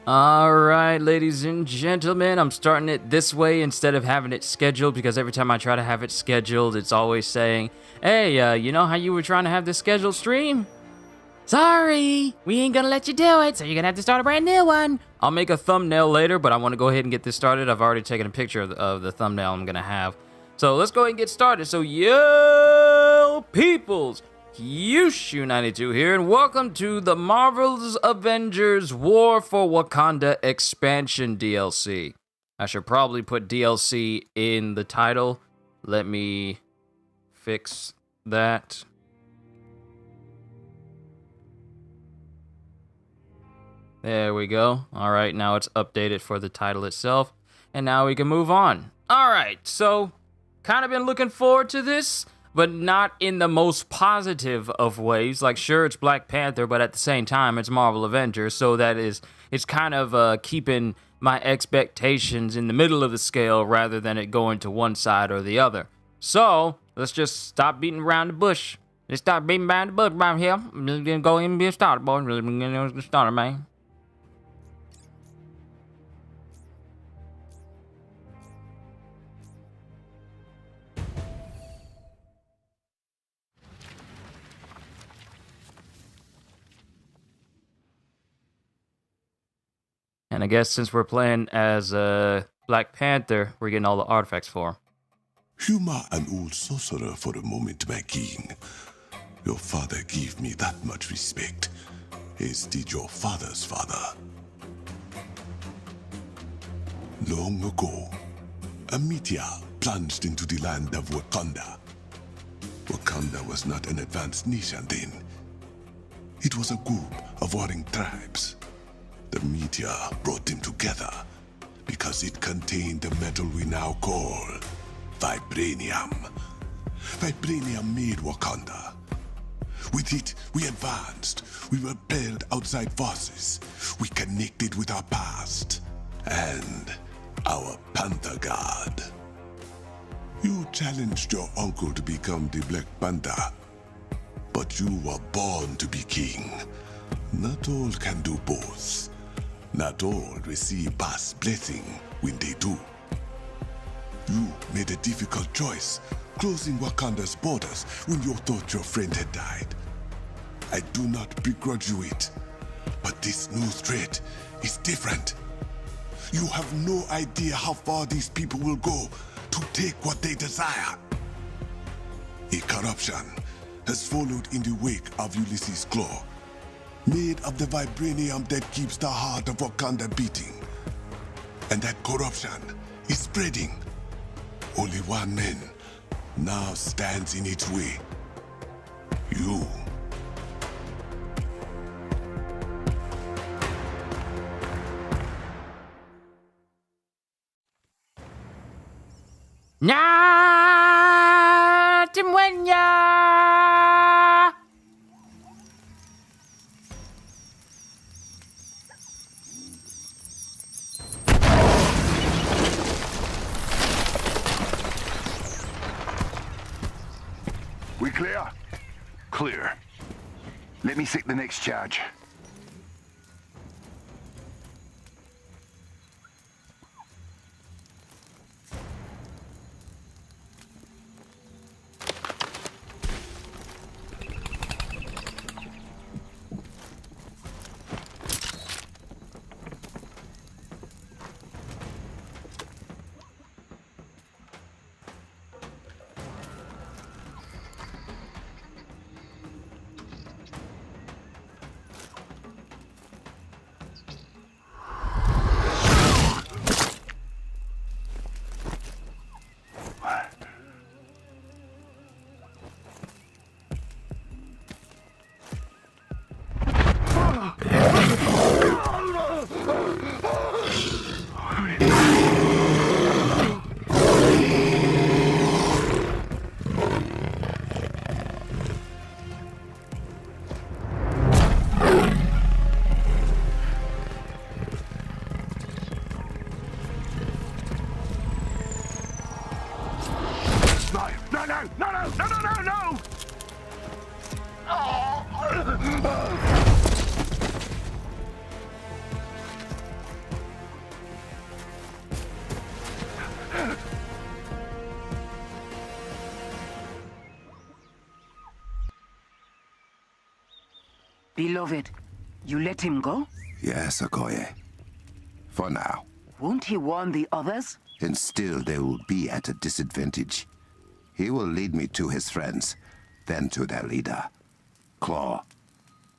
All right, ladies and gentlemen, I'm starting it this way instead of having it scheduled because every time I try to have it scheduled, it's always saying, hey, you know how you were trying to have this scheduled stream? Sorry, we ain't gonna let you do it, so you're gonna have to start a brand new one. I'll make a thumbnail later, but I want to go ahead and get this started. I've already taken a picture of the thumbnail I'm gonna have. So let's go ahead and get started. So, yo, peoples, Kyushu92 here, and welcome to the Marvel's Avengers War for Wakanda expansion DLC. I should probably put DLC in the title. Let me fix that. There we go. All right, now it's updated for the title itself. And now we can move on. All right, so kind of been looking forward to this, but not in the most positive of ways. Like, sure, it's Black Panther, but at the same time, it's Marvel Avengers. So it's kind of keeping my expectations in the middle of the scale rather than it going to one side or the other. So let's just stop beating around the bush. Let's stop beating around the bush right here. We're gonna go in and be a starter, boy. We're gonna get started, man. And I guess since we're playing as Black Panther, we're getting all the artifacts for him. Humor an old sorcerer for a moment, my king. Your father gave me that much respect, as did your father's father. Long ago, a meteor plunged into the land of Wakanda. Wakanda was not an advanced nation then. It was a group of warring tribes. The meteor brought them together because it contained the metal we now call vibranium. Vibranium made Wakanda. With it, we advanced. We repelled outside forces. We connected with our past and our Panther God. You challenged your uncle to become the Black Panther, but you were born to be king. Not all can do both. Not all receive past blessing when they do. You made a difficult choice, closing Wakanda's borders when you thought your friend had died. I do not begrudge you it, but this new threat is different. You have no idea how far these people will go to take what they desire. A corruption has followed in the wake of Ulysses' Claw, made of the vibranium that keeps the heart of Wakanda beating. And that corruption is spreading. Only one man now stands in its way. You. We clear? Clear. Let me set the next charge. No! Beloved, you let him go? Yes, Okoye. For now. Won't he warn the others? And still they will be at a disadvantage. He will lead me to his friends, then to their leader, Claw.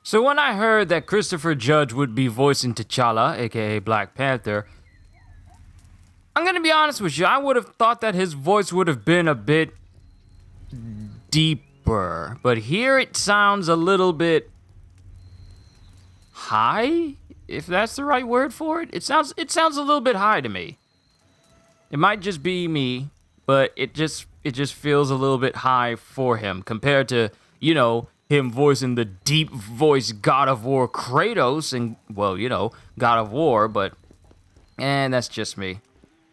So when I heard that Christopher Judge would be voicing T'Challa, aka Black Panther, I'm gonna be honest with you, I would have thought that his voice would have been a bit deeper. But here it sounds a little bit high, if that's the right word for it. It sounds a little bit high to me. It might just be me, but it just feels a little bit high for him compared to, you know, him voicing the deep voice God of War Kratos and, well, you know, God of War, but that's just me.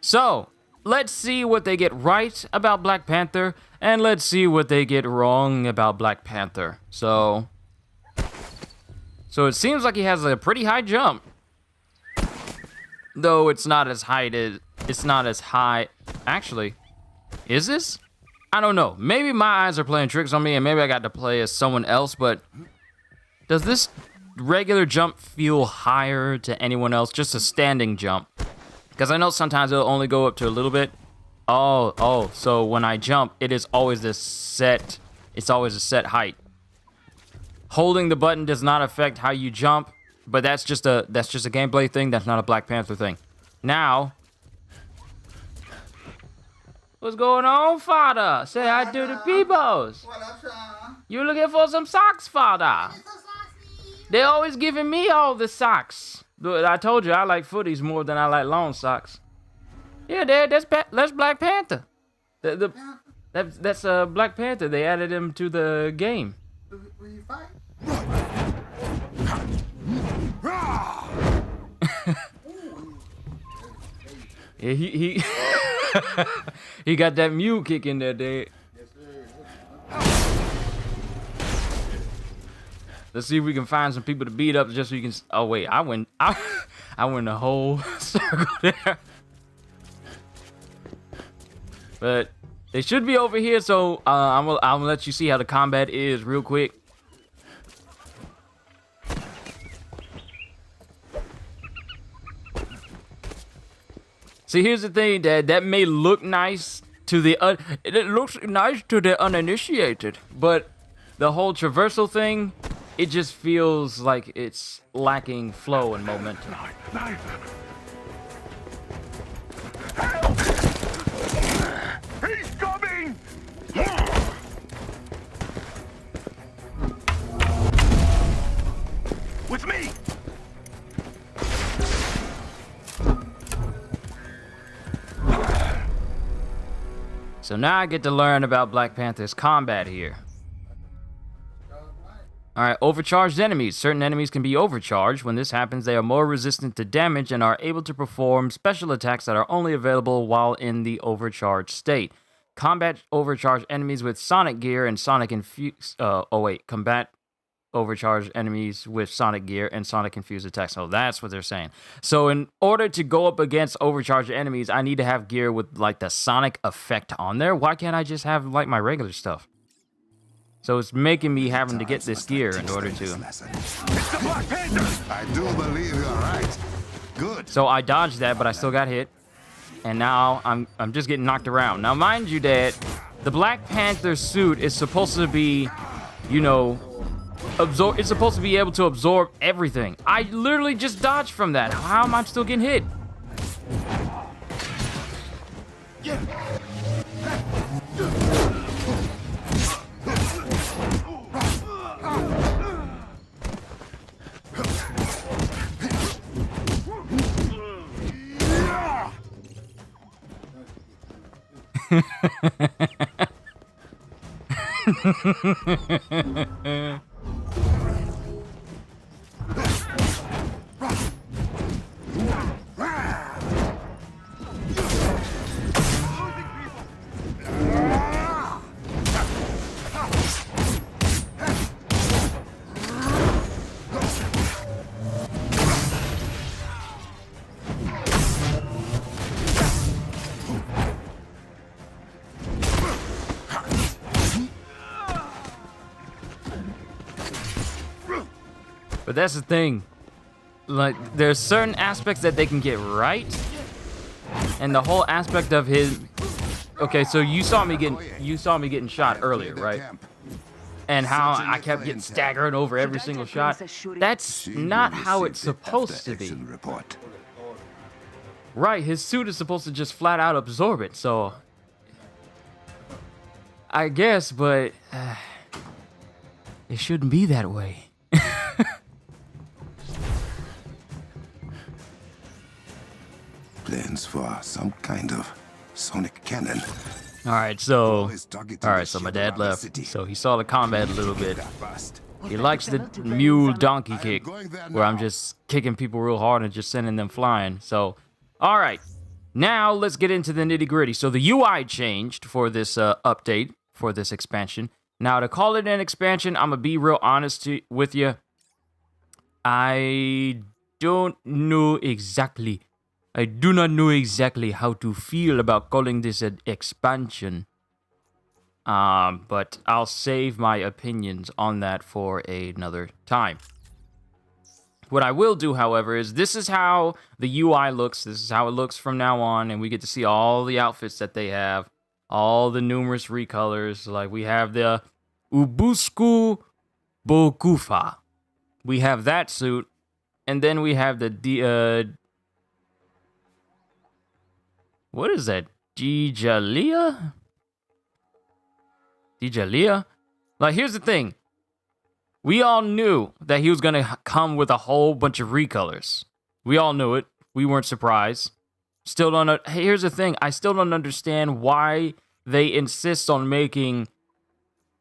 So, let's see what they get right about Black Panther, and let's see what they get wrong about Black Panther. So it seems like he has a pretty high jump. Though it's not as high. Actually, is this? I don't know. Maybe my eyes are playing tricks on me, and maybe I got to play as someone else, but does this regular jump feel higher to anyone else? Just a standing jump. Because I know sometimes it'll only go up to a little bit. Oh, so when I jump, it is always a set height. Holding the button does not affect how you jump, but that's just a gameplay thing. That's not a Black Panther thing. Now, what's going on, father? Say hi to the peoples. You looking for some socks, father? They're always giving me all the socks. I told you I like footies more than I like lawn socks. Yeah, Dad, that's Black Panther. That's Black Panther. They added him to the game. Will you fight? Yeah, he he got that mule kick in there, Dad. Let's see if we can find some people to beat up just so you can. Oh wait, I went the whole circle there. But they should be over here, so I'm gonna let you see how the combat is real quick. See, here's the thing, Dad. That may look nice to the it looks nice to the uninitiated, but the whole traversal thing, it just feels like it's lacking flow and momentum. Help! He's coming! With me! So now I get to learn about Black Panther's combat here. Alright, overcharged enemies. Certain enemies can be overcharged. When this happens, they are more resistant to damage and are able to perform special attacks that are only available while in the overcharged state. Combat overcharged enemies with sonic gear and sonic infused... combat overcharged enemies with sonic gear and sonic infused attacks. Oh, that's what they're saying. So in order to go up against overcharged enemies, I need to have gear with, like, the sonic effect on there. Why can't I just have, like, my regular stuff? So it's making me having to get this gear in order to... It's the Black Panther! I do believe you're right. Good. So I dodged that, but I still got hit. And now I'm just getting knocked around. Now, mind you, Dad, the Black Panther suit is supposed to be, you know... It's supposed to be able to absorb everything. I literally just dodged from that. How am I still getting hit? But that's the thing. Like, there's certain aspects that they can get right. And the whole aspect of his... Okay, so you saw me getting shot earlier, right? And how I kept getting staggered over every single shot. That's not how it's supposed to be. Right, his suit is supposed to just flat out absorb it, so... I guess, but... it shouldn't be that way. Plans for some kind of sonic cannon. Alright, so my dad left, so he saw the combat a little bit. He likes the mule donkey kick, where I'm just kicking people real hard and just sending them flying. So, alright, now let's get into the nitty gritty. So the UI changed for this update, for this expansion. Now, to call it an expansion, I'm gonna be real honest with you. I don't know exactly. I do not know exactly how to feel about calling this an expansion. But I'll save my opinions on that for another time. What I will do, however, is this is how the UI looks. This is how it looks from now on, and we get to see all the outfits that they have, all the numerous recolors. Like, we have the Ubusku Bokufa. We have that suit, and then we have the what is that? Dijalia? Dijalia? Like, here's the thing. We all knew that he was going to come with a whole bunch of recolors. We all knew it. We weren't surprised. Still don't know. Hey, here's the thing. I still don't understand why they insist on making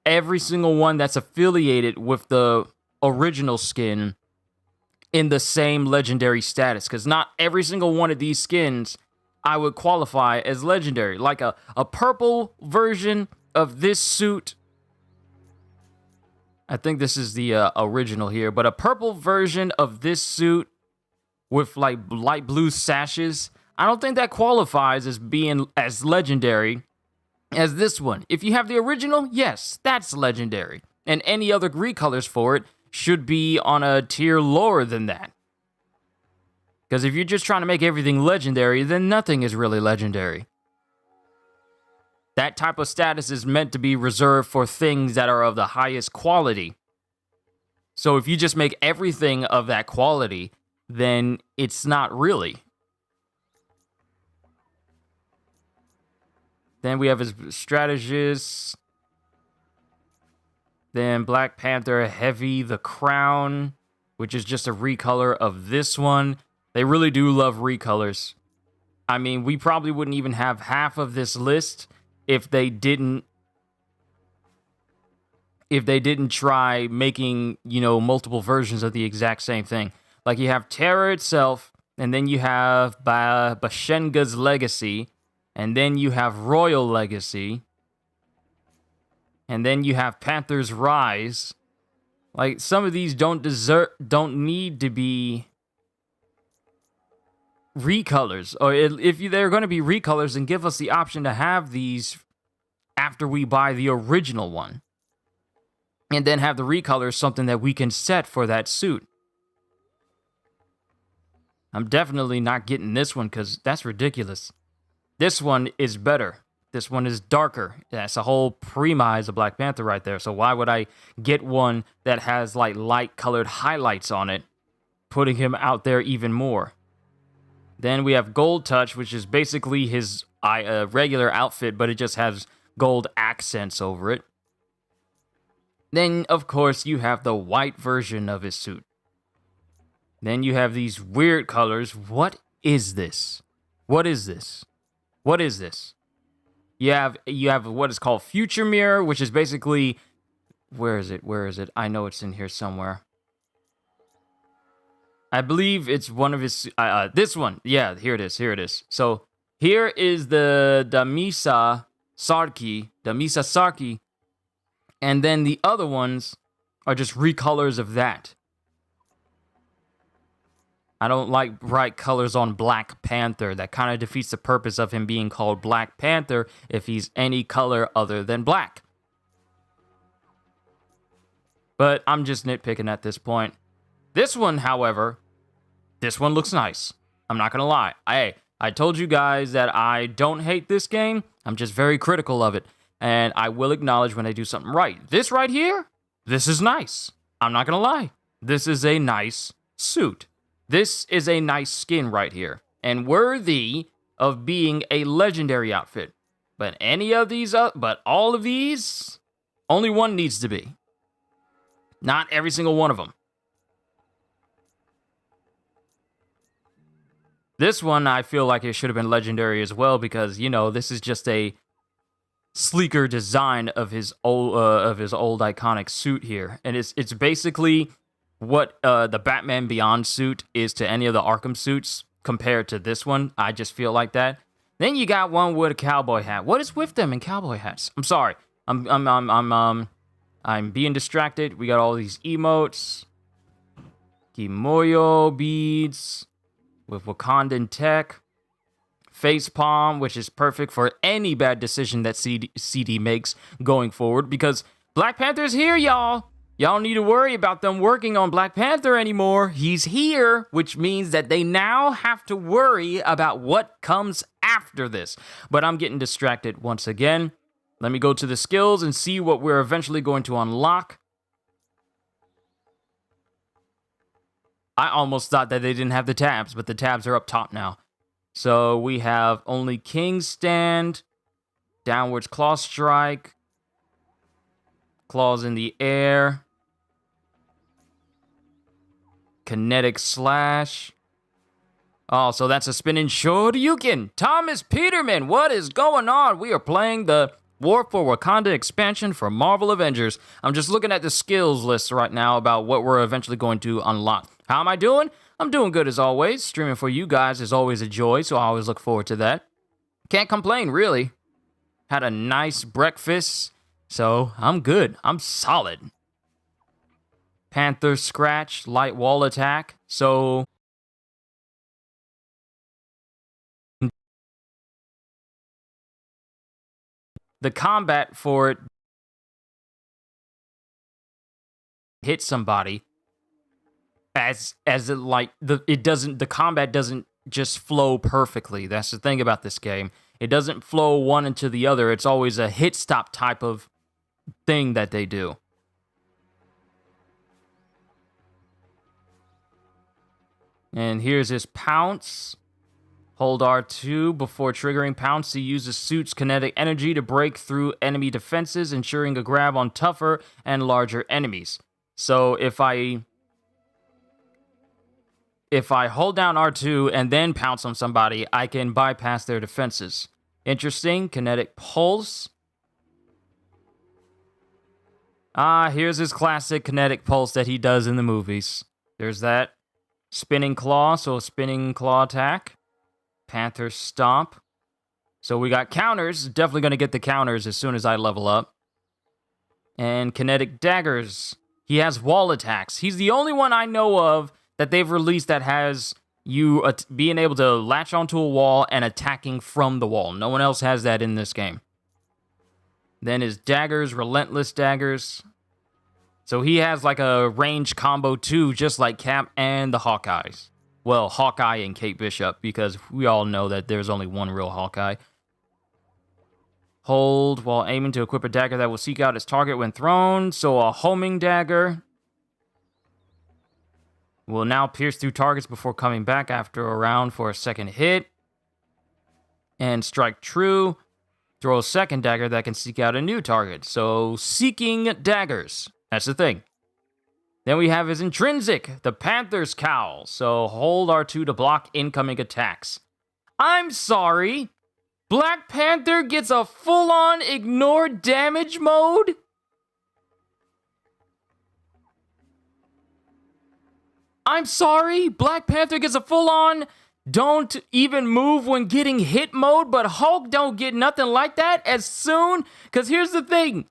every single one that's affiliated with the original skin in the same legendary status. Because not every single one of these skins I would qualify as legendary. Like a purple version of this suit. I think this is the original here. But a purple version of this suit with like light blue sashes. I don't think that qualifies as being as legendary as this one. If you have the original, yes, that's legendary. And any other recolors for it should be on a tier lower than that. Because if you're just trying to make everything legendary, then nothing is really legendary. That type of status is meant to be reserved for things that are of the highest quality. So if you just make everything of that quality, then it's not really. Then we have his strategist. Then Black Panther Heavy the Crown, which is just a recolor of this one. They really do love recolors. I mean, we probably wouldn't even have half of this list if they didn't try making, multiple versions of the exact same thing. Like, you have Terror itself, and then you have Bashenga's Legacy, and then you have Royal Legacy, and then you have Panther's Rise. Like, some of these don't need to be recolors, or if they're going to be recolors, then give us the option to have these after we buy the original one, and then have the recolors something that we can set for that suit. I'm definitely not getting this one because that's ridiculous. This one is better. This one is darker. That's a whole premise of Black Panther right there. So why would I get one that has like light colored highlights on it, putting him out there even more? Then we have Gold Touch, which is basically his regular outfit, but it just has gold accents over it. Then, of course, you have the white version of his suit. Then you have these weird colors. What is this? What is this? What is this? You have what is called Future Mirror, which is basically... Where is it? Where is it? I know it's in here somewhere. I believe it's one of his... this one. Yeah, here it is. Here it is. So here is the Damisa Sarki. And then the other ones are just recolors of that. I don't like bright colors on Black Panther. That kind of defeats the purpose of him being called Black Panther if he's any color other than black. But I'm just nitpicking at this point. This one, however, this one looks nice. I'm not gonna lie. I told you guys that I don't hate this game. I'm just very critical of it. And I will acknowledge when I do something right. This right here, this is nice. I'm not gonna lie. This is a nice suit. This is a nice skin right here. And worthy of being a legendary outfit. But any of these, but all of these, only one needs to be. Not every single one of them. This one, I feel like it should have been legendary as well because, you know, this is just a sleeker design of his old iconic suit here. And it's basically what the Batman Beyond suit is to any of the Arkham suits compared to this one. I just feel like that. Then you got one with a cowboy hat. What is with them in cowboy hats? I'm sorry. I'm being distracted. We got all these emotes. Kimoyo beads with Wakandan tech. Facepalm, which is perfect for any bad decision that CD makes going forward because Black Panther's here, y'all. Y'all don't need to worry about them working on Black Panther anymore. He's here, which means that they now have to worry about what comes after this. But I'm getting distracted once again. Let me go to the skills and see what we're eventually going to unlock. I almost thought that they didn't have the tabs, but the tabs are up top now. So we have only King Stand, Downwards Claw Strike, Claws in the Air, Kinetic Slash. Oh, so that's a spinning Shoryuken. Thomas Peterman, what is going on? We are playing the War for Wakanda expansion for Marvel Avengers. I'm just looking at the skills list right now about what we're eventually going to unlock. How am I doing? I'm doing good as always. Streaming for you guys is always a joy, so I always look forward to that. Can't complain, really. Had a nice breakfast, so I'm good. I'm solid. Panther Scratch, light wall attack. So the combat for it hit somebody as it like the combat doesn't just flow perfectly. That's the thing about this game. It doesn't flow one into the other. It's always a hit stop type of thing that they do. And here's his pounce. Hold R2 before triggering pounce to use the suit's kinetic energy to break through enemy defenses, ensuring a grab on tougher and larger enemies. So if I hold down R2 and then pounce on somebody, I can bypass their defenses. Interesting. Kinetic Pulse. Here's his classic Kinetic Pulse that he does in the movies. There's that. Spinning Claw, so a spinning claw attack. Panther Stomp. So we got counters. Definitely going to get the counters as soon as I level up. And Kinetic Daggers. He has wall attacks. He's the only one I know of that they've released that has you being able to latch onto a wall and attacking from the wall. No one else has that in this game. Then his daggers, Relentless Daggers. So he has like a range combo too, just like Cap and the Hawkeyes. Well, Hawkeye and Kate Bishop, because we all know that there's only one real Hawkeye. Hold while aiming to equip a dagger that will seek out its target when thrown. So a homing dagger will now pierce through targets before coming back after a round for a second hit. And strike true. Throw a second dagger that can seek out a new target. So seeking daggers. That's the thing. Then we have his intrinsic, the Panther's Cowl. So hold R2 to block incoming attacks. I'm sorry. Black Panther gets a full-on ignore damage mode? I'm sorry. Black Panther gets a full-on don't even move when getting hit mode, but Hulk don't get nothing like that as soon. Because here's the thing.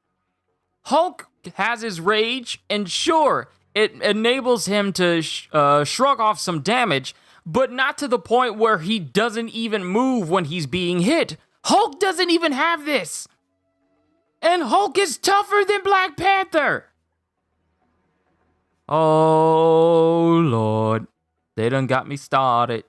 Hulk has his rage, and sure, it enables him to shrug off some damage, but not to the point where he doesn't even move when he's being hit. Hulk doesn't even have this. And Hulk is tougher than Black Panther. Oh, Lord. They done got me started.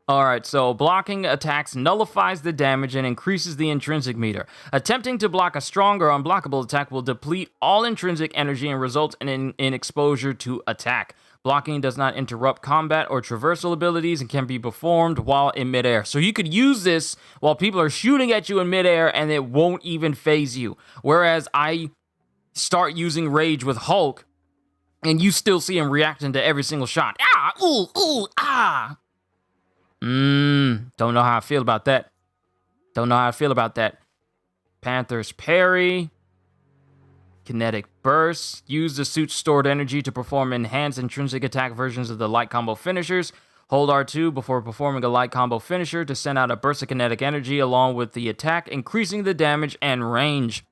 Alright, so blocking attacks nullifies the damage and increases the intrinsic meter. Attempting to block a strong or unblockable attack will deplete all intrinsic energy and result in exposure to attack. Blocking does not interrupt combat or traversal abilities and can be performed while in midair. So you could use this while people are shooting at you in midair and it won't even phase you. Whereas I start using Rage with Hulk and you still see him reacting to every single shot. Ah, ooh, ooh, ah. Don't know how I feel about that. Don't know how I feel about that. Panther's parry. Kinetic burst. Use the suit's stored energy to perform enhanced intrinsic attack versions of the light combo finishers. Hold R2 before performing a light combo finisher to send out a burst of kinetic energy along with the attack, increasing the damage and range.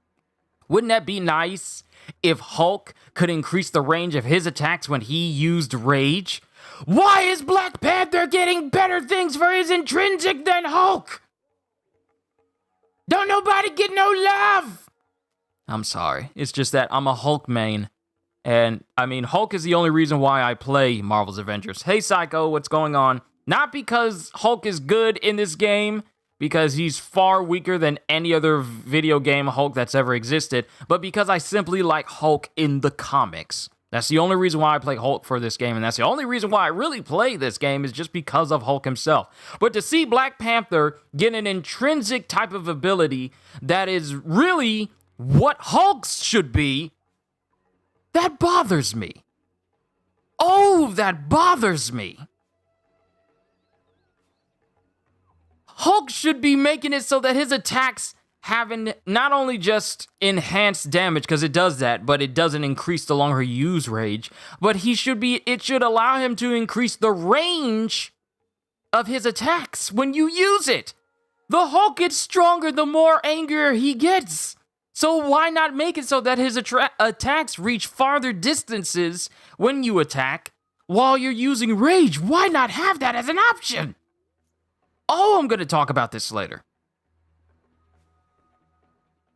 Wouldn't that be nice if Hulk could increase the range of his attacks when he used Rage? Why is Black Panther getting better things for his intrinsic than Hulk? Don't nobody get no love! I'm sorry. It's just that I'm a Hulk main. And, I mean, Hulk is the only reason why I play Marvel's Avengers. Hey, Psycho, what's going on? Not because Hulk is good in this game, because he's far weaker than any other video game Hulk that's ever existed, but because I simply like Hulk in the comics. That's the only reason why I play Hulk for this game, and that's the only reason why I really play this game is just because of Hulk himself. But to see Black Panther get an intrinsic type of ability that is really what Hulk's should be, that bothers me. Oh, that bothers me. Hulk should be making it so that his attacks having not only just enhanced damage, because it does that, but it doesn't increase the longer you use Rage, but it should allow him to increase the range of his attacks when you use it. The Hulk gets stronger the more angrier he gets. So why not make it so that his attacks reach farther distances when you attack while you're using Rage? Why not have that as an option? Oh, I'm going to talk about this later.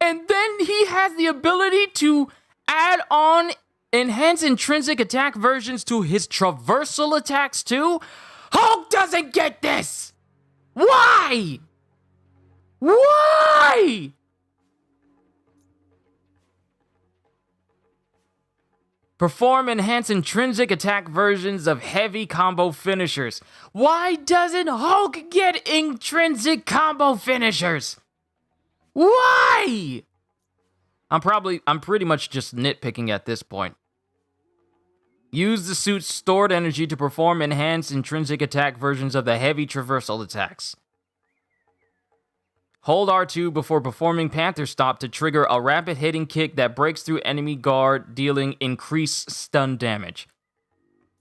And then he has the ability to add on enhanced intrinsic attack versions to his traversal attacks too. Hulk doesn't get this! Why? Why? Perform enhanced intrinsic attack versions of heavy combo finishers. Why doesn't Hulk get intrinsic combo finishers? Why? I'm pretty much just nitpicking at this point. Use the suit's stored energy to perform enhanced intrinsic attack versions of the heavy traversal attacks. Hold R2 before performing Panther Stop to trigger a rapid hitting kick that breaks through enemy guard, dealing increased stun damage.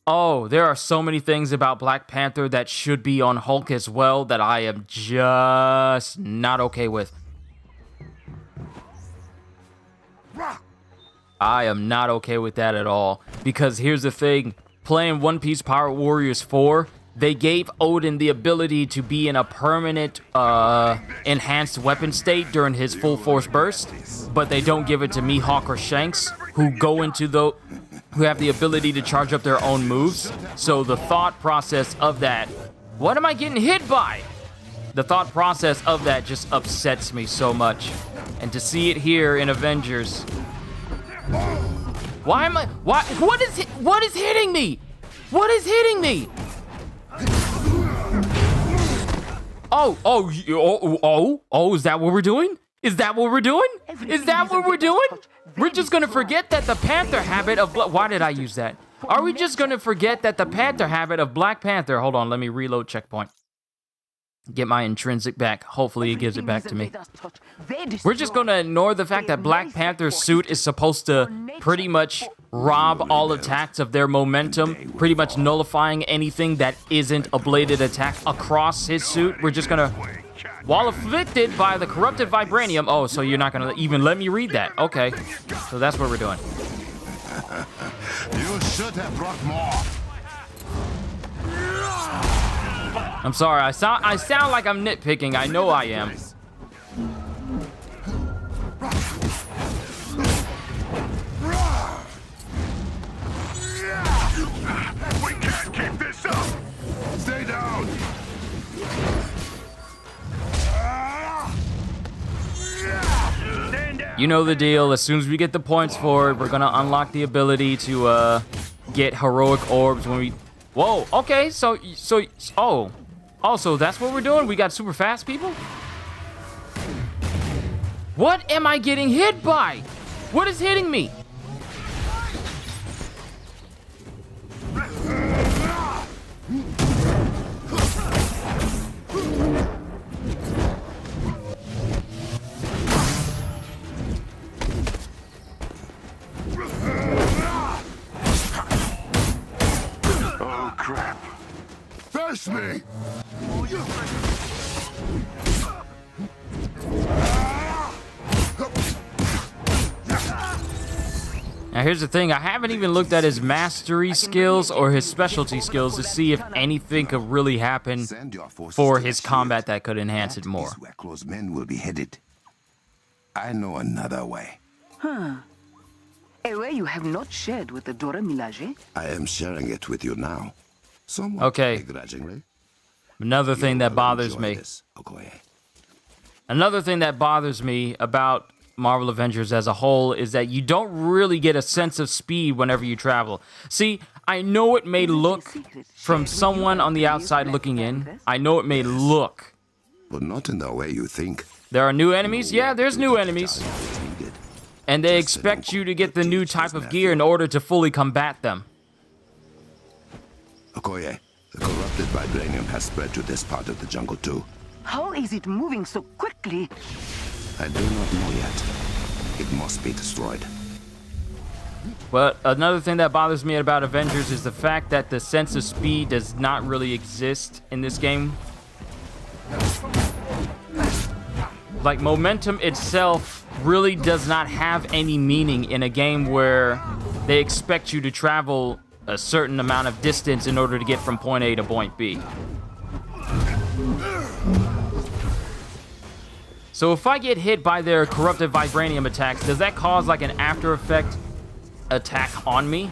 Oh, there are so many things about Black Panther that should be on Hulk as well that I am just not okay with. I am not okay with that at all. Because here's the thing. Playing One Piece Pirate Warriors 4, they gave Odin the ability to be in a permanent enhanced weapon state during his full force burst, but they don't give it to Mihawk or Shanks, who have the ability to charge up their own moves. So the thought process of that, what am I getting hit by? The thought process of that just upsets me so much. And to see it here in Avengers, what is hitting me? What is hitting me? Oh, is that what we're doing? Is that what we're doing? Is that what we're doing? We're just gonna forget that the Panther habit of why did I use that? Are we just gonna forget that the Panther habit of Black Panther? Hold on, let me reload checkpoint. Get my intrinsic back. Hopefully it gives it back to me. We're just gonna ignore the fact that Black Panther's suit is supposed to pretty much rob all attacks of their momentum, pretty much nullifying anything that isn't a bladed attack across his suit. We're just gonna, while afflicted by the corrupted vibranium. Oh, so you're not gonna even let me read that? Okay, so that's what we're doing. You should have brought more. I'm sorry, I sound like I'm nitpicking. I know I am. You know the deal. As soon as we get the points for it, we're gonna unlock the ability to get heroic orbs when we... Whoa, okay, oh. Also, that's what we're doing? We got super fast people? What am I getting hit by? What is hitting me? Oh, crap. Face me! Now here's the thing, I haven't even looked at his mastery skills or his specialty skills to see if anything could really happen Send your forces for to his the combat shield. that could enhance it That more. is where close men will be headed. I know another way. A way you have not shared with the Dora Milaje? I am sharing it with you now. Somewhat Okay. begrudgingly. Another thing You that will bothers enjoy me. this, Okoye. Another thing that bothers me about Marvel Avengers as a whole is that you don't really get a sense of speed whenever you travel. See, I know it may look, from someone on the outside looking in, I know it may look. But not in the way you think. There are new enemies? Yeah, there's new enemies. It's needed. And they expect you to get the new type of gear in order to fully combat them. Okoye, the corrupted vibranium has spread to this part of the jungle too. How is it moving so quickly? I do not know yet. It must be destroyed. But another thing that bothers me about Avengers is the fact that the sense of speed does not really exist in this game. Like, momentum itself really does not have any meaning in a game where they expect you to travel a certain amount of distance in order to get from point A to point B. So if I get hit by their corrupted vibranium attacks, does that cause like an after effect attack on me?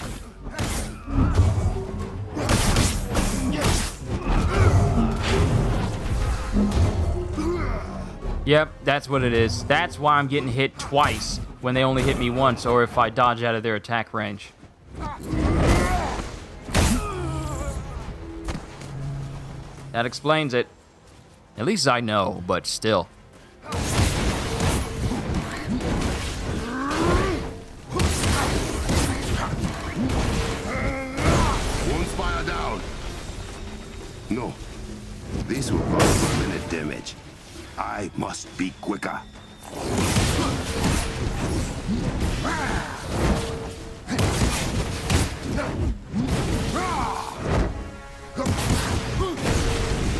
Yep, that's what it is. That's why I'm getting hit twice when they only hit me once, or if I dodge out of their attack range. That explains it. At least I know, but still. One spire down. No. This will cause permanent damage. I must be quicker.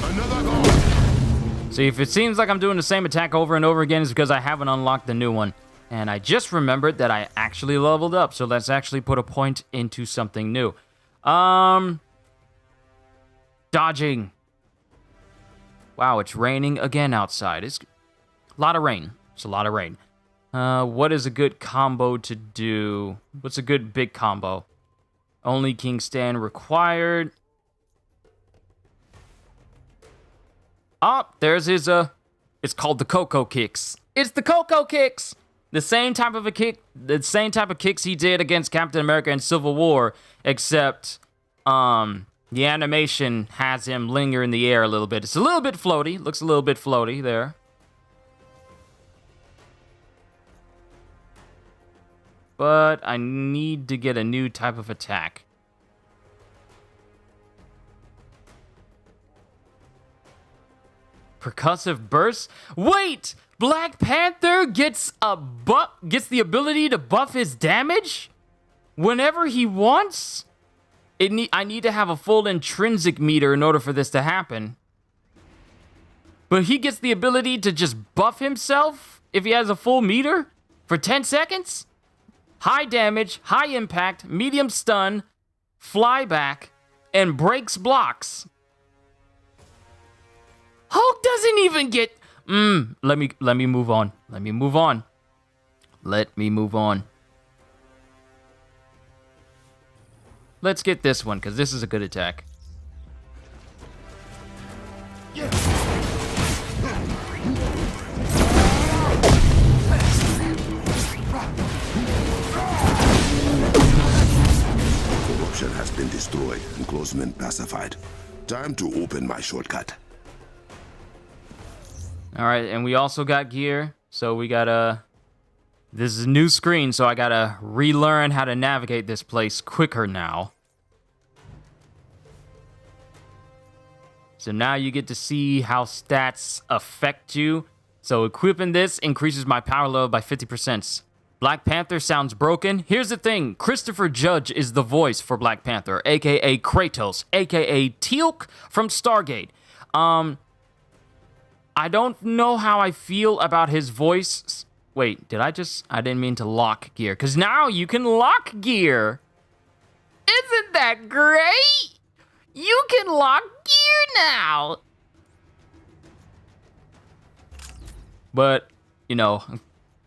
Another goal. See, if it seems like I'm doing the same attack over and over again, it's because I haven't unlocked the new one. And I just remembered that I actually leveled up, so let's actually put a point into something new. Dodging. Wow, it's raining again outside. It's a lot of rain. It's a lot of rain. What is a good combo to do? What's a good big combo? Only King Stand required. Oh, there's his, it's called the Coco Kicks. It's the Coco Kicks! The same type of kicks he did against Captain America in Civil War, except, the animation has him linger in the air a little bit. It's a little bit floaty. Looks a little bit floaty there. But I need to get a new type of attack. Percussive burst? Wait! Black Panther gets the ability to buff his damage whenever he wants? I need to have a full intrinsic meter in order for this to happen. But he gets the ability to just buff himself if he has a full meter for 10 seconds? High damage, high impact, medium stun, flyback, and breaks blocks. Hulk doesn't even get... Let me move on. Let me move on. Let me move on. Let's get this one, because this is a good attack. Corruption has been destroyed and close-men pacified. Time to open my shortcut. All right, and we also got gear. So we gotta... This is a new screen, so I gotta relearn how to navigate this place quicker now. So now you get to see how stats affect you. So equipping this increases my power level by 50%. Black Panther sounds broken. Here's the thing. Christopher Judge is the voice for Black Panther, a.k.a. Kratos, a.k.a. Teal'c from Stargate. I don't know how I feel about his voice. Wait, I didn't mean to lock gear. Because now you can lock gear. Isn't that great? You can lock gear now. But, you know,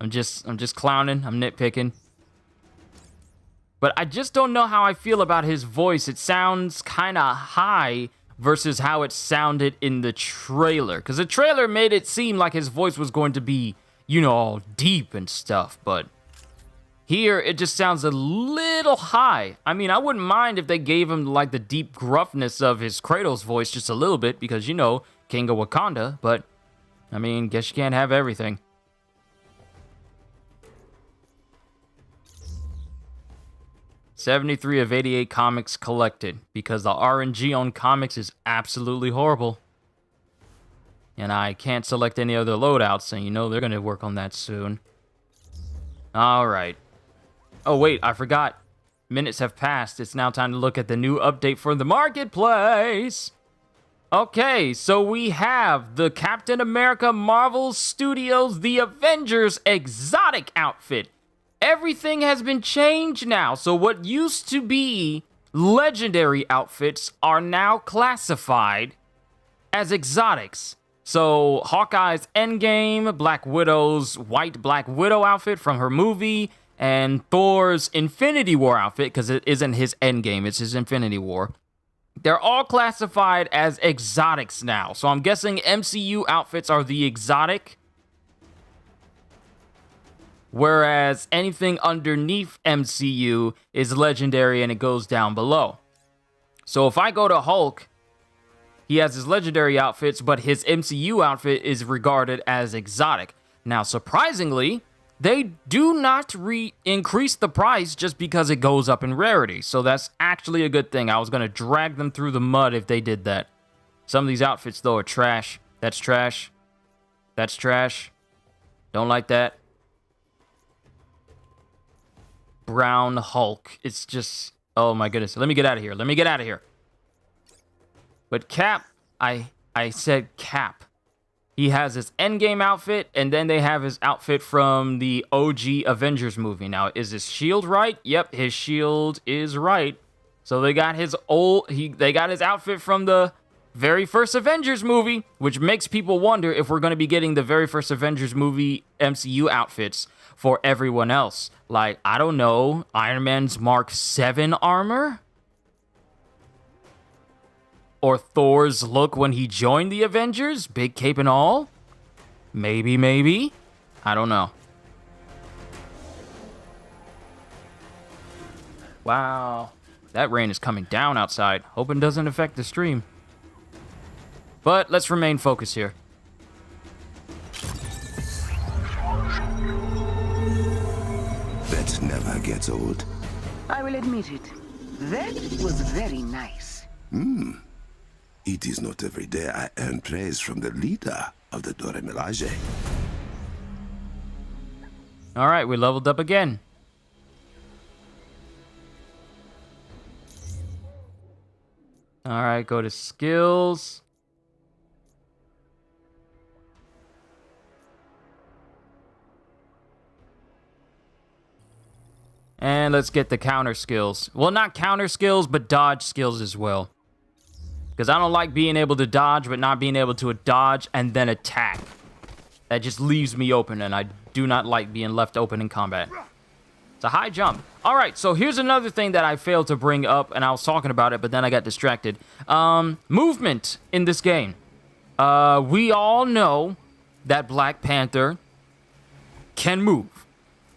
I'm just clowning. I'm nitpicking. But I just don't know how I feel about his voice. It sounds kind of high versus how it sounded in the trailer. Because the trailer made it seem like his voice was going to be, you know, all deep and stuff. But here, it just sounds a little high. I mean, I wouldn't mind if they gave him, like, the deep gruffness of his Kratos voice just a little bit. Because, you know, King of Wakanda. But, I mean, guess you can't have everything. $73 of 88 comics collected, because the RNG on comics is absolutely horrible. And I can't select any other loadouts, and you know they're going to work on that soon. Alright. Oh wait, I forgot. Minutes have passed. It's now time to look at the new update for the marketplace. Okay, so we have the Captain America Marvel Studios The Avengers exotic outfit. Everything has been changed now, so what used to be legendary outfits are now classified as exotics. So Hawkeye's Endgame, Black Widow's white Black Widow outfit from her movie, and Thor's Infinity War outfit, because it isn't his Endgame, it's his Infinity War. They're all classified as exotics now, so I'm guessing MCU outfits are the exotic, whereas anything underneath MCU is legendary and it goes down below. So if I go to Hulk, he has his legendary outfits, but his MCU outfit is regarded as exotic. Now, surprisingly, they do not increase the price just because it goes up in rarity. So that's actually a good thing. I was going to drag them through the mud if they did that. Some of these outfits, though, are trash. That's trash. That's trash. Don't like that. Brown Hulk. It's just... Oh, my goodness. Let me get out of here. Let me get out of here. But Cap... I said Cap. He has his Endgame outfit, and then they have his outfit from the OG Avengers movie. Now, is his shield right? Yep, his shield is right. So they got his they got his outfit from the very first Avengers movie, which makes people wonder if we're going to be getting the very first Avengers movie MCU outfits for everyone else. Like, I don't know, Iron Man's Mark 7 armor? Or Thor's look when he joined the Avengers? Big cape and all? Maybe. I don't know. Wow. That rain is coming down outside. Hoping it doesn't affect the stream. But let's remain focused here. That never gets old. I will admit it. That was very nice. It is not every day I earn praise from the leader of the Dora Milaje. Alright, we leveled up again. Alright, go to skills. And let's get the counter skills. Well, not counter skills, but dodge skills as well. Because I don't like being able to dodge, but not being able to dodge and then attack. That just leaves me open, and I do not like being left open in combat. It's a high jump. All right, so here's another thing that I failed to bring up, and I was talking about it, but then I got distracted. Movement in this game. We all know that Black Panther can move.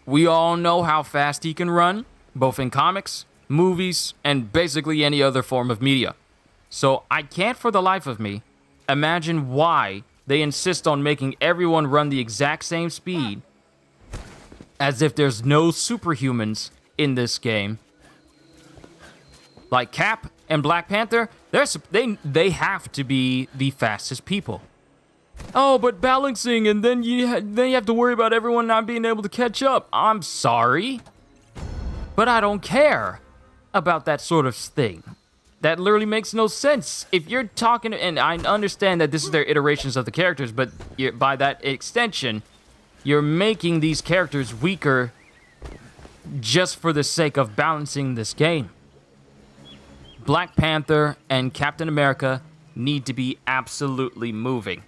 We all know how fast he can run, both in comics, movies, and basically any other form of media. So I can't for the life of me imagine why they insist on making everyone run the exact same speed, as if there's no superhumans in this game. Like Cap and Black Panther, they have to be the fastest people. Oh, but balancing, and then you have to worry about everyone not being able to catch up. I'm sorry, but I don't care about that sort of thing. That literally makes no sense. If you're talking, and I understand that this is their iterations of the characters, but by that extension, you're making these characters weaker just for the sake of balancing this game. Black Panther and Captain America need to be absolutely moving.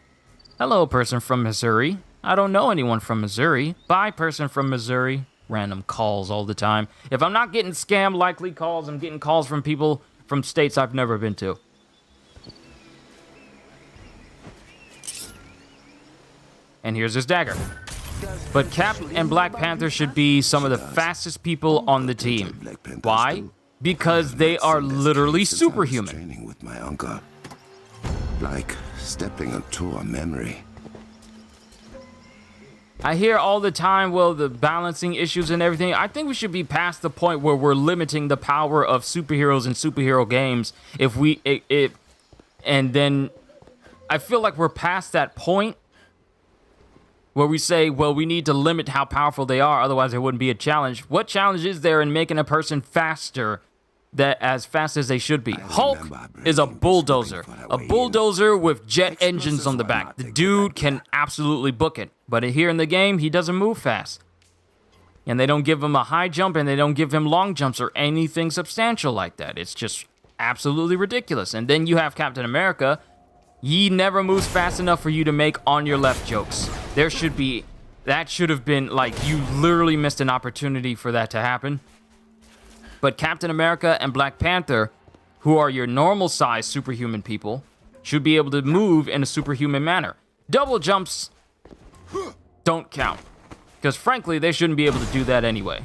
Hello, person from Missouri. I don't know anyone from Missouri. Bye, person from Missouri. Random calls all the time. If I'm not getting scam likely calls, I'm getting calls from people from states I've never been to. And here's his dagger. But Cap and Black Panther should be some of the fastest people on the team. Why? Because they are literally superhuman. Training with my uncle. Like stepping into a memory. I hear all the time, well, the balancing issues and everything. I think we should be past the point where we're limiting the power of superheroes in superhero games. And then I feel like we're past that point where we say, well, we need to limit how powerful they are, otherwise there wouldn't be a challenge. What challenge is there in making a person faster, that as fast as they should be? Hulk is a bulldozer. A bulldozer with jet engines on the back. The dude can absolutely book it. But here in the game, he doesn't move fast. And they don't give him a high jump, and they don't give him long jumps or anything substantial like that. It's just absolutely ridiculous. And then you have Captain America. He never moves fast enough for you to make on your left jokes. That should have been, like, you literally missed an opportunity for that to happen. But Captain America and Black Panther, who are your normal size superhuman people, should be able to move in a superhuman manner. Double jumps don't count, because frankly, they shouldn't be able to do that anyway.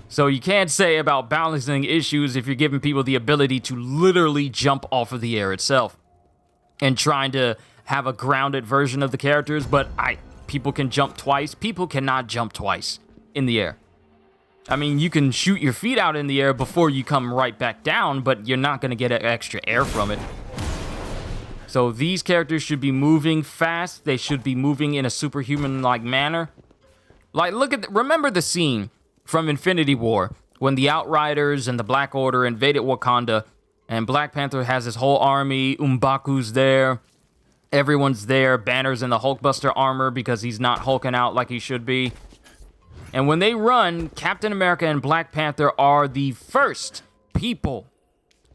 So you can't say about balancing issues if you're giving people the ability to literally jump off of the air itself and trying to have a grounded version of the characters, but people can jump twice. People cannot jump twice in the air. I mean, you can shoot your feet out in the air before you come right back down, but you're not going to get extra air from it. So these characters should be moving fast. They should be moving in a superhuman-like manner. Like, remember the scene from Infinity War when the Outriders and the Black Order invaded Wakanda, and Black Panther has his whole army. M'Baku's there. Everyone's there. Banner's in the Hulkbuster armor because he's not hulking out like he should be. And when they run, Captain America and Black Panther are the first people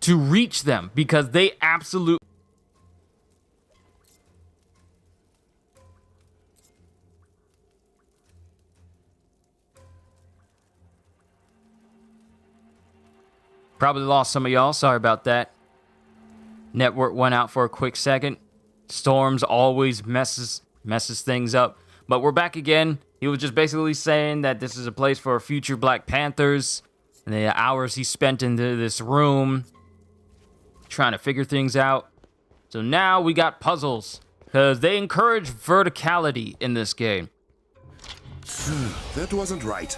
to reach them because they absolutely... Probably lost some of y'all. Sorry about that. Network went out for a quick second. Storms always messes things up. But we're back again. He was just basically saying that this is a place for future Black Panthers. And the hours he spent in this room trying to figure things out. So now we got puzzles. Because they encourage verticality in this game. That wasn't right.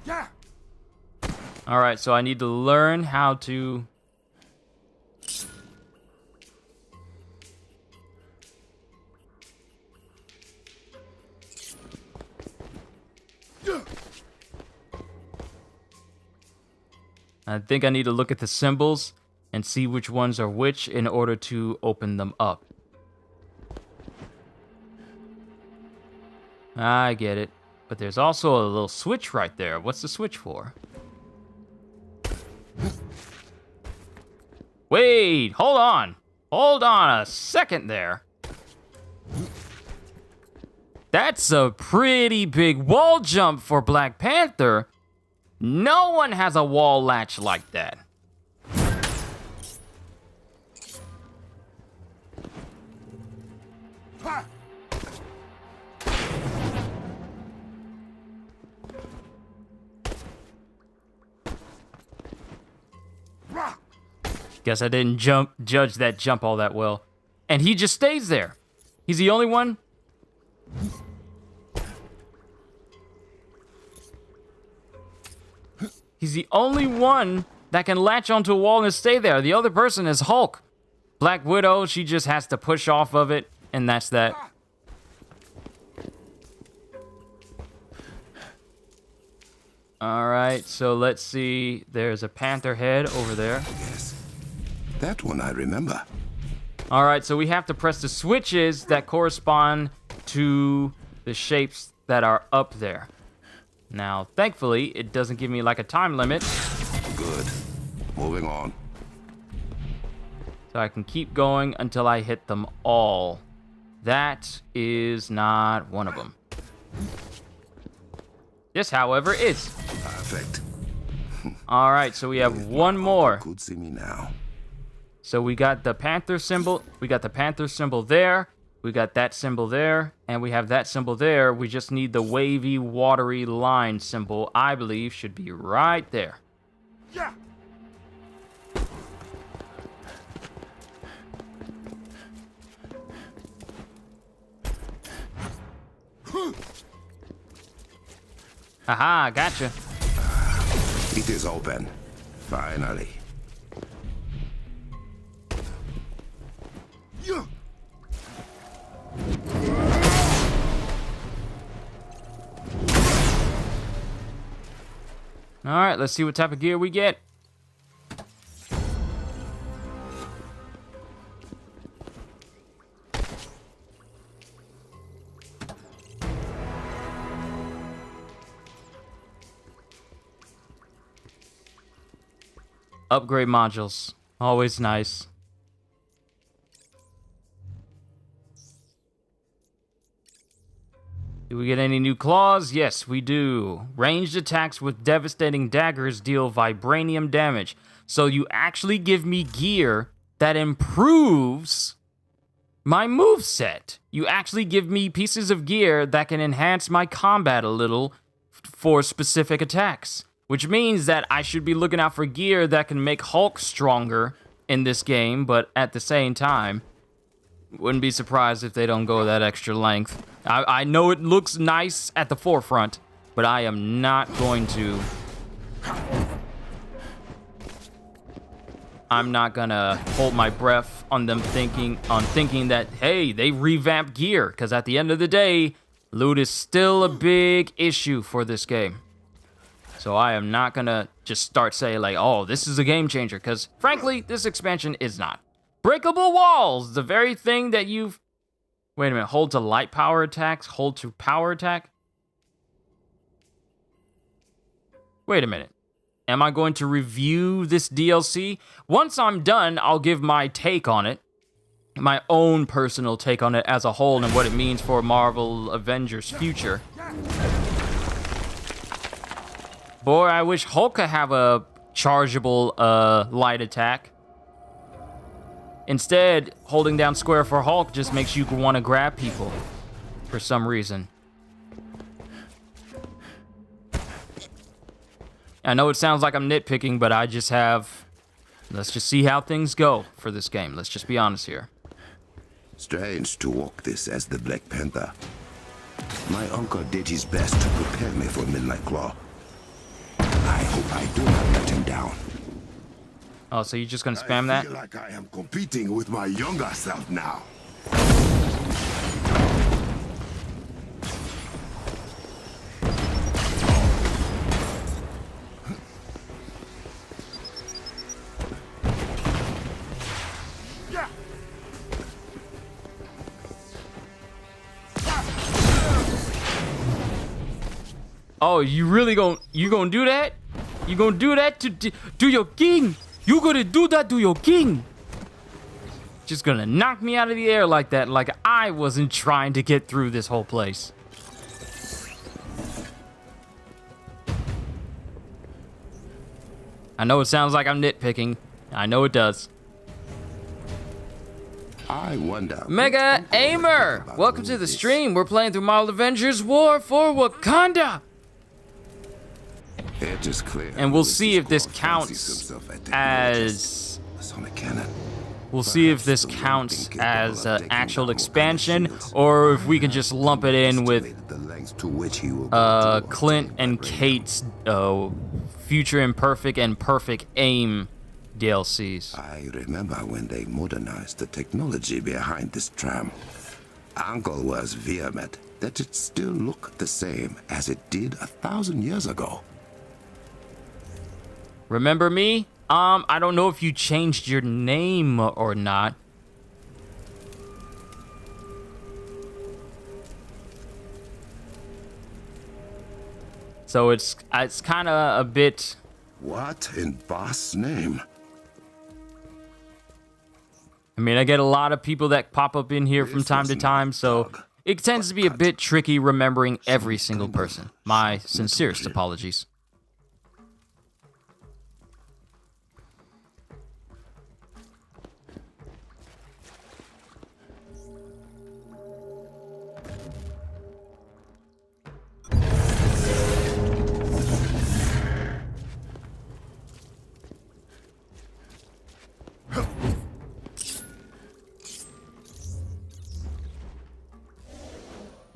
Yeah. Alright, so I need to learn how to... I think I need to look at the symbols and see which ones are which in order to open them up. I get it. But there's also a little switch right there. What's the switch for? Wait, hold on. Hold on a second there. That's a pretty big wall jump for Black Panther. No one has a wall latch like that. Guess I didn't judge that jump all that well. And he just stays there. He's the only one. He's the only one that can latch onto a wall and stay there. The other person is Hulk. Black Widow, she just has to push off of it, and that's that. All right, so let's see. There's a panther head over there. Yes. That one I remember. All right, so we have to press the switches that correspond to the shapes that are up there. Now, thankfully, it doesn't give me like a time limit. Good. Moving on. So I can keep going until I hit them all. That is not one of them. This, however, is. Perfect. All right, so we have one more. Could see me now. So we got the panther symbol. We got the panther symbol there. We got that symbol there. And we have that symbol there. We just need the wavy, watery line symbol, I believe, should be right there. Yeah. Haha, gotcha. It is open. Finally. Yeah. All right, let's see what type of gear we get. Upgrade modules. Always nice. Do we get any new claws? Yes, we do. Ranged attacks with devastating daggers deal vibranium damage. So you actually give me gear that improves my moveset. You actually give me pieces of gear that can enhance my combat a little for specific attacks. Which means that I should be looking out for gear that can make Hulk stronger in this game, but at the same time, wouldn't be surprised if they don't go that extra length. I know it looks nice at the forefront, but I am not going to... I'm not gonna hold my breath on them thinking that, hey, they revamped gear, because at the end of the day, loot is still a big issue for this game. So I am not gonna just start saying like, oh, this is a game changer, because frankly, this expansion is not. Breakable walls, the very thing that you've... Wait a minute, hold to light power attacks, hold to power attack? Wait a minute. Am I going to review this DLC? Once I'm done, I'll give my take on it. My own personal take on it as a whole and what it means for Marvel Avengers' future. Boy, I wish Hulk could have a chargeable light attack. Instead, holding down square for Hulk just makes you want to grab people for some reason. I know it sounds like I'm nitpicking, but I just have... Let's just see how things go for this game. Let's just be honest here. Strange to walk this as the Black Panther. My uncle did his best to prepare me for Midnight Claw. I hope I do not let him down. Oh, so you're just gonna spam that? I feel like I am competing with my younger self now. Oh, you gonna do that? You gonna do that to your king? You gonna do that to your king? Just gonna knock me out of the air like that, like I wasn't trying to get through this whole place. I know it sounds like I'm nitpicking. I know it does. I wonder. Mega Aimer! Welcome to the stream. We're playing through Marvel Avengers War for Wakanda. It is clear. And we'll see if this counts as Focus on a cannon. We'll see if Perhaps this the one counts thing capable as of taking actual down Wakanda's expansion, shields. or if we can just lump it in with Estimated the lengths to which he will go to Clint obtain and vibranium. Kate's Future Imperfect and Perfect Aim DLCs. I remember when they modernized the technology behind this tram. Uncle was vehement that it still looked the same as it did 1,000 years ago. Remember me? I don't know if you changed your name or not. So it's kind of a bit. What in Boss' name? I mean, I get a lot of people that pop up in here from This time was to not time, a so dog, it tends to be a bit tricky remembering every single person. My sincerest apologies.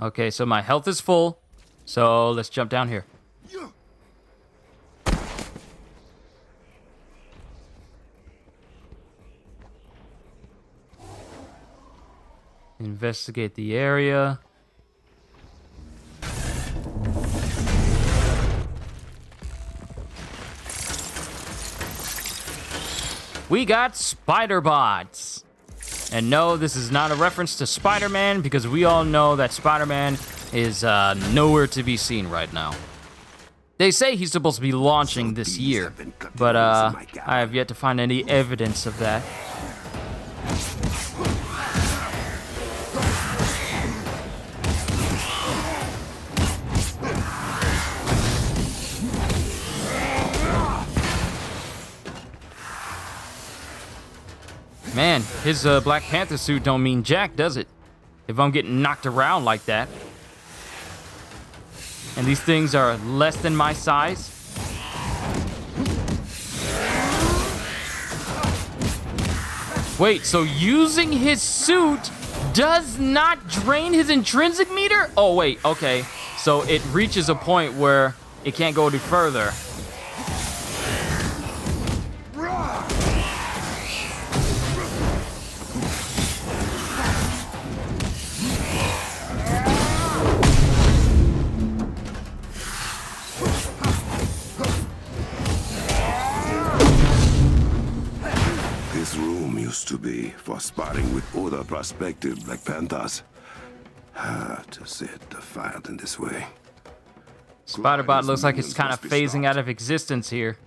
Okay, so my health is full, so let's jump down here. Investigate the area. We got spider bots. And no, this is not a reference to Spider-Man, because we all know that Spider-Man is nowhere to be seen right now. They say he's supposed to be launching this year, but I have yet to find any evidence of that. Man, his Black Panther suit don't mean jack, does it? If I'm getting knocked around like that. And these things are less than my size. Wait, so using his suit does not drain his intrinsic meter? Oh, wait, okay. So it reaches a point where it can't go any further. This room used to be for sparring with other prospective Black Panthers. To see it defiled in this way. Spider-Bot looks like it's kind of phasing out of existence here.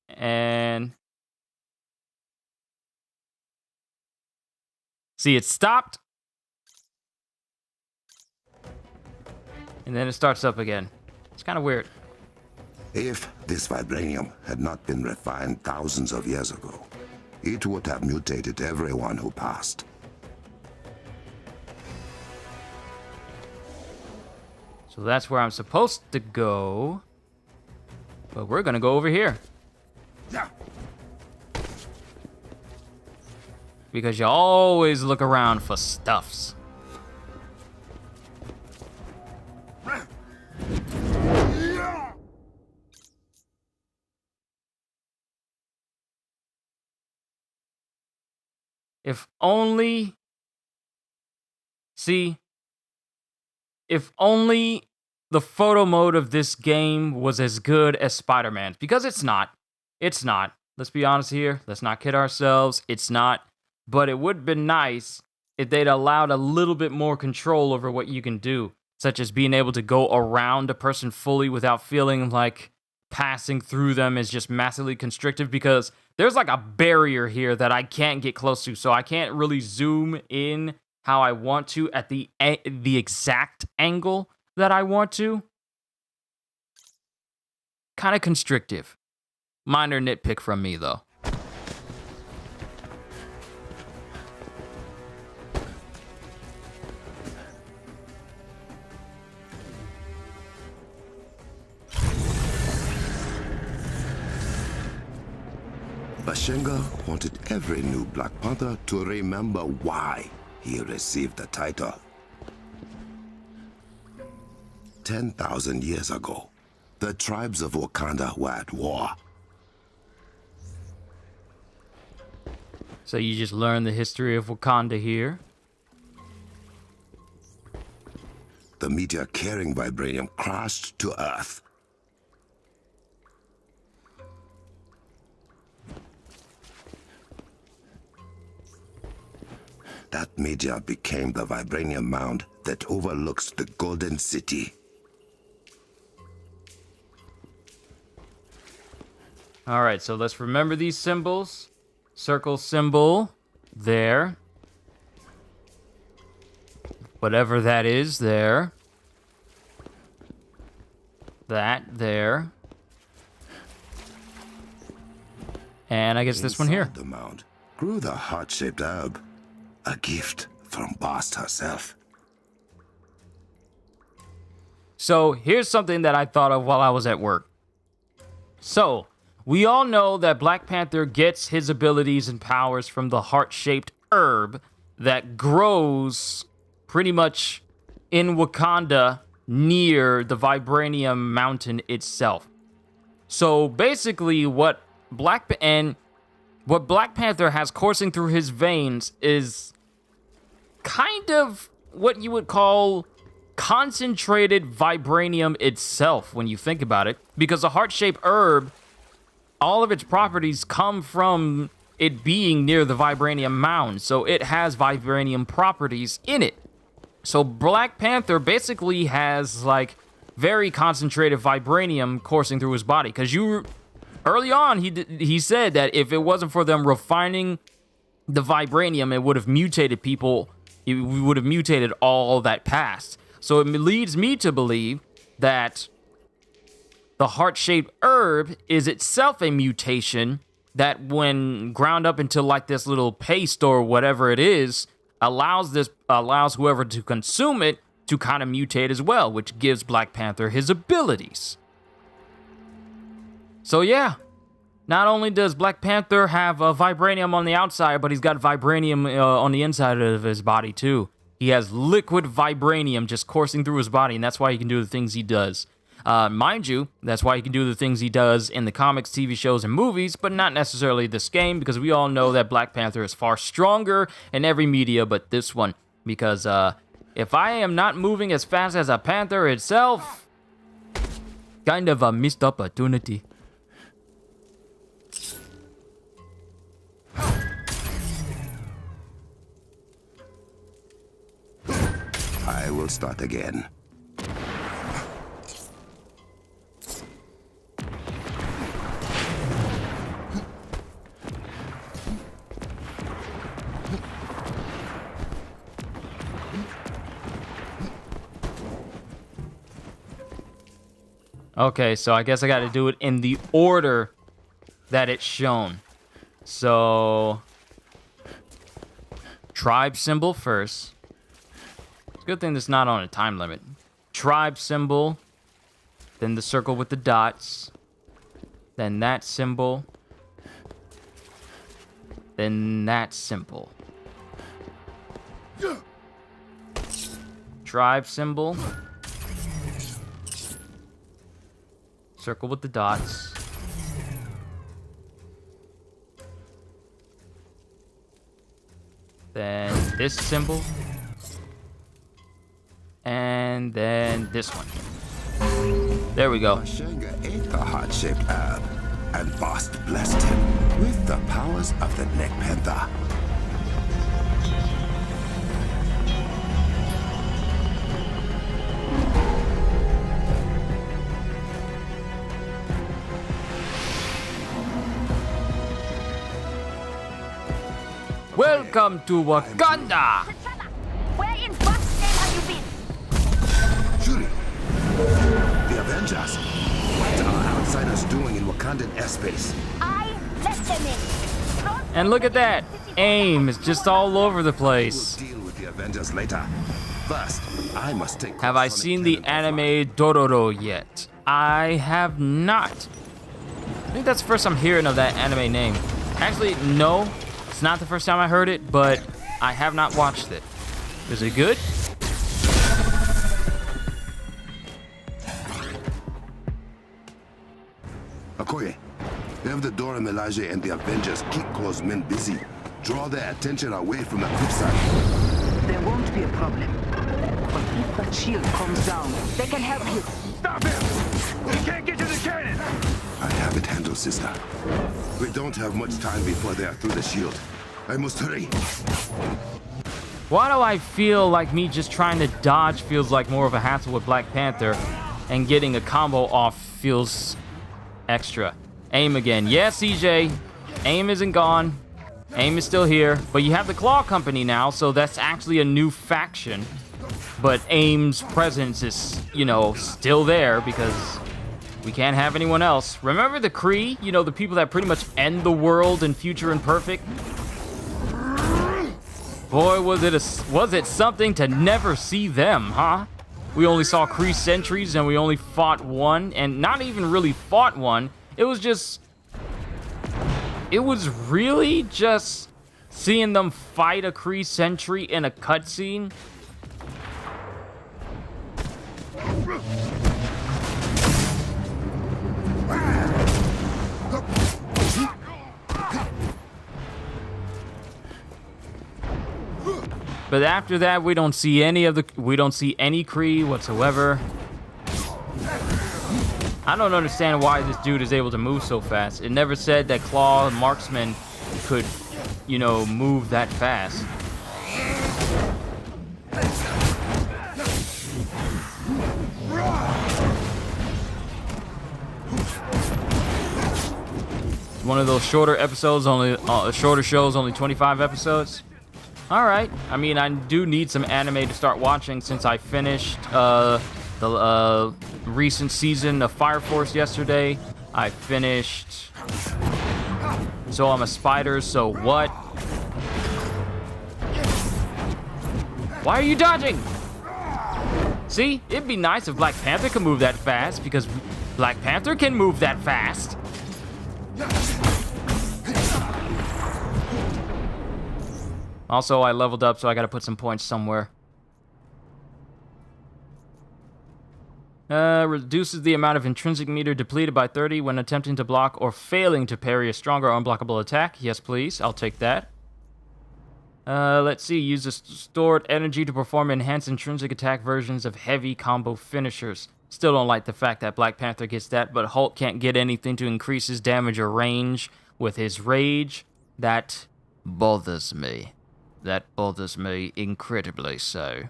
And see, it stopped. And then it starts up again. It's kind of weird. If this vibranium had not been refined thousands of years ago, it would have mutated everyone who passed. So that's where I'm supposed to go. But we're gonna go over here. Because you always look around for stuffs. If only... See? If only the photo mode of this game was as good as Spider-Man's. Because it's not. It's not. Let's be honest here. Let's not kid ourselves. It's not. But it would have been nice if they'd allowed a little bit more control over what you can do. Such as being able to go around a person fully without feeling like passing through them is just massively constrictive. Because there's like a barrier here that I can't get close to. So I can't really zoom in how I want to at the exact angle that I want to. Kind of constrictive. Minor nitpick from me, though. Bashenga wanted every new Black Panther to remember why he received the title. 10,000 years ago, the tribes of Wakanda were at war. So you just learned the history of Wakanda here. The meteor carrying vibranium crashed to Earth. That meteor became the vibranium mound that overlooks the Golden City. All right, so let's remember these symbols. Circle symbol there. Whatever that is there. That there. And I guess this one here. Inside the mound grew the heart-shaped herb, a gift from Bast herself. So here's something that I thought of while I was at work. So we all know that Black Panther gets his abilities and powers from the heart-shaped herb that grows pretty much in Wakanda near the Vibranium Mountain itself. So basically what Black Panther has coursing through his veins is kind of what you would call concentrated vibranium itself when you think about it, because the heart-shaped herb, all of its properties come from it being near the vibranium mound, so it has vibranium properties in it. So Black Panther basically has like very concentrated vibranium coursing through his body, because early on he said that if it wasn't for them refining the vibranium, it would have mutated people. We would have mutated all that past. So it leads me to believe that the heart-shaped herb is itself a mutation that, when ground up into like this little paste or whatever it is, allows whoever to consume it to kind of mutate as well, which gives Black Panther his abilities. So yeah, not only does Black Panther have vibranium on the outside, but he's got vibranium on the inside of his body too. He has liquid vibranium just coursing through his body, and that's why he can do the things he does. Mind you, that's why he can do the things he does in the comics, TV shows, and movies, but not necessarily this game, because we all know that Black Panther is far stronger in every media but this one. Because if I am not moving as fast as a panther itself, kind of a missed opportunity. I will start again. Okay, so I guess I got to do it in the order that it's shown. So, tribe symbol first. It's a good thing that's not on a time limit. Tribe symbol, then the circle with the dots, then that symbol, then that symbol. Tribe symbol, circle with the dots, then this symbol, and then this one. There we go. Bashenga ate the heart-shaped herb, and Bast blessed him with the powers of the Black Panther. Welcome to Wakanda! Where in God's name have you been? Shuri, the Avengers. What are outsiders doing in Wakandan airspace? I let them in. Don't And look at that! AIM is just all over the We'll place. deal with the Avengers later. First, I must take. Have I Sonic seen the Cannon offline. anime Dororo yet? I have not. I think that's the first I'm hearing of that anime name. Actually, no. It's not the first time I heard it, but I have not watched it. Is it good? Okoye, have the Dora Milaje and the Avengers keep close men busy. Draw their attention away from the cliffside. There won't be a problem. But if that shield comes down, they can help you. Stop him! We can't get to the cannon! I have it handled, sister. We don't have much time before they are through the shield. I must hurry. Why do I feel like me just trying to dodge feels like more of a hassle with Black Panther, and getting a combo off feels extra? Aim again. Yes, CJ. Aim isn't gone. Aim is still here. But you have the Claw Company now, so that's actually a new faction. But Aim's presence is, you know, still there because we can't have anyone else. Remember the Kree? You know, the people that pretty much end the world in Future Imperfect? Boy, was it something to never see them, huh? We only saw Kree sentries and we only fought one, and not even really fought one. It was really just seeing them fight a Kree sentry in a cutscene. But after that, we don't see any Kree whatsoever. I don't understand why this dude is able to move so fast. It never said that Claw Marksman could, you know, move that fast. One of those shorter episodes, shorter shows, only 25 episodes. All right. I mean, I do need some anime to start watching since I finished the recent season of Fire Force yesterday. I finished So I'm a Spider, so what? Why are you dodging? See, it'd be nice if Black Panther could move that fast, because Black Panther can move that fast. Also, I leveled up, so I gotta put some points somewhere. Reduces the amount of intrinsic meter depleted by 30 when attempting to block or failing to parry a stronger unblockable attack. Yes, please. I'll take that. Let's see. Use the stored energy to perform enhanced intrinsic attack versions of heavy combo finishers. Still don't like the fact that Black Panther gets that, but Hulk can't get anything to increase his damage or range with his rage. That bothers me. That bothers me incredibly so.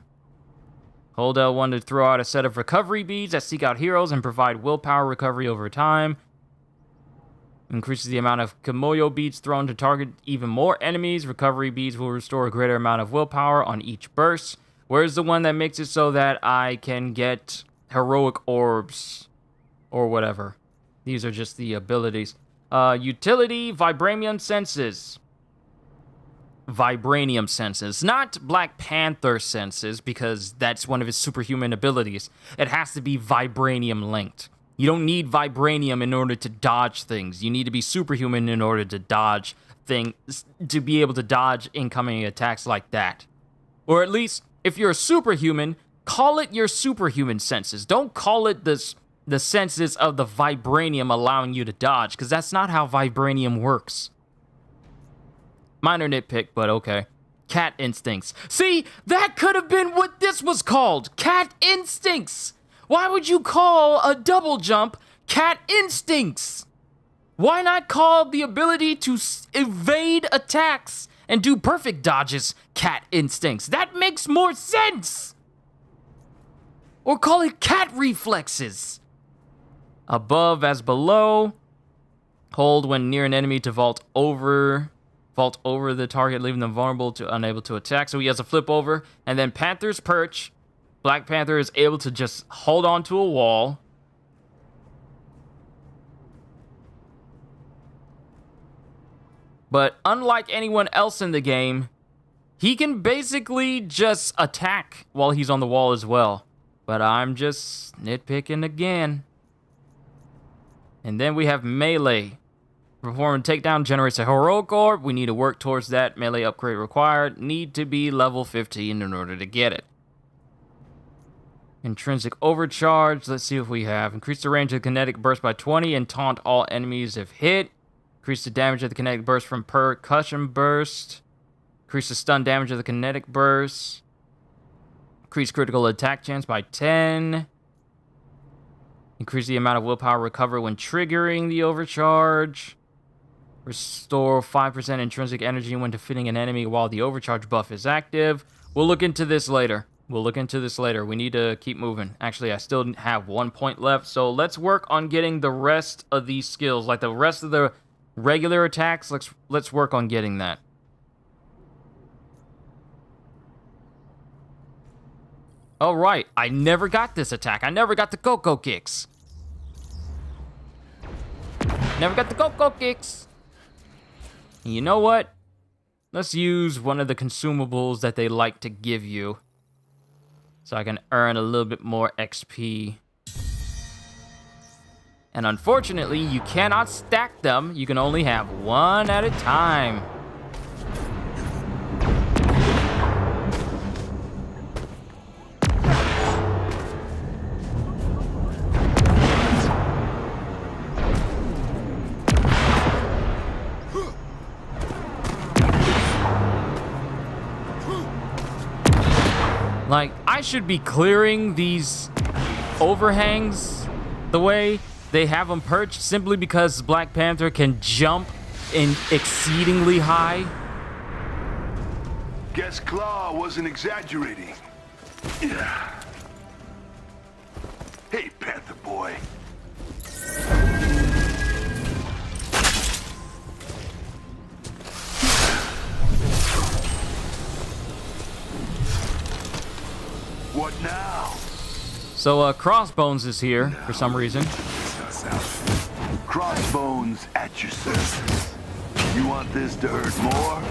Hold L1 to throw out a set of recovery beads that seek out heroes and provide willpower recovery over time. Increases the amount of Kimoyo beads thrown to target even more enemies. Recovery beads will restore a greater amount of willpower on each burst. Where's the one that makes it so that I can get heroic orbs or whatever? These are just the abilities. Utility, Vibranium Senses. Vibranium senses, not Black Panther senses, because that's one of his superhuman abilities. It has to be vibranium linked. You don't need vibranium in order to dodge things. You need to be superhuman in order to dodge things, to be able to dodge incoming attacks like that. Or at least, if you're a superhuman, call it your superhuman senses. Don't call it the senses of the vibranium allowing you to dodge, because that's not how vibranium works. Minor nitpick, but okay. Cat instincts. See, that could have been what this was called. Cat instincts. Why would you call a double jump cat instincts? Why not call the ability to evade attacks and do perfect dodges cat instincts? That makes more sense. Or call it cat reflexes. Above as below. Hold when near an enemy to vault over the target, leaving them vulnerable to unable to attack. So he has a flip over, and then Panther's perch. Black Panther is able to just hold on to a wall. But unlike anyone else in the game, he can basically just attack while he's on the wall as well. But I'm just nitpicking again. And then we have melee. Perform a takedown generates a heroic orb. We need to work towards that. Melee upgrade required. Need to be level 15 in order to get it. Intrinsic overcharge. Let's see if we have. Increase the range of the kinetic burst by 20 and taunt all enemies if hit. Increase the damage of the kinetic burst from percussion burst. Increase the stun damage of the kinetic burst. Increase critical attack chance by 10. Increase the amount of willpower recovered when triggering the overcharge. Restore 5% intrinsic energy when defeating an enemy while the overcharge buff is active. We'll look into this later. We need to keep moving. Actually, I still have 1 point left, so let's work on getting the rest of these skills. Like the rest of the regular attacks, let's work on getting that. All right, I never got this attack. I never got the Coco Kicks. Never got the Coco Kicks. And you know what? Let's use one of the consumables that they like to give you, so I can earn a little bit more XP. And unfortunately, you cannot stack them. You can only have one at a time. Like, I should be clearing these overhangs the way they have them perched simply because Black Panther can jump in exceedingly high. Guess Claw wasn't exaggerating. Yeah. Hey, Panther boy. What now? So, Crossbones is here for some reason. Crossbones at your service. You want this to hurt more?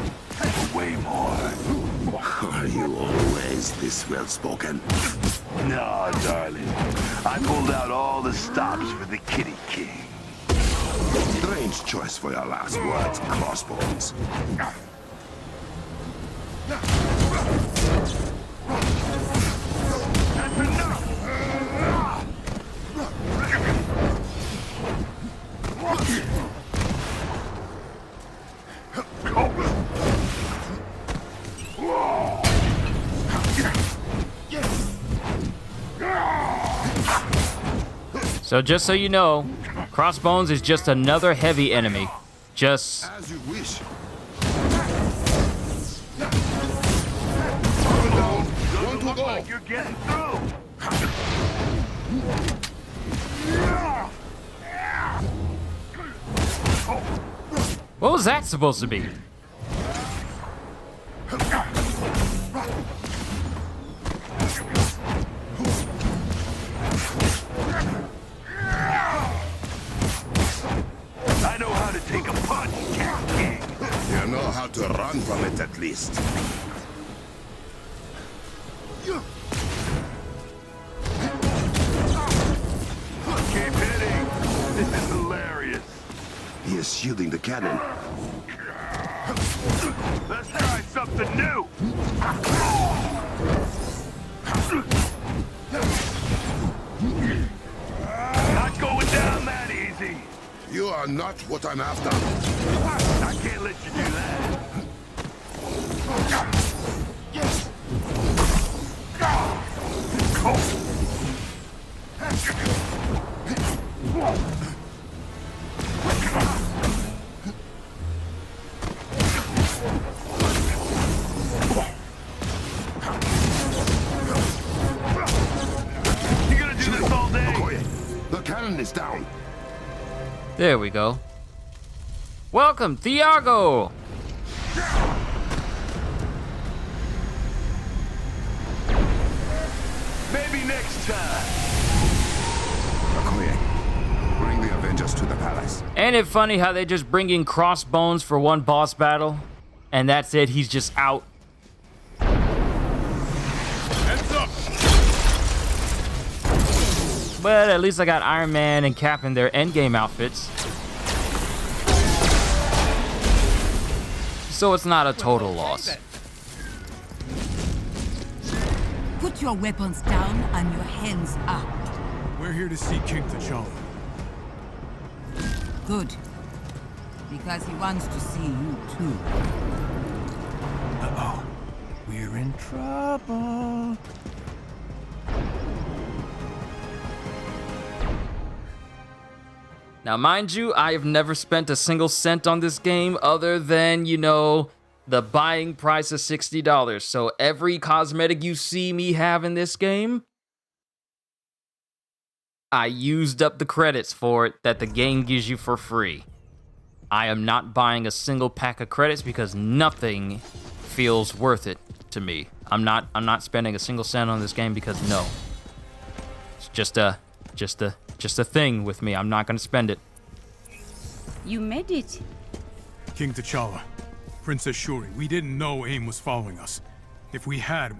Or way more? Are you always this well-spoken? No, darling. I pulled out all the stops for the Kitty King. Strange choice for your last words, Crossbones. So just so you know, Crossbones is just another heavy enemy. Just... As you wish. Doesn't look like you're getting through. What was that supposed to be? I know how to take a punch, Cat King. You know how to run from it at least. Keep hitting. This is hilarious. He is shielding the cannon. Let's try something new. Not going down that easy. You are not what I'm after. I can't let you do that. You gonna do this all day? The cannon is down. There we go. Welcome, Thiago! Maybe next time. Okoye, bring the Avengers to the palace. Ain't it funny how they just bring in Crossbones for one boss battle, and that's it, he's just out. Heads up! But at least I got Iron Man and Cap in their endgame outfits. so it's not a total loss. Put your weapons down and your hands up. We're here to see King T'Challa. Good. Because he wants to see you too. Uh-oh. We're in trouble. Now, mind you, I have never spent a single cent on this game other than, you know, the buying price of $60. So every cosmetic you see me have in this game, I used up the credits for it that the game gives you for free. I am not buying a single pack of credits because nothing feels worth it to me. I'm not spending a single cent on this game because no. It's just a thing with me. I'm not gonna spend it. You made it. King T'Challa, Princess Shuri, we didn't know AIM was following us. If we had...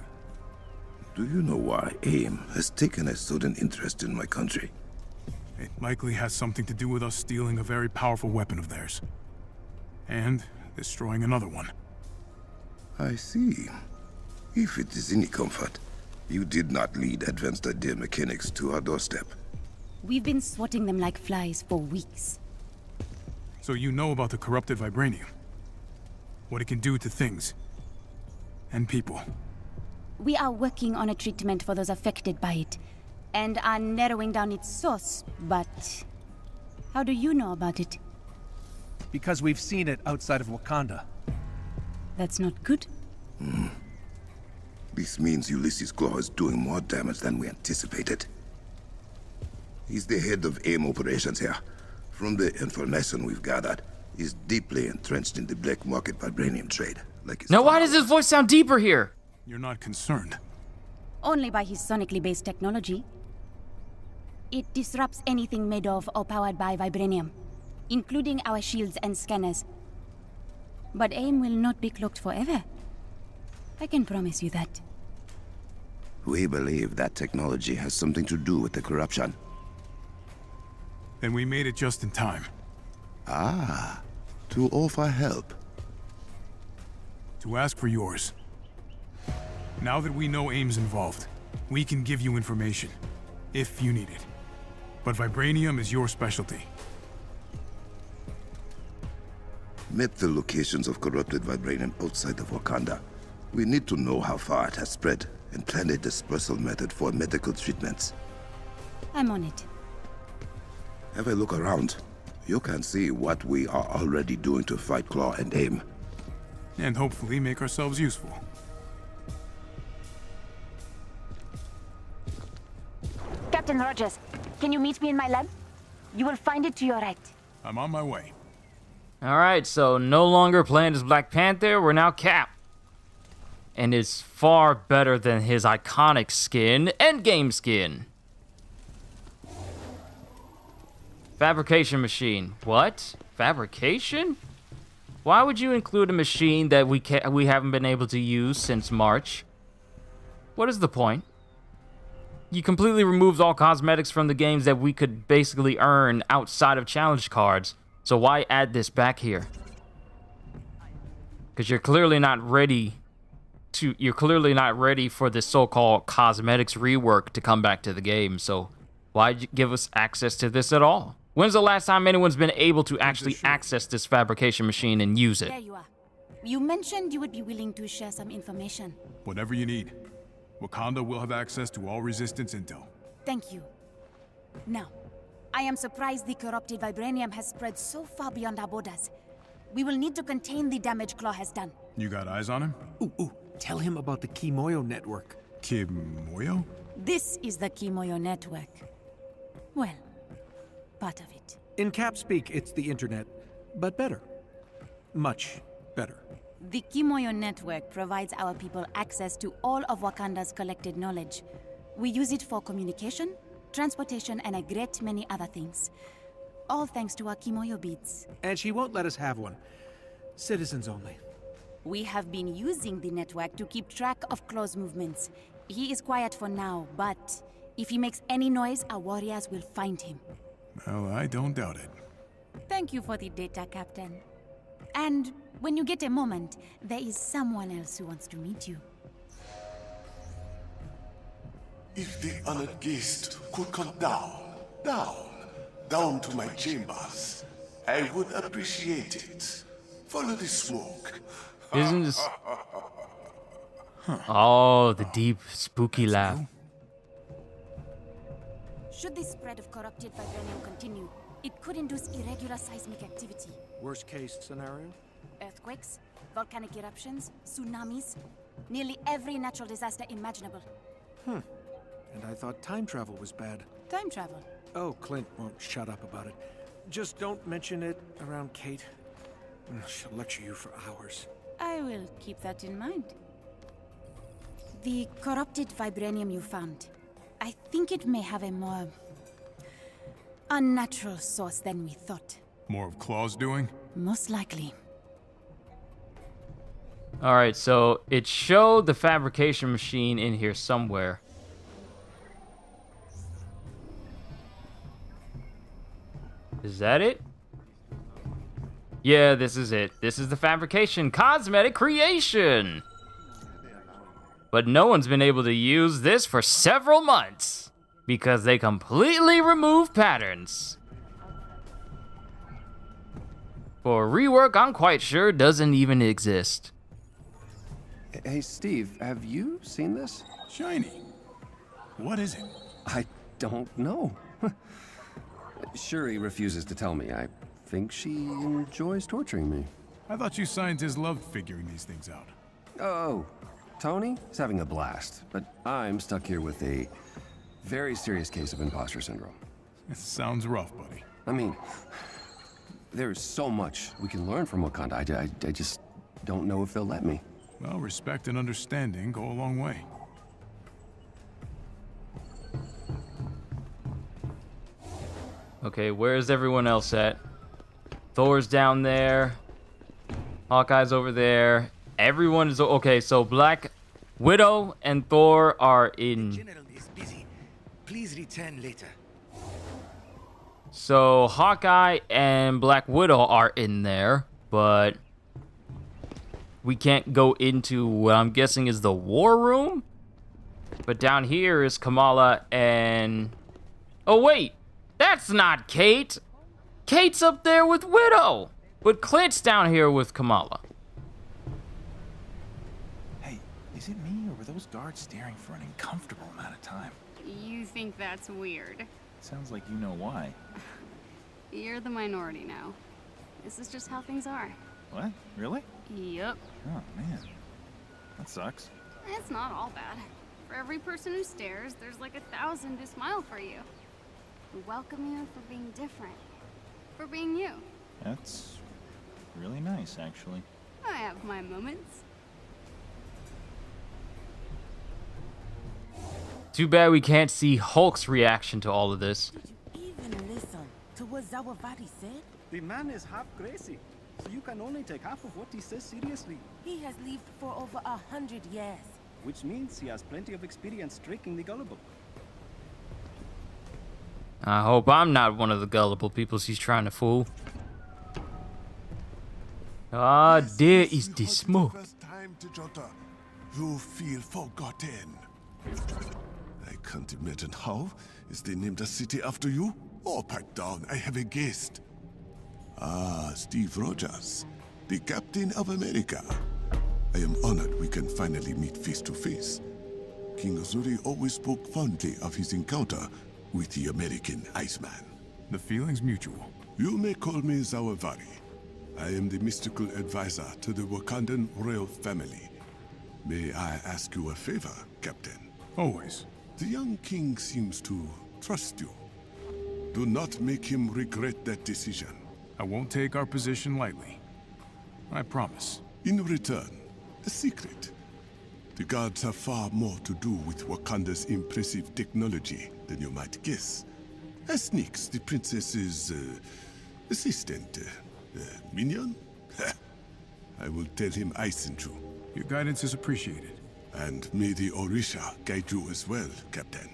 Do you know why AIM has taken a sudden interest in my country? It likely has something to do with us stealing a very powerful weapon of theirs. And destroying another one. I see. If it is any comfort, you did not lead advanced idea mechanics to our doorstep. We've been swatting them like flies for weeks. So you know about the corrupted vibranium? What it can do to things. And people. We are working on a treatment for those affected by it, and are narrowing down its source, but... How do you know about it? Because we've seen it outside of Wakanda. That's not good. This means Ulysses Claw is doing more damage than we anticipated. He's the head of AIM operations here. From the information we've gathered, he's deeply entrenched in the black market vibranium trade. Like his Now, why father does his voice sound deeper here? You're not concerned. Only by his sonically based technology. It disrupts anything made of or powered by vibranium, including our shields and scanners. But AIM will not be cloaked forever. I can promise you that. We believe that technology has something to do with the corruption. Then we made it just in time. Ah, to offer help. To ask for yours. Now that we know AIM's involved, we can give you information, if you need it. But vibranium is your specialty. Map the locations of corrupted vibranium outside of Wakanda. We need to know how far it has spread and plan a dispersal method for medical treatments. I'm on it. Have a look around. You can see what we are already doing to fight Claw and AIM. And hopefully make ourselves useful. Captain Rogers, can you meet me in my lab? You will find it to your right. I'm on my way. Alright, so no longer playing as Black Panther, we're now Cap. And it's far better than his iconic skin, Endgame skin. Fabrication machine. What? Fabrication? Why would you include a machine that we haven't been able to use since March? What is the point? You completely removed all cosmetics from the games that we could basically earn outside of challenge cards. So why add this back here? Because you're clearly not ready for this so-called cosmetics rework to come back to the game. So why'd you give us access to this at all? When's the last time anyone's been able to actually access this fabrication machine and use it? There you are. You mentioned you would be willing to share some information. Whatever you need. Wakanda will have access to all Resistance intel. Thank you. Now, I am surprised the corrupted vibranium has spread so far beyond our borders. We will need to contain the damage Claw has done. You got eyes on him? Ooh, tell him about the Kimoyo network. Kimoyo? This is the Kimoyo network. Well, part of it. In Cap speak, it's the internet, but better. Much better. The Kimoyo network provides our people access to all of Wakanda's collected knowledge. We use it for communication, transportation, and a great many other things. All thanks to our Kimoyo beads. And she won't let us have one. Citizens only. We have been using the network to keep track of Claw's movements. He is quiet for now, but if he makes any noise, our warriors will find him. Well, I don't doubt it. Thank you for the data, Captain. And When you get a moment, there is someone else who wants to meet you. If the honored guest could come down to my chambers, I would appreciate it. Follow the smoke. Isn't this... Oh, the deep, spooky laugh. Should the spread of corrupted vibranium continue, it could induce irregular seismic activity. Worst case scenario? Earthquakes, volcanic eruptions, tsunamis, nearly every natural disaster imaginable. And I thought time travel was bad. Time travel. Oh, Clint won't shut up about it. Just don't mention it around Kate. She'll lecture you for hours. I will keep that in mind. The corrupted vibranium you found, I think it may have a more unnatural source than we thought. More of Claw's doing? Most likely. Alright, so it showed the fabrication machine in here somewhere. Is that it? Yeah, this is it. This is the fabrication cosmetic creation. But no one's been able to use this for several months because they completely removed patterns. For rework, I'm quite sure doesn't even exist. Hey, Steve, have you seen this? Shiny. What is it? I don't know. Shuri refuses to tell me. I think she enjoys torturing me. I thought you scientists loved figuring these things out. Oh, Tony is having a blast, but I'm stuck here with a very serious case of imposter syndrome. It sounds rough, buddy. I mean, there's so much we can learn from Wakanda. I just don't know if they'll let me. Well, respect and understanding go a long way. Okay, where's everyone else at? Thor's down there. Hawkeye's over there. Everyone is... Okay, so Black Widow and Thor are in... General is busy. Please return later. So Hawkeye and Black Widow are in there, but... we can't go into what I'm guessing is the war room? But down here is Kamala and... Oh, wait! That's not Kate! Kate's up there with Widow! But Clint's down here with Kamala. Hey, is it me, or were those guards staring for an uncomfortable amount of time? You think that's weird. Sounds like you know why. You're the minority now. This is just how things are. What? Really? Yup. Oh, man. That sucks. It's not all bad. For every person who stares, there's like 1,000 who smile for you. Who welcome you for being different. For being you. That's really nice, actually. I have my moments. Too bad we can't see Hulk's reaction to all of this. Even listen to what Zawavati said? The man is half crazy, so you can only take half of what he says seriously. He has lived for over 100 years. Which means he has plenty of experience tricking the gullible. I hope I'm not one of the gullible people she's trying to fool. Ah, there is the smoke. First time to Jota, you feel forgotten. I can't imagine how. Is they named a city after you? Oh, pipe down, I have a guest. Ah, Steve Rogers, the Captain of America. I am honored we can finally meet face to face. King Azuri always spoke fondly of his encounter with the American Iceman. The feeling's mutual. You may call me Zawavari. I am the mystical advisor to the Wakandan royal family. May I ask you a favor, Captain? Always. The young king seems to trust you. Do not make him regret that decision. I won't take our position lightly. I promise. In return, a secret. The gods have far more to do with Wakanda's impressive technology than you might guess. As Nix, the princess's assistant, minion? I will tell him I sent you. Your guidance is appreciated. And may the Orisha guide you as well, Captain.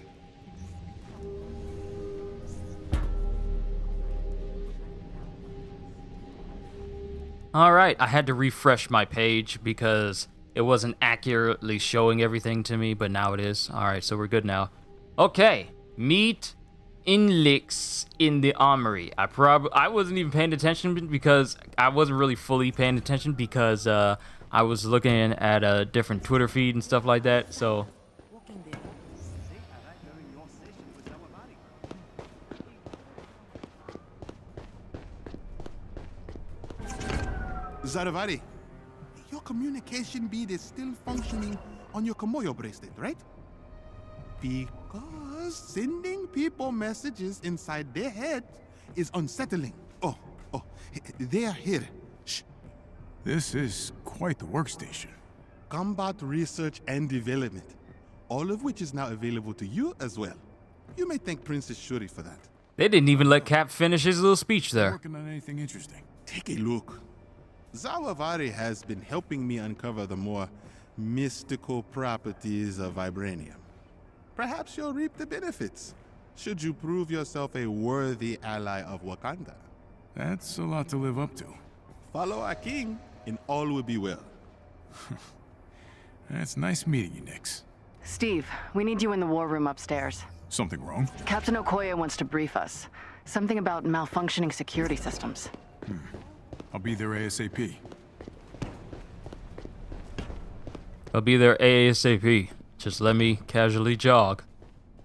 All right, I had to refresh my page because it wasn't accurately showing everything to me, but now it is. All right, so we're good now. Okay, meet Inlix in the armory. I wasn't even paying attention because I wasn't really fully paying attention because I was looking at a different Twitter feed and stuff like that. So Zaravari, your communication bead is still functioning on your Komoyo bracelet, right? Because sending people messages inside their head is unsettling. Oh, they are here. Shh. This is quite the workstation. Combat research and development, all of which is now available to you as well. You may thank Princess Shuri for that. they didn't even let Cap finish his little speech there. Working on anything interesting? Take a look. Zawavari has been helping me uncover the more mystical properties of vibranium. Perhaps you'll reap the benefits, should you prove yourself a worthy ally of Wakanda. That's a lot to live up to. Follow our king, and all will be well. It's nice meeting you, Nix. Steve, we need you in the war room upstairs. Something wrong? Captain Okoye wants to brief us. Something about malfunctioning security systems. I'll be there ASAP. I'll be there ASAP. Just let me casually jog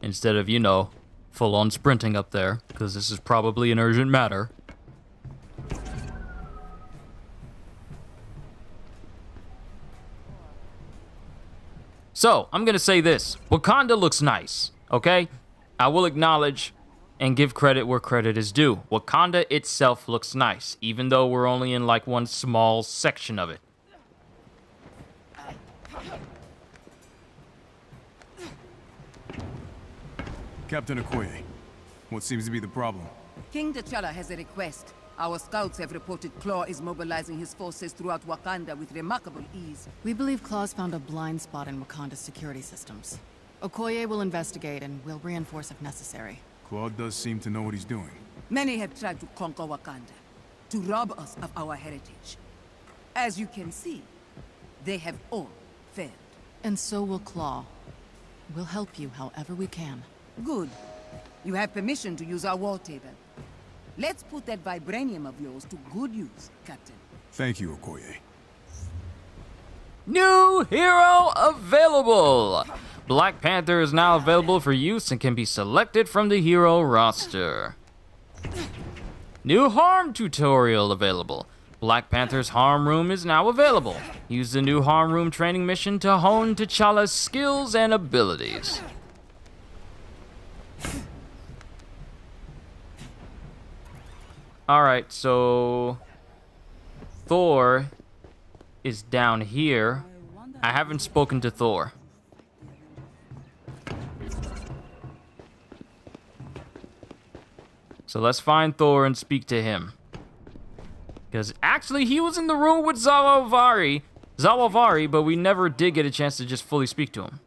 instead of, you know, full on sprinting up there, because this is probably an urgent matter. So, I'm gonna say this. Wakanda looks nice, okay? I will acknowledge and give credit where credit is due. Wakanda itself looks nice, even though we're only in like one small section of it. Captain Okoye, what seems to be the problem? King T'Challa has a request. Our scouts have reported Claw is mobilizing his forces throughout Wakanda with remarkable ease. We believe Claw's found a blind spot in Wakanda's security systems. Okoye will investigate and will reinforce if necessary. Claude does seem to know what he's doing. Many have tried to conquer Wakanda, to rob us of our heritage. As you can see, they have all failed. And so will Claw. We'll help you however we can. Good. You have permission to use our war table. Let's put that vibranium of yours to good use, Captain. Thank you, Okoye. New hero available! Black Panther is now available for use and can be selected from the hero roster. New harm tutorial available. Black Panther's harm room is now available. Use the new harm room training mission to hone T'Challa's skills and abilities. Alright, so Thor is down here. I haven't spoken to Thor. So let's find Thor and speak to him. Because actually he was in the room with Zawavari, but we never did get a chance to just fully speak to him.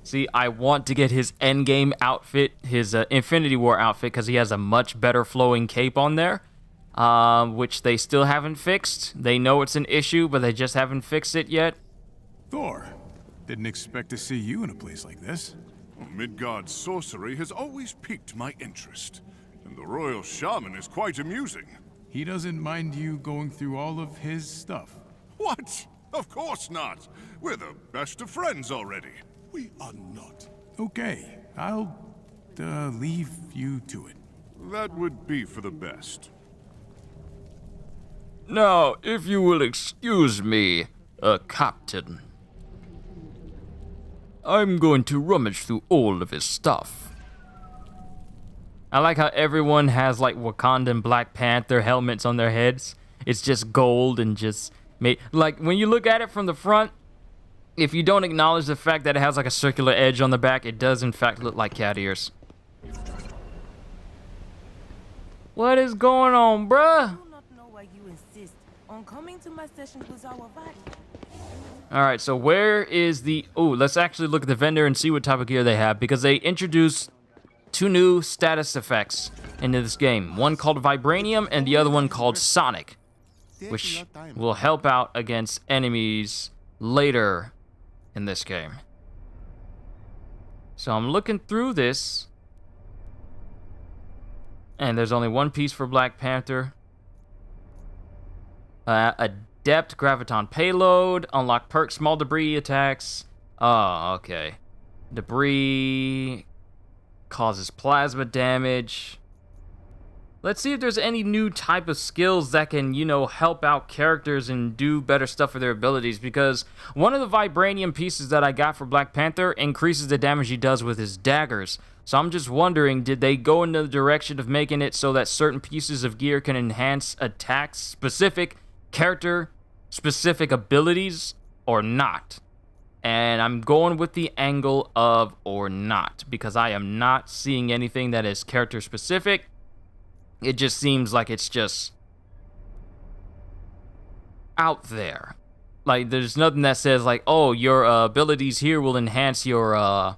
See, I want to get his Endgame outfit, his Infinity War outfit, because he has a much better flowing cape on there, which they still haven't fixed. They know it's an issue, but they just haven't fixed it yet. Thor, didn't expect to see you in a place like this. Midgard sorcery has always piqued my interest, and the royal shaman is quite amusing. He doesn't mind you going through all of his stuff. What? Of course not. We're the best of friends already. We are not. Okay, I'll leave you to it. That would be for the best. Now, if you will excuse me, Captain. I'm going to rummage through all of his stuff. I like how everyone has like Wakanda and Black Panther helmets on their heads. It's just gold and just made, like when you look at it from the front, if you don't acknowledge the fact that it has like a circular edge on the back, it does in fact look like cat ears. What is going on, bruh? I do not know why you insist on coming to my sessions with Zawavadi. All right, so where is the... Oh, let's actually look at the vendor and see what type of gear they have, because they introduced 2 new status effects into this game. One called Vibranium and the other one called Sonic, which will help out against enemies later in this game. So I'm looking through this, and there's only one piece for Black Panther. Adept graviton payload, unlock perk, small debris attacks. Oh, okay. Debris causes plasma damage. Let's see if there's any new type of skills that can, you know, help out characters and do better stuff for their abilities, because one of the vibranium pieces that I got for Black Panther increases the damage he does with his daggers. So I'm just wondering, did they go in the direction of making it so that certain pieces of gear can enhance attacks, specific character-specific abilities, or not? And I'm going with the angle of or not, because I am not seeing anything that is character-specific. It just seems like it's just out there. Like, there's nothing that says, like, oh, your abilities here will enhance your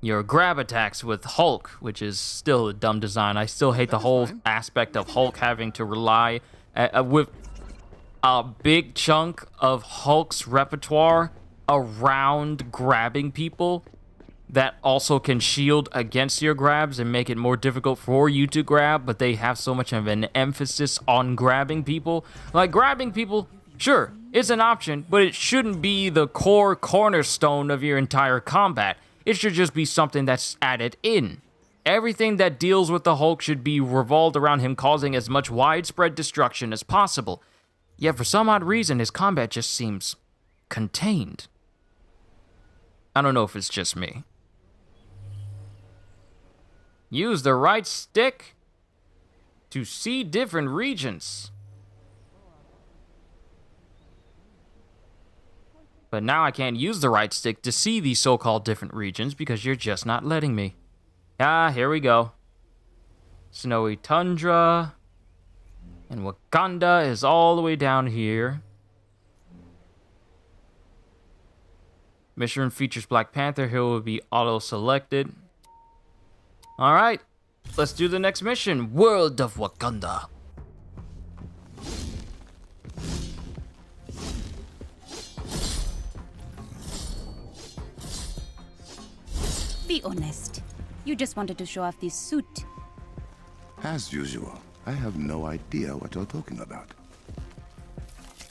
grab attacks with Hulk, which is still a dumb design. I still hate the whole aspect of Hulk having to rely with a big chunk of Hulk's repertoire around grabbing people that also can shield against your grabs and make it more difficult for you to grab, but they have so much of an emphasis on grabbing people. Like, grabbing people, sure, it's an option, but it shouldn't be the core cornerstone of your entire combat. It should just be something that's added in. Everything that deals with the Hulk should be revolved around him causing as much widespread destruction as possible. Yet for some odd reason, his combat just seems contained. I don't know if it's just me. Use the right stick to see different regions. But now I can't use the right stick to see these so-called different regions because you're just not letting me. Ah, here we go. Snowy tundra. And Wakanda is all the way down here. Mission features Black Panther. Here will be auto-selected. Alright, let's do the next mission. World of Wakanda. Be honest. You just wanted to show off this suit. As usual, I have no idea what you're talking about.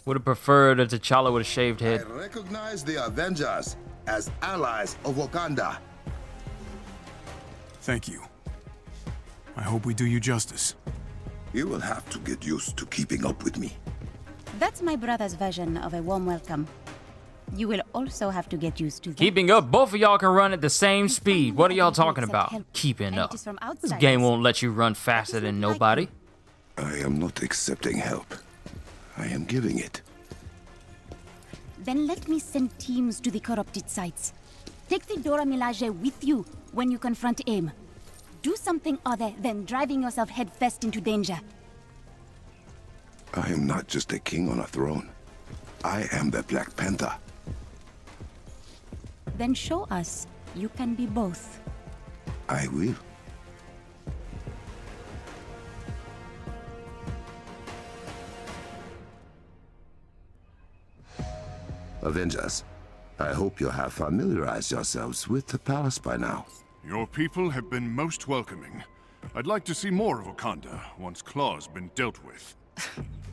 Would have preferred a T'Challa with a shaved head. I recognize the Avengers as allies of Wakanda. Thank you. I hope we do you justice. You will have to get used to keeping up with me. That's my brother's version of a warm welcome. You will also have to get used to that. Keeping up, both of y'all can run at the same speed. What are y'all talking about? Keeping up. This game won't let you run faster than nobody. I am not accepting help. I am giving it. Then let me send teams to the corrupted sites. Take the Dora Milaje with you when you confront AIM. Do something other than driving yourself headfirst into danger. I am not just a king on a throne. I am the Black Panther. Then show us you can be both. I will. Avengers, I hope you have familiarized yourselves with the palace by now. Your people have been most welcoming. I'd like to see more of Wakanda once Claw's been dealt with.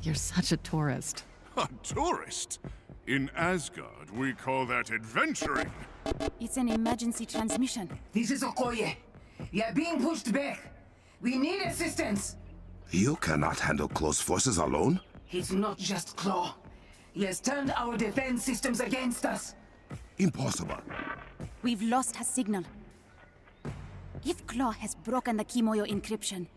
You're such a tourist. A tourist? In Asgard, we call that adventuring. It's an emergency transmission. This is Okoye. You're being pushed back. We need assistance. You cannot handle close forces alone? He's not just Claw. He has turned our defense systems against us. Impossible. We've lost her signal. If Claw has broken the Kimoyo encryption,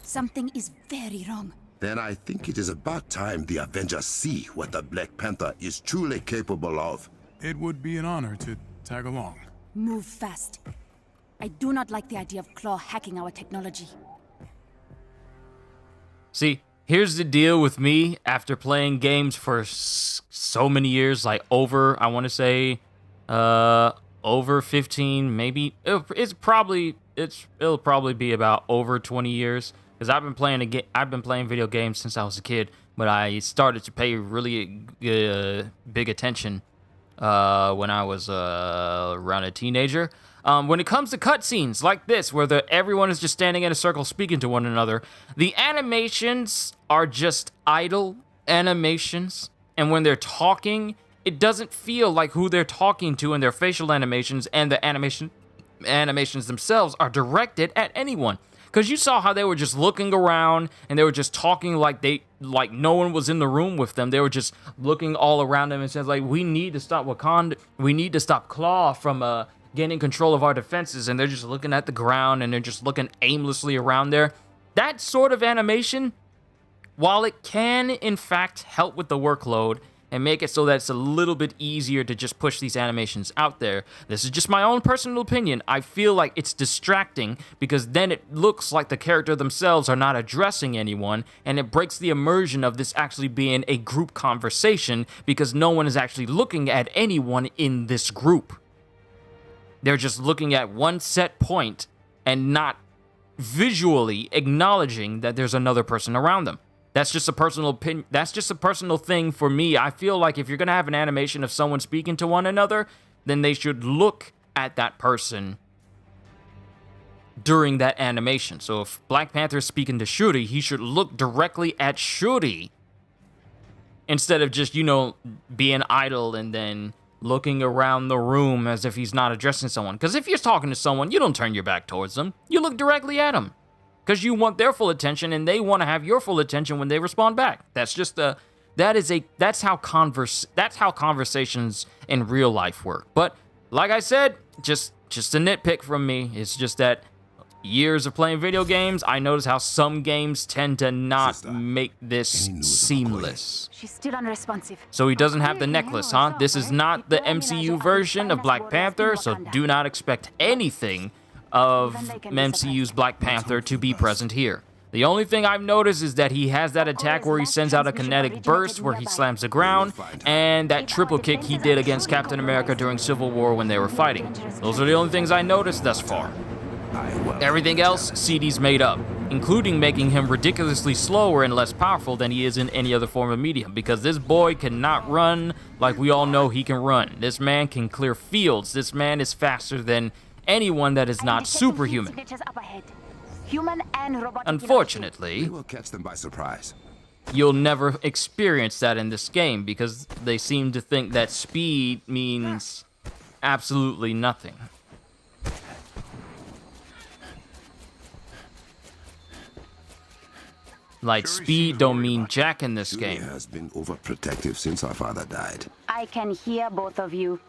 something is very wrong. Then I think it is about time the Avengers see what the Black Panther is truly capable of. It would be an honor to tag along. Move fast. I do not like the idea of Claw hacking our technology. See, Here's the deal with me after playing games for so many years, like I want to say, over 15, maybe. It'll probably be about over 20 years because I've been playing video games since I was a kid, but I started to pay really big attention when I was around a teenager. When it comes to cutscenes like this, where everyone is just standing in a circle speaking to one another, the animations are just idle animations. And when they're talking, it doesn't feel like who they're talking to in their facial animations, and the animations themselves are directed at anyone. Because you saw how they were just looking around and they were just talking like no one was in the room with them. They were just looking all around them and says like, we need to stop Wakanda. We need to stop Claw from gaining control of our defenses. And they're just looking at the ground and they're just looking aimlessly around there. That sort of animation, while it can in fact help with the workload and make it so that it's a little bit easier to just push these animations out there, this is just my own personal opinion. I feel like it's distracting because then it looks like the character themselves are not addressing anyone, and it breaks the immersion of this actually being a group conversation because no one is actually looking at anyone in this group. They're just looking at one set point and not visually acknowledging that there's another person around them. That's just a personal opinion. That's just a personal thing for me. I feel like if you're going to have an animation of someone speaking to one another, then they should look at that person during that animation. So if Black Panther is speaking to Shuri, he should look directly at Shuri instead of just, being idle and then looking around the room as if he's not addressing someone. Because if you're talking to someone, you don't turn your back towards them. You look directly at them. Because you want their full attention and they want to have your full attention when they respond back. That's just that's how conversations in real life work. But like I said, just a nitpick from me. It's just that years of playing video games, I notice how some games tend to not make this seamless. She's still unresponsive. So he doesn't have the necklace, huh? This is not the MCU version of Black Panther, so do not expect anything of MCU's Black Panther to be present here. The only thing I've noticed is that he has that attack where he sends out a kinetic burst where he slams the ground, and that triple kick he did against Captain America during Civil War when they were fighting. Those are the only things I noticed thus far. Everything else, CD's made up, including making him ridiculously slower and less powerful than he is in any other form of media, because this boy cannot run like we all know he can run. This man can clear fields. This man is faster than anyone that is not superhuman. Unfortunately, we will catch them by surprise. You'll never experience that in this game because they seem to think that speed means absolutely nothing. Like, speed don't mean jack in this game. Shuri has been overprotective since our father died. I can hear both of you.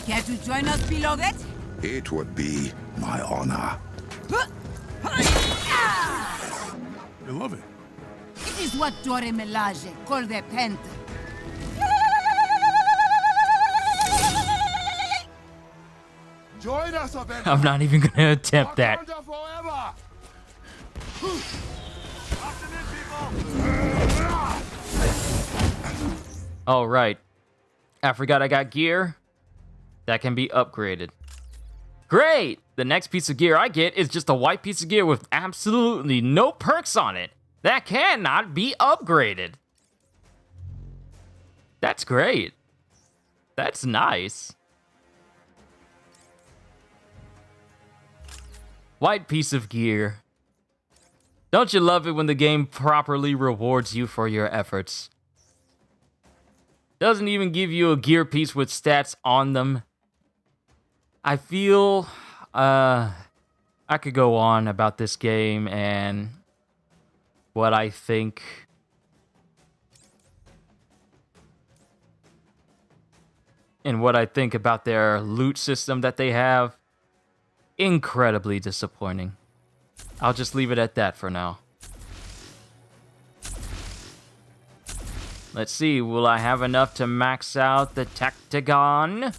Care to join us, beloved? It would be my honor. Beloved. It is what Dore Melage call the panther. Join us, Avengers. I'm not even gonna attempt that. All right. I forgot I got gear that can be upgraded. Great! The next piece of gear I get is just a white piece of gear with absolutely no perks on it. That cannot be upgraded. That's great. That's nice. White piece of gear. Don't you love it when the game properly rewards you for your efforts? Doesn't even give you a gear piece with stats on them. I feel I could go on about this game and what I think. And what I think about their loot system that they have. Incredibly disappointing. I'll just leave it at that for now. Let's see, will I have enough to max out the Tactagon?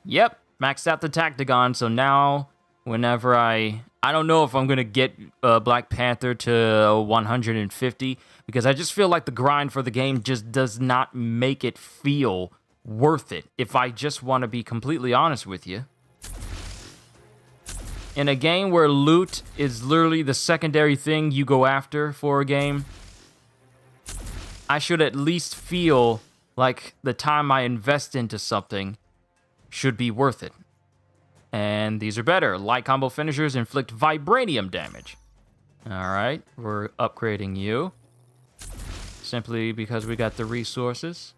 Yep, maxed out the Tactagon, so now whenever I don't know if I'm going to get Black Panther to 150, because I just feel like the grind for the game just does not make it feel worth it, if I just want to be completely honest with you. In a game where loot is literally the secondary thing you go after for a game, I should at least feel like the time I invest into something should be worth it. And these are better. Light combo finishers inflict vibranium damage. Alright, we're upgrading you. Simply because we got the resources.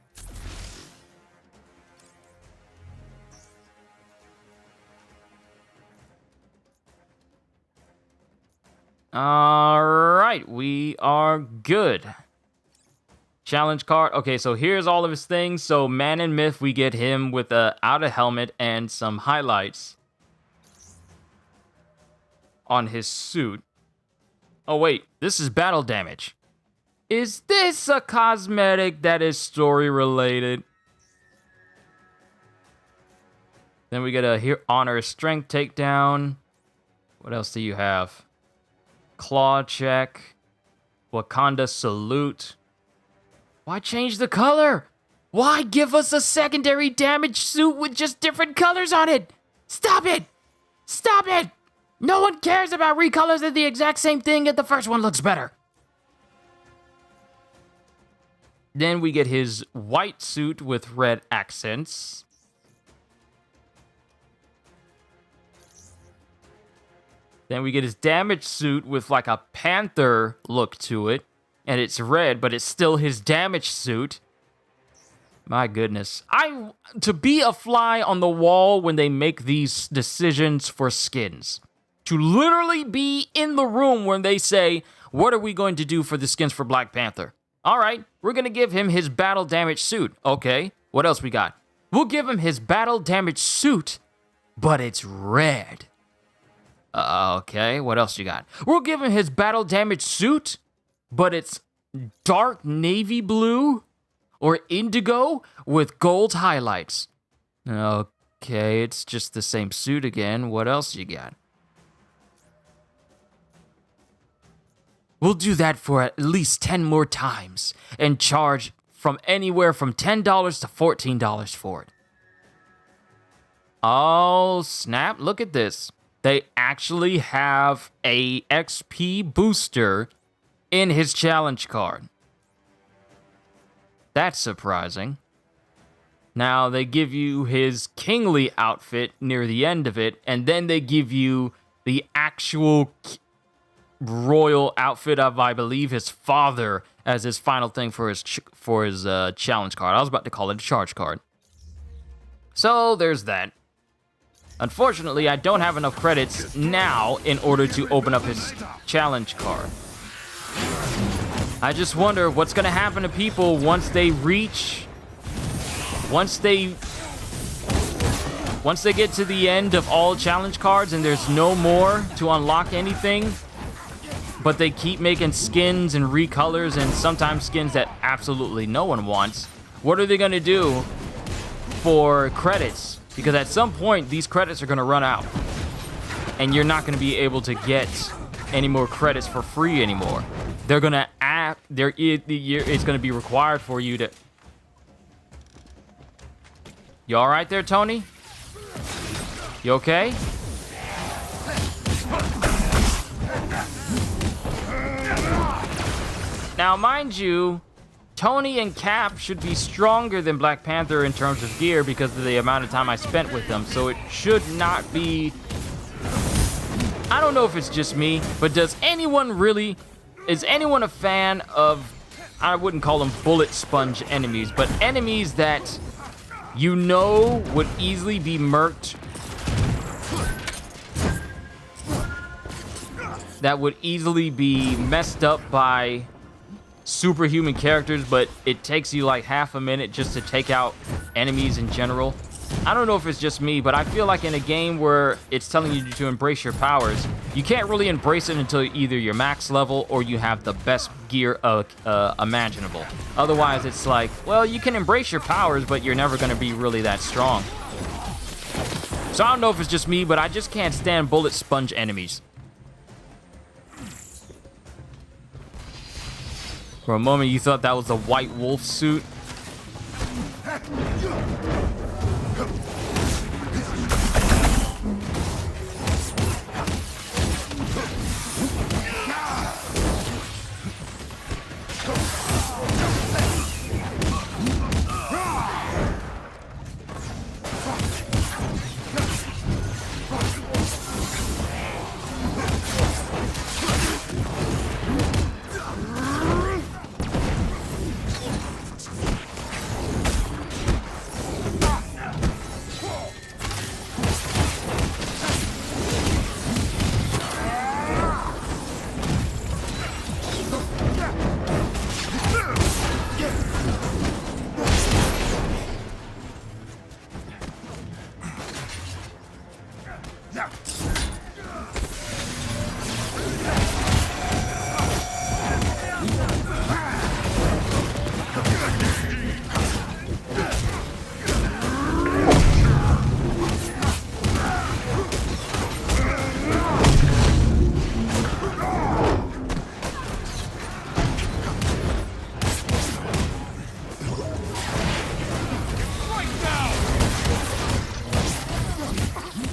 Alright, we are good. Challenge card. Okay, so here's all of his things. So Man and Myth, we get him with a outer helmet and some highlights on his suit. Oh wait, this is battle damage. Is this a cosmetic that is story related? Then we get a honor strength takedown. What else do you have? Claw check. Wakanda salute. Why change the color? Why give us a secondary damage suit with just different colors on it? Stop it! Stop it! No one cares about recolors of the exact same thing if the first one looks better. Then we get his white suit with red accents. Then we get his damage suit with like a panther look to it. And it's red, but it's still his damage suit. My goodness. To be a fly on the wall when they make these decisions for skins. To literally be in the room when they say, what are we going to do for the skins for Black Panther? All right, we're going to give him his battle damage suit. Okay, what else we got? We'll give him his battle damage suit, but it's red. Okay, what else you got? We'll give him his battle damage suit, but it's dark navy blue or indigo with gold highlights. Okay, it's just the same suit again. What else you got? We'll do that for at least 10 more times and charge from anywhere from $10 to $14 for it. Oh, snap. Look at this. They actually have a XP booster in his challenge card. That's surprising. Now, they give you his kingly outfit near the end of it, and then they give you the actual royal outfit of, I believe, his father as his final thing for his challenge card. I was about to call it a charge card. So, there's that. Unfortunately, I don't have enough credits now in order to open up his challenge card. I just wonder what's going to happen to people once they get to the end of all challenge cards and there's no more to unlock anything, but they keep making skins and recolors and sometimes skins that absolutely no one wants. What are they going to do for credits? Because at some point, these credits are going to run out. And you're not going to be able to get any more credits for free anymore. They're going to it's going to be required for you to... You all right there, Tony? You okay? Now, mind you, Tony and Cap should be stronger than Black Panther in terms of gear because of the amount of time I spent with them, so it should not be... I don't know if it's just me, but is anyone a fan of, I wouldn't call them bullet sponge enemies, but enemies that you know would easily be murked. That would easily be messed up by superhuman characters, but it takes you like half a minute just to take out enemies in general. I don't know if it's just me, but I feel like in a game where it's telling you to embrace your powers, you can't really embrace it until either you're max level or you have the best gear imaginable. Otherwise, it's like, well, you can embrace your powers, but you're never going to be really that strong. So I don't know if it's just me, but I just can't stand bullet sponge enemies. For a moment, you thought that was a white wolf suit.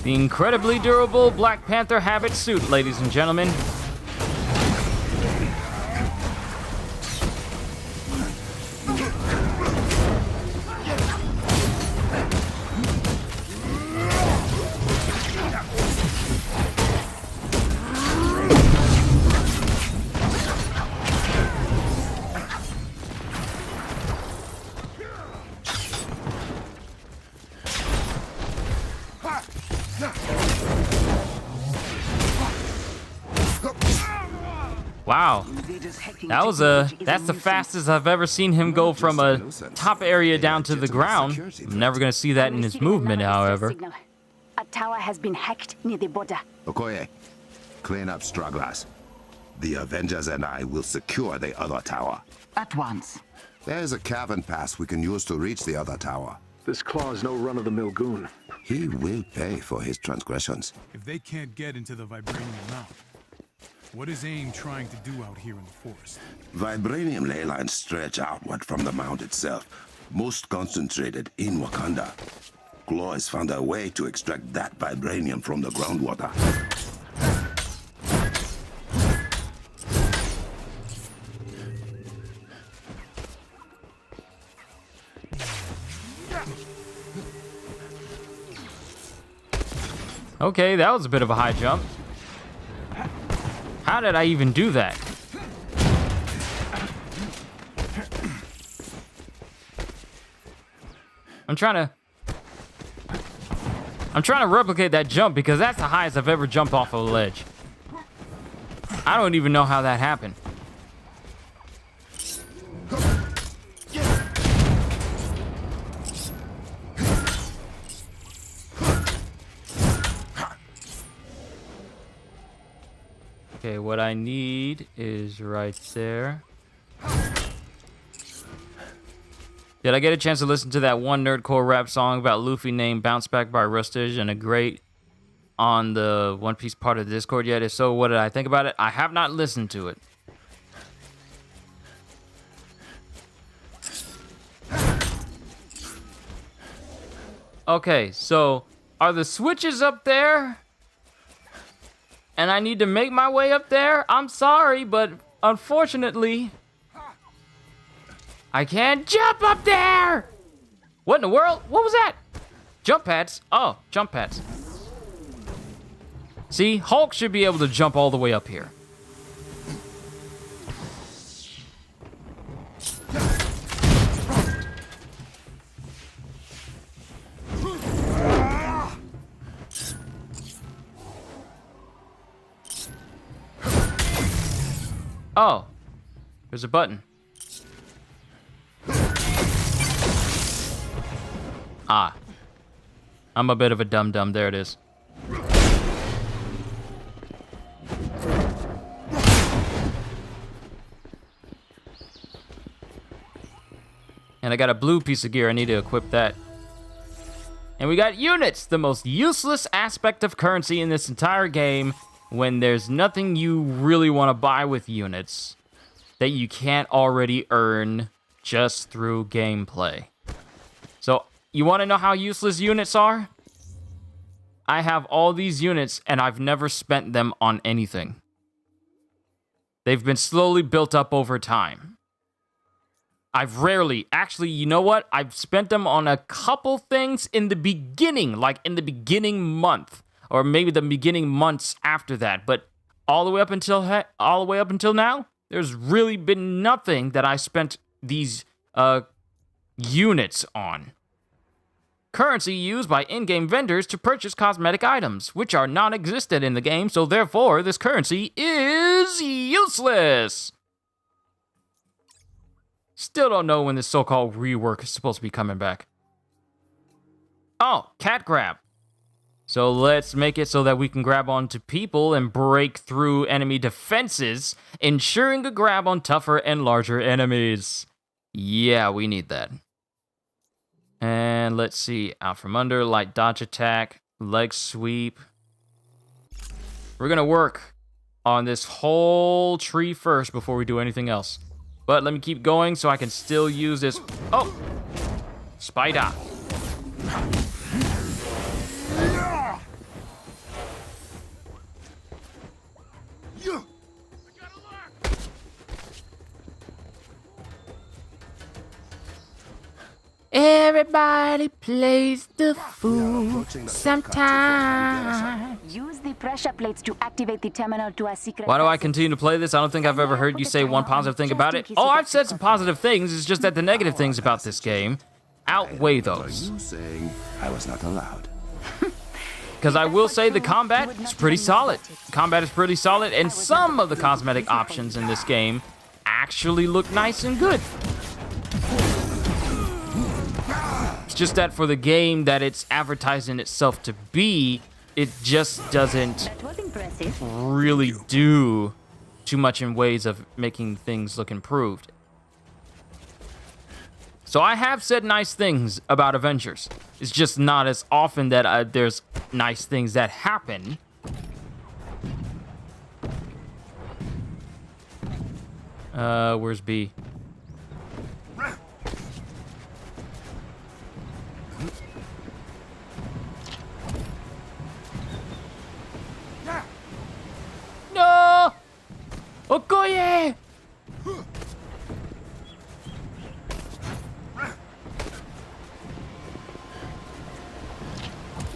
The incredibly durable Black Panther habit suit, ladies and gentlemen. Wow, that's the fastest I've ever seen him go from a top area down to the ground. I'm never gonna see that in his movement, however. A tower has been hacked near the border. Okoye, clean up stragglers. The Avengers and I will secure the other tower. At once. There's a cavern pass we can use to reach the other tower. This Claw is no run-of-the-mill goon. He will pay for his transgressions. If they can't get into the Vibranium Mountain, what is AIM trying to do out here in the forest? Vibranium ley lines stretch outward from the mount itself, most concentrated in Wakanda. Claw has found a way to extract that vibranium from the groundwater. Okay, that was a bit of a high jump. How did I even do that? I'm trying to replicate that jump because that's the highest I've ever jumped off of a ledge. I don't even know how that happened. Okay, what I need is right there. Did I get a chance to listen to that one nerdcore rap song about Luffy named Bounce Back by Rustage and a great on the One Piece part of the Discord yet? If so, what did I think about it? I have not listened to it. Okay, so are the switches up there? And I need to make my way up there? I'm sorry, but unfortunately, I can't jump up there! What in the world? What was that? Jump pads? Oh, jump pads. See, Hulk should be able to jump all the way up here. Oh, there's a button. Ah. I'm a bit of a dum-dum. There it is. And I got a blue piece of gear. I need to equip that. And we got units, the most useless aspect of currency in this entire game, when there's nothing you really want to buy with units that you can't already earn just through gameplay. So, you want to know how useless units are? I have all these units, and I've never spent them on anything. They've been slowly built up over time. I've rarely, actually, you know what? I've spent them on a couple things in the beginning, like in the beginning month, or maybe the beginning months after that. But all the way up until now, there's really been nothing that I spent these units on. Currency used by in-game vendors to purchase cosmetic items, which are non-existent in the game, so therefore this currency is useless. Still don't know when this so-called rework is supposed to be coming back. Oh, cat grab. So let's make it so that we can grab onto people and break through enemy defenses, ensuring a grab on tougher and larger enemies. Yeah, we need that. And let's see, out from under, light dodge attack, leg sweep. We're gonna work on this whole tree first before we do anything else. But let me keep going so I can still use this. Oh! Spider. Everybody plays the fool sometimes. Use the pressure plates to activate the terminal to a secret. Why do I continue to play this? I don't think I've ever heard you say one positive thing about it. Oh, I've said some positive things. It's just that the negative things about this game outweigh those. Are you saying I was not allowed? Because I will say the combat is pretty solid. Combat is pretty solid, and some of the cosmetic options in this game actually look nice and good. It's just that for the game that it's advertising itself to be, it just doesn't really do too much in ways of making things look improved. So I have said nice things about Avengers. It's just not as often that there's nice things that happen. Where's B? No! Okoye!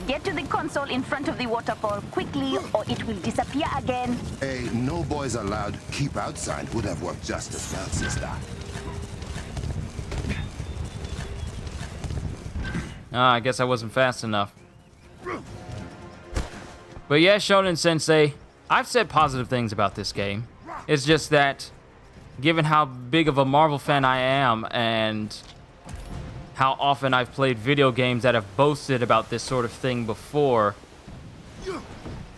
Get to the console in front of the waterfall quickly, or it will disappear again. A no boys allowed keep out sign would have worked just as well, sister. I guess I wasn't fast enough. But yeah, Shonen Sensei, I've said positive things about this game. It's just that, given how big of a Marvel fan I am, and how often I've played video games that have boasted about this sort of thing before,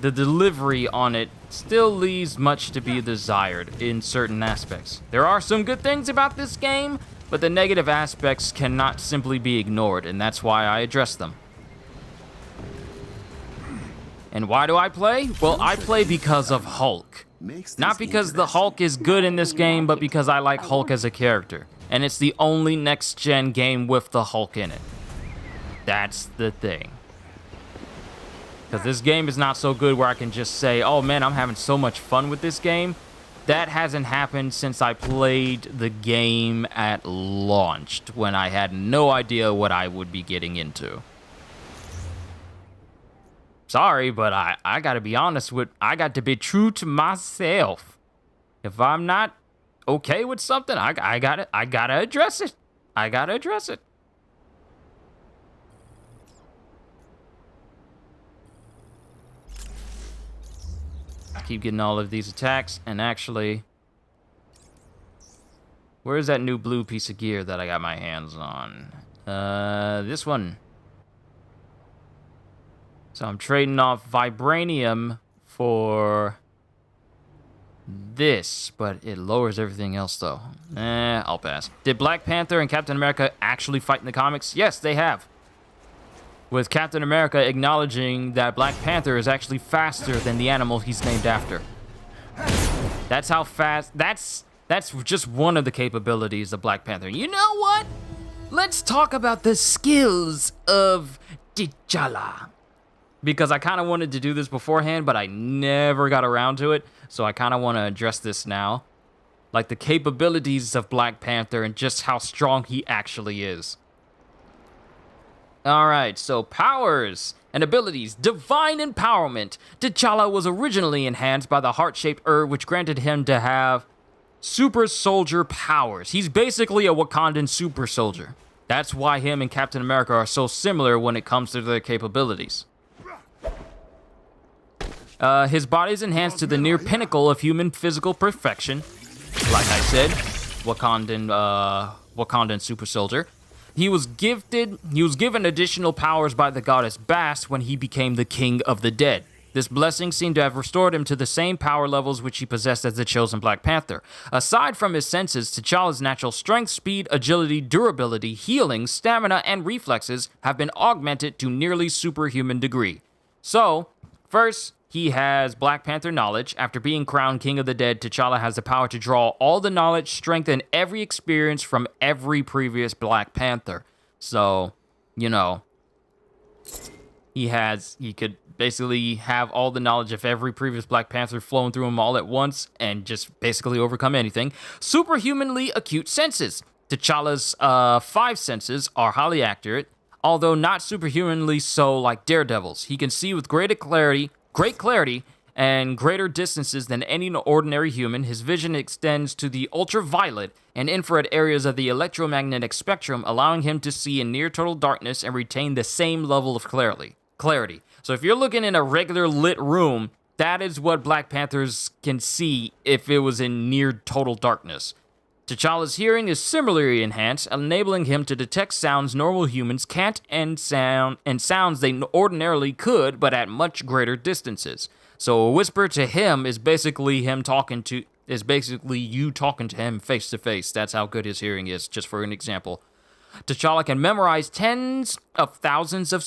the delivery on it still leaves much to be desired in certain aspects. There are some good things about this game, but the negative aspects cannot simply be ignored, and that's why I address them. And why do I play? Well, I play because of Hulk. Not because the Hulk is good in this game, but because I like Hulk as a character. And it's the only next-gen game with the Hulk in it. That's the thing. Because this game is not so good where I can just say, oh man, I'm having so much fun with this game. That hasn't happened since I played the game at launch, when I had no idea what I would be getting into. Sorry, but I gotta be honest with, I got to be true to myself. If I'm not okay with something, I gotta address it. I gotta address it. Keep getting all of these attacks, and actually, Where's that new blue piece of gear that I got my hands on? This one. So I'm trading off vibranium for this, but it lowers everything else though. I'll pass. Did Black Panther and Captain America actually fight in the comics? Yes, they have. With Captain America acknowledging that Black Panther is actually faster than the animal he's named after. That's how fast. That's just one of the capabilities of Black Panther. You know what? Let's talk about the skills of T'Challa. Because I kind of wanted to do this beforehand, but I never got around to it. So I kind of want to address this now. Like the capabilities of Black Panther and just how strong he actually is. Alright, so powers and abilities. Divine empowerment. T'Challa was originally enhanced by the heart-shaped herb, which granted him to have super soldier powers. He's basically a Wakandan super soldier. That's why him and Captain America are so similar when it comes to their capabilities. His body is enhanced to the near pinnacle of human physical perfection. Like I said, Wakandan super soldier. He was given additional powers by the goddess Bast when he became the King of the Dead. This blessing seemed to have restored him to the same power levels which he possessed as the chosen Black Panther. Aside from his senses, T'Challa's natural strength, speed, agility, durability, healing, stamina, and reflexes have been augmented to nearly superhuman degree. So, first, he has Black Panther knowledge. After being crowned King of the Dead, T'Challa has the power to draw all the knowledge, strength, and every experience from every previous Black Panther. So, you know, he could basically have all the knowledge of every previous Black Panther flowing through him all at once and just basically overcome anything. Superhumanly acute senses. T'Challa's 5 senses are highly accurate, although not superhumanly so like Daredevil's. He can see with great clarity and greater distances than any ordinary human. His vision extends to the ultraviolet and infrared areas of the electromagnetic spectrum, allowing him to see in near total darkness and retain the same level of clarity. So if you're looking in a regular lit room, that is what Black Panthers can see if it was in near total darkness. T'Challa's hearing is similarly enhanced, enabling him to detect sounds normal humans can't and sounds they ordinarily could, but at much greater distances. So a whisper to him is basically you talking to him face to face. That's how good his hearing is, just for an example. T'Challa can memorize tens of thousands of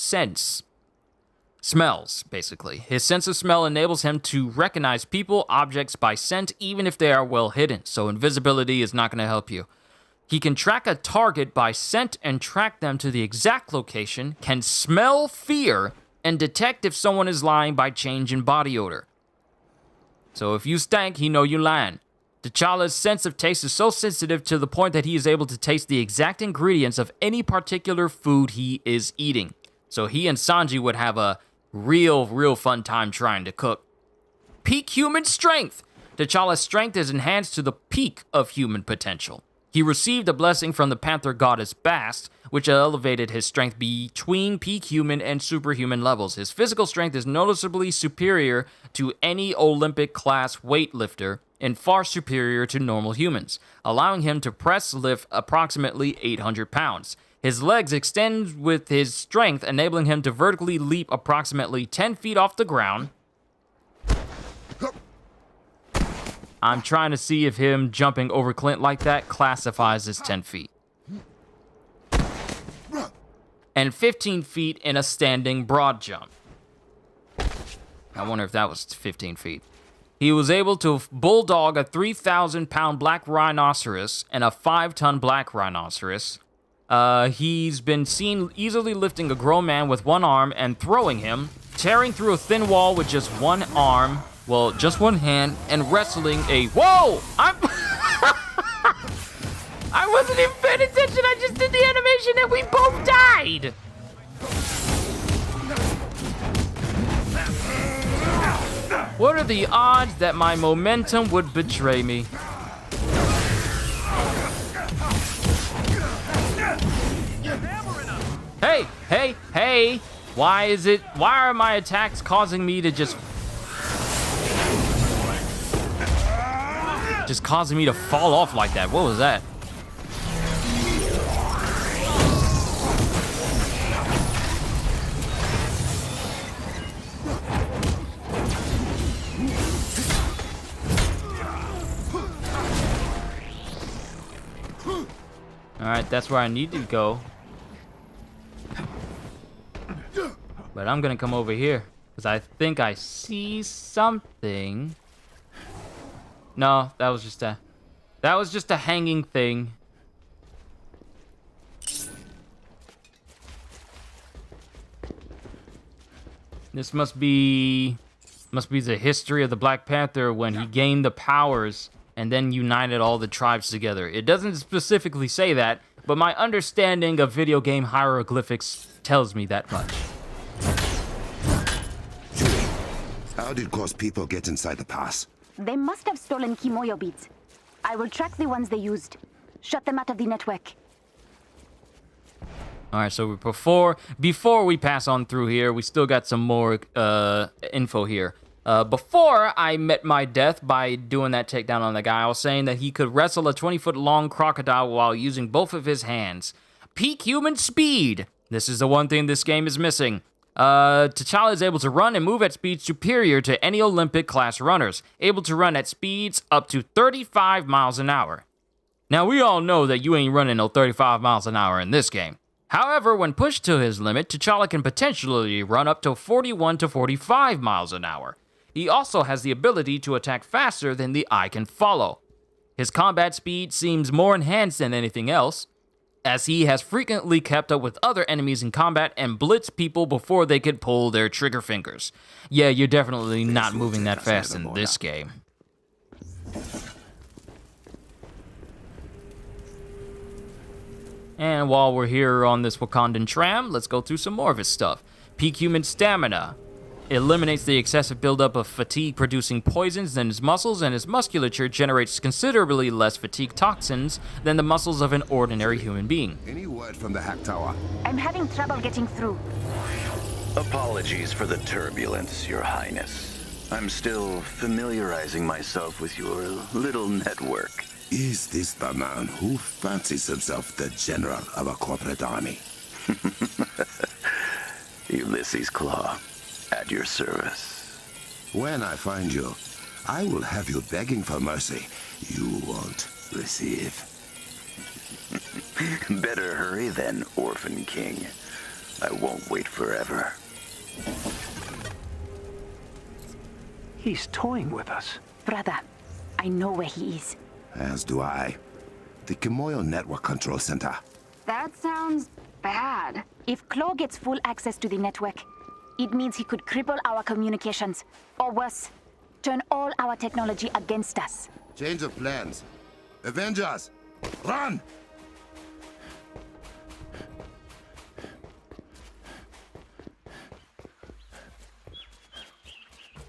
smells, basically. His sense of smell enables him to recognize people, objects by scent, even if they are well hidden, so invisibility is not going to help you. He can track a target by scent and track them to the exact location, can smell fear, and detect if someone is lying by change in body odor. So if you stank, he know you lying. T'Challa's sense of taste is so sensitive to the point that he is able to taste the exact ingredients of any particular food he is eating. So he and Sanji would have a real fun time trying to cook. Peak human strength. T'Challa's strength is enhanced to the peak of human potential. He received a blessing from the Panther goddess Bast, which elevated his strength between peak human and superhuman levels. His physical strength is noticeably superior to any Olympic-class weightlifter and far superior to normal humans, allowing him to lift approximately 800 pounds. His legs extend with his strength, enabling him to vertically leap approximately 10 feet off the ground. I'm trying to see if him jumping over Clint like that classifies as 10 feet. And 15 feet in a standing broad jump. I wonder if that was 15 feet. He was able to bulldog a 3,000-pound black rhinoceros and a 5-ton black rhinoceros. He's been seen easily lifting a grown man with one arm and throwing him, tearing through a thin wall with just one arm, well, just one hand, and wrestling a... Whoa! I wasn't even paying attention, I just did the animation and we both died! What are the odds that my momentum would betray me? Hey! Why are my attacks causing me to just causing me to fall off like that? What was that? Alright, that's where I need to go. But I'm gonna come over here, because I think I see something. No, that was just a hanging thing. This must be the history of the Black Panther when he gained the powers and then united all the tribes together. It doesn't specifically say that, but my understanding of video game hieroglyphics tells me that much. How did Ghost people get inside the pass? They must have stolen Kimoyo beads. I will track the ones they used. Shut them out of the network. All right, so before we pass on through here, we still got some more info here. Before I met my death by doing that takedown on the guy, I was saying that he could wrestle a 20-foot-long crocodile while using both of his hands. Peak human speed. This is the one thing this game is missing. T'Challa is able to run and move at speeds superior to any Olympic-class runners, able to run at speeds up to 35 miles an hour. Now, we all know that you ain't running no 35 miles an hour in this game. However, when pushed to his limit, T'Challa can potentially run up to 41 to 45 miles an hour. He also has the ability to attack faster than the eye can follow. His combat speed seems more enhanced than anything else, as he has frequently kept up with other enemies in combat and blitzed people before they could pull their trigger fingers. Yeah, you're definitely not moving that fast in this game. And while we're here on this Wakandan tram, let's go through some more of his stuff. Peak human stamina. Eliminates the excessive buildup of fatigue-producing poisons in his muscles, and his musculature generates considerably less fatigue toxins than the muscles of an ordinary human being. Any word from the hack tower? I'm having trouble getting through. Apologies for the turbulence, Your Highness. I'm still familiarizing myself with your little network. Is this the man who fancies himself the general of a corporate army? Ulysses Claw, at your service. When I find you, I will have you begging for mercy you won't receive. Better hurry then, Orphan King. I won't wait forever. He's toying with us. Brother, I know where he is. As do I. The Kimoyo Network Control Center. That sounds bad. If Claw gets full access to the network, it means he could cripple our communications. Or worse, turn all our technology against us. Change of plans. Avengers, run!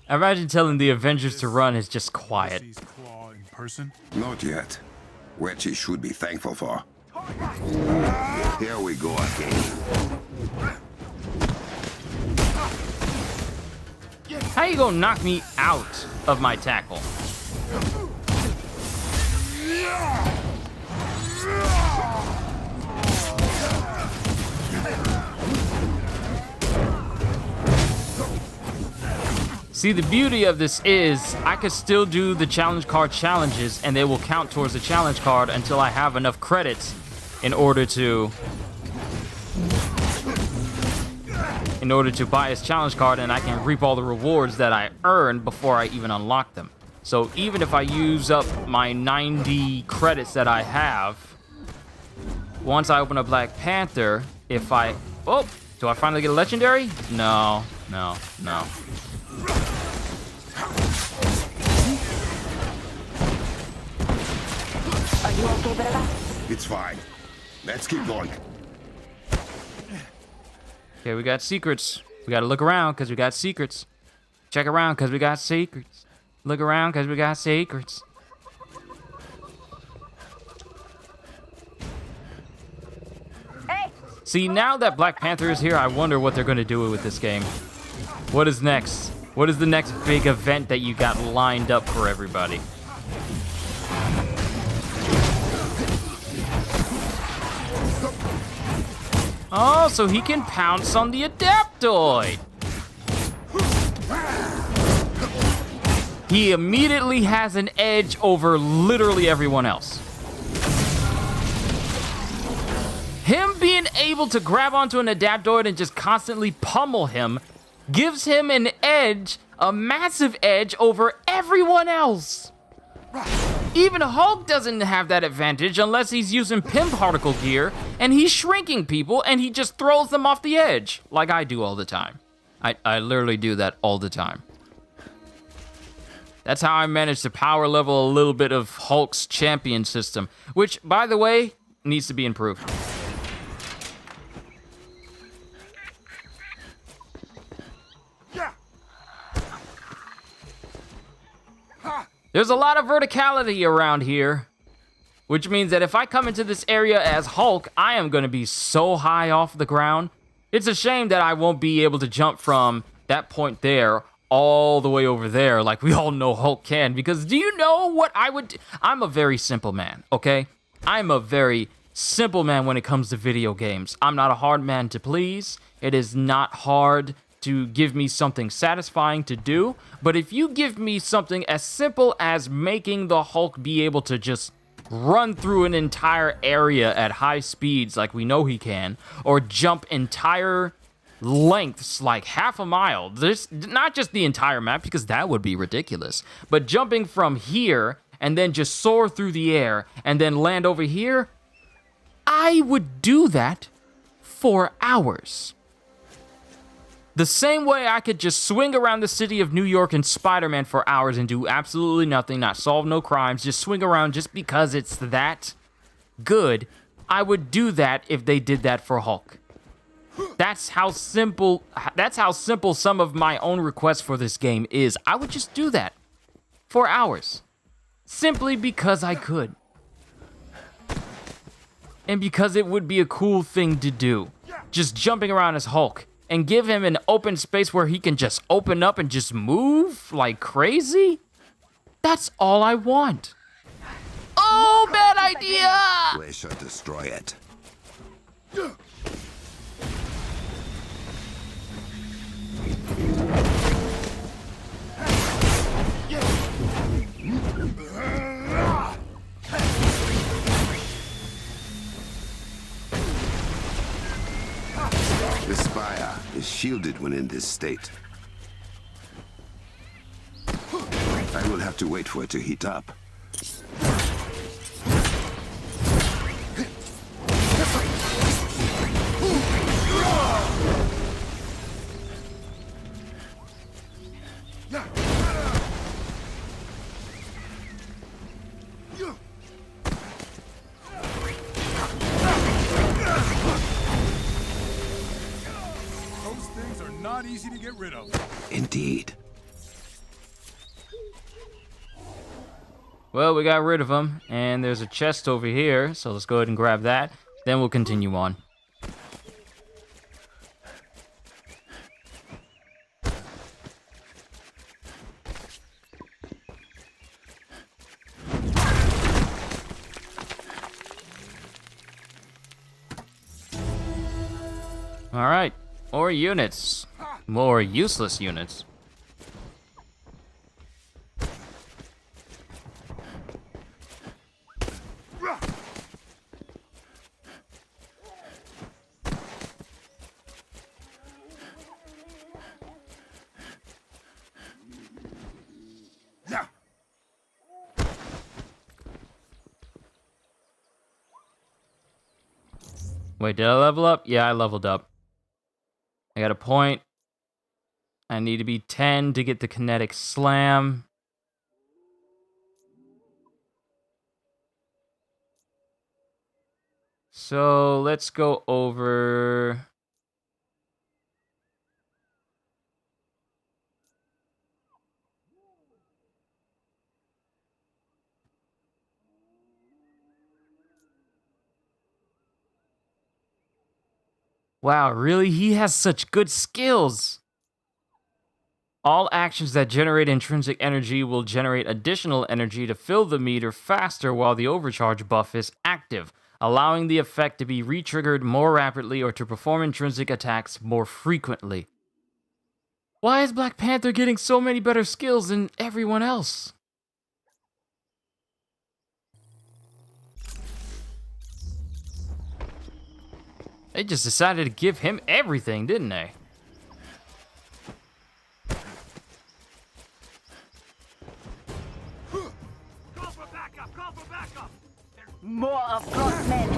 I imagine telling the Avengers to run is just quiet. Not yet. Which he should be thankful for. Here we go again. How you gonna knock me out of my tackle? See, the beauty of this is I could still do the challenge card challenges and they will count towards the challenge card until I have enough credits in order to buy his challenge card, and I can reap all the rewards that I earned before I even unlock them. So even if I use up my 90 credits that I have, once I open up Black Panther, if I... Oh! Do I finally get a legendary? No. No. No. Are you okay, brother? It's fine. Let's keep going. Okay, we got secrets. We gotta look around because we got secrets. Check around because we got secrets. Look around because we got secrets. Hey! See, now that Black Panther is here, I wonder what they're gonna do with this game. What is next? What is the next big event that you got lined up for everybody? Oh, so he can pounce on the Adaptoid. He immediately has an edge over literally everyone else. Him being able to grab onto an Adaptoid and just constantly pummel him gives him an edge, a massive edge over everyone else. Even Hulk doesn't have that advantage unless he's using Pym particle gear and he's shrinking people and he just throws them off the edge like I do all the time. I literally do that all the time. That's how I managed to power level a little bit of Hulk's champion system, which, by the way, needs to be improved. There's a lot of verticality around here, which means that if I come into this area as Hulk, I am going to be so high off the ground. It's a shame that I won't be able to jump from that point there all the way over there like we all know Hulk can, because do you know what I would do? I'm a very simple man, okay? I'm a very simple man when it comes to video games. I'm not a hard man to please. It is not hard to give me something satisfying to do, but if you give me something as simple as making the Hulk be able to just run through an entire area at high speeds like we know he can, or jump entire lengths like half a mile, this not just the entire map because that would be ridiculous, but jumping from here and then just soar through the air and then land over here, I would do that for hours. The same way I could just swing around the city of New York in Spider-Man for hours and do absolutely nothing, not solve no crimes, just swing around just because it's that good, I would do that if they did that for Hulk. That's how simple some of my own requests for this game is. I would just do that for hours. Simply because I could. And because it would be a cool thing to do. Just jumping around as Hulk. And give him an open space where he can just open up and just move like crazy? That's all I want. Oh, bad idea! We should destroy it. The spire is shielded when in this state. I will have to wait for it to heat up. Not easy to get rid of. Indeed. Well, we got rid of him, and there's a chest over here, so let's go ahead and grab that. Then we'll continue on. All right, more units. More useless units. Wait, did I level up? Yeah, I leveled up. I got a point. I need to be 10 to get the kinetic slam. So let's go over. Wow, really? He has such good skills. All actions that generate intrinsic energy will generate additional energy to fill the meter faster while the overcharge buff is active, allowing the effect to be re-triggered more rapidly or to perform intrinsic attacks more frequently. Why is Black Panther getting so many better skills than everyone else? They just decided to give him everything, didn't they? More of God's men.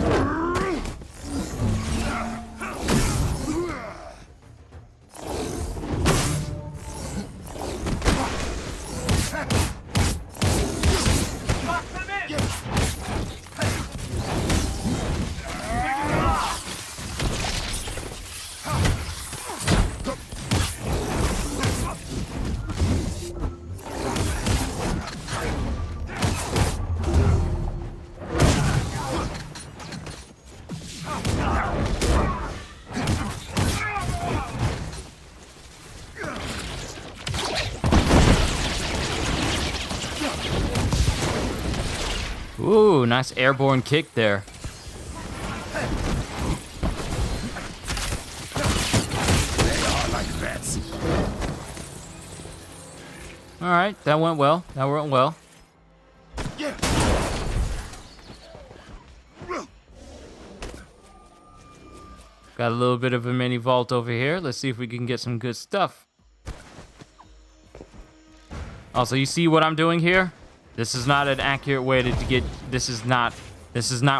Ooh, nice airborne kick there. All right, that went well. That went well. Got a little bit of a mini vault over here. Let's see if we can get some good stuff. Also, you see what I'm doing here? This is not an accurate way to get. This is not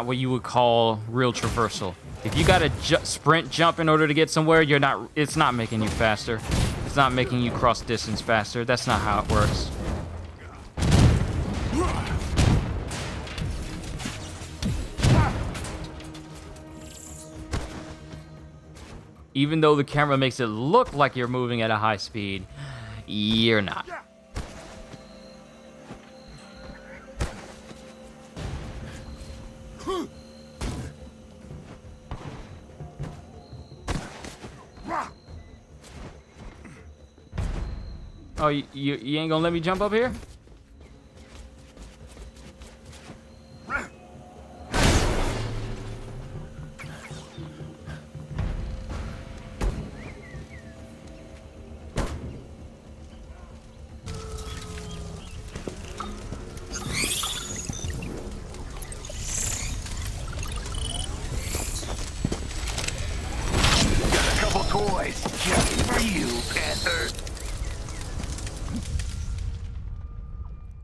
what you would call real traversal. If you got to sprint jump in order to get somewhere, you're not. It's not making you faster. It's not making you cross distance faster. That's not how it works. Even though the camera makes it look like you're moving at a high speed, you're not. Oh, you ain't gonna let me jump up here? Got a couple toys just for you, Panther.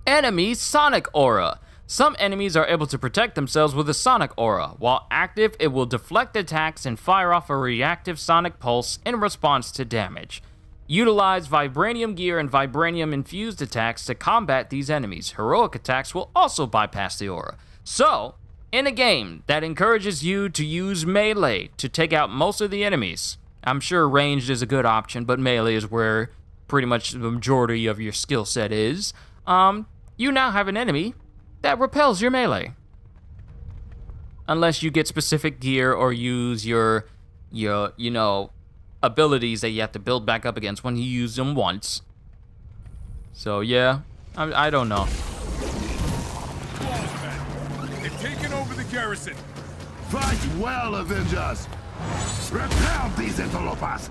Enemy Sonic Aura. Some enemies are able to protect themselves with a Sonic Aura. While active, it will deflect attacks and fire off a reactive Sonic Pulse in response to damage. Utilize Vibranium gear and Vibranium-infused attacks to combat these enemies. Heroic attacks will also bypass the aura. So, in a game that encourages you to use melee to take out most of the enemies, I'm sure ranged is a good option, but melee is where pretty much the majority of your skill set is. You now have an enemy that repels your melee. Unless you get specific gear or use your abilities that you have to build back up against when you use them once. So yeah, I don't know. They've taken over the garrison. Fight well, Avengers! Repel these interlopers!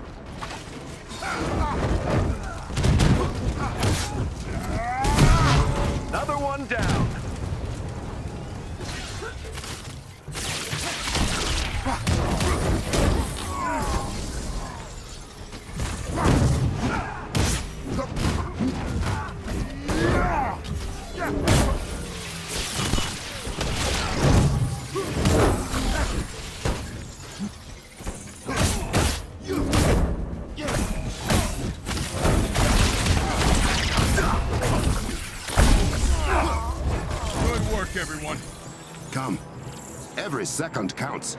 Another one down. Good work, everyone. Come. Every second counts.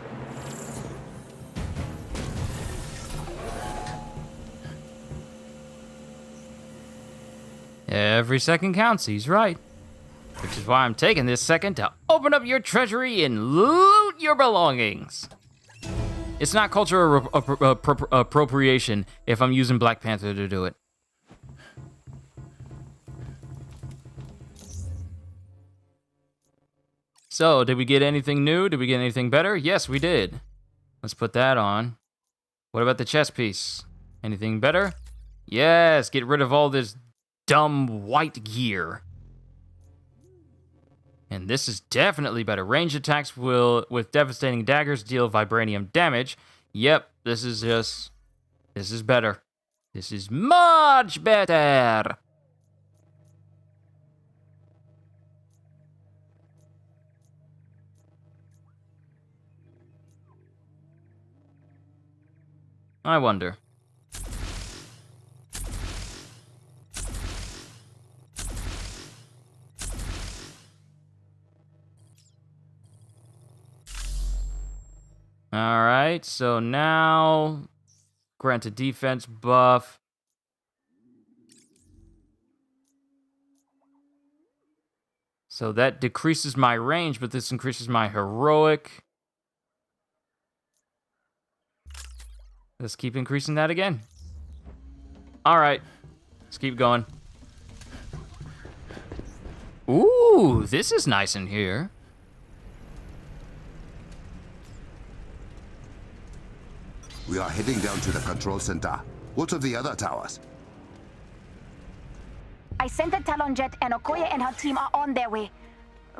Every second counts, he's right. Which is why I'm taking this second to open up your treasury and loot your belongings. It's not cultural appropriation if I'm using Black Panther to do it. So, did we get anything new? Did we get anything better? Yes, we did. Let's put that on. What about the chest piece? Anything better? Yes, get rid of all this dumb white gear. And this is definitely better. Range attacks will, with devastating daggers, deal vibranium damage. Yep, this is better. This is much better. I wonder. Alright, so now grant a defense buff. So that decreases my range, but this increases my heroic. Let's keep increasing that again. Alright, let's keep going. Ooh, this is nice in here. We are heading down to the control center. What of the other towers? I sent a Talon jet and Okoye and her team are on their way.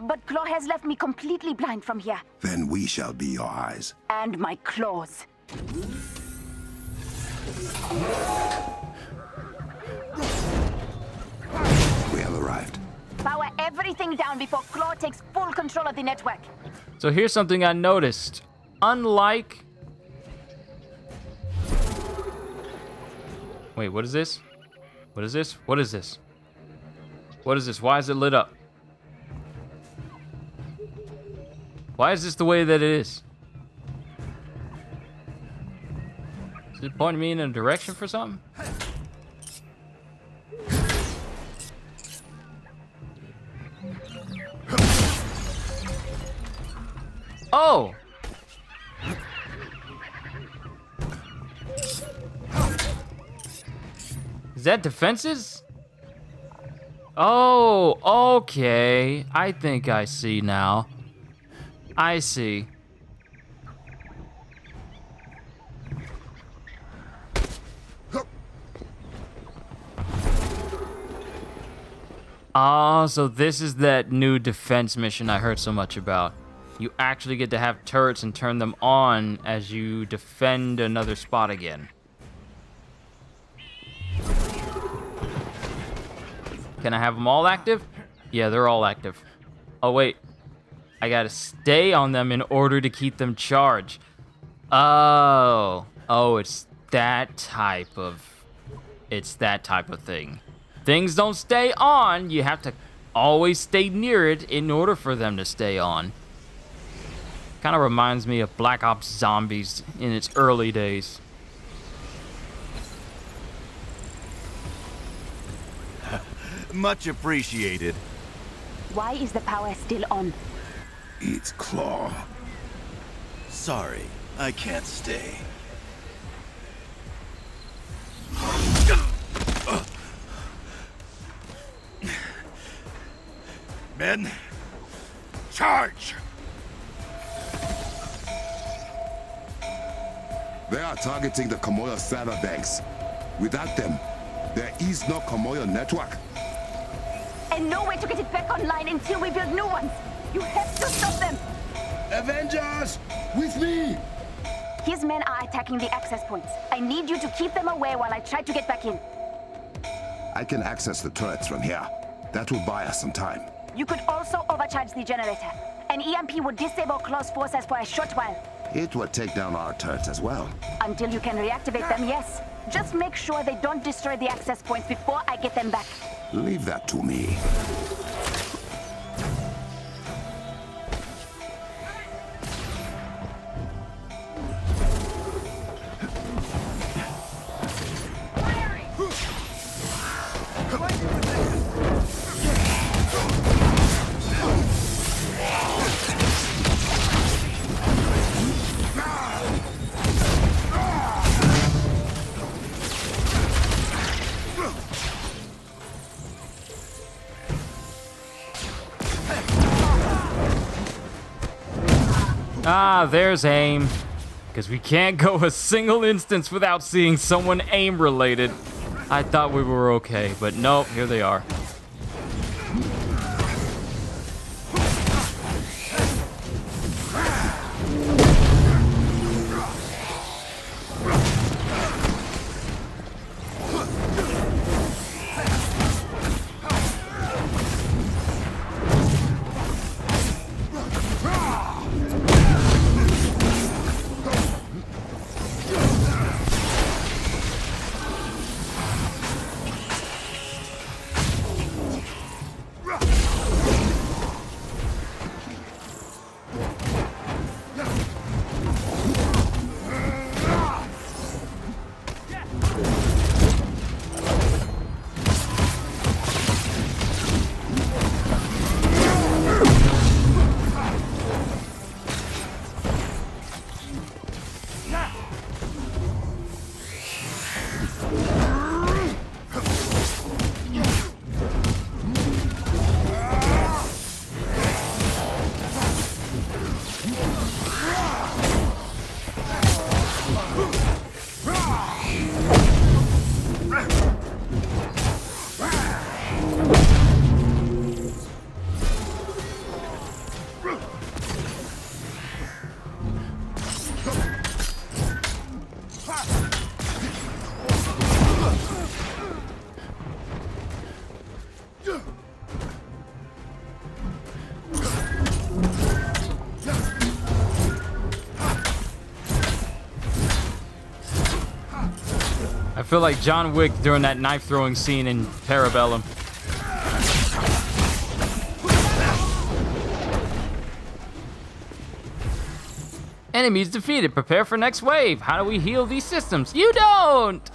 But Claw has left me completely blind from here. Then we shall be your eyes. And my claws. We have arrived. Power everything down before Claw takes full control of the network. So here's something I noticed. Unlike... Wait, what is this? What is this? What is this? What is this? Why is it lit up? Why is this the way that it is? Is it pointing me in a direction for something? Oh! Is that defenses? Oh, okay. I think I see now. I see. Oh, so this is that new defense mission I heard so much about. You actually get to have turrets and turn them on as you defend another spot again. Can I have them all active? Yeah, they're all active. Oh, wait. I gotta stay on them in order to keep them charged. Oh. Oh, it's that type of thing. Things don't stay on. You have to always stay near it in order for them to stay on. Kind of reminds me of Black Ops Zombies in its early days. Much appreciated. Why is the power still on? It's Claw. Sorry, I can't stay. Men, charge! They are targeting the Komoyo server banks. Without them, there is no Komoyo network. And no way to get it back online until we build new ones. You have to stop them. Avengers, with me! His men are attacking the access points. I need you to keep them away while I try to get back in. I can access the turrets from here. That will buy us some time. You could also overcharge the generator. An EMP would disable Claw's forces for a short while. It will take down our turrets as well. Until you can reactivate them, yes. Just make sure they don't destroy the access points before I get them back. Leave that to me. Ah, there's aim. Because we can't go a single instance without seeing someone aim related. I thought we were okay, but nope, here they are. feel like John Wick during that knife throwing scene in Parabellum. Enemies defeated. Prepare for next wave. How do we heal these systems? You don't!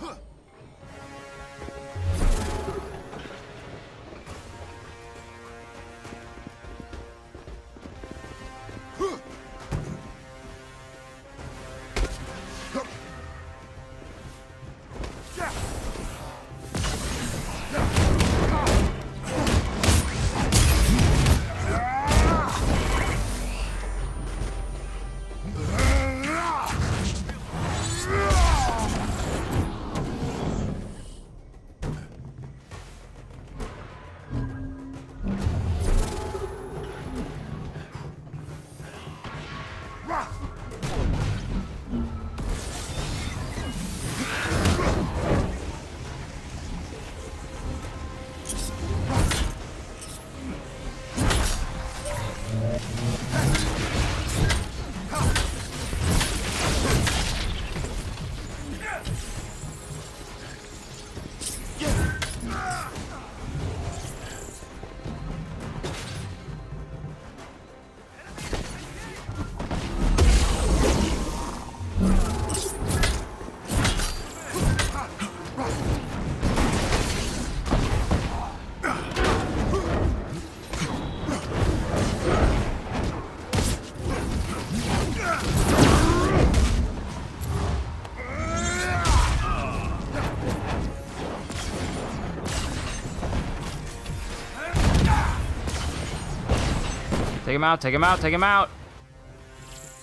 Take him out, take him out, take him out.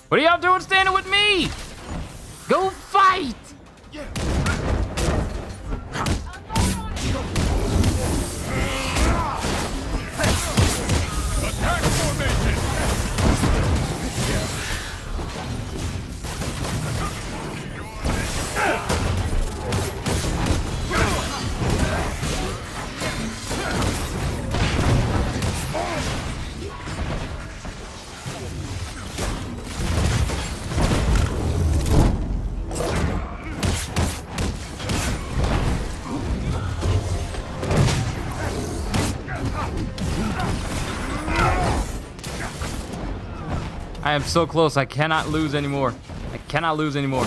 What are y'all doing standing with me? Go fight! Attack formation! I am so close. I cannot lose anymore. I cannot lose anymore.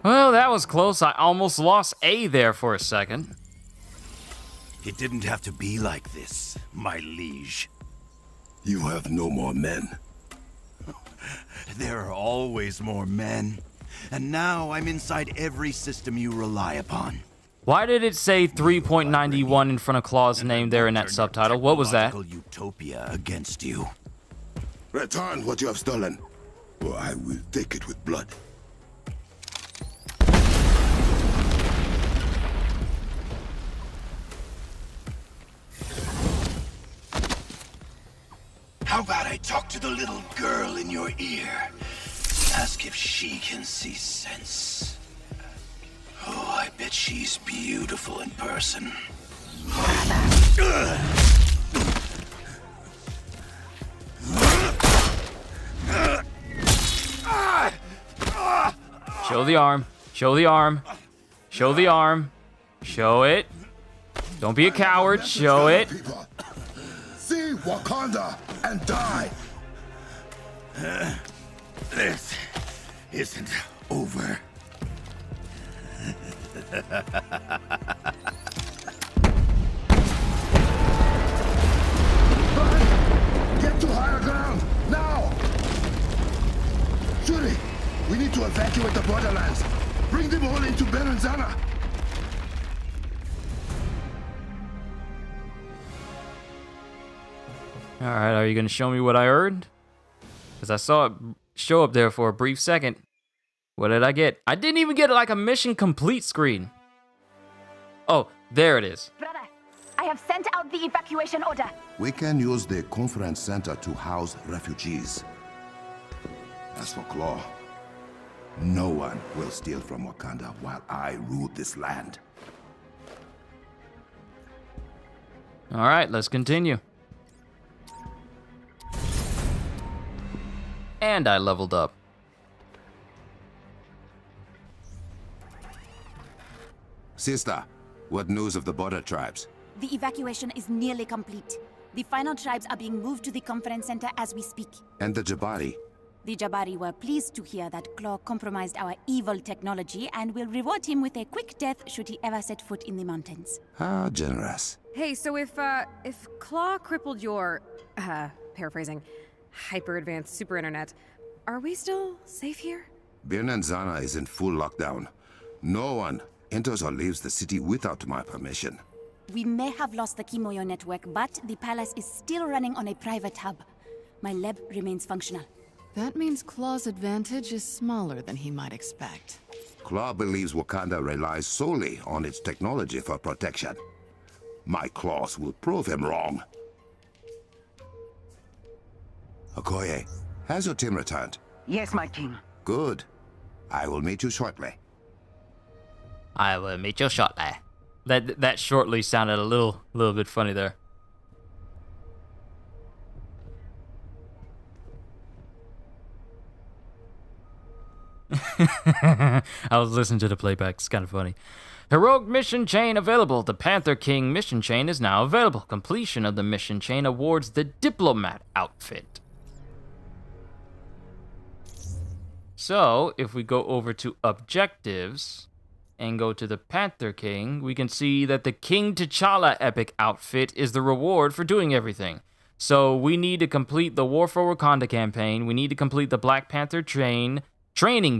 Well, that was close. I almost lost A there for a second. It didn't have to be like this, my liege. You have no more men. There are always more men. And now I'm inside every system you rely upon. Why did it say 3.91 in front of Claw's name there in that subtitle? What was that? Utopia against you. Return what you have stolen, or I will take it with blood. How about I talk to the little girl in your ear? Ask if she can see sense. Oh, I bet she's beautiful in person. Show the arm. Show the arm. Show the arm. Show it. Don't be a coward. Show it. See Wakanda and die. This isn't over. Get to higher ground, now! Shuri, we need to evacuate the borderlands. Bring them all into Berenzana. All right, are you gonna show me what I earned? Because I saw it show up there for a brief second. What did I get? I didn't even get like a mission complete screen. Oh, there it is. Brother, I have sent out the evacuation order. We can use the conference center to house refugees. As for Claw, no one will steal from Wakanda while I rule this land. All right, let's continue. And I leveled up. Sister, what news of the border tribes? The evacuation is nearly complete. The final tribes are being moved to the conference center as we speak. And the Jabari? The Jabari were pleased to hear that Claw compromised our evil technology and will reward him with a quick death should he ever set foot in the mountains. How generous. Hey, so if Claw crippled your, paraphrasing, hyper-advanced super internet, are we still safe here? Birnanzana is in full lockdown. No one enters or leaves the city without my permission. We may have lost the Kimoyo network, but the palace is still running on a private hub. My lab remains functional. That means Claw's advantage is smaller than he might expect. Claw believes Wakanda relies solely on its technology for protection. My claws will prove him wrong. Okoye, has your team returned? Yes, my king. Good. I will meet you shortly. I will meet you shortly. That shortly sounded a little bit funny there. I was listening to the playback. It's kind of funny. Heroic mission chain available. The Panther King mission chain is now available. Completion of the mission chain awards the diplomat outfit. So, if we go over to objectives and go to the Panther King, we can see that the King T'Challa epic outfit is the reward for doing everything. So, we need to complete the War for Wakanda campaign. We need to complete the Black Panther training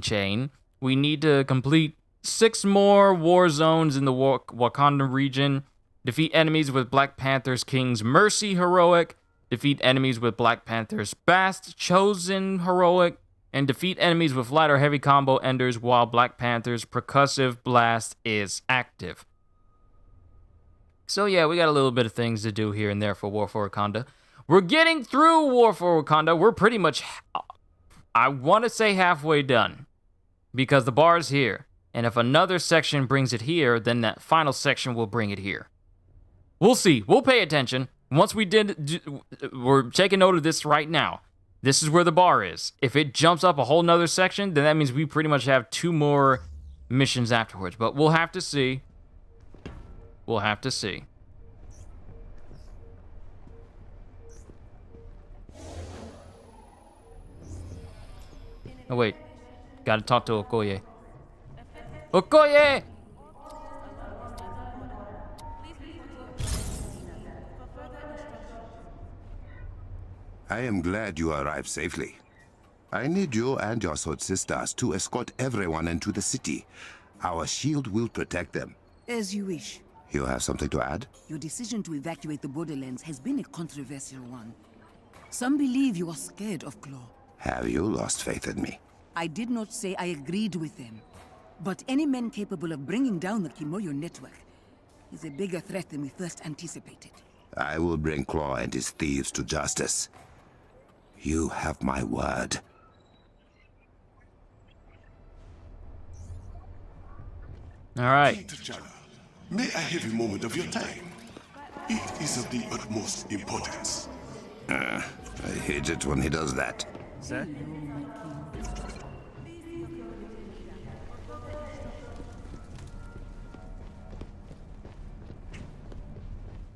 chain. We need to complete 6 more war zones in the Wakanda region. Defeat enemies with Black Panther's King's Mercy heroic. Defeat enemies with Black Panther's Bast Chosen heroic. And defeat enemies with light or heavy combo enders while Black Panther's Percussive Blast is active. So yeah, we got a little bit of things to do here and there for War for Wakanda. We're getting through War for Wakanda. We're pretty much, I want to say halfway done. Because the bar is here. And if another section brings it here, then that final section will bring it here. We'll see. We'll pay attention. Once we're taking note of this right now. This is where the bar is. If it jumps up a whole nother section, then that means we pretty much have 2 more missions afterwards. But we'll have to see. We'll have to see. Oh, wait. Gotta talk to Okoye. Okoye! I am glad you arrived safely. I need you and your sword sisters to escort everyone into the city. Our shield will protect them. As you wish. You have something to add? Your decision to evacuate the borderlands has been a controversial one. Some believe you are scared of Claw. Have you lost faith in me? I did not say I agreed with them. But any man capable of bringing down the Kimoyo network is a bigger threat than we first anticipated. I will bring Claw and his thieves to justice. You have my word. All right. T'Challa, may I have a moment of your time? It is of the utmost importance. I hate it when he does that. Sir?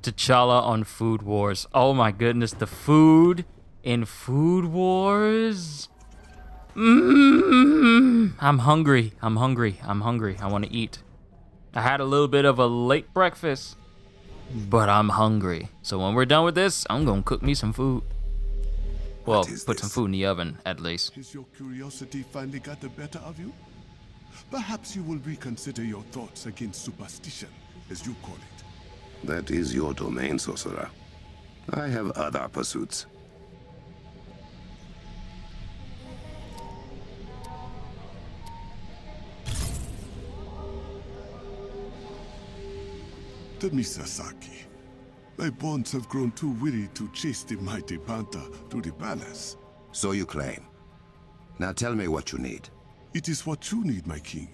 T'Challa on Food Wars. Oh my goodness, the food in Food Wars. I'm hungry. I'm hungry. I'm hungry. I want to eat. I had a little bit of a late breakfast, but I'm hungry. So when we're done with this, I'm gonna cook me some food. Well, put some food in the oven, at least. Has your curiosity finally got the better of you? Perhaps you will reconsider your thoughts against superstition, as you call it. That is your domain, sorcerer. I have other pursuits. Mr. Saki, my bonds have grown too weary to chase the mighty panther to the palace. So you claim. Now tell me what you need. It is what you need, my king.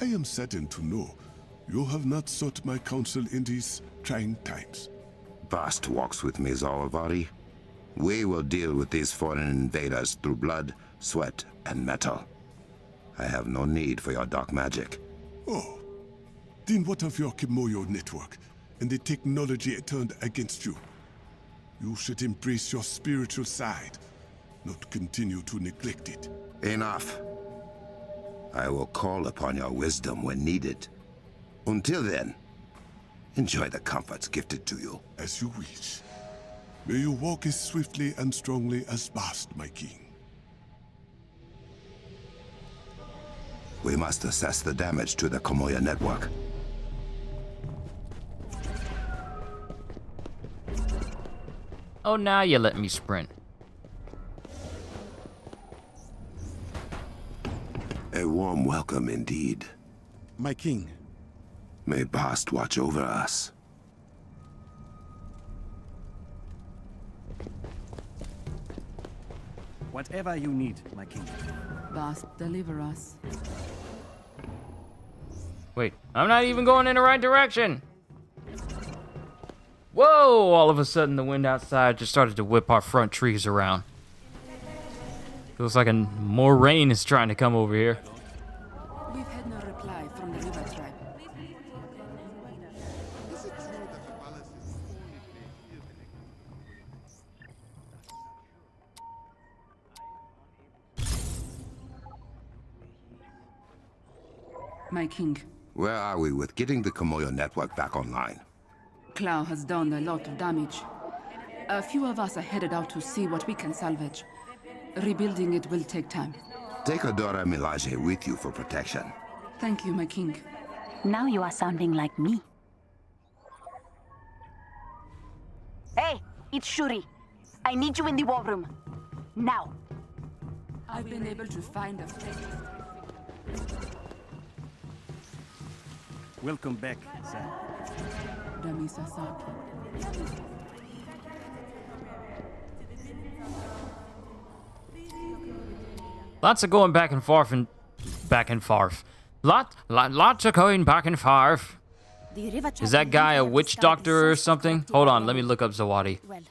I am saddened to know you have not sought my counsel in these trying times. Bast walks with me, Zalavari. We will deal with these foreign invaders through blood, sweat, and metal. I have no need for your dark magic. Oh. Then what of your Kimoyo network and the technology it turned against you? You should embrace your spiritual side, not continue to neglect it. Enough. I will call upon your wisdom when needed. Until then, enjoy the comforts gifted to you. As you wish. May you walk as swiftly and strongly as Bast, my king. We must assess the damage to the Kimoyo network. Oh, now you let me sprint. A warm welcome indeed. My king. May Bast watch over us. Whatever you need, my king. Bast, deliver us. Wait, I'm not even going in the right direction. Whoa! All of a sudden, the wind outside just started to whip our front trees around. Feels like more rain is trying to come over here. We've had no reply from the river tribe. My king. Where are we with getting the Kimoyo network back online? Clow has done a lot of damage. A few of us are headed out to see what we can salvage. Rebuilding it will take time. Take Adora Milaje with you for protection. Thank you, my king. Now you are sounding like me. Hey, it's Shuri. I need you in the war room. Now. I've been able to find a place. Welcome back, Sam. Dami Sasaki. Lots of going back and forth and back and forth. Lots of going back and forth. Is that guy a witch doctor or something? Hold on, let me look up Zawadi. Well,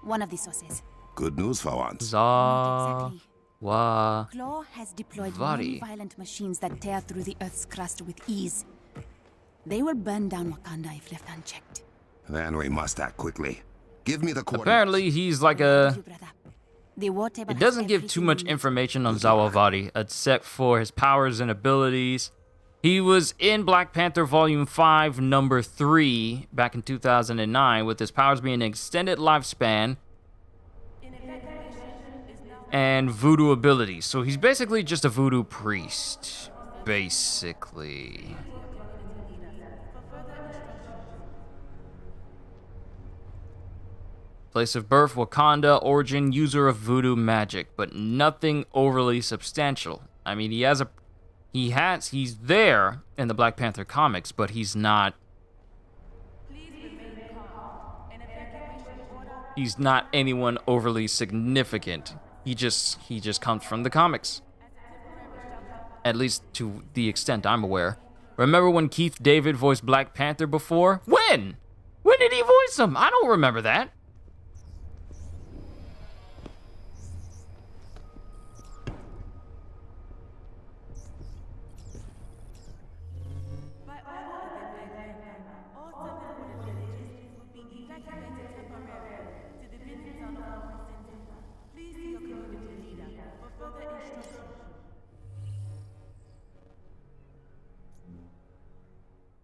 one of the sources. Good news for once. Zawadi. Claw has deployed many violent machines that tear through the Earth's crust with ease. They will burn down Wakanda if left unchecked. Then we must act quickly. Give me the coordinates. Apparently, he's like a... It doesn't give too much information on Zawadi, except for his powers and abilities. He was in Black Panther Volume 5, Number 3, back in 2009, with his powers being an extended lifespan and voodoo abilities. So he's basically just a voodoo priest, basically. Place of birth, Wakanda, origin, user of voodoo magic, but nothing overly substantial. I mean, he's there in the Black Panther comics, but he's not anyone overly significant. He just comes from the comics. At least to the extent I'm aware. Remember when Keith David voiced Black Panther before? When? When did he voice him? I don't remember that.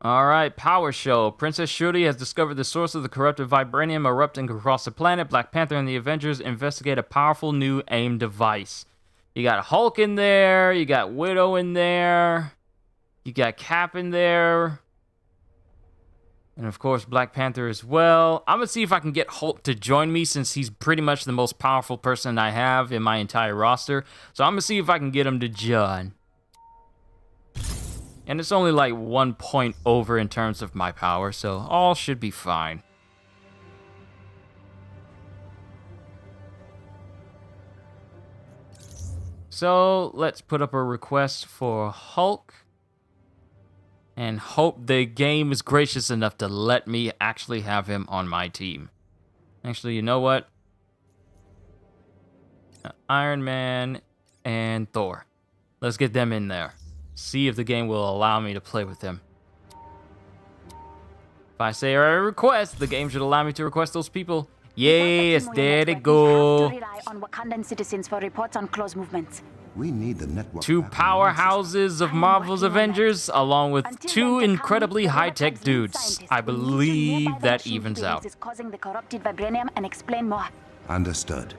Alright, Power Show. Princess Shuri has discovered the source of the corrupted vibranium erupting across the planet. Black Panther and the Avengers investigate a powerful new AIM device. You got Hulk in there, you got Widow in there, you got Cap in there. And of course, Black Panther as well. I'm gonna see if I can get Hulk to join me since he's pretty much the most powerful person I have in my entire roster. So I'm gonna see if I can get him to join. And it's only like 1 point over in terms of my power, so all should be fine. So let's put up a request for Hulk. And hope the game is gracious enough to let me actually have him on my team. Actually, you know what? Iron Man and Thor. Let's get them in there. See if the game will allow me to play with them. If I say a request, the game should allow me to request those people. Yes, there they go. We have to rely on Wakandan citizens for reports on close movements. We need the network. 2 powerhouses of Marvel's Avengers, along with 2 incredibly high-tech dudes. I believe that evens out. Is causing the corrupted vibranium and explain more. Understood.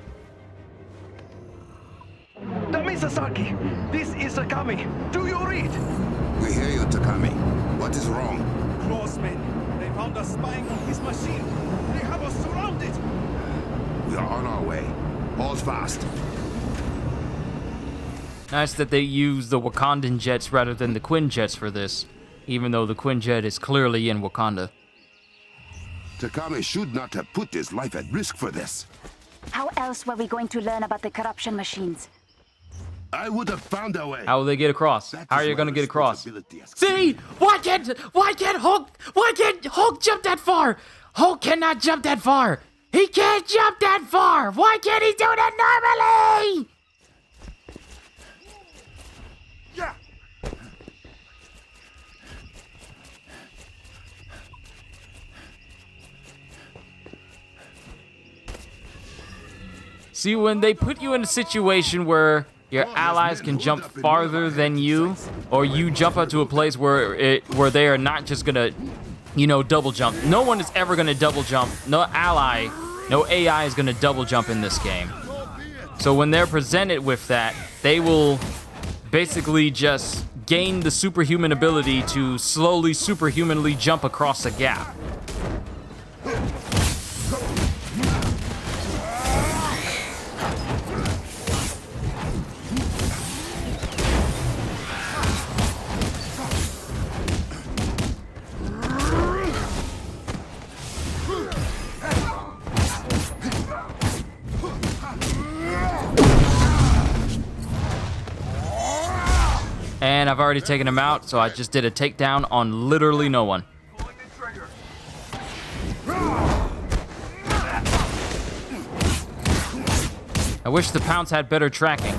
Misasaki, this is Akami. Do you read? We hear you, Takami. What is wrong? Clawsmen. They found us spying on his machine. They have us surrounded. We are on our way. Hold fast. Nice that they use the Wakandan jets rather than the Quinjets for this, even though the Quinjet is clearly in Wakanda. Takami should not have put his life at risk for this. How else were we going to learn about the corruption machines? I would have found a way. How will they get across? How are you gonna get across? See? Why can't Hulk jump that far? Hulk cannot jump that far. He can't jump that far. Why can't he do that normally? Yeah. See, when they put you in a situation where your allies can jump farther than you, or you jump up to a place where they are not just gonna, you know, double jump. No one is ever gonna double jump. No ally, no AI is gonna double jump in this game. So when they're presented with that, they will basically just gain the superhuman ability to slowly superhumanly jump across a gap. And I've already taken him out, so I just did a takedown on literally no one. I wish the pounce had better tracking.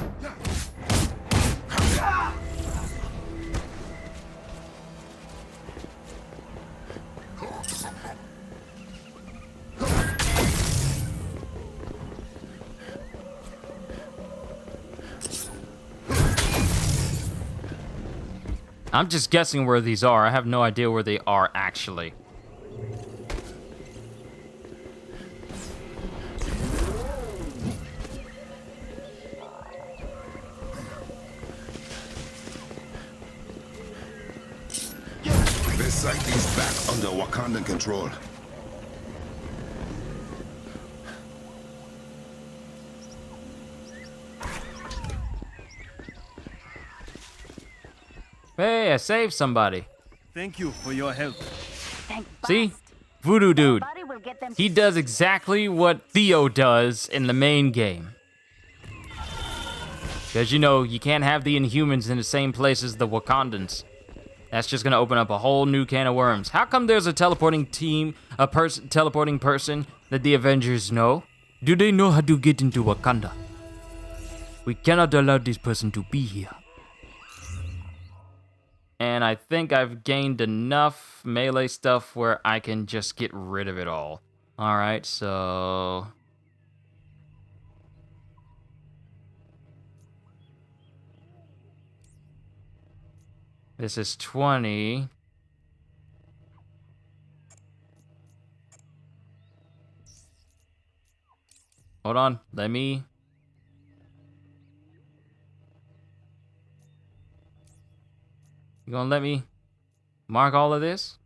I'm just guessing where these are. I have no idea where they are actually. This site is back under Wakandan control. Hey, I saved somebody. Thank you for your help. See? Voodoo Dude. He does exactly what Theo does in the main game. Because, you know, you can't have the Inhumans in the same place as the Wakandans. That's just gonna open up a whole new can of worms. How come there's a teleporting team, teleporting person that the Avengers know? Do they know how to get into Wakanda? We cannot allow this person to be here. And I think I've gained enough melee stuff where I can just get rid of it all. Alright, so... this is 20. Hold on, let me... you gonna let me mark all of this?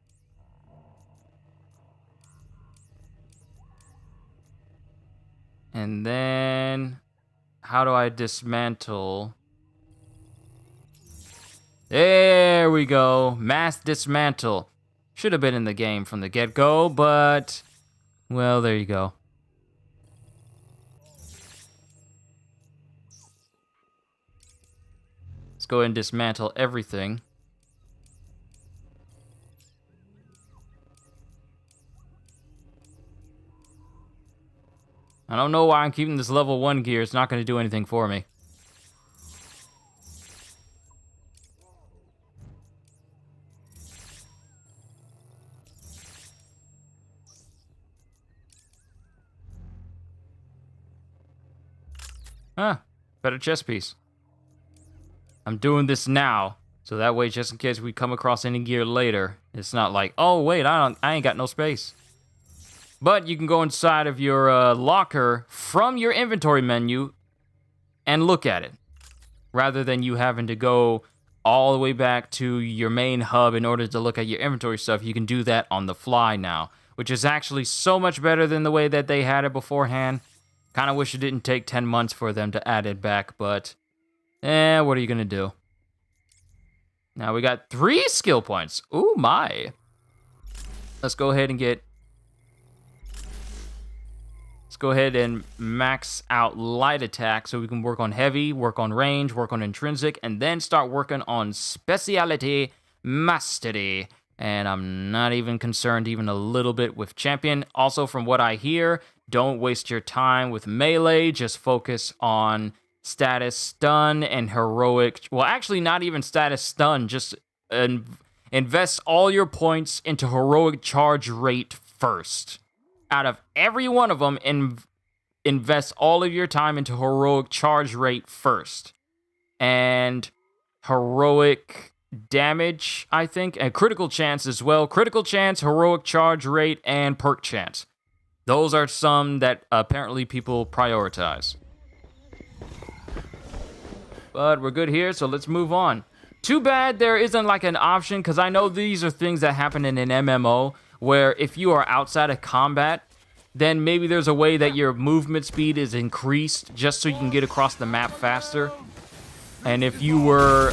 And then, how do I dismantle? There we go. Mass dismantle. Should have been in the game from the get-go, but, well, there you go. Let's go ahead and dismantle everything. I don't know why I'm keeping this level 1 gear. It's not going to do anything for me. Huh. Better chest piece. I'm doing this now, so that way, just in case we come across any gear later, it's not like, oh wait, I ain't got no space. But you can go inside of your locker from your inventory menu and look at it, rather than you having to go all the way back to your main hub in order to look at your inventory stuff. You can do that on the fly now, which is actually so much better than the way that they had it beforehand. Kind of wish it didn't take 10 months for them to add it back, but what are you gonna do? Now we got 3 skill points. Ooh, my. Let's go ahead and max out light attack so we can work on heavy, work on range, work on intrinsic, and then start working on speciality mastery. And I'm not even concerned even a little bit with champion. Also, from what I hear, don't waste your time with melee. Just focus on status stun and heroic. Well, actually, not even status stun. Just invest all your points into heroic charge rate first. Out of every one of them, invest all of your time into heroic charge rate first. And heroic damage, I think, and critical chance as well. Critical chance, heroic charge rate, and perk chance. Those are some that apparently people prioritize. But we're good here, so let's move on. Too bad there isn't like an option, because I know these are things that happen in an MMO, where if you are outside of combat, then maybe there's a way that your movement speed is increased just so you can get across the map faster. And if you were,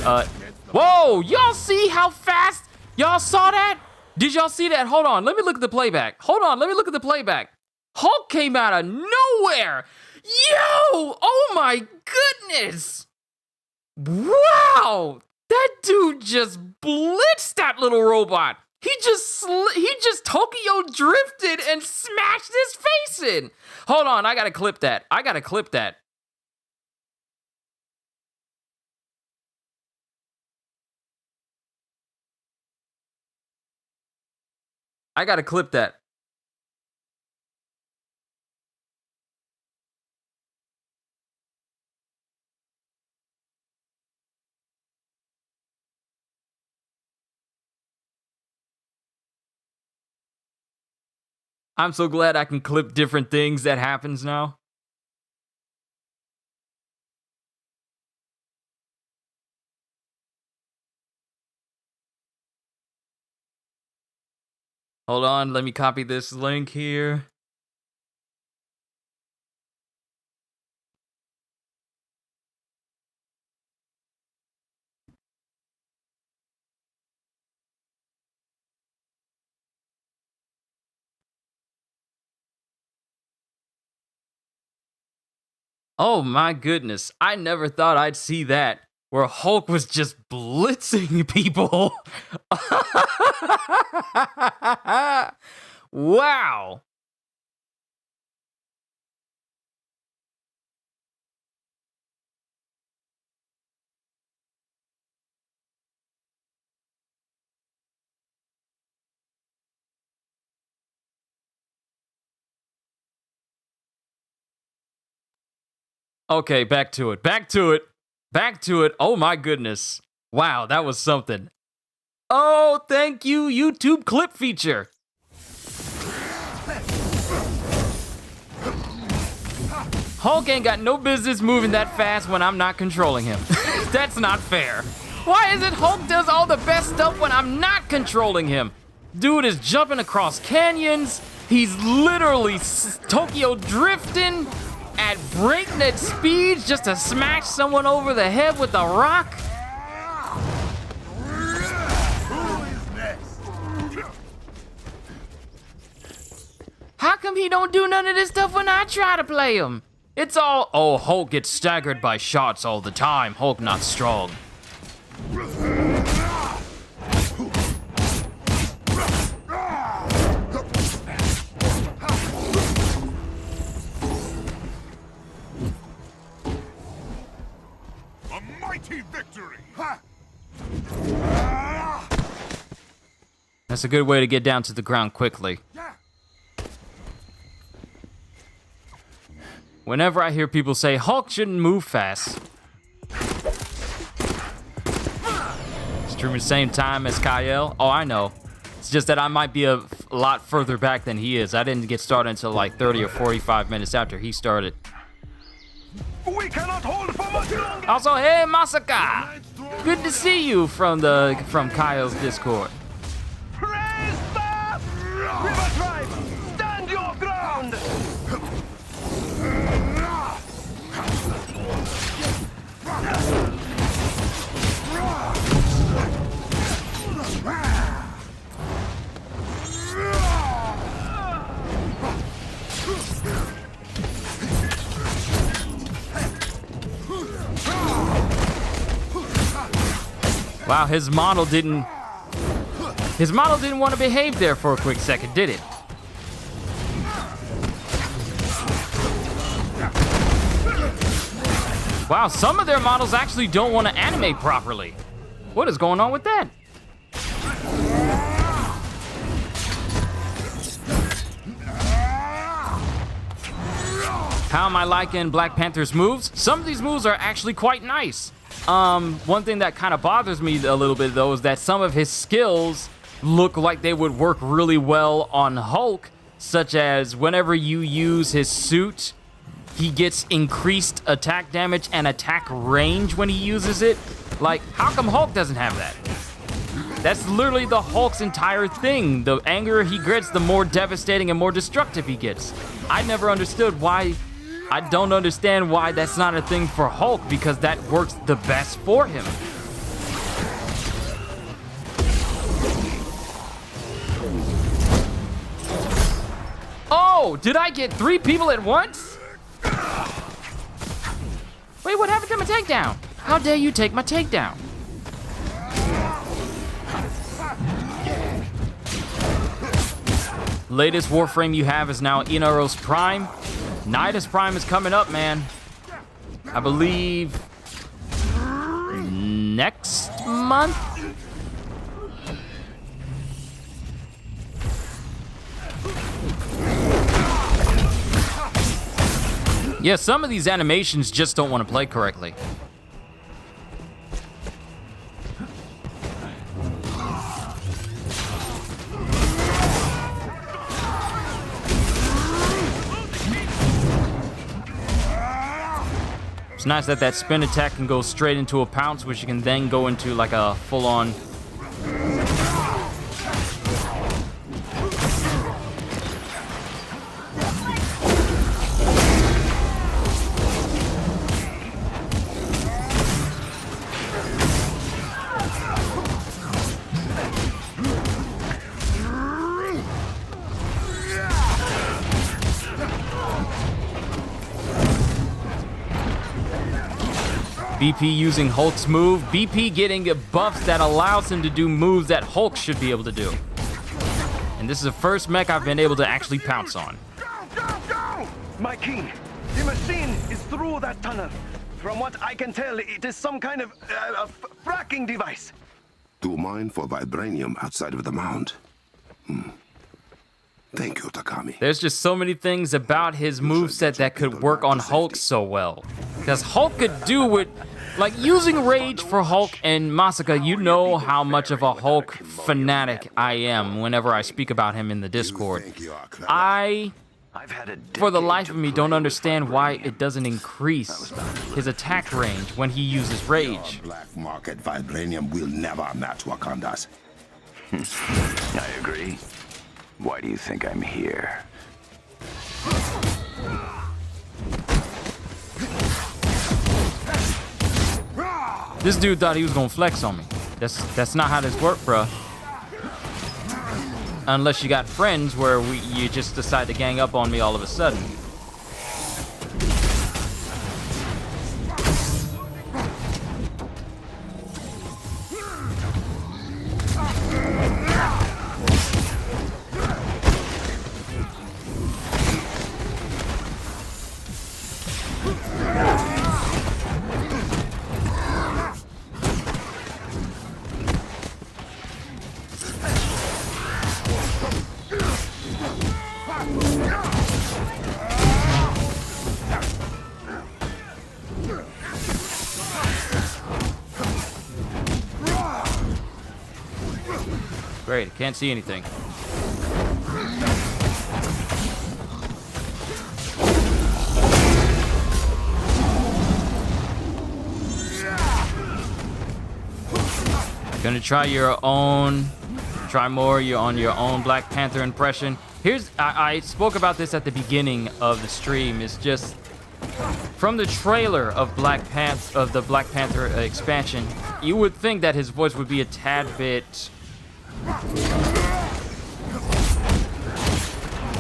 whoa, y'all see how fast? Y'all saw that? Did y'all see that? Hold on, let me look at the playback. Hulk came out of nowhere. Yo, oh my goodness. Wow, that dude just blitzed that little robot. He just Tokyo drifted and smashed his face in. Hold on, I gotta clip that. I gotta clip that. I'm so glad I can clip different things that happens now. Hold on, let me copy this link here. Oh my goodness, I never thought I'd see that, where Hulk was just blitzing people. Wow. Okay, back to it. Oh my goodness. Wow, that was something. Oh, thank you, YouTube clip feature. Hulk ain't got no business moving that fast when I'm not controlling him. That's not fair. Why is it Hulk does all the best stuff when I'm not controlling him? Dude is jumping across canyons. He's literally Tokyo drifting. at breakneck speeds just to smash someone over the head with a rock? How come he don't do none of this stuff when I try to play him? It's all, oh, Hulk gets staggered by shots all the time. Hulk not strong. A mighty victory! That's a good way to get down to the ground quickly. Whenever I hear people say Hulk shouldn't move fast, streaming the same time as Kyle. Oh, I know. It's just that I might be a lot further back than he is. I didn't get started until like 30 or 45 minutes after he started. We cannot hold for much longer. Also, hey, Masaka! Good to see you from Kyle's Discord. Praise the River Tribe! Stand your ground! Wow, his model didn't want to behave there for a quick second, did it? Wow, some of their models actually don't want to animate properly. What is going on with that? How am I liking Black Panther's moves? Some of these moves are actually quite nice. One thing that kind of bothers me a little bit though is that some of his skills look like they would work really well on Hulk, such as whenever you use his suit, he gets increased attack damage and attack range when he uses it. Like, how come Hulk doesn't have that? That's literally the Hulk's entire thing. The angrier he gets, the more devastating and more destructive he gets. I never understood why. I don't understand why that's not a thing for Hulk, because that works the best for him. Oh, did I get 3 people at once? Wait, what happened to my takedown? How dare you take my takedown? Latest Warframe you have is now Inaros Prime. Nidus Prime is coming up, man. I believe next month? Yeah, some of these animations just don't want to play correctly. It's nice that that spin attack can go straight into a pounce, which you can then go into like a full-on. BP using Hulk's move, BP getting buffs that allows him to do moves that Hulk should be able to do. And this is the first mech I've been able to actually pounce on. Go! My king, the machine is through that tunnel. From what I can tell, it is some kind of fracking device. To mine for vibranium outside of the mound. Thank you, Takami. There's just so many things about his moveset that could work on Hulk so well. Because Hulk could do what, like using Rage for Hulk and Masaka, you know how much of a Hulk fanatic I am whenever I speak about him in the Discord. For the life of me, don't understand why it doesn't increase his attack range when he uses Rage. Black market vibranium will never match Wakanda's. I agree. Why do you think I'm here? This dude thought he was gonna flex on me. That's not how this works, bro. Unless you got friends where you just decide to gang up on me all of a sudden. Great, can't see anything. Gonna try try more on your own Black Panther impression. I spoke about this at the beginning of the stream. It's just from the trailer of the Black Panther expansion, you would think that his voice would be a tad bit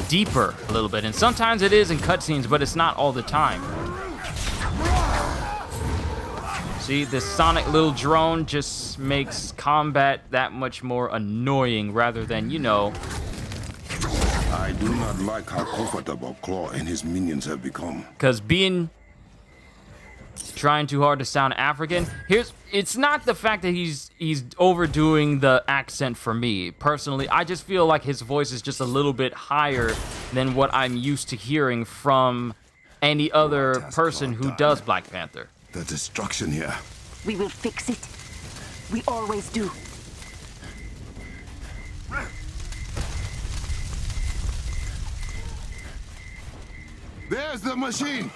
deeper a little bit, and sometimes it is in cutscenes, but it's not all the time. See, this sonic little drone just makes combat that much more annoying rather than, you know. I do not like how comfortable Claw and his minions have become. Because trying too hard to sound African. It's not the fact that he's overdoing the accent for me. Personally, I just feel like his voice is just a little bit higher than what I'm used to hearing from any other person who does Black Panther. The destruction here. We will fix it. We always do. There's the machine.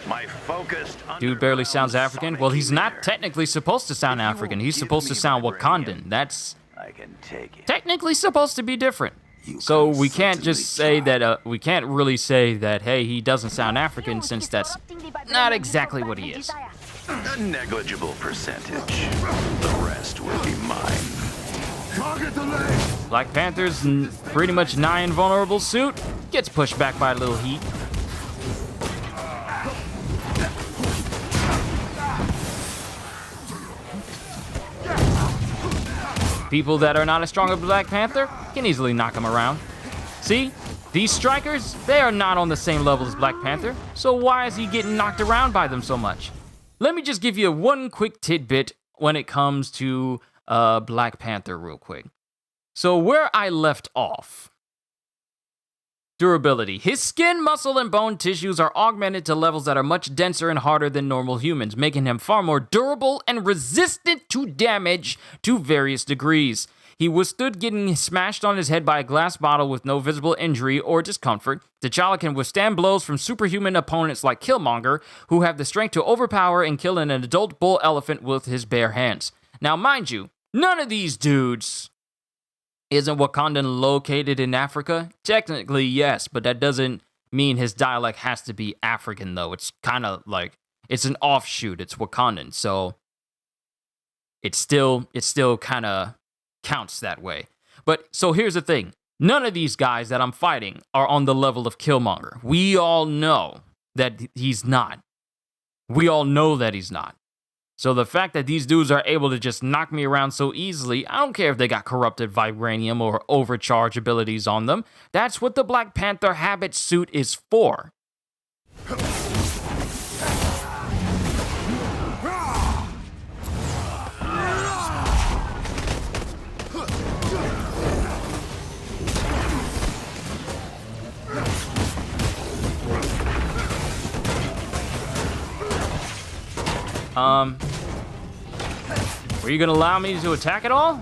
My focused. Dude barely sounds African. Well, he's not technically supposed to sound African. He's supposed to sound Wakandan. That's technically supposed to be different. So we can't just say that, we can't really say that, hey, he doesn't sound African, since that's not exactly what he is. A negligible percentage. The rest will be mine. Target the leg. Black Panther's pretty much nigh invulnerable suit gets pushed back by a little heat. People that are not as strong as Black Panther can easily knock him around. See, these strikers, they are not on the same level as Black Panther, so why is he getting knocked around by them so much? Let me just give you one quick tidbit when it comes to Black Panther real quick. So where I left off, durability. His skin, muscle, and bone tissues are augmented to levels that are much denser and harder than normal humans, making him far more durable and resistant to damage to various degrees. He withstood getting smashed on his head by a glass bottle with no visible injury or discomfort. T'Challa can withstand blows from superhuman opponents like Killmonger, who have the strength to overpower and kill an adult bull elephant with his bare hands. Now, mind you, none of these dudes isn't Wakandan located in Africa? Technically, yes, but that doesn't mean his dialect has to be African, though. It's kind of like, it's an offshoot. It's Wakandan, so it still kind of counts that way. But, so here's the thing. None of these guys that I'm fighting are on the level of Killmonger. We all know that he's not. We all know that he's not. So the fact that these dudes are able to just knock me around so easily, I don't care if they got corrupted vibranium or overcharge abilities on them. That's what the Black Panther habit suit is for. Were you gonna allow me to attack at all?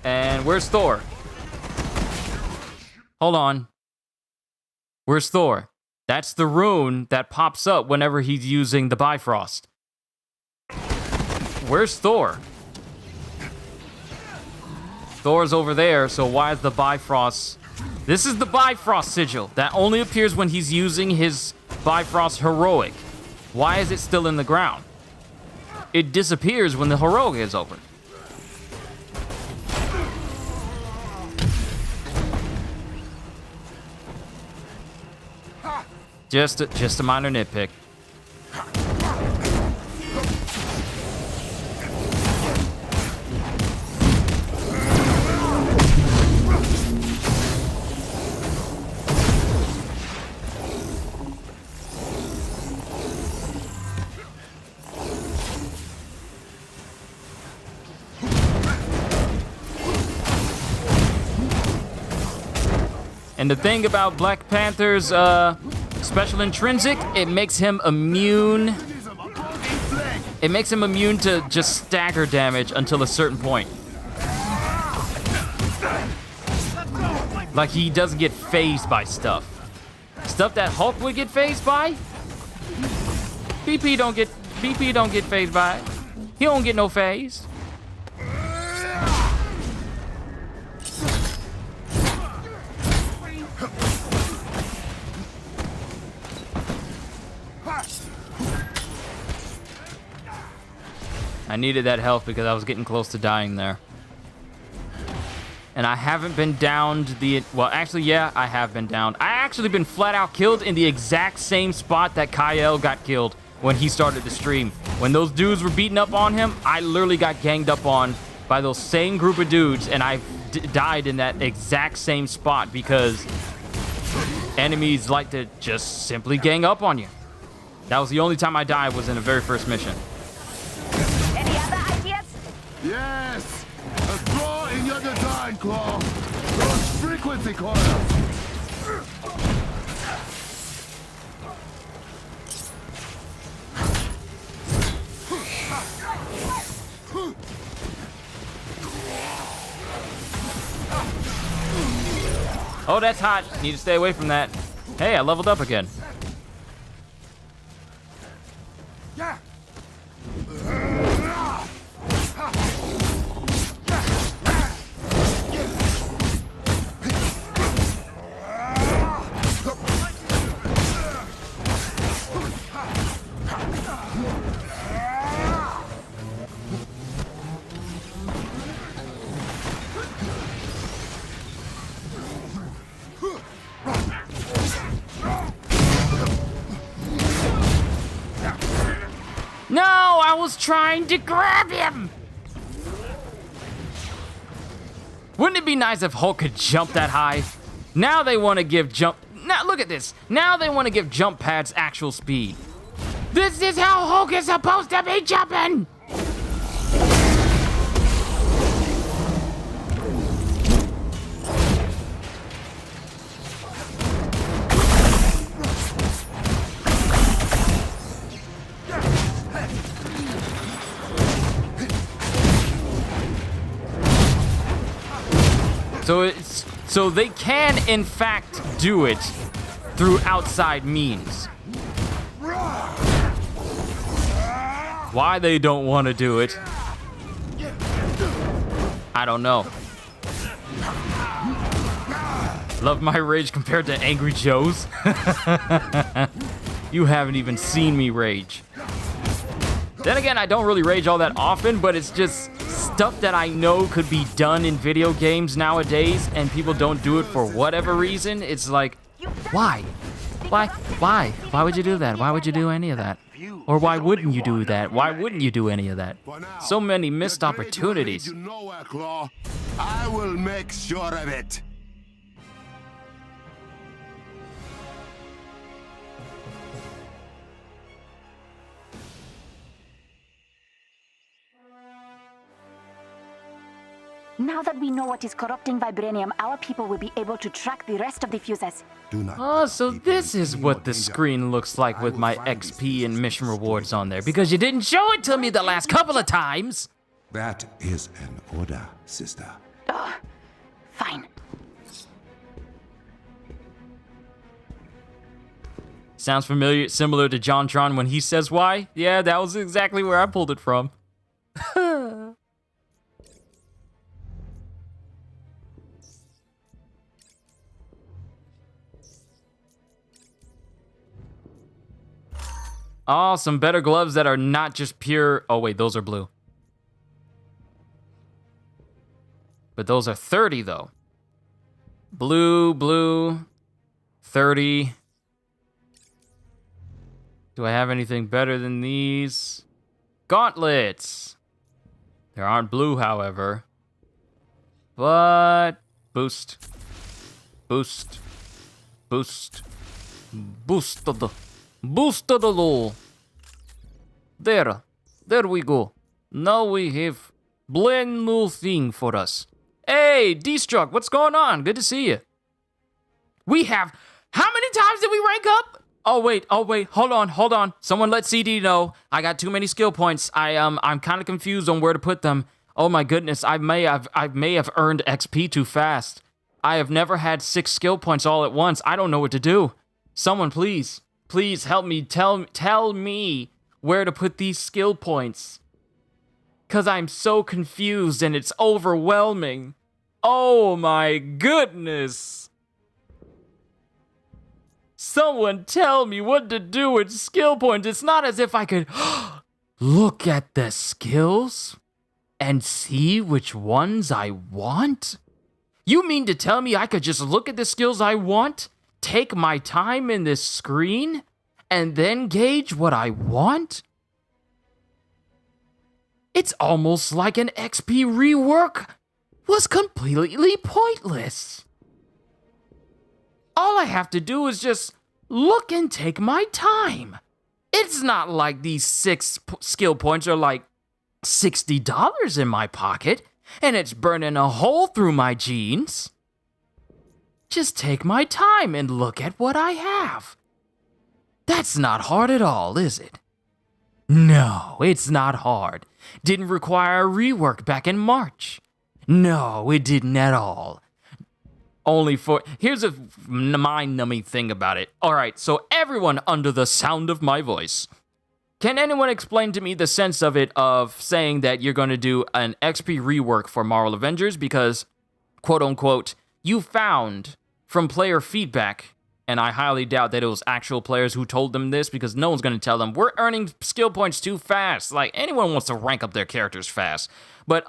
And where's Thor? Hold on. Where's Thor? That's the rune that pops up whenever he's using the Bifrost. Where's Thor? Thor's over there, so why is the Bifrost This is the Bifrost sigil that only appears when he's using his Bifrost heroic. Why is it still in the ground? It disappears when the heroic is open. Just a minor nitpick. And the thing about Black Panther's special intrinsic, it makes him immune. It makes him immune to just stagger damage until a certain point. Like he doesn't get phased by stuff. Stuff that Hulk would get phased by. BP don't get phased by it. He don't get no phase. I needed that health because I was getting close to dying there. And I haven't been downed the... Well, actually, yeah, I have been downed. I actually been flat out killed in the exact same spot that Kyle got killed when he started the stream. When those dudes were beating up on him, I literally got ganged up on by those same group of dudes, and I died in that exact same spot because enemies like to just simply gang up on you. That was the only time I died, was in the very first mission. Yes! A flaw in your design, Claw! Those frequency coils! Oh, that's hot. Need to stay away from that. Hey, I leveled up again. Yeah! No, I was trying to grab him. Wouldn't it be nice if Hulk could jump that high? Now they want to give jump... Now, look at this. Now they want to give jump pads actual speed. This is how Hulk is supposed to be jumping! So they can, in fact, do it through outside means. Why they don't want to do it, I don't know. Love my rage compared to Angry Joe's? You haven't even seen me rage. Then again, I don't really rage all that often, but it's just stuff that I know could be done in video games nowadays, and people don't do it for whatever reason. It's like, why? Why would you do that? Why would you do any of that? Or why wouldn't you do that? Why wouldn't you do any of that? So many missed opportunities. I will make sure of it. Now that we know what is corrupting vibranium, our people will be able to track the rest of the fuses. Oh, so this is what the screen looks like with my XP and mission rewards on there, because you didn't show it to me the last couple of times. That is an order, sister. Fine. Sounds familiar, similar to JonTron when he says why? Yeah, that was exactly where I pulled it from. Oh, some better gloves that are not just pure... Oh, wait, those are blue. But those are 30, though. Blue, 30. Do I have anything better than these? Gauntlets. There aren't blue, however. But boost. Boost. Boost. Boosted. Boosted a little. There. There we go. Now we have brand new thing for us. Hey, D-Struck, what's going on? Good to see you. We have... How many times did we rank up? Oh wait, hold on. Someone let CD know. I got too many skill points. I'm kind of confused on where to put them. Oh my goodness, I may have earned XP too fast. I have never had 6 skill points all at once. I don't know what to do. Someone please help me. Tell me where to put these skill points. 'Cause I'm so confused and it's overwhelming. Oh my goodness. Someone tell me what to do with skill points. It's not as if I could look at the skills and see which ones I want. You mean to tell me I could just look at the skills I want, take my time in this screen, and then gauge what I want? It's almost like an XP rework was completely pointless. All I have to do is just look and take my time. It's not like these 6 skill points are like $60 in my pocket, and it's burning a hole through my jeans. Just take my time and look at what I have. That's not hard at all, is it? No, it's not hard. Didn't require a rework back in March. No, it didn't at all. Here's a mind-numbing thing about it. Alright, so everyone under the sound of my voice, can anyone explain to me the sense of it of saying that you're going to do an XP rework for Marvel Avengers because, quote-unquote, you found from player feedback, and I highly doubt that it was actual players who told them this because no one's going to tell them, we're earning skill points too fast. Like, anyone wants to rank up their characters fast. But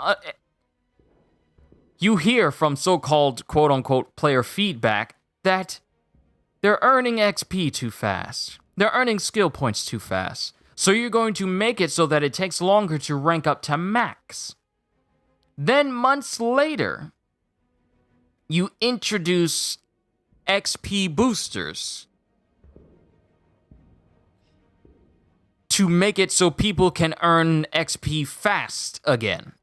you hear from so-called, quote-unquote, player feedback that they're earning XP too fast. They're earning skill points too fast. So you're going to make it so that it takes longer to rank up to max. Then months later, you introduce XP boosters to make it so people can earn XP fast again.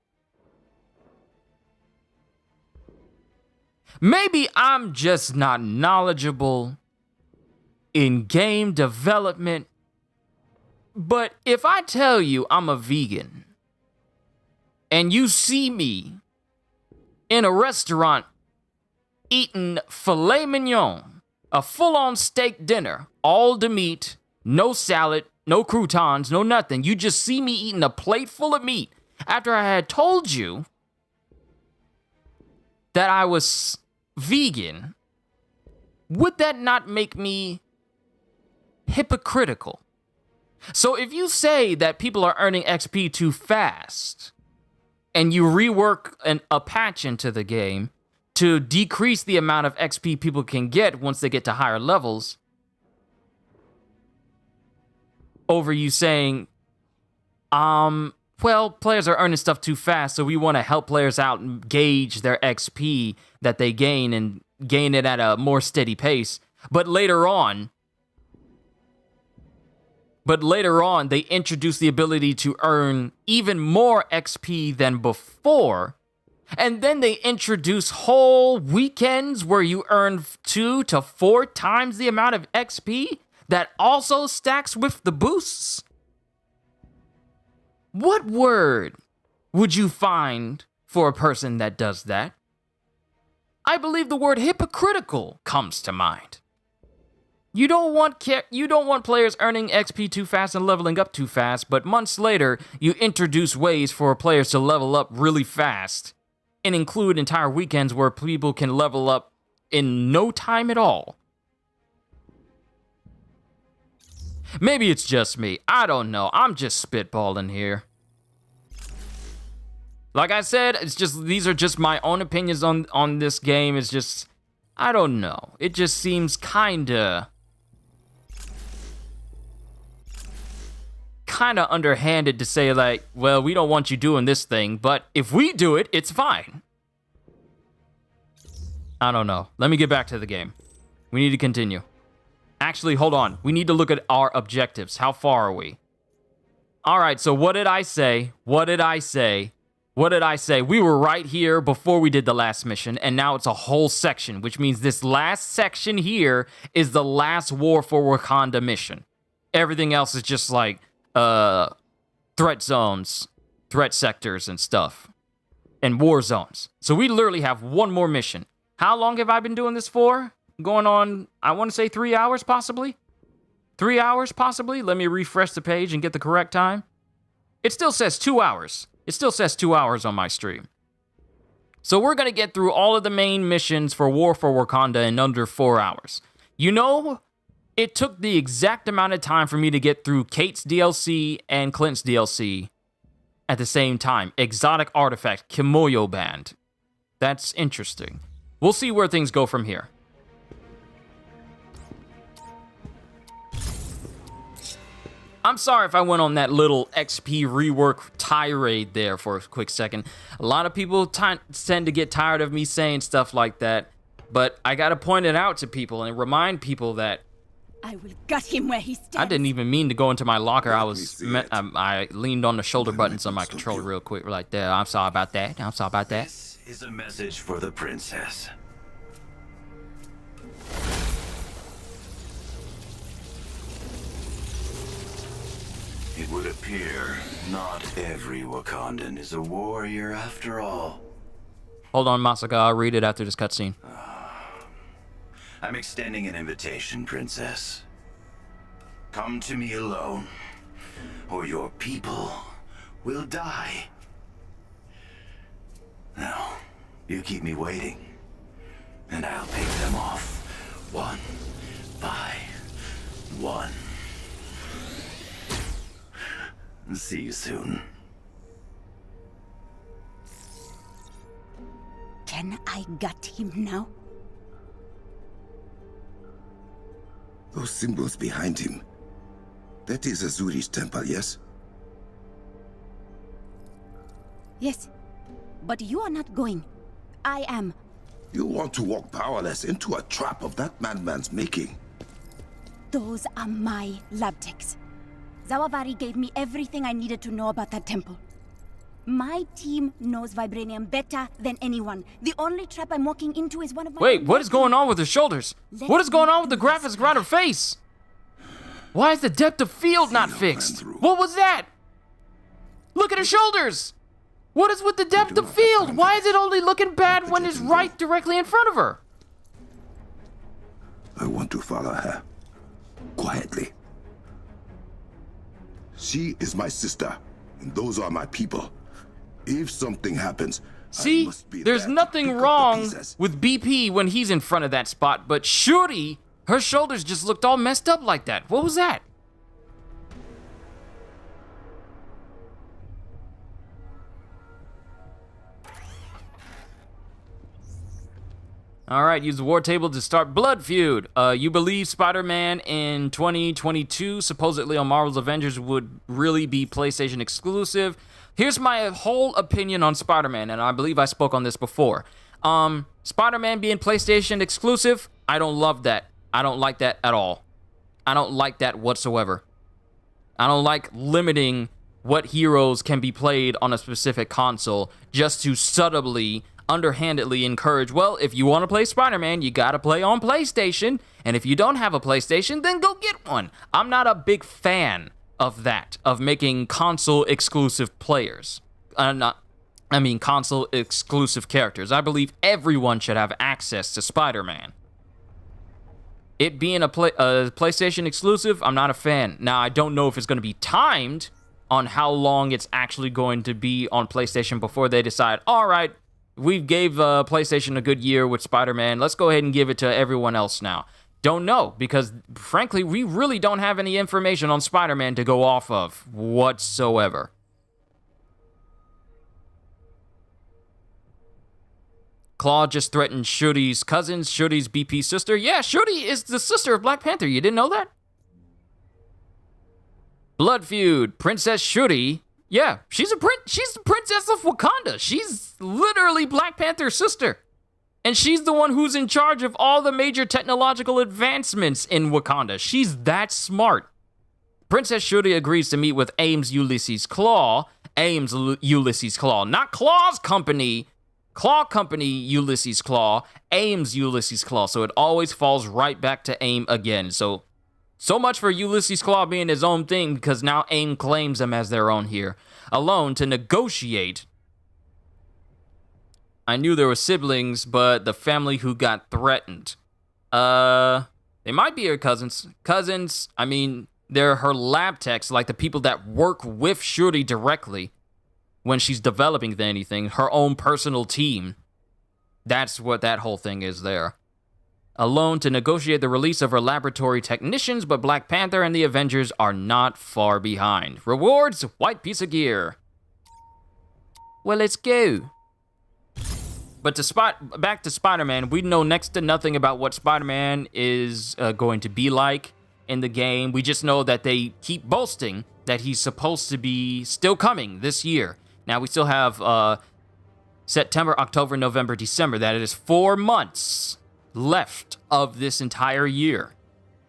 Maybe I'm just not knowledgeable in game development, but if I tell you I'm a vegan and you see me in a restaurant eating filet mignon, a full-on steak dinner, all the meat, no salad, no croutons, no nothing. You just see me eating a plate full of meat after I had told you that I was vegan. Would that not make me hypocritical? So if you say that people are earning XP too fast and you rework a patch into the game to decrease the amount of XP people can get once they get to higher levels, over you saying, well, players are earning stuff too fast, so we want to help players out and gauge their XP that they gain and gain it at a more steady pace. But later on, they introduce the ability to earn even more XP than before. And then they introduce whole weekends where you earn 2 to 4 times the amount of XP that also stacks with the boosts. What word would you find for a person that does that? I believe the word hypocritical comes to mind. You don't want players earning XP too fast and leveling up too fast, but months later, you introduce ways for players to level up really fast and include entire weekends where people can level up in no time at all. Maybe it's just me. I don't know. I'm just spitballing here. Like I said, these are just my own opinions on this game. It's just, I don't know. It just seems kinda underhanded to say like, well, we don't want you doing this thing, but if we do it, it's fine. I don't know. Let me get back to the game. We need to continue. Actually, hold on. We need to look at our objectives. How far are we? All right, so what did I say? What did I say? What did I say? We were right here before we did the last mission, and now it's a whole section, which means this last section here is the last War for Wakanda mission. Everything else is just like threat zones, threat sectors, and stuff, and war zones. So we literally have one more mission. How long have I been doing this for? Going on, I want to say 3 hours, possibly? 3 hours, possibly? Let me refresh the page and get the correct time. It still says 2 hours. It still says 2 hours on my stream. So we're going to get through all of the main missions for War for Wakanda in under 4 hours. You know, it took the exact amount of time for me to get through Kate's DLC and Clint's DLC at the same time. Exotic Artifact, Kimoyo Band. That's interesting. We'll see where things go from here. I'm sorry if I went on that little XP rework tirade there for a quick second. A lot of people tend to get tired of me saying stuff like that, but I gotta point it out to people and remind people that I will gut him where he stands. I didn't even mean to go into my locker. I leaned on the shoulder buttons on my controller real quick, like there. I'm sorry about that. I'm sorry about that. This is a message for the princess. It would appear not every Wakandan is a warrior after all. Hold on, Masaka. I'll read it after this cutscene. I'm extending an invitation, princess. Come to me alone, or your people will die. Now, you keep me waiting, and I'll pick them off, one by one. See you soon. Can I gut him now? Those symbols behind him. That is Azuri's temple, yes? Yes, but you are not going. I am. You want to walk powerless into a trap of that madman's making. Those are my lab techs. Zawavari gave me everything I needed to know about that temple. My team knows vibranium better than anyone. The only trap I'm walking into is one of my... Wait, what is going on with her shoulders? What is going on with the graphics around her face? Why is the depth of field not fixed? What was that? Look at her shoulders! What is with the depth of field? Why is it only looking bad when it's right directly in front of her? I want to follow her. Quietly. She is my sister, and those are my people. If something happens, see, there's nothing wrong with BP when he's in front of that spot, but Shuri, her shoulders just looked all messed up like that. What was that? All right, use the war table to start Blood Feud. You believe Spider-Man in 2022, supposedly on Marvel's Avengers, would really be PlayStation exclusive. Here's my whole opinion on Spider-Man, and I believe I spoke on this before. Spider-Man being PlayStation exclusive, I don't love that. I don't like that at all. I don't like that whatsoever. I don't like limiting what heroes can be played on a specific console just to subtly, underhandedly encourage, well, if you want to play Spider-Man, you gotta play on PlayStation, and if you don't have a PlayStation, then go get one. I'm not a big fan of that, of making console exclusive players. Console exclusive characters. I believe everyone should have access to Spider-Man. It being a PlayStation exclusive, I'm not a fan. Now, I don't know if it's going to be timed on how long it's actually going to be on PlayStation before they decide, all right, we gave PlayStation a good year with Spider-Man. Let's go ahead and give it to everyone else now. don't know, because frankly, we really don't have any information on Spider-Man to go off of whatsoever. Claw just threatened Shuri's cousin, Shuri's BP sister. Yeah, Shuri is the sister of Black Panther. You didn't know that? Blood feud. Princess Shuri. Yeah, she's the princess of Wakanda. She's literally Black Panther's sister. And she's the one who's in charge of all the major technological advancements in Wakanda. She's that smart. Princess Shuri agrees to meet with Ames Ulysses Claw. Ames Ulysses Claw. Not Claw's company. Claw Company Ulysses Claw. Ames Ulysses Claw. So it always falls right back to AIM again. So much for Ulysses Claw being his own thing, because now AIM claims him as their own here. Alone to negotiate. I knew there were siblings, but the family who got threatened. They might be her cousins. Cousins, I mean, they're her lab techs, like the people that work with Shuri directly when she's developing anything, her own personal team. That's what that whole thing is there. Alone to negotiate the release of her laboratory technicians, but Black Panther and the Avengers are not far behind. Rewards, white piece of gear. Well, let's go. But back to Spider-Man, we know next to nothing about what Spider-Man is going to be like in the game. We just know that they keep boasting that he's supposed to be still coming this year. Now, we still have September, October, November, December. That is 4 months left of this entire year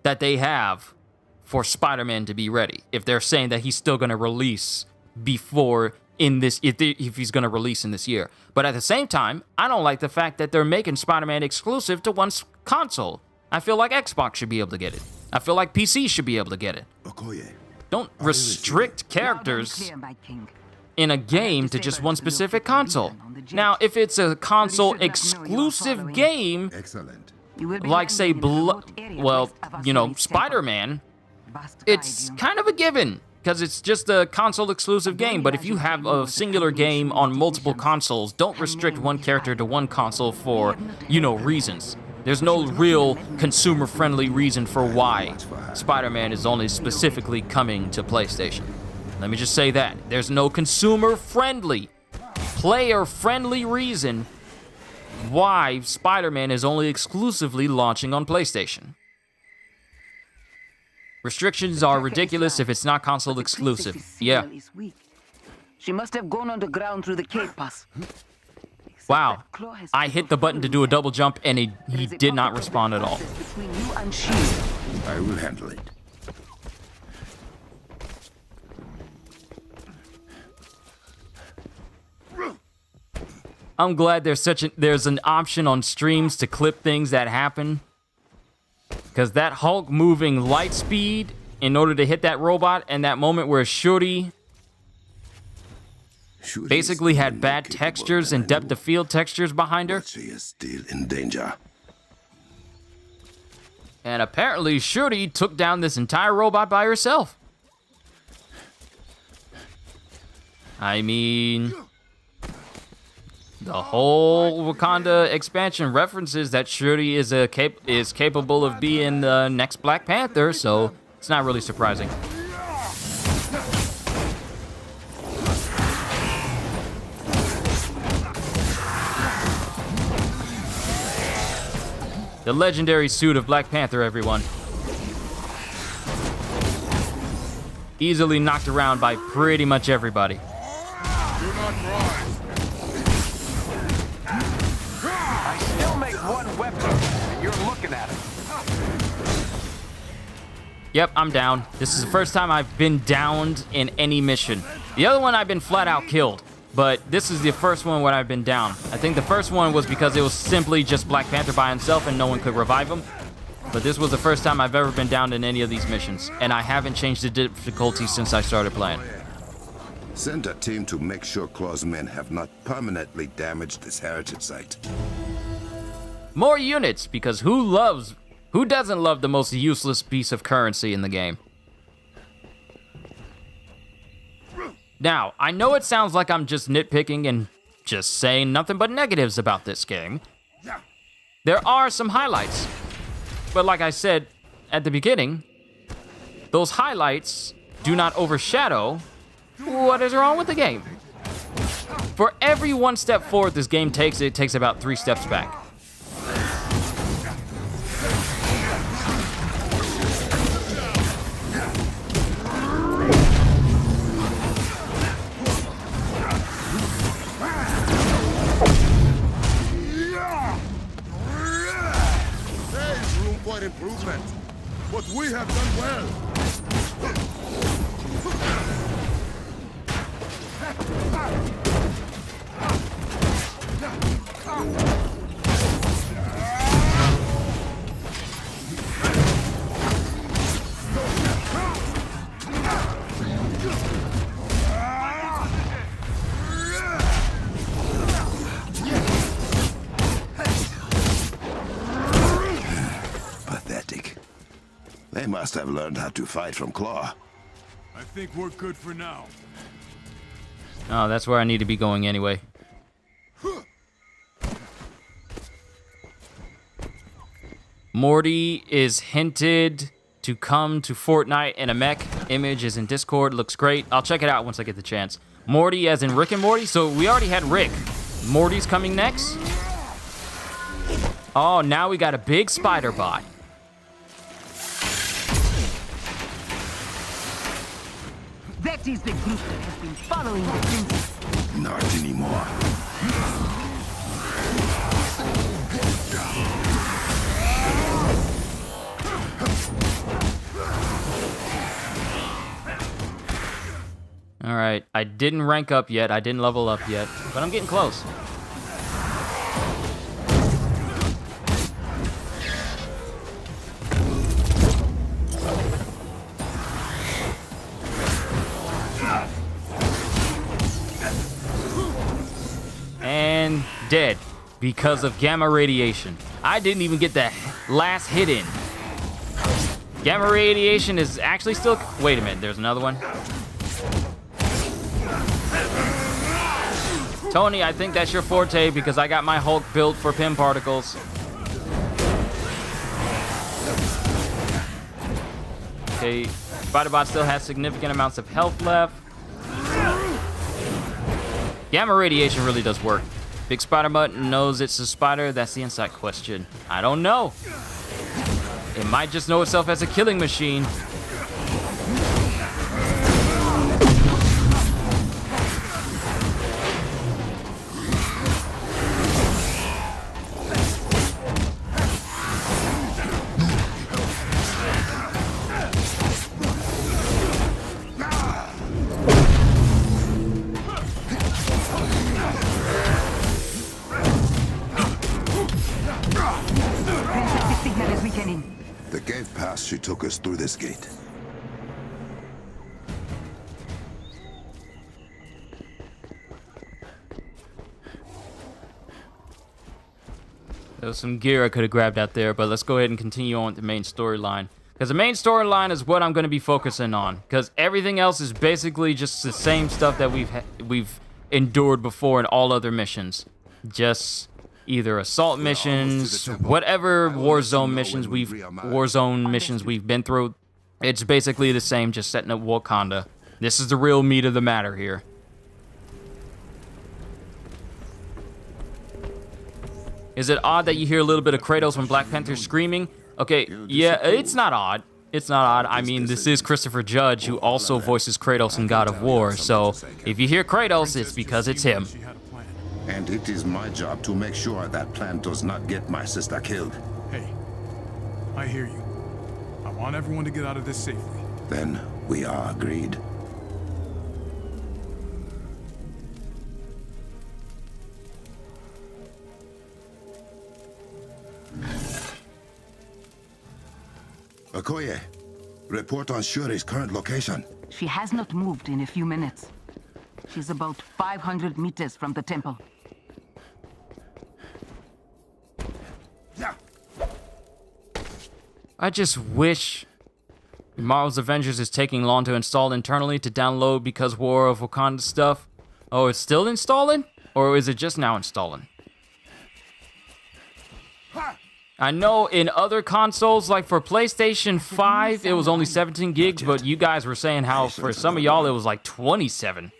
that they have for Spider-Man to be ready. If they're saying that he's still going to release before in this, if he's going to release in this year. But at the same time, I don't like the fact that they're making Spider-Man exclusive to one console. I feel like Xbox should be able to get it. I feel like PC should be able to get it. Don't restrict characters in a game to just one specific console. Now, if it's a console exclusive game, like say, Spider-Man, it's kind of a given, because it's just a console exclusive game. But if you have a singular game on multiple consoles, don't restrict one character to one console for, reasons. There's no real consumer-friendly reason for why Spider-Man is only specifically coming to PlayStation. Let me just say that. There's no consumer-friendly, player-friendly reason why Spider-Man is only exclusively launching on PlayStation. Restrictions are ridiculous if it's not console exclusive. Yeah. She must have gone underground through the cave pass. Wow. I hit the button to do a double jump and he did not respond at all. I will handle it. I'm glad there's an option on streams to clip things that happen. Because that Hulk moving light speed in order to hit that robot, and that moment where Shuri basically had bad textures and depth of field textures behind her. She is still in danger. And apparently Shuri took down this entire robot by herself. I mean, the whole Wakanda expansion references that Shuri is capable of being the next Black Panther, so it's not really surprising. The legendary suit of Black Panther, everyone. Easily knocked around by pretty much everybody. I still make one weapon, and you're looking at it. Yep, I'm down. This is the first time I've been downed in any mission. The other one I've been flat out killed, but this is the first one where I've been down. I think the first one was because it was simply just Black Panther by himself and no one could revive him. But this was the first time I've ever been down in any of these missions, and I haven't changed the difficulty since I started playing. Send a team to make sure Claw's men have not permanently damaged this heritage site. More units, because who doesn't love the most useless piece of currency in the game? Now, I know it sounds like I'm just nitpicking and just saying nothing but negatives about this game. There are some highlights. But like I said at the beginning, those highlights do not overshadow what is wrong with the game. For every one step forward this game takes, it takes about 3 steps back. There is room for improvement, but we have done well. Pathetic. They must have learned how to fight from Claw. I think we're good for now. Oh, that's where I need to be going anyway. Morty is hinted to come to Fortnite in a mech. Image is in Discord. Looks great. I'll check it out once I get the chance. Morty as in Rick and Morty. So we already had Rick. Morty's coming next. Oh, now we got a big spider bot. That is the group that has been following the princess. Not anymore. All right, I didn't rank up yet. I didn't level up yet, but I'm getting close. And dead because of gamma radiation. I didn't even get the last hit in. Gamma radiation is actually still... Wait a minute, there's another one. Tony, I think that's your forte because I got my Hulk built for pin particles. Okay, Spider-Bot still has significant amounts of health left. Gamma radiation really does work. Big Spider-Bot knows it's a spider. That's the insight question. I don't know. It might just know itself as a killing machine. The gate pass, she took us through this gate. There was some gear I could have grabbed out there, but let's go ahead and continue on with the main storyline. Because the main storyline is what I'm going to be focusing on. Because everything else is basically just the same stuff that we've endured before in all other missions. Just either assault missions, whatever Warzone missions we've been through. It's basically the same, just setting up Wakanda. This is the real meat of the matter here. Is it odd that you hear a little bit of Kratos when Black Panther screaming? Okay, yeah, it's not odd. It's not odd. I mean, this is Christopher Judge, who also voices Kratos in God of War. So if you hear Kratos, it's because it's him. And it is my job to make sure that plan does not get my sister killed. Hey, I hear you. I want everyone to get out of this safely. Then we are agreed. Okoye, report on Shuri's current location. She has not moved in a few minutes. She's about 500 meters from the temple. I just wish Marvel's Avengers is taking long to install internally to download because War of Wakanda stuff. Oh, it's still installing? Or is it just now installing? I know in other consoles, like for PlayStation 5, it was only 17 gigs, but you guys were saying how for some of y'all it was like 27.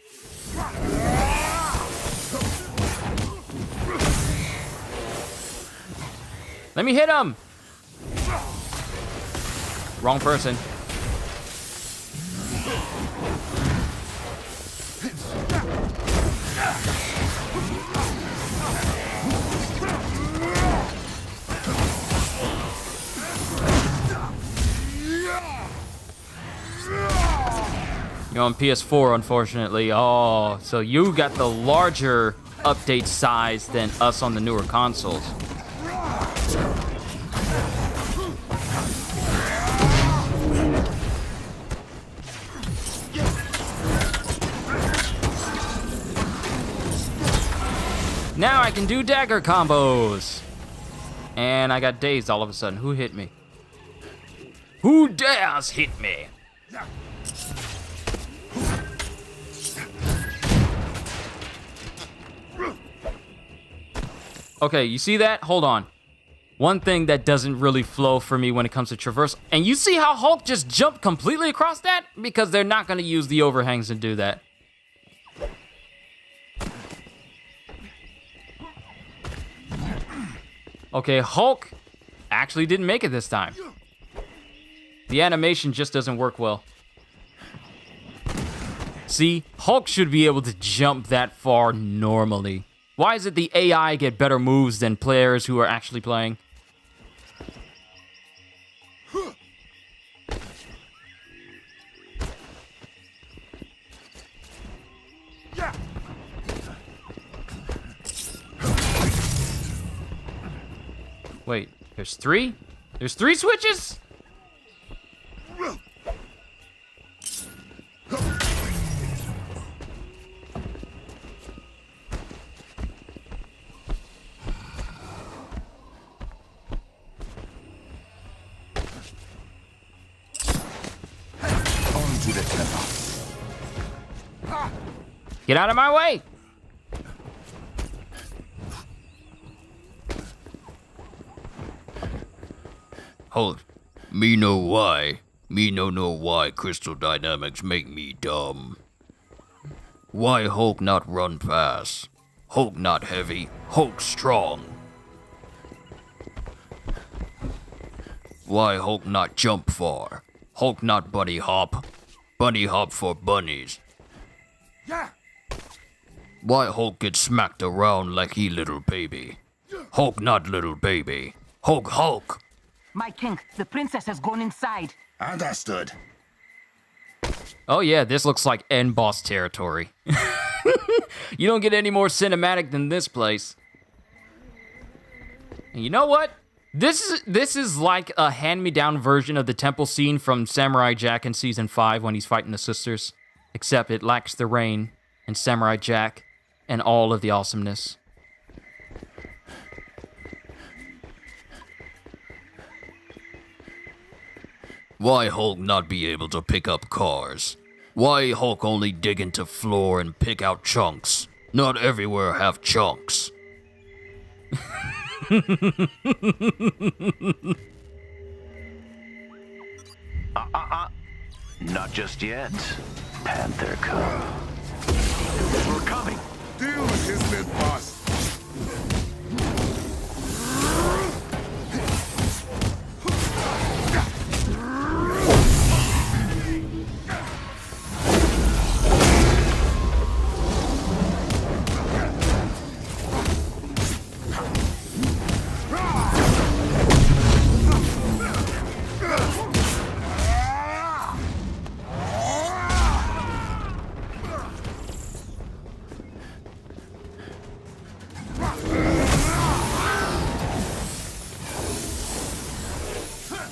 Let me hit him! Wrong person. You're on PS4, unfortunately. Oh, so you got the larger update size than us on the newer consoles. Now I can do dagger combos. And I got dazed all of a sudden. Who hit me? Who dares hit me? Okay, you see that? Hold on. One thing that doesn't really flow for me when it comes to traverse, and you see how Hulk just jumped completely across that? Because they're not going to use the overhangs and do that. Okay, Hulk actually didn't make it this time. The animation just doesn't work well. See, Hulk should be able to jump that far normally. Why is it the AI get better moves than players who are actually playing? Wait, there's three? There's three switches? To the temple. Get out of my way! Hold. Me know why. Me no know why crystal dynamics make me dumb. Why Hulk not run fast? Hulk not heavy. Hulk strong. Why Hulk not jump far? Hulk not bunny hop. Bunny hop for bunnies. Why Hulk get smacked around like he little baby? Hulk not little baby. Hulk Hulk. My king, the princess has gone inside. Understood. Oh yeah, this looks like end boss territory. You don't get any more cinematic than this place. And you know what? This is like a hand-me-down version of the temple scene from Samurai Jack in Season 5 when he's fighting the sisters. Except it lacks the rain and Samurai Jack and all of the awesomeness. Why Hulk not be able to pick up cars? Why Hulk only dig into floor and pick out chunks? Not everywhere have chunks. Not just yet. Panther come. We're coming. Deal with his mid boss.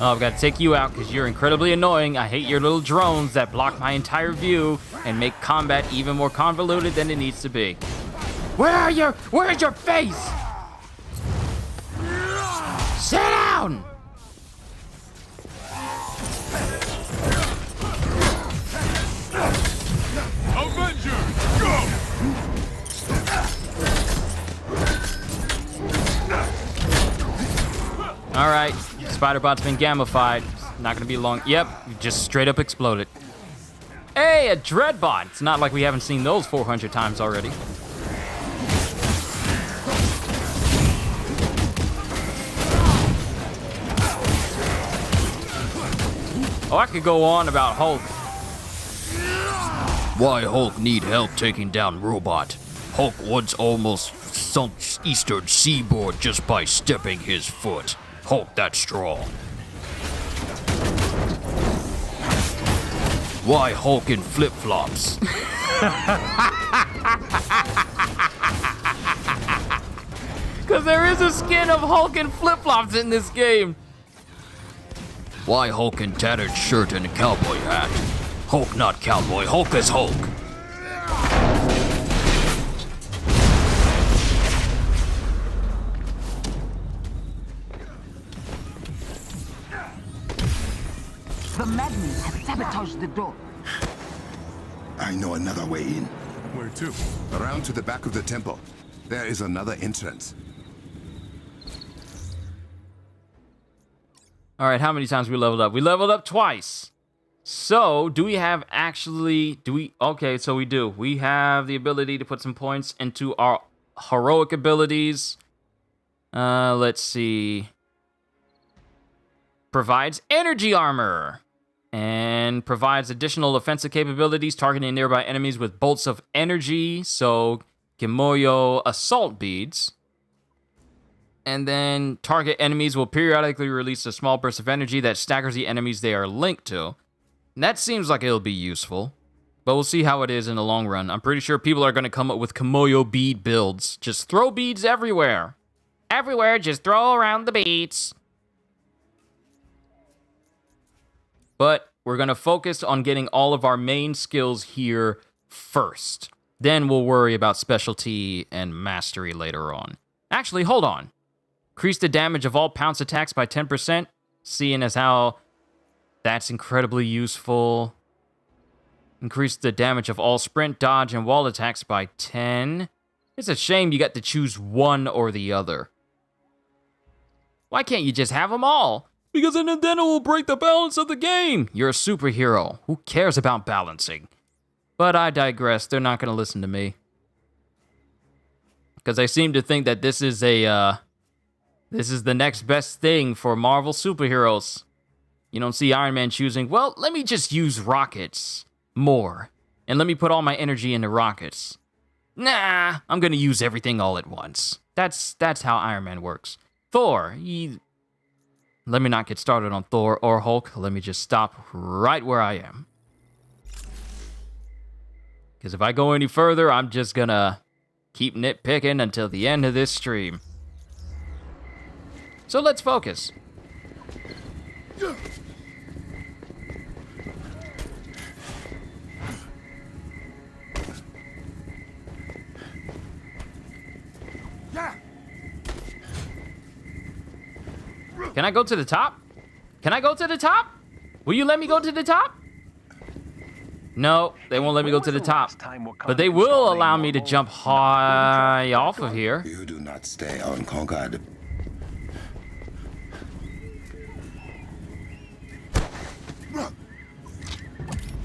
Oh, I've got to take you out because you're incredibly annoying. I hate your little drones that block my entire view and make combat even more convoluted than it needs to be. Where are you? Where's your face? Sit down! Avengers, go! Alright, Spider-Bot's been gamified. Not gonna be long. Yep, just straight up exploded. Hey, a Dreadbot! It's not like we haven't seen those 400 times already. Oh, I could go on about Hulk. Why Hulk need help taking down robot? Hulk once almost sunk eastern seaboard just by stepping his foot. Hulk that strong. Why Hulk in flip-flops? Because there is a skin of Hulk in flip-flops in this game. Why Hulk in tattered shirt and a cowboy hat? Hulk not cowboy, Hulk is Hulk. The madmen have sabotaged the door. I know another way in. Where to? Around to the back of the temple. There is another entrance. All right, how many times we leveled up? We leveled up twice. So, do we have actually... Okay, so we do. We have the ability to put some points into our heroic abilities. Let's see. Provides energy armor. And provides additional offensive capabilities, targeting nearby enemies with bolts of energy. So, Kimoyo assault beads. And then target enemies will periodically release a small burst of energy that staggers the enemies they are linked to. And that seems like it'll be useful, but we'll see how it is in the long run. I'm pretty sure people are going to come up with Kimoyo bead builds. Just throw beads everywhere. Everywhere, just throw around the beads. But we're going to focus on getting all of our main skills here first. Then we'll worry about specialty and mastery later on. Actually, hold on. Increase the damage of all pounce attacks by 10%, seeing as how that's incredibly useful. Increase the damage of all sprint, dodge, and wall attacks by 10. It's a shame you got to choose one or the other. Why can't you just have them all? Because then it will break the balance of the game. You're a superhero. Who cares about balancing? But I digress. They're not going to listen to me. Because I seem to think that this is the next best thing for Marvel superheroes. You don't see Iron Man choosing, well, let me just use rockets more. And let me put all my energy into rockets. Nah, I'm going to use everything all at once. That's how Iron Man works. Thor, let me not get started on Thor or Hulk. Let me just stop right where I am. Because if I go any further, I'm just going to keep nitpicking until the end of this stream. So let's focus. Can I go to the top? Can I go to the top? Will you let me go to the top? No, they won't let me go to the top. But they will allow me to jump high off of here. You do not stay unconquered.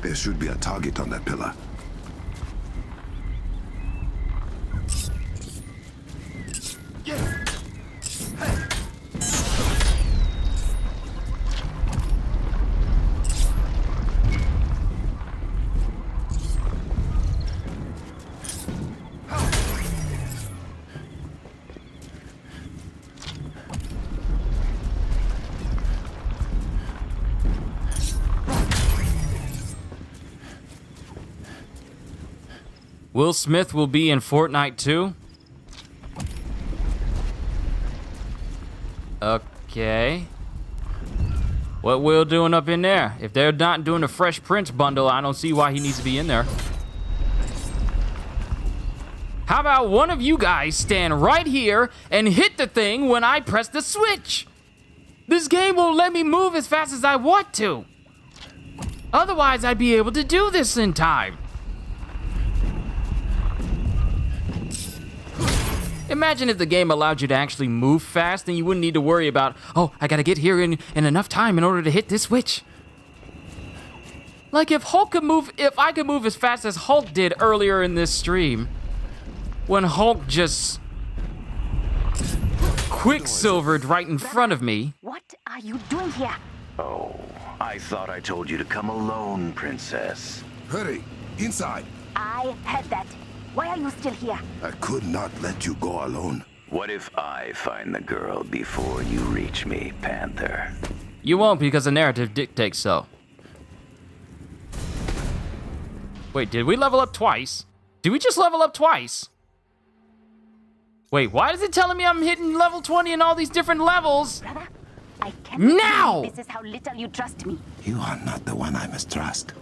There should be a target on that pillar. Will Smith will be in Fortnite too? Okay. What Will doing up in there? If they're not doing a Fresh Prince bundle, I don't see why he needs to be in there. How about one of you guys stand right here and hit the thing when I press the switch? This game won't let me move as fast as I want to. Otherwise, I'd be able to do this in Imagine if the game allowed you to actually move fast, then you wouldn't need to worry about, oh, I gotta get here in enough time in order to hit this switch. Like if I could move as fast as Hulk did earlier in this stream, when Hulk just quicksilvered right in front of me. What are you doing here? Oh, I thought I told you to come alone, Princess. Hurry, inside. I heard that. Why are you still here? I could not let you go alone. What if I find the girl before you reach me, Panther? You won't, because the narrative dictates so. Wait, did we level up twice? Did we just level up twice? Wait, why is it telling me I'm hitting level 20 in all these different levels? Brother, I can't now! believe this is how little you trust me. You are not the one I must trust.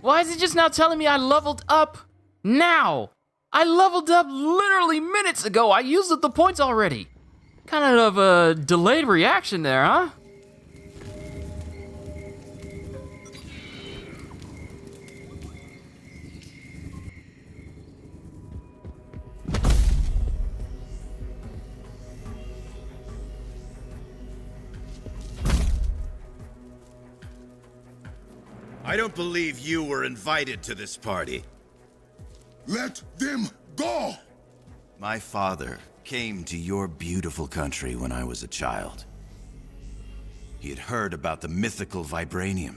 Why is it just now telling me I leveled up now? I leveled up literally minutes ago. I used up the points already. Kind of a delayed reaction there, huh? I don't believe you were invited to this party. Let them go! My father came to your beautiful country when I was a child. He had heard about the mythical vibranium.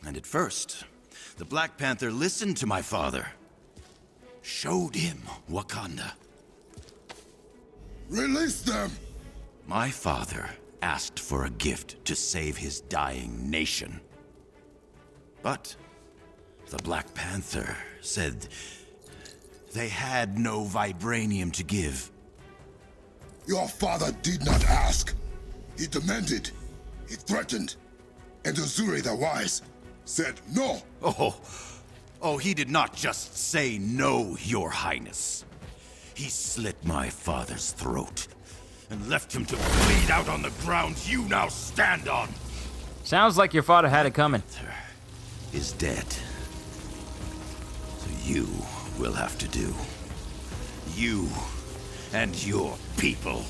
And at first, the Black Panther listened to my father. Showed him Wakanda. Release them! My father asked for a gift to save his dying nation. But the Black Panther said they had no vibranium to give. Your father did not ask. He demanded. He threatened. And Azuri the Wise said no. Oh, he did not just say no, Your Highness. He slit my father's throat and left him to bleed out on the ground you now stand on. Sounds like your father had it coming. Is dead. So you will have to do. You and your people.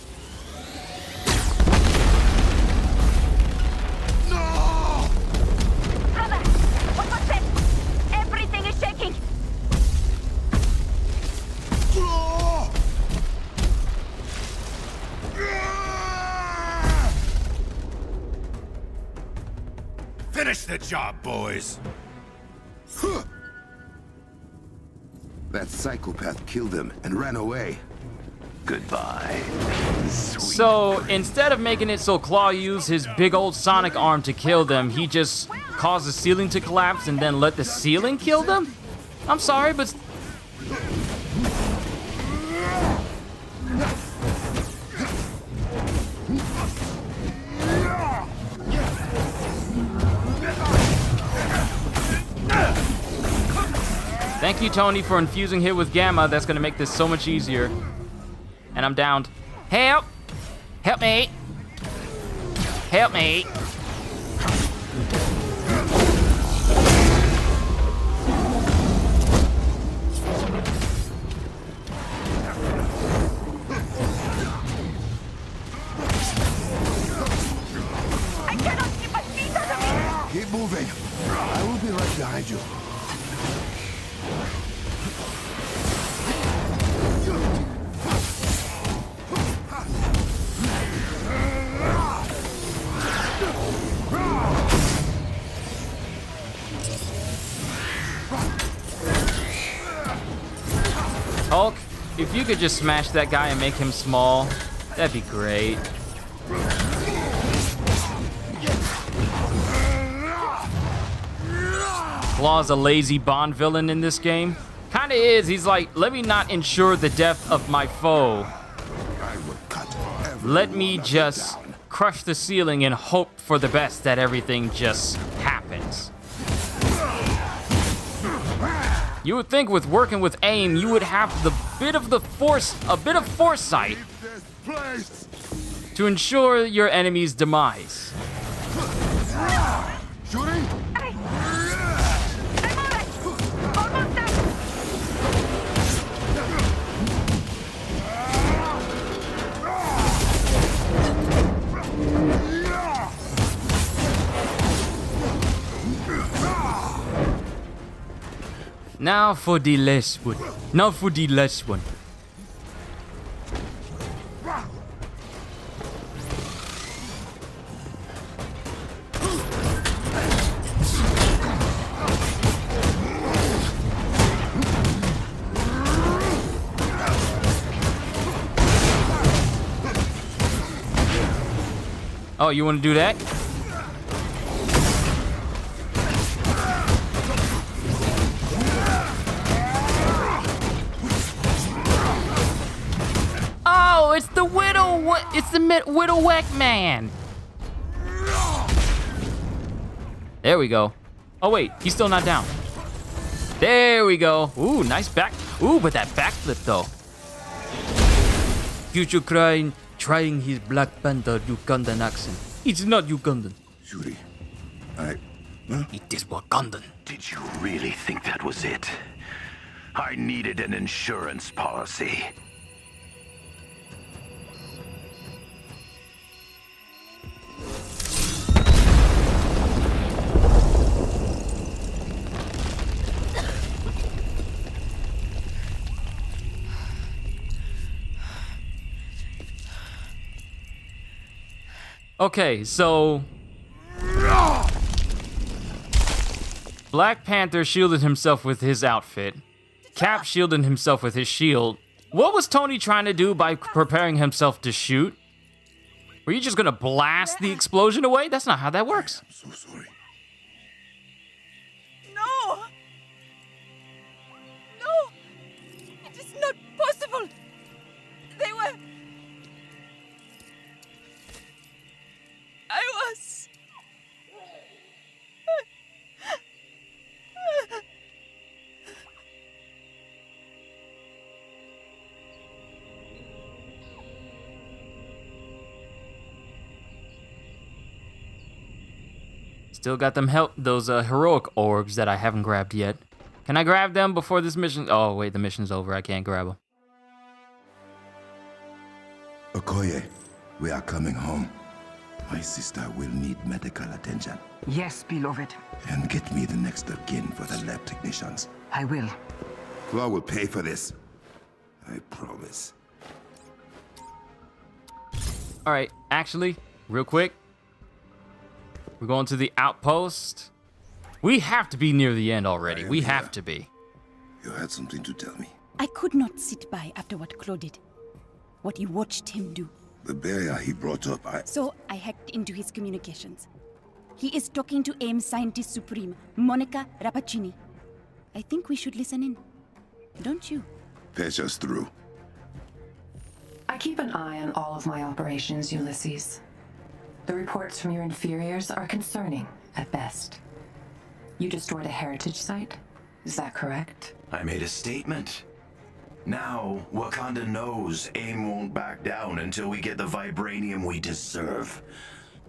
No! Brother, what was that? Everything is shaking. Finish the job, boys. That psychopath killed him and ran away. Goodbye. So instead of making it so Claw used his big old sonic arm to kill them, he just caused the ceiling to collapse and then let the ceiling kill them? I'm sorry, but... Thank you, Tony, for infusing hit with Gamma. That's gonna make this so much easier. And I'm downed. Help! Help me! Help me! I cannot keep my feet under me. Keep moving. I will be right behind you. Hulk, if you could just smash that guy and make him small, that'd be great. Claw's a lazy Bond villain in this game. Kinda is. He's like, let me not ensure the death of my foe. Let me just crush the ceiling and hope for the best that everything just happens. You would think with working with aim, you would have a bit of foresight to ensure your enemy's demise. Shooting? Hey! I'm alright! Almost done! Now for the last one. Now for the last one. Oh, you want to do that? Oh, it's the widow. It's the widow whack man. There we go. Oh wait, he's still not down. There we go. Ooh, nice back. Ooh, but that backflip though. Future crying. Trying his Black Panther Ugandan accent. It's not Ugandan. Shuri, It is Wakandan. Did you really think that was it? I needed an insurance policy. Okay, so Black Panther shielded himself with his outfit. Cap shielded himself with his shield. What was Tony trying to do by preparing himself to shoot? Were you just gonna blast the explosion away? That's not how that works. I'm so sorry. No! No! It is not possible! They were... I was... Still got them those heroic orbs that I haven't grabbed yet. Can I grab them before this mission? Oh wait, the mission's over. I can't grab them. Okoye, we are coming home. My sister will need medical attention. Yes, beloved. And get me the next of kin for the lab technicians. I will. Claw will pay for this. I promise. All right, actually, real quick. We're going to the outpost. We have to be near the end already. We have to be. You had something to tell me. I could not sit by after what Claude did. What you watched him do. The barrier he brought up, So I hacked into his communications. He is talking to AIM's Scientist Supreme, Monica Rappaccini. I think we should listen in. Don't you? Patch us through. I keep an eye on all of my operations, Ulysses. The reports from your inferiors are concerning, at best. You destroyed a heritage site? Is that correct? I made a statement. Now, Wakanda knows AIM won't back down until we get the vibranium we deserve.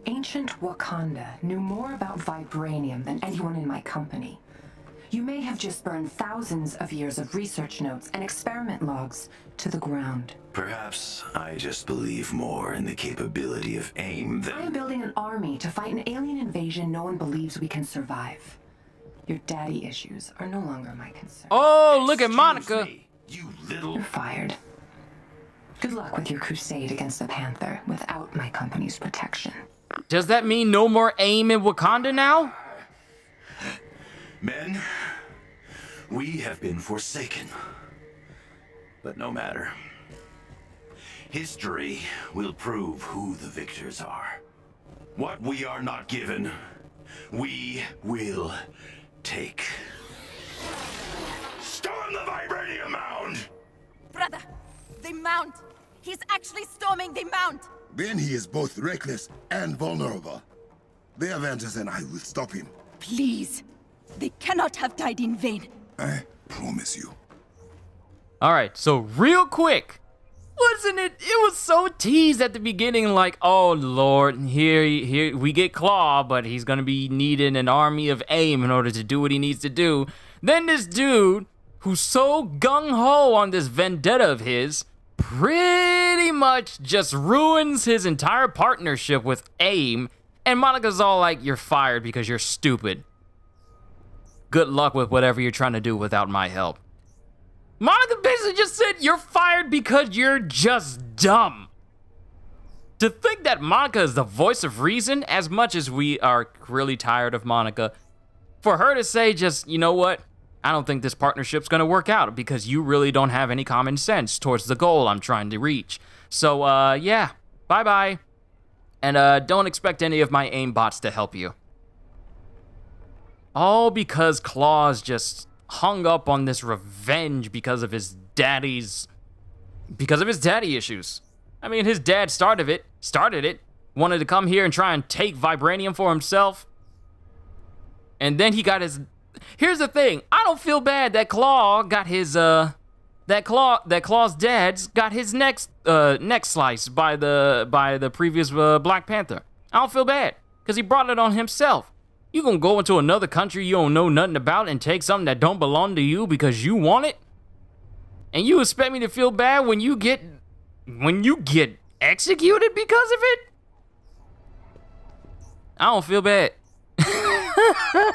Ancient Wakanda knew more about vibranium than anyone in my company. You may have just burned thousands of years of research notes and experiment logs to the ground. Perhaps I just believe more in the capability of AIM than... I am building an army to fight an alien invasion no one believes we can survive. Your daddy issues are no longer my concern. Oh, look at Monica. You're fired. Good luck with your crusade against the Panther without my company's protection. Does that mean no more AIM in Wakanda now? Men, we have been forsaken. But no matter. History will prove who the victors are. What we are not given, we will take. Storm the vibranium mound! Brother, the mount! He's actually storming the mount! Then he is both reckless and vulnerable. The Avengers and I will stop him. Please. They cannot have died in vain. I promise you. All right, so real quick, Wasn't it? It was so teased at the beginning, like, oh Lord, here we get Claw, but he's gonna be needing an army of AIM in order to do what he needs to do. Then this dude, who's so gung-ho on this vendetta of his, pretty much just ruins his entire partnership with AIM, and Monica's all like, you're fired because you're stupid. Good luck with whatever you're trying to do without my help. Monica basically just said, you're fired because you're just dumb. To think that Monica is the voice of reason, as much as we are really tired of Monica, for her to say just, you know what? I don't think this partnership's gonna work out because you really don't have any common sense towards the goal I'm trying to reach. So, yeah, bye-bye. And, don't expect any of my AIM bots to help you. All because Claw's just hung up on this revenge because of his daddy issues. I mean, his dad started it, wanted to come here and try and take vibranium for himself. And then he got his... Here's the thing, I don't feel bad that Claw got his, that Claw's dad's got his neck sliced by the previous Black Panther. I don't feel bad, because he brought it on himself. You gonna go into another country you don't know nothing about and take something that don't belong to you because you want it? And you expect me to feel bad when you get executed because of it? I don't feel bad. I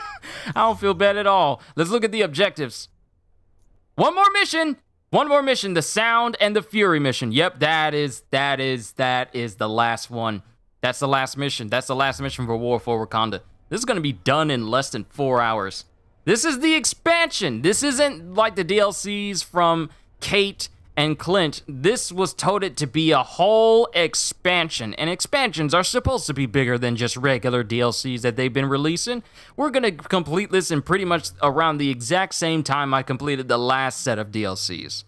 don't feel bad at all. Let's look at the objectives. One more mission, the Sound and the Fury mission. Yep, that is the last one. That's the last mission. That's the last mission for War for Wakanda. This is going to be done in less than 4 hours. This is the expansion. This isn't like the DLCs from Kate and Clint. This was touted to be a whole expansion, and expansions are supposed to be bigger than just regular DLCs that they've been releasing. We're going to complete this in pretty much around the exact same time I completed the last set of DLCs.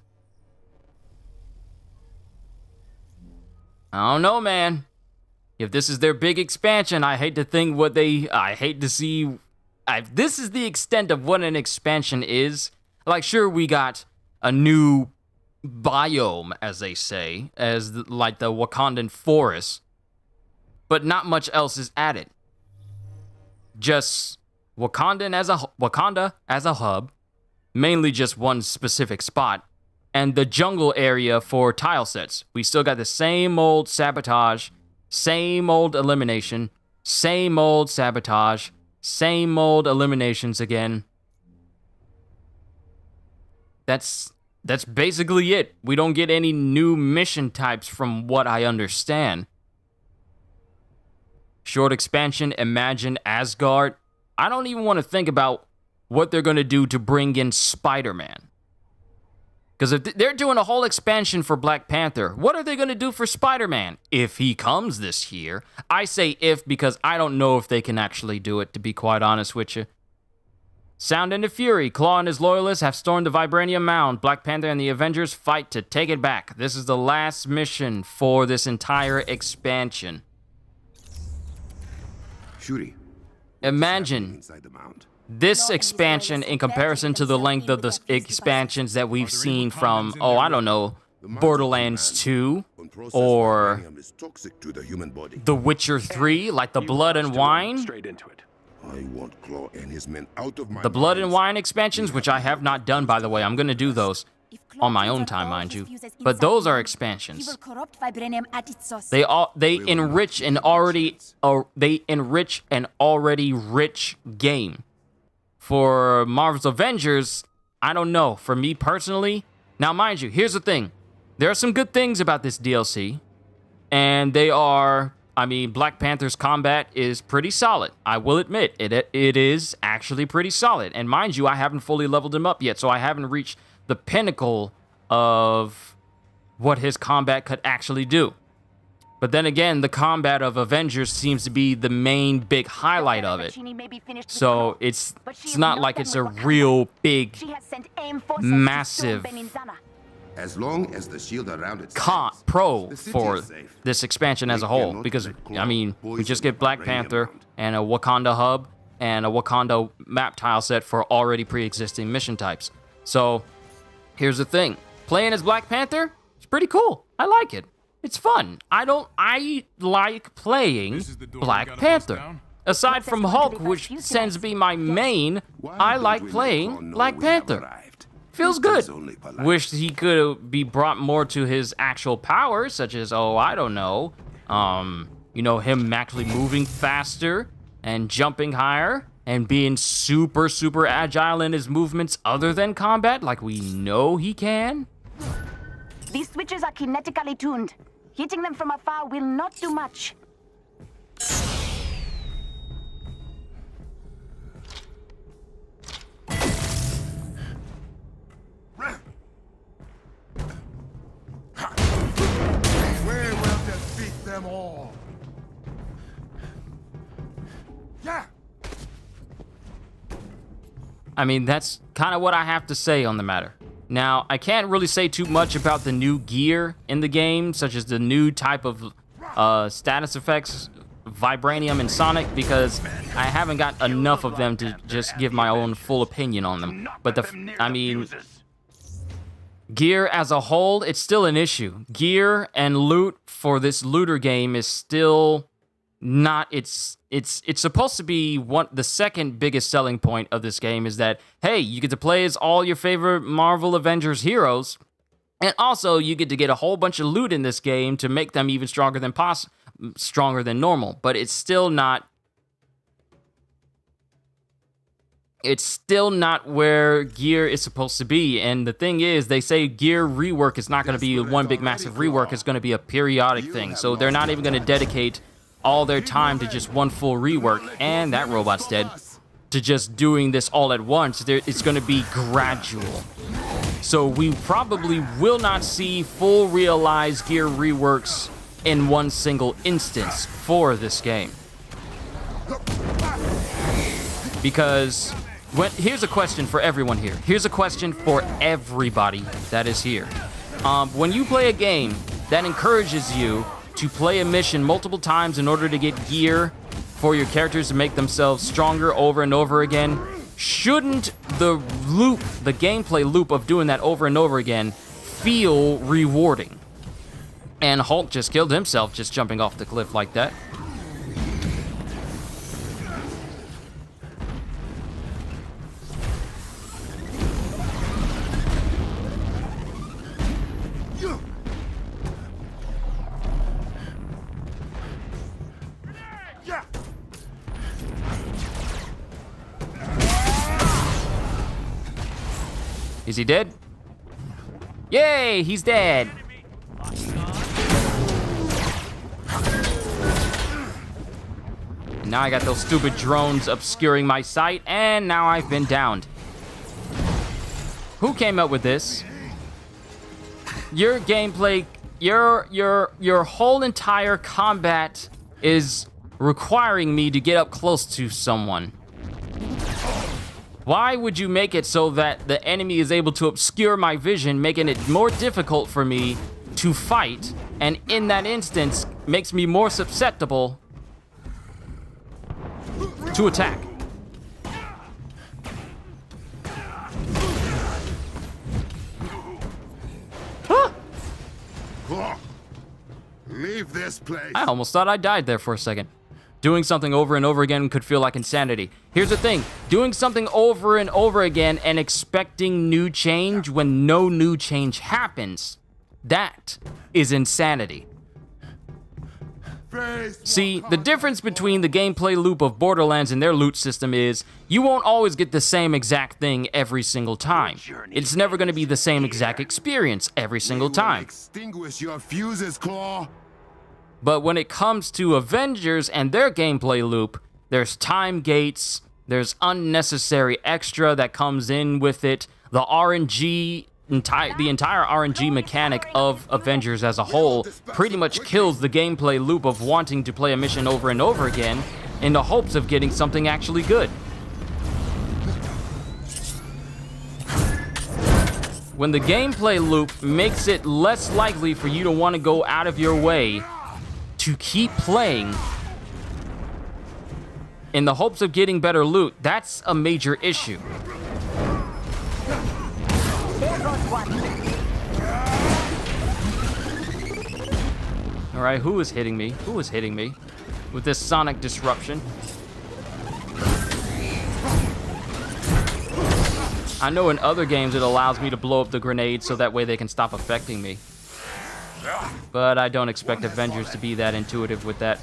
I don't know, man. If this is their big expansion, I hate to think what I hate to see. This is the extent of what an expansion is. Like, sure, we got a new biome, as they say, like the Wakandan forest, but not much else is added. Just Wakanda as a hub, mainly just one specific spot, and the jungle area for tile sets. We still got the same old sabotage, same old elimination, same old sabotage, same old eliminations again. That's basically it. We don't get any new mission types from what I understand. Short expansion, Imagine Asgard. I don't even want to think about what they're going to do to bring in Spider-Man. Because if they're doing a whole expansion for Black Panther, what are they going to do for Spider-Man? If he comes this year. I say if because I don't know if they can actually do it, to be quite honest with you. Sound and the Fury. Claw and his loyalists have stormed the Vibranium Mound. Black Panther and the Avengers fight to take it back. This is the last mission for this entire expansion. Shuri. Imagine this expansion in comparison to the length of the expansions that we've seen from, oh, I don't know, Borderlands 2 or The Witcher 3, like the Blood and Wine. I want Claw and his men out of my The Blood and Wine expansions, which I have not done, by the way. I'm going to do those on my own time, mind you. But those are expansions. They enrich an already rich game. For Marvel's Avengers, I don't know. For me personally, now mind you, here's the thing. There are some good things about this DLC, and they are, I mean, Black Panther's combat is pretty solid. I will admit, it is actually pretty solid. And mind you, I haven't fully leveled him up yet, so I haven't reached the pinnacle of what his combat could actually do. But then again, the combat of Avengers seems to be the main big highlight of it. So it's not like it's a real big, massive as long as the shield around it pro for this expansion as a whole. Because, I mean, we just get Black Panther and a Wakanda hub and a Wakanda map tile set for already pre-existing mission types. So here's the thing. Playing as Black Panther, It's pretty cool. I like it. It's fun. I like playing Black Panther. Aside from Hulk, which tends to be my main, I like playing Black Panther. Feels good. Wish he could be brought more to his actual powers, such as, oh, I don't know, you know, him actually moving faster and jumping higher and being super, super agile in his movements other than combat, like we know he can. These switches are kinetically tuned. Hitting them from afar will not do much. We will defeat them all. Yeah. I mean, that's kind of what I have to say on the matter. Now, I can't really say too much about the new gear in the game, such as the new type of status effects, Vibranium and Sonic, because I haven't got enough of them to just give my own full opinion on them. But I mean, gear as a whole, it's still an issue. Gear and loot for this looter game is still not, it's supposed to be the second biggest selling point of this game is that, hey, you get to play as all your favorite Marvel Avengers heroes, and also you get to get a whole bunch of loot in this game to make them even stronger than normal. But it's still not where gear is supposed to be. And the thing is, they say gear rework is not going to be one big massive rework. It's going to be a periodic thing. So they're not even going to dedicate all their time to just one full rework, and that robot's dead, to just doing this all at once. It's going to be gradual. So we probably will not see full realized gear reworks in one single instance for this game. Because here's a question for everyone here. Here's a question for everybody that is here. When you play a game that encourages you to play a mission multiple times in order to get gear for your characters to make themselves stronger over and over again, shouldn't the gameplay loop of doing that over and over again feel rewarding? And Hulk just killed himself just jumping off the cliff like that. Is he dead? Yay, he's dead. And now I got those stupid drones obscuring my sight, and now I've been downed. Who came up with this? Your gameplay, your whole entire combat is requiring me to get up close to someone. Why would you make it so that the enemy is able to obscure my vision, making it more difficult for me to fight, and in that instance, makes me more susceptible to attack? Leave this place. I almost thought I died there for a second. Doing something over and over again could feel like insanity. Here's the thing, doing something over and over again and expecting new change when no new change happens, that is insanity. See, the difference between the gameplay loop of Borderlands and their loot system is you won't always get the same exact thing every single time. It's never going to be the same exact experience every single time. Extinguish your fuses, Claw. But when it comes to Avengers and their gameplay loop, there's time gates, there's unnecessary extra that comes in with it. The RNG, the entire RNG mechanic of Avengers as a whole pretty much kills the gameplay loop of wanting to play a mission over and over again in the hopes of getting something actually good. When the gameplay loop makes it less likely for you to want to go out of your way to keep playing in the hopes of getting better loot, that's a major issue. There goes one. All right, who is hitting me? Who is hitting me with this sonic disruption? I know in other games it allows me to blow up the grenades so that way they can stop affecting me. But I don't expect Avengers to be that intuitive with that.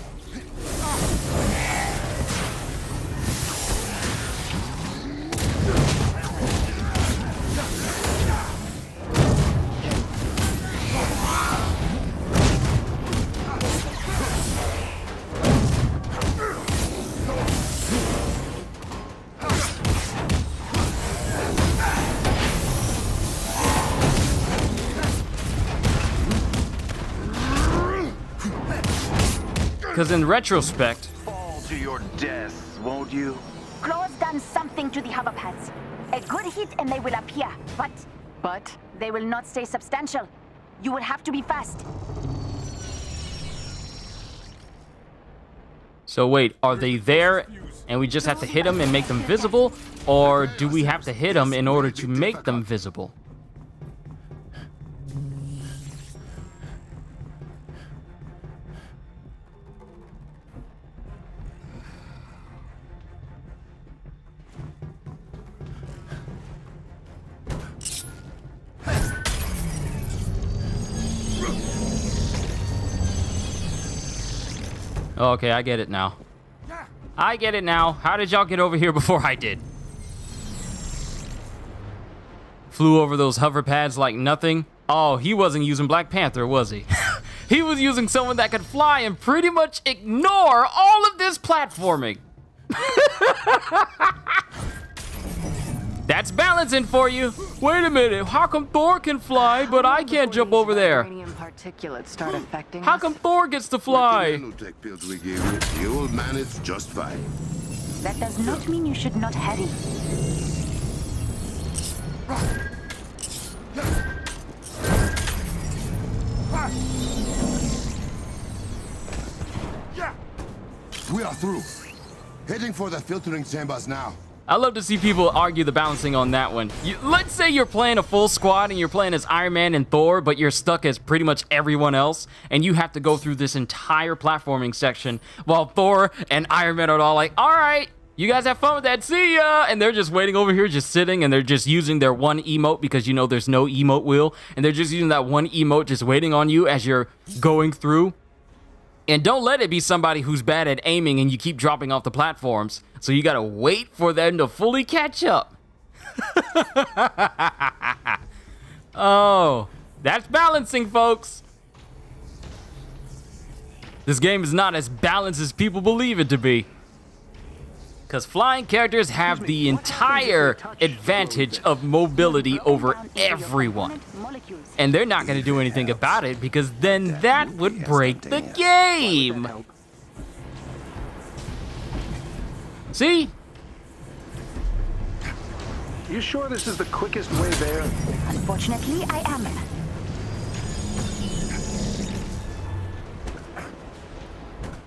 Because in retrospect... Fall to your death, won't you? Claw's done something to the hoverpads. A good hit and they will appear, but they will not stay substantial. You will have to be fast. So wait, are they there and we just have to hit them and make them visible? Or do we have to hit them in order to make them visible? Okay, I get it now. I get it now. How did y'all get over here before I did? Flew over those hover pads like nothing. Oh, he wasn't using Black Panther, was he? He was using someone that could fly and pretty much ignore all of this platforming. That's balancing for you. Wait a minute, how come Thor can fly, but I can't jump over there? Particulates start affecting How come Thor gets to fly? Nanotech pills we gave you, you'll manage just fine. That does not mean you should not hurry. We are through. Heading for the filtering chambers now. I love to see people argue the balancing on that one. Let's say you're playing a full squad and you're playing as Iron Man and Thor, but you're stuck as pretty much everyone else, and you have to go through this entire platforming section while Thor and Iron Man are all like, all right, you guys have fun with that, see ya! And they're just waiting over here, just sitting, and they're just using their one emote because you know there's no emote wheel, and they're just using that one emote just waiting on you as you're going through. And don't let it be somebody who's bad at aiming and you keep dropping off the platforms. So you gotta wait for them to fully catch up. Oh, that's balancing, folks. This game is not as balanced as people believe it to be. Because flying characters have the entire advantage of mobility over everyone. And they're not going to do anything about it because then that would break the game. See? You sure this is the quickest way there? Unfortunately, I am.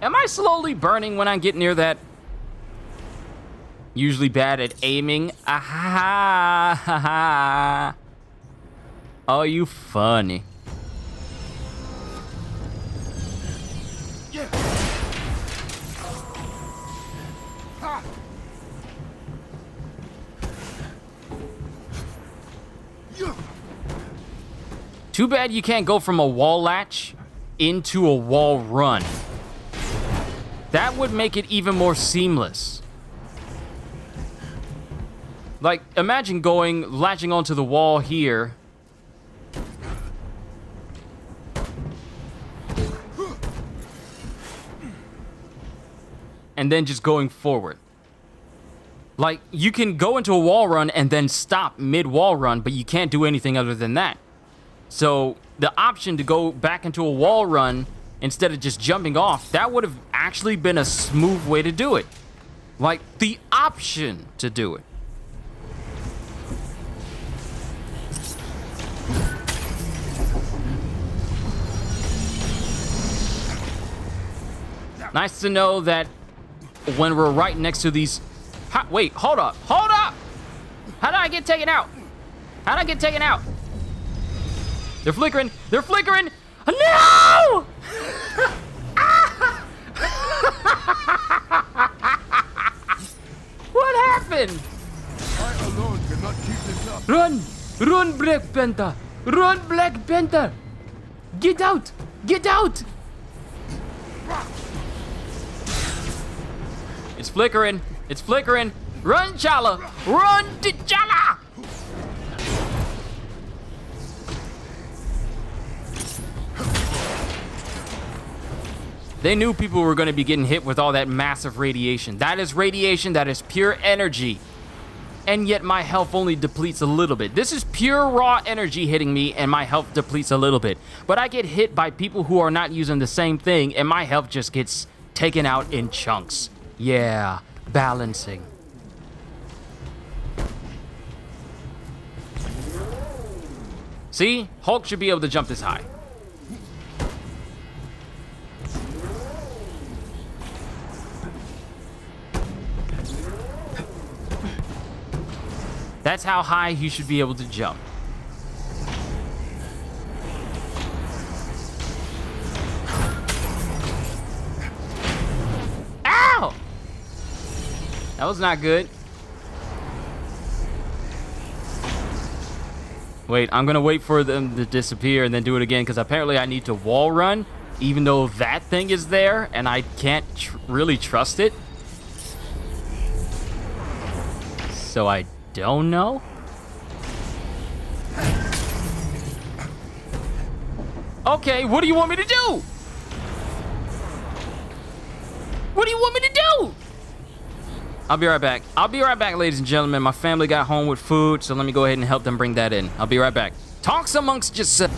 Am I slowly burning when I get near that? Usually bad at aiming. Aha! Ha ha! Oh, you funny. Yeah. Too bad you can't go from a wall latch into a wall run. That would make it even more seamless. Like, imagine latching onto the wall here. And then just going forward. Like, you can go into a wall run and then stop mid-wall run, but you can't do anything other than that. So, the option to go back into a wall run instead of just jumping off, that would have actually been a smooth way to do it. Like, the option to do it. Nice to know that when we're right next to these... Wait, hold up. Hold up! How did I get taken out? How did I get taken out? They're flickering. They're flickering. No! What happened? I alone cannot keep this up. Run! Run, Black Panther! Run, Black Panther! Get out! Get out! It's flickering. It's flickering. Run, Chala! Run, T'Challa! They knew people were going to be getting hit with all that massive radiation. That is radiation, that is pure energy. And yet my health only depletes a little bit. This is pure raw energy hitting me and my health depletes a little bit. But I get hit by people who are not using the same thing and my health just gets taken out in chunks. Yeah, balancing. See? Hulk should be able to jump this high. That's how high you should be able to jump. Ow! That was not good. Wait, I'm gonna wait for them to disappear and then do it again because apparently I need to wall run even though that thing is there and I can't really trust it. So I don't know. Okay, what do you want me to do? What do you want me to do? I'll be right back. I'll be right back, ladies and gentlemen. My family got home with food, so let me go ahead and help them bring that in. I'll be right back. Talks amongst yourselves.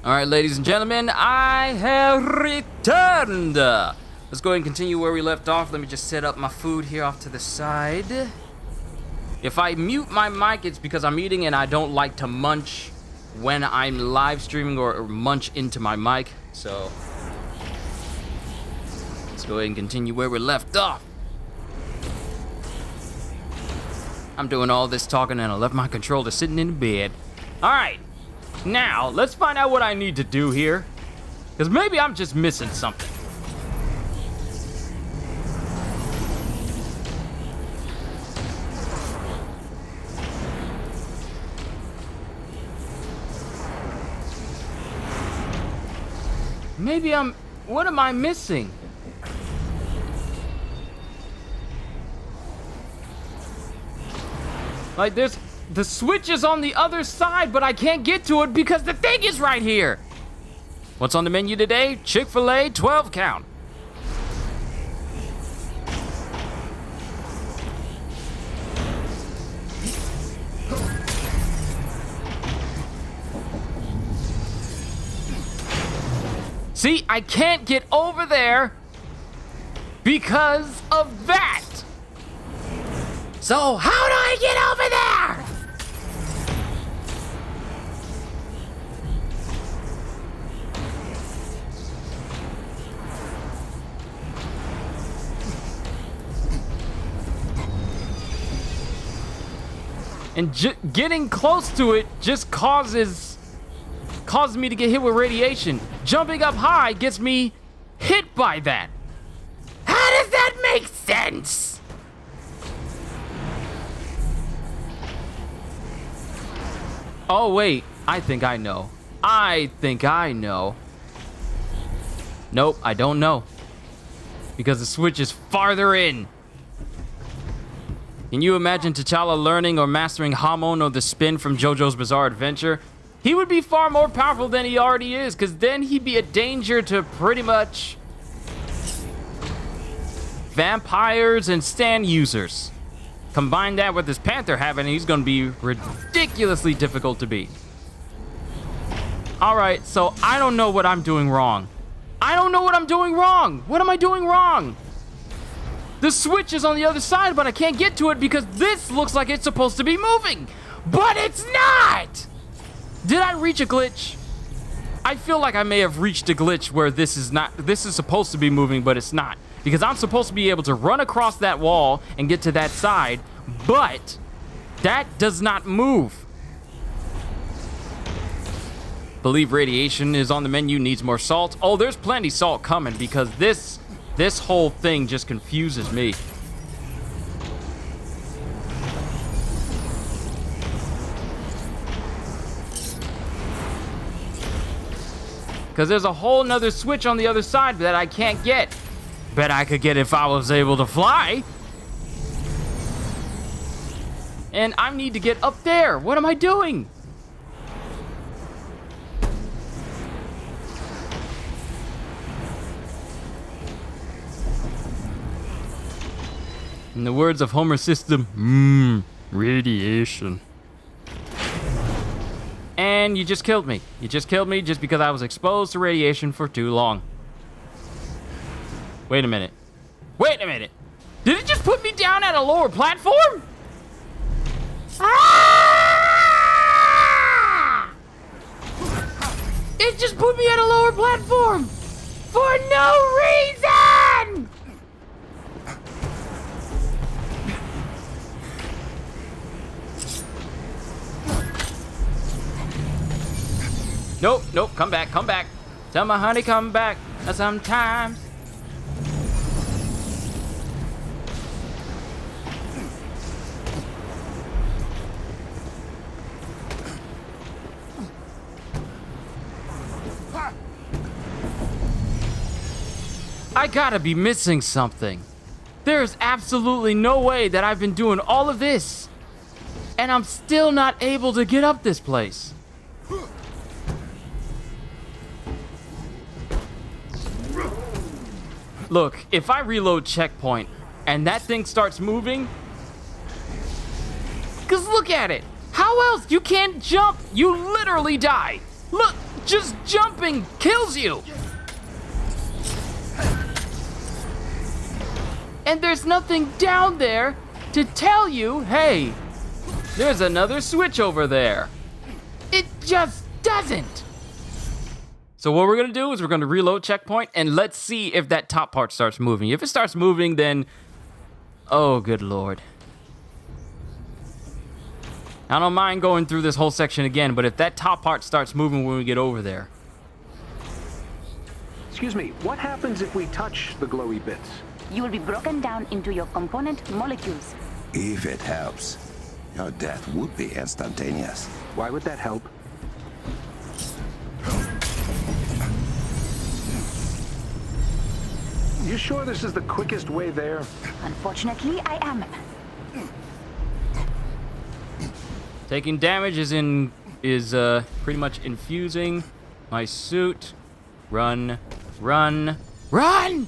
All right, ladies and gentlemen, I have returned. Let's go ahead and continue where we left off. Let me just set up my food here off to the side. If I mute my mic, it's because I'm eating and I don't like to munch when I'm live streaming or munch into my mic. So let's go ahead and continue where we left off. I'm doing all this talking and I left my controller sitting in the bed. All right, now let's find out what I need to do here, because maybe I'm just missing something. Maybe what am I missing? Like, the switch is on the other side, but I can't get to it because the thing is right here. What's on the menu today? Chick-fil-A, 12 count. See, I can't get over there because of that. So how do I get over there? And getting close to it just causes me to get hit with radiation. Jumping up high gets me hit by that. How does that make sense? Oh, wait. I think I know. Nope, I don't know. Because the switch is farther in. Can you imagine T'Challa learning or mastering Hamon or the spin from JoJo's Bizarre Adventure? He would be far more powerful than he already is, because then he'd be a danger to pretty much vampires and stand users. Combine that with this panther habit, and he's going to be ridiculously difficult to beat. All right, so I don't know what I'm doing wrong. What am I doing wrong? The switch is on the other side, but I can't get to it because this looks like it's supposed to be moving. But it's not! Did I reach a glitch? I feel like I may have reached a glitch where this is supposed to be moving, but it's not. Because I'm supposed to be able to run across that wall and get to that side, but that does not move. Believe radiation is on the menu, needs more salt. Oh, there's plenty salt coming because this whole thing just confuses me. Because there's a whole nother switch on the other side that I can't get. Bet I could get if I was able to fly. And I need to get up there. What am I doing? In the words of Homer System, radiation. And you just killed me. You just killed me just because I was exposed to radiation for too long. Wait a minute. Did it just put me down at a lower platform? Ah! It just put me at a lower platform for no reason! Nope, come back. Tell my honey come back sometimes. I gotta be missing something. There's absolutely no way that I've been doing all of this and I'm still not able to get up this place. Look, if I reload checkpoint and that thing starts moving, because look at it. How else? You can't jump. You literally die. Look, Just jumping kills you. And there's nothing down there to tell you, hey, there's another switch over there. It just doesn't. So what we're gonna do is we're gonna reload checkpoint and let's see if that top part starts moving. If it starts moving, then, oh, good Lord. I don't mind going through this whole section again, but if that top part starts moving when we get over there. Excuse me, what happens if we touch the glowy bits? You will be broken down into your component molecules. If it helps, your death would be instantaneous. Why would that help? You sure this is the quickest way there? Unfortunately, I am. Taking damage is pretty much infusing my suit. Run, run, run!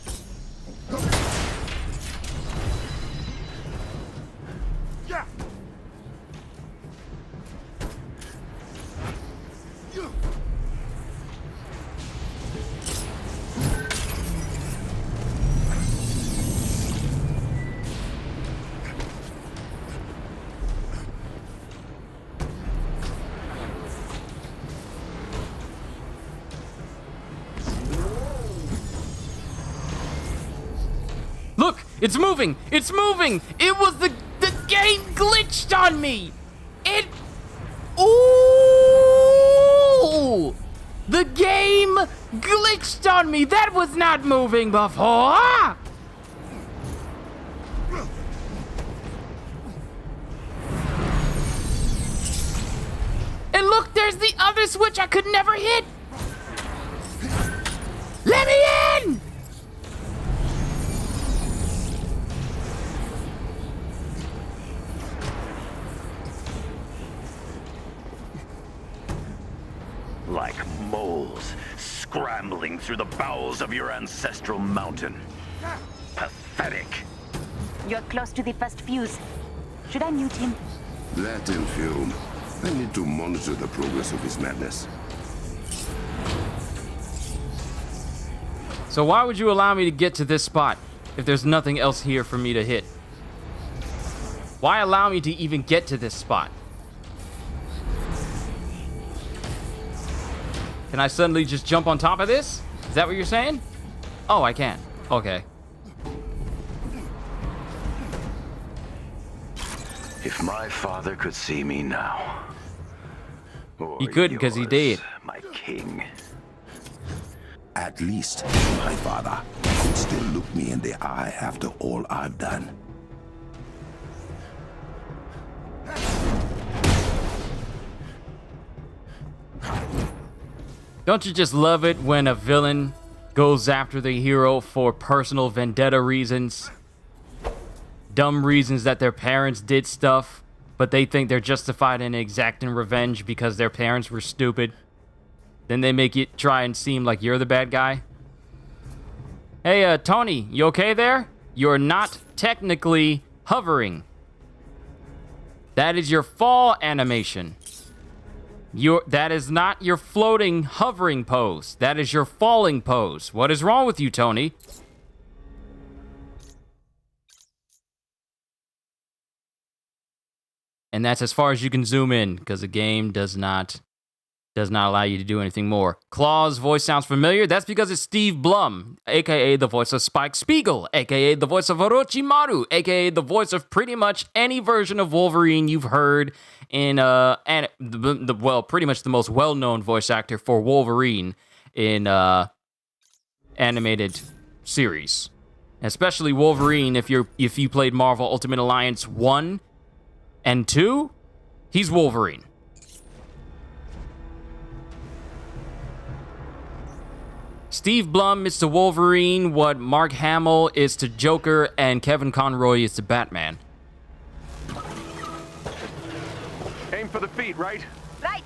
Look, it's moving! It's moving! It was the game glitched on me! Ooh! The game glitched on me! That was not moving before! And look, there's the other switch I could never hit! Let me in! Like moles scrambling through the bowels of your ancestral mountain. Pathetic. You're close to the first fuse. Should I mute him? Let him fume. I need to monitor the progress of his madness. So why would you allow me to get to this spot if there's nothing else here for me to hit? Why allow me to even get to this spot? Can I suddenly just jump on top of this? Is that what you're saying? Oh, I can. Okay. If my father could see me now. He couldn't because he did. My king. At least my father could still look me in the eye after all I've done. Don't you just love it when a villain goes after the hero for personal vendetta reasons? Dumb reasons that their parents did stuff, but they think they're justified in exacting revenge because their parents were stupid. Then they make it try and seem like you're the bad guy. Hey, Tony, you okay there? You're not technically hovering. That is your fall animation. That is not your floating, hovering pose. That is your falling pose. What is wrong with you, Tony? And that's as far as you can zoom in, because the game does not allow you to do anything more. Claw's voice sounds familiar. That's because it's Steve Blum, aka the voice of Spike Spiegel, aka the voice of Orochimaru, aka the voice of pretty much any version of Wolverine you've heard in pretty much the most well-known voice actor for Wolverine in animated series. Especially Wolverine, if you played Marvel Ultimate Alliance 1 and 2, he's Wolverine. Steve Blum is to Wolverine what Mark Hamill is to Joker and Kevin Conroy is to Batman. Aim for the feet, right? Right.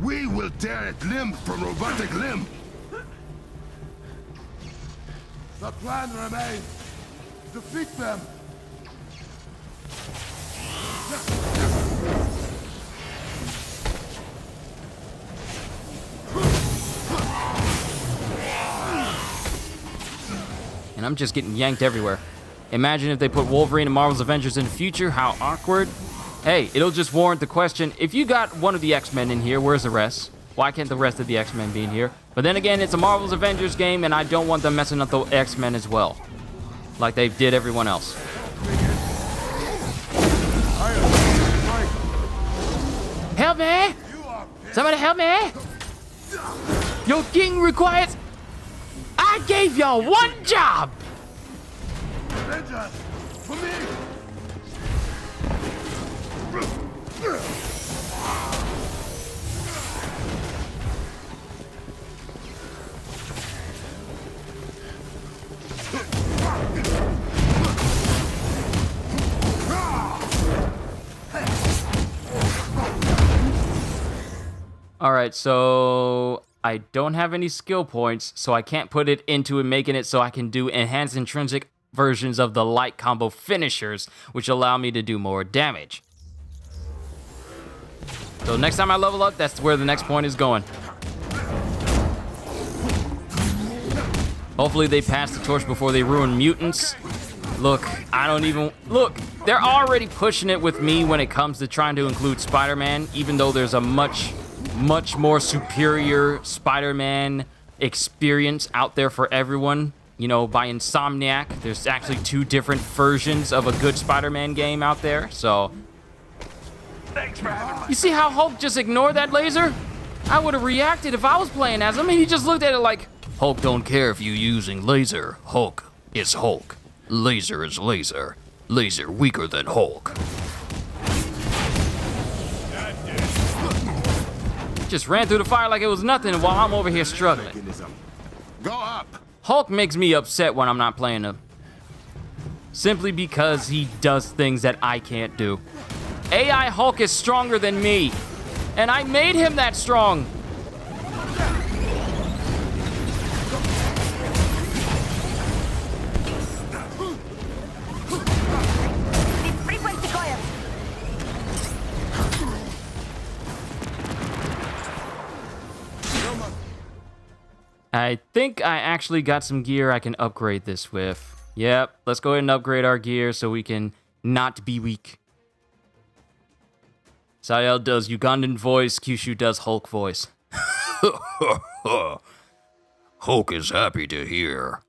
We will tear it limb from robotic limb. The plan remains. Defeat them. And I'm just getting yanked everywhere. Imagine if they put Wolverine and Marvel's Avengers in the future, how awkward. Hey, it'll just warrant the question, if you got one of the X-Men in here, where's the rest? Why can't the rest of the X-Men be in here? But then again, it's a Marvel's Avengers game, and I don't want them messing up the X-Men as well. Like they did everyone else. Help me! Somebody help me! Your king requires... I gave y'all one job! Avengers, for me! Alright, so I don't have any skill points, so I can't put it into making it so I can do enhanced intrinsic versions of the light combo finishers, which allow me to do more damage. So next time I level up, that's where the next point is going. Hopefully they pass the torch before they ruin mutants. Look, look, they're already pushing it with me when it comes to trying to include Spider-Man, even though there's a much more superior Spider-Man experience out there for everyone. You know, by Insomniac, there's actually 2 different versions of a good Spider-Man game out there, so... You see how Hulk just ignored that laser? I would have reacted if I was playing as him, and he just looked at it like... Hulk don't care if you using laser. Hulk is Hulk. Laser is laser. Laser weaker than Hulk. Just ran through the fire like it was nothing while I'm over here struggling. Go up. Hulk makes me upset when I'm not playing him. Simply because he does things that I can't do. AI Hulk is stronger than me. And I made him that strong. I think I actually got some gear I can upgrade this with. Yep, let's go ahead and upgrade our gear so we can not be weak. Sayel does Ugandan voice, Kyushu does Hulk voice. Hulk is happy to hear.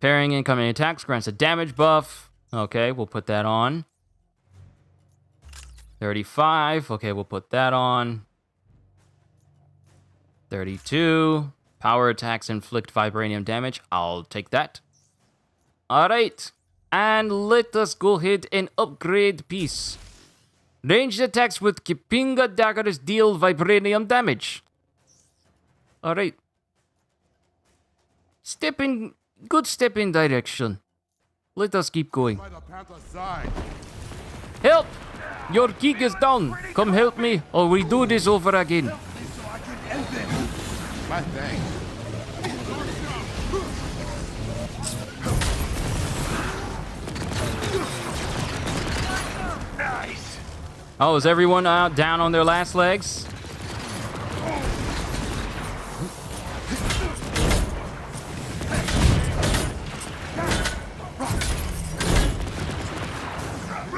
Parrying incoming attacks grants a damage buff. Okay, we'll put that on. 35. Okay, we'll put that on. 32. Power attacks inflict vibranium damage. I'll take that. Alright. And let us go ahead and upgrade piece. Ranged attacks with Kipinga daggers deal vibranium damage. Alright. Good step in direction. Let us keep going. Help! Your geek is down. Come help me, or we do this over again. My thanks. Nice. Oh, is everyone down on their last legs?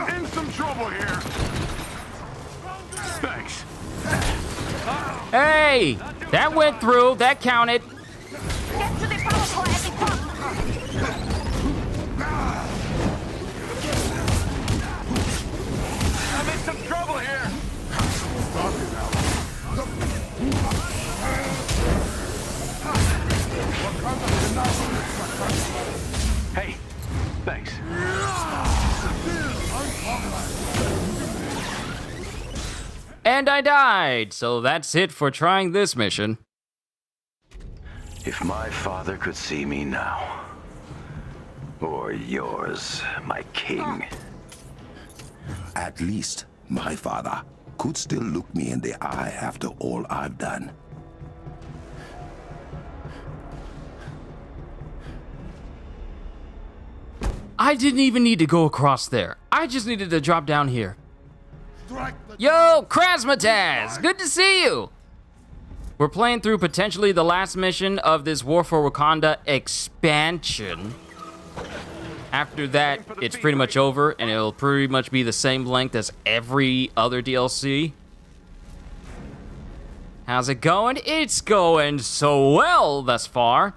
In some trouble here. Thanks. Hey! That went through. That counted. Get to the power core at the top. I'm in some trouble here. Hey, thanks. And I died. So that's it for trying this mission. If my father could see me now, or yours, my king. At least my father could still look me in the eye after all I've done. I didn't even need to go across there. I just needed to drop down here. Yo, Krasmataz! Good to see you! We're playing through potentially the last mission of this War for Wakanda expansion. After that, it's pretty much over, and it'll pretty much be the same length as every other DLC. How's it going? It's going so well thus far.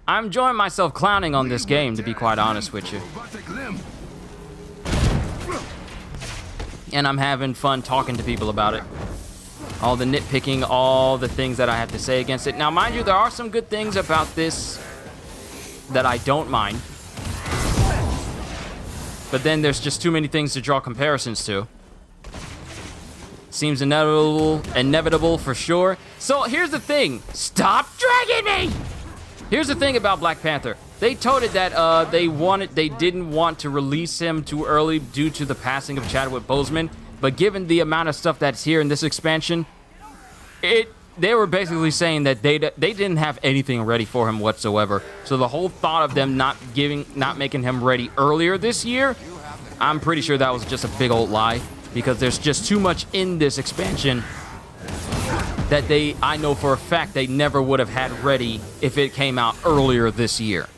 I'm enjoying myself clowning on this game, to be quite honest with you. And I'm having fun talking to people about it. All the nitpicking, all the things that I have to say against it. Now, mind you, there are some good things about this that I don't mind. But then there's just too many things to draw comparisons to. Seems inevitable for sure. So here's the thing. Stop dragging me! Here's the thing about Black Panther. They told it that they didn't want to release him too early due to the passing of Chadwick Boseman. But given the amount of stuff that's here in this expansion, they were basically saying that they didn't have anything ready for him whatsoever. So the whole thought of them not making him ready earlier this year, I'm pretty sure that was just a big old lie, because there's just too much in this expansion that I know for a fact they never would have had ready if it came out earlier this year.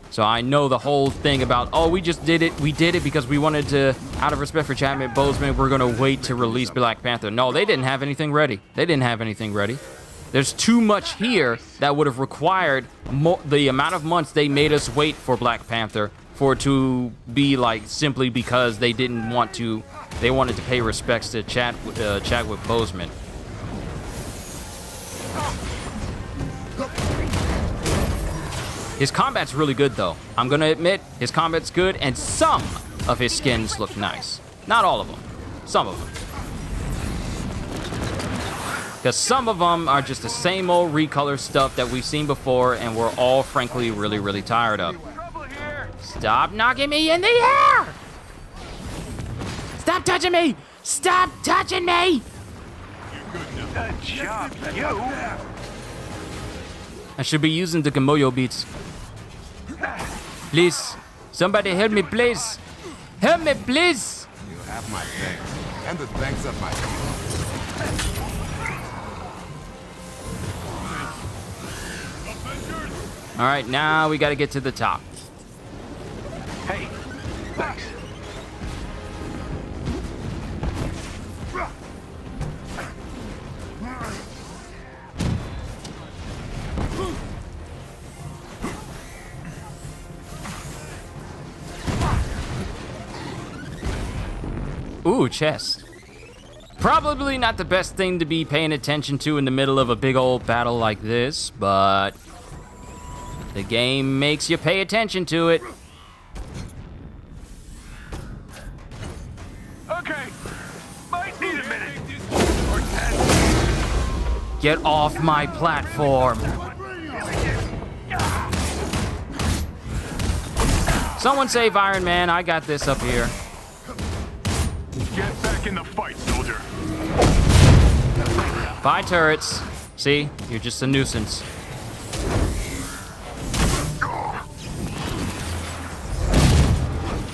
So I know the whole thing about, oh, we just did it. We did it because we wanted to, out of respect for Chadwick Boseman, we're going to wait to release Black Panther. No, they didn't have anything ready. They didn't have anything ready. There's too much here that would have required the amount of months they made us wait for Black Panther for it to be like simply because they didn't want to, they wanted to pay respects to Chadwick Boseman. His combat's really good, though. I'm gonna admit, his combat's good, and some of his skins look nice. Not all of them. Some of them. Because some of them are just the same old recolor stuff that we've seen before, and we're all, frankly, really, really tired of. Stop knocking me in the air! Stop touching me! Stop touching me! Good job, you! I should be using the Gamoyo beats. Please, somebody help me, please. Help me, please. You have my thanks, and the thanks of my people. All right, now we got to get to the top. Hey, thanks. Ooh, chest. Probably not the best thing to be paying attention to in the middle of a big old battle like this, but the game makes you pay attention to it. Okay, might need a minute. Or 10. Get off my platform. Someone save Iron Man, I got this up here. Get back in the fight, soldier. Bye, turrets. See, you're just a nuisance.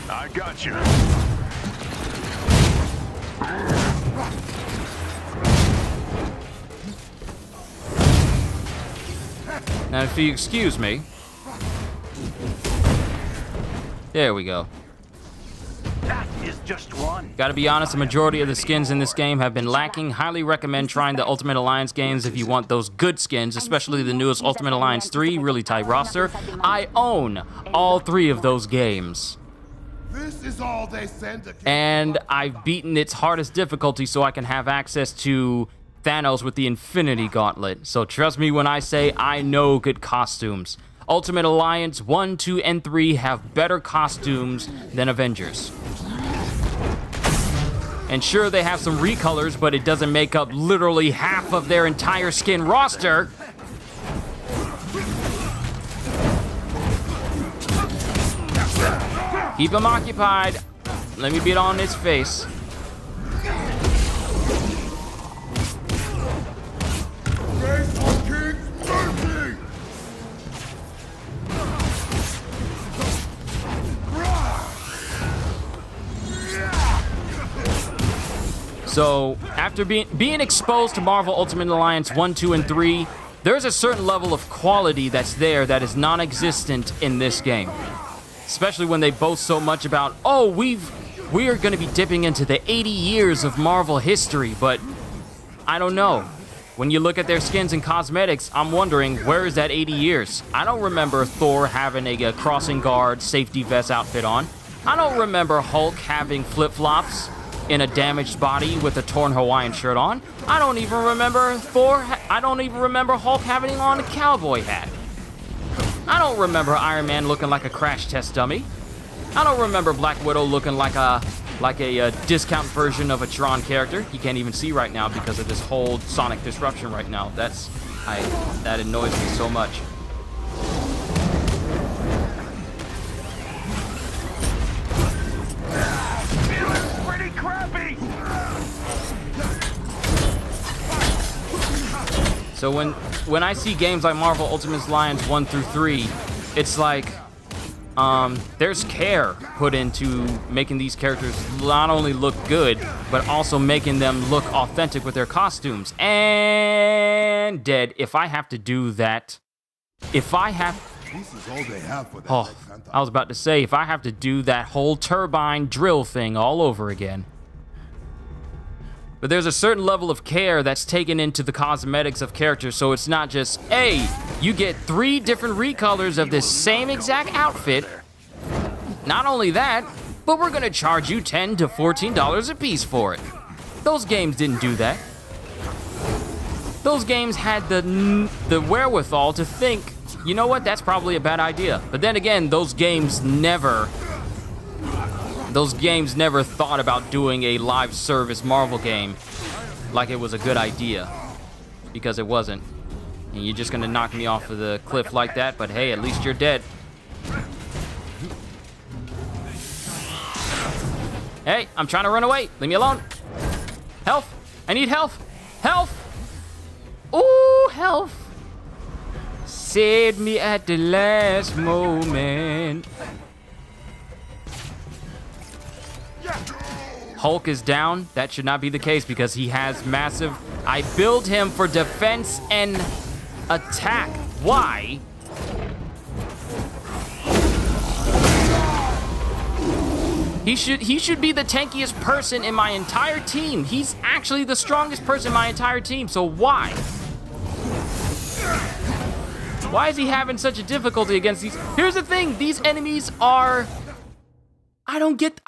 I got you. Now, if you excuse me. There we go. That is just one. Gotta be honest, the majority of the skins in this game have been lacking. Highly recommend trying the Ultimate Alliance games if you want those good skins, especially the newest Ultimate Alliance 3, really tight roster. I own all 3 of those games. This is all they send. And I've beaten its hardest difficulty so I can have access to Thanos with the Infinity Gauntlet. So trust me when I say I know good costumes. Ultimate Alliance 1, 2, and 3 have better costumes than Avengers. And sure, they have some recolors, but it doesn't make up literally half of their entire skin roster. Keep him occupied. Let me beat on his face. So after being exposed to Marvel Ultimate Alliance 1, 2, and 3, there's a certain level of quality that's there that is non-existent in this game. Especially when they boast so much about, oh, we are going to be dipping into the 80 years of Marvel history, but I don't know. When you look at their skins and cosmetics, I'm wondering, where is that 80 years? I don't remember Thor having a crossing guard safety vest outfit on. I don't remember Hulk having flip-flops in a damaged body with a torn Hawaiian shirt on. I don't even remember Hulk having on a cowboy hat. I don't remember Iron Man looking like a crash test dummy. I don't remember Black Widow looking like a discount version of a Tron character. You can't even see right now because of this whole sonic disruption right now. That annoys me so much. Pretty crappy. So when I see games like Marvel Ultimate Alliance 1 through 3, it's like there's care put into making these characters not only look good, but also making them look authentic with their costumes. And dead. If I have to do that, This is all they have for that. oh, I was about to say, if I have to do that whole turbine drill thing all over again. But there's a certain level of care that's taken into the cosmetics of characters, so it's not just, hey, you get 3 different recolors of this same exact outfit. Not only that, but we're gonna charge you $10 to $14 a piece for it. Those games didn't do that. Those games had the wherewithal to think, you know what, that's probably a bad idea. But then again, those games never thought about doing a live service Marvel game like it was a good idea, because it wasn't. And you're just gonna knock me off of the cliff like that, but hey, at least you're dead. Hey, I'm trying to run away. Leave me alone. Health. I need health. Health. Ooh, health. Saved me at the last moment. Hulk is down. That should not be the case because he has massive... I build him for defense and attack. Why? He should be the tankiest person in my entire team. He's actually the strongest person in my entire team, so why? Why is he having such a difficulty against these? Here's the thing, these enemies are... I don't get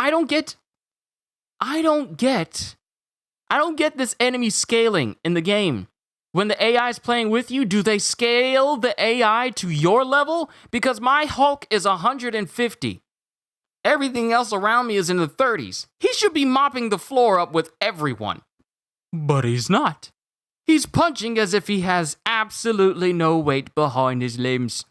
this enemy scaling in the game. When the AI is playing with you, do they scale the AI to your level? Because my Hulk is 150. Everything else around me is in the 30s. He should be mopping the floor up with everyone. But he's not. He's punching as if he has absolutely no weight behind his limbs.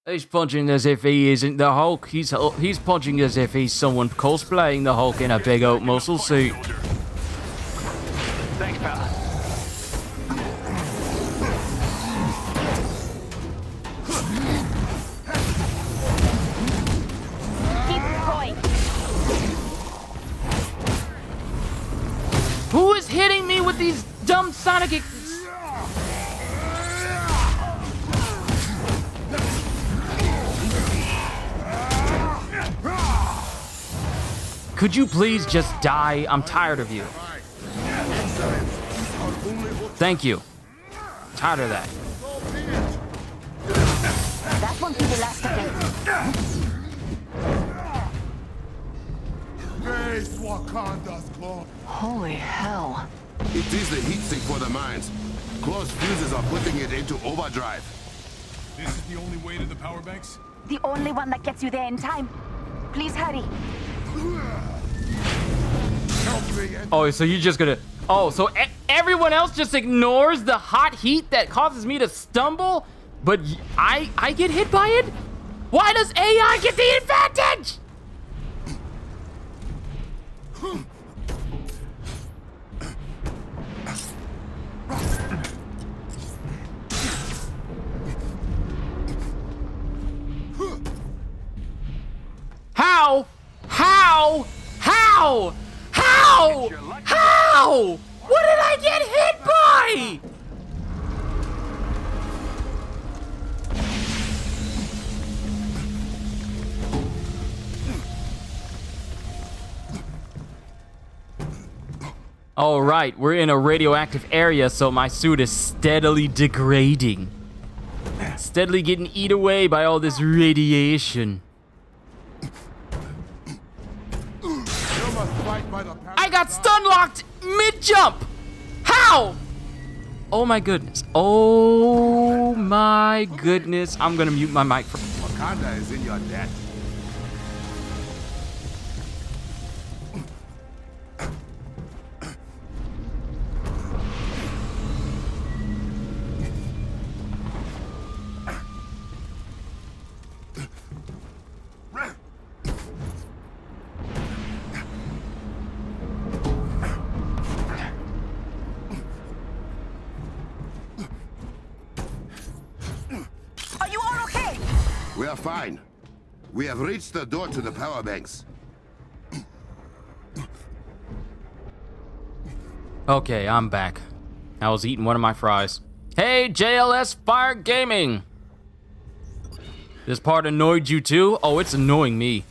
He's punching as if he isn't the Hulk. He's punching as if he's someone cosplaying the Hulk in a big oak muscle suit. Thanks, pal. Who is hitting me with these dumb sonic... Could you please just die? I'm tired of you. Thank you. Tired of that. That won't be the last of them. Face Wakanda's claw. Holy hell. It is the heat sink for the mines. Close fuses are putting it into overdrive. This is the only way to the power banks? The only one that gets you there in time. Please hurry. Oh, so you're just gonna... Oh, so everyone else just ignores the hot heat that causes me to stumble? But I get hit by it? Why does AI get the advantage? How? How? How? How? How? How? What did I get hit by? All right, we're in a radioactive area, so my suit is steadily degrading. Steadily getting eaten away by all this radiation. I got stun locked mid-jump! How? Oh my goodness. Oh my goodness. I'm gonna mute my mic for... Wakanda is in your debt. Are you all okay? We are fine. We have reached the door to the power banks. Okay, I'm back. I was eating one of my fries. Hey, JLS Fire Gaming! This part annoyed you too? Oh, it's annoying me.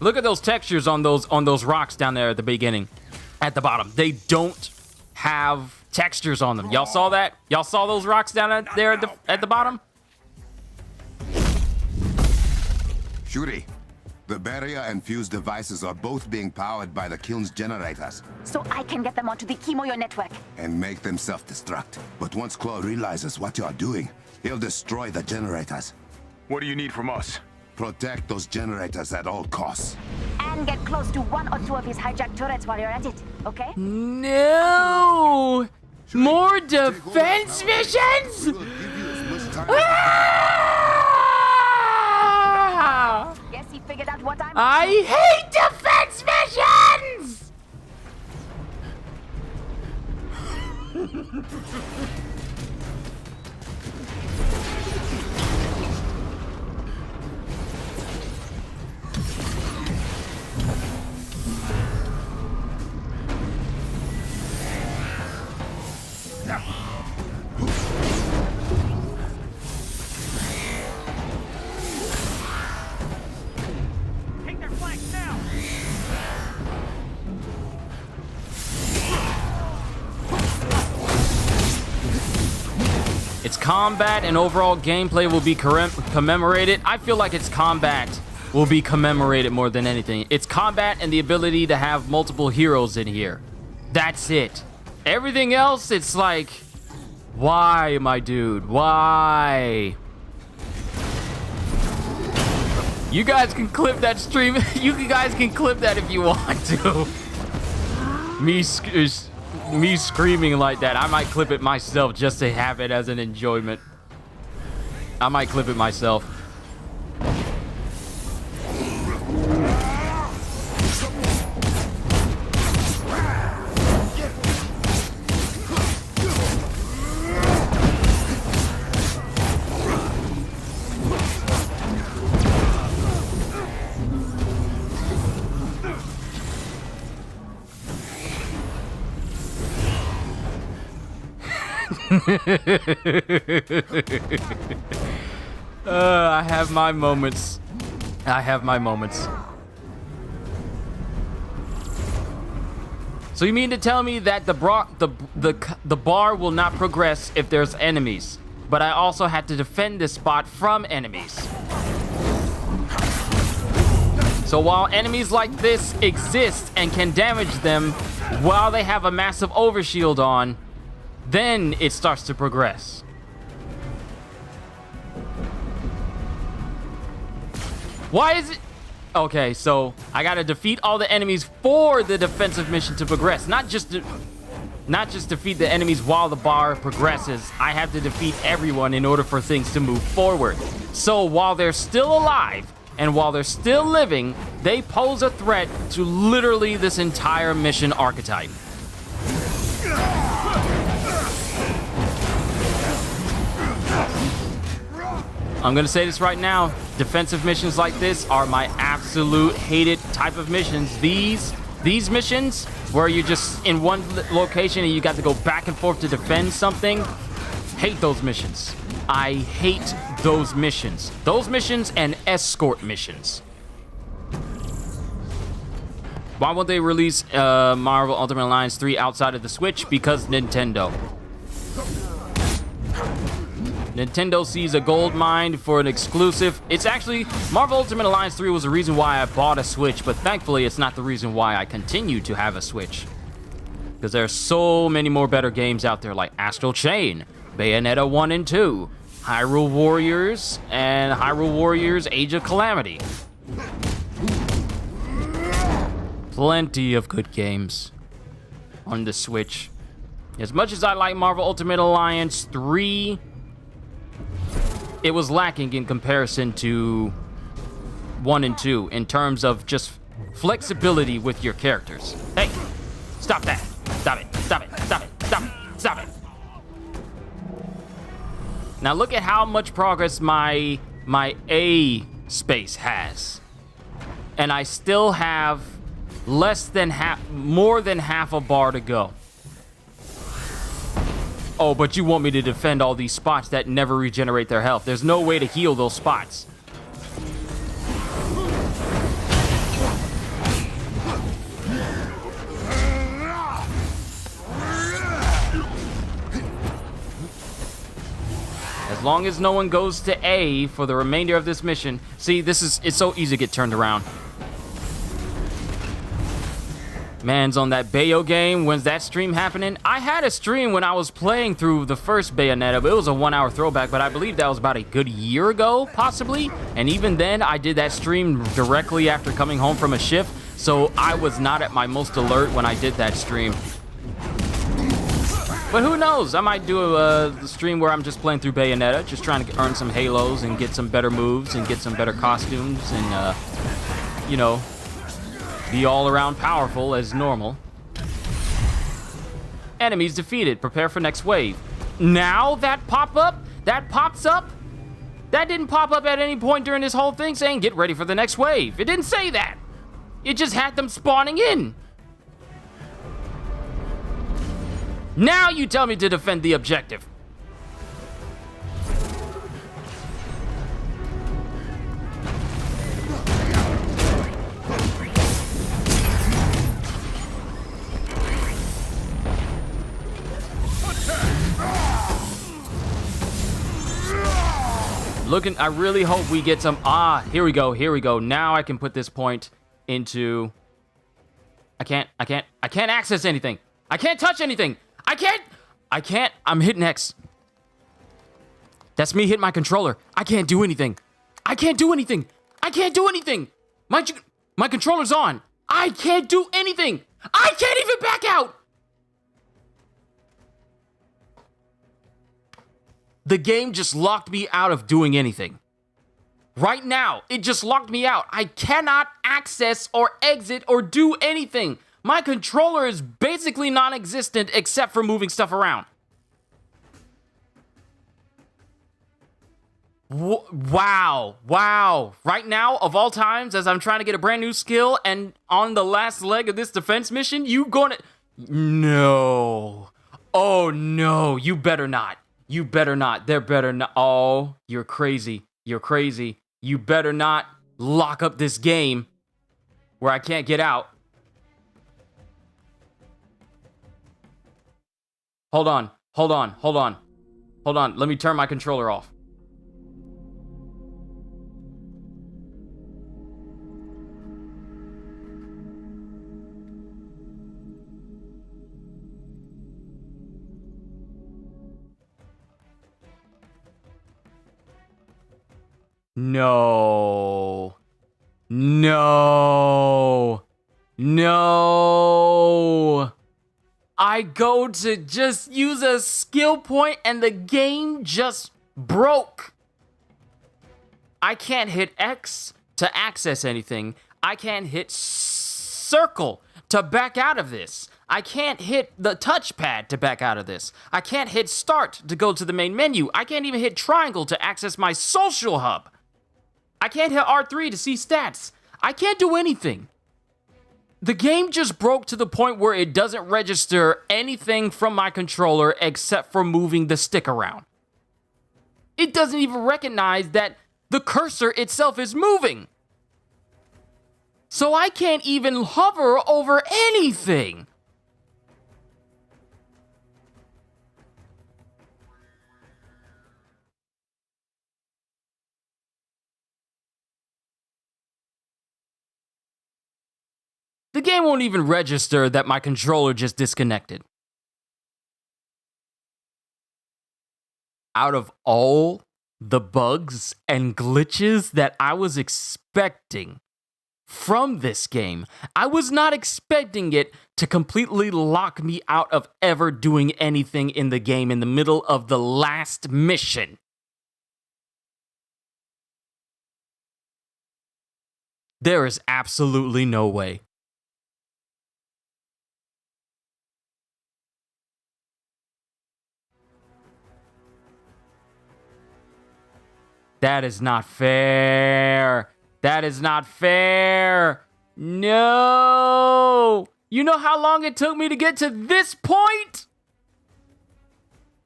Look at those textures on those rocks down there at the beginning. At the bottom. They don't have textures on them. Y'all saw that? Y'all saw those rocks down there at the bottom? Shuri, the barrier and fuse devices are both being powered by the kiln's generators. So I can get them onto the Kimoyo network. And make them self-destruct. But once Claw realizes what you're doing, he'll destroy the generators. What do you need from us? Protect those generators at all costs. And get close to one or two of his hijacked turrets while you're at it, okay? No! More defense missions? Ah! Guess he figured out what I'm... I hate defense missions! Take their flanks now! Its combat and overall gameplay will be commemorated. I feel like its combat will be commemorated more than anything. Its combat and the ability to have multiple heroes in here. That's it. Everything else, it's like, why, my dude? Why? You guys can clip that stream. You guys can clip that if you want to. Me screaming like that. I might clip it myself just to have it as an enjoyment. I might clip it myself. I have my moments. I have my moments. So you mean to tell me that the bar will not progress if there's enemies, but I also have to defend this spot from enemies. So while enemies like this exist and can damage them while they have a massive overshield on, then it starts to progress. Why is it? Okay, so I gotta defeat all the enemies for the defensive mission to progress. Not just defeat the enemies while the bar progresses. I have to defeat everyone in order for things to move forward. So while they're still alive and while they're still living, they pose a threat to literally this entire mission archetype. I'm gonna say this right now, defensive missions like this are my absolute hated type of missions. These These missions, where you're just in one location and you got to go back and forth to defend something, hate those missions. I hate those missions. Those missions and escort missions. Why won't they release Marvel Ultimate Alliance 3 outside of the Switch? Because Nintendo. Nintendo sees a gold mine for an exclusive. It's actually, Marvel Ultimate Alliance 3 was the reason why I bought a Switch, but thankfully it's not the reason why I continue to have a Switch. Because there are so many more better games out there like Astral Chain, Bayonetta 1 and 2, Hyrule Warriors, and Hyrule Warriors Age of Calamity. Plenty of good games on the Switch. As much as I like Marvel Ultimate Alliance 3, it was lacking in comparison to 1 and 2 in terms of just flexibility with your characters. Hey, stop that. Stop it, stop it, stop it, stop it, stop it. Now look at how much progress my A space has. And I still have more than half a bar to go. Oh, but you want me to defend all these spots that never regenerate their health. There's no way to heal those spots. As long as no one goes to A for the remainder of this mission. See, it's so easy to get turned around. Man's on that Bayo game. When's that stream happening? I had a stream when I was playing through the first Bayonetta, but it was a 1 hour throwback, but I believe that was about a good year ago, possibly. And even then, I did that stream directly after coming home from a shift, so I was not at my most alert when I did that stream. But who knows? I might do a stream where I'm just playing through Bayonetta, just trying to earn some halos and get some better moves and get some better costumes and, you know, be all around powerful as normal. Enemies defeated. Prepare for next wave. Now that pops up? That didn't pop up at any point during this whole thing saying get ready for the next wave. It didn't say that. It just had them spawning in. Now you tell me to defend the objective. I really hope we get some, here we go. Now I can put this point into, I can't access anything. I can't touch anything. I can't, I'm hitting X. That's me hitting my controller. I can't do anything. My controller's on. I can't do anything. I can't even back out. The game just locked me out of doing anything. Right now, it just locked me out. I cannot access or exit or do anything. My controller is basically non-existent except for moving stuff around. Wow. Right now, of all times, as I'm trying to get a brand new skill and on the last leg of this defense mission, No. Oh, no. You better not. There better not. Oh, you're crazy. You better not lock up this game where I can't get out. Hold on. Let me turn my controller off. No. I go to just use a skill point and the game just broke. I can't hit X to access anything. I can't hit circle to back out of this. I can't hit the touchpad to back out of this. I can't hit start to go to the main menu. I can't even hit triangle to access my social hub. I can't hit R3 to see stats. I can't do anything. The game just broke to the point where it doesn't register anything from my controller except for moving the stick around. It doesn't even recognize that the cursor itself is moving. So I can't even hover over anything. The game won't even register that my controller just disconnected. Out of all the bugs and glitches that I was expecting from this game, I was not expecting it to completely lock me out of ever doing anything in the game in the middle of the last mission. There is absolutely no way. That is not fair. That is not fair. No. You know how long it took me to get to this point?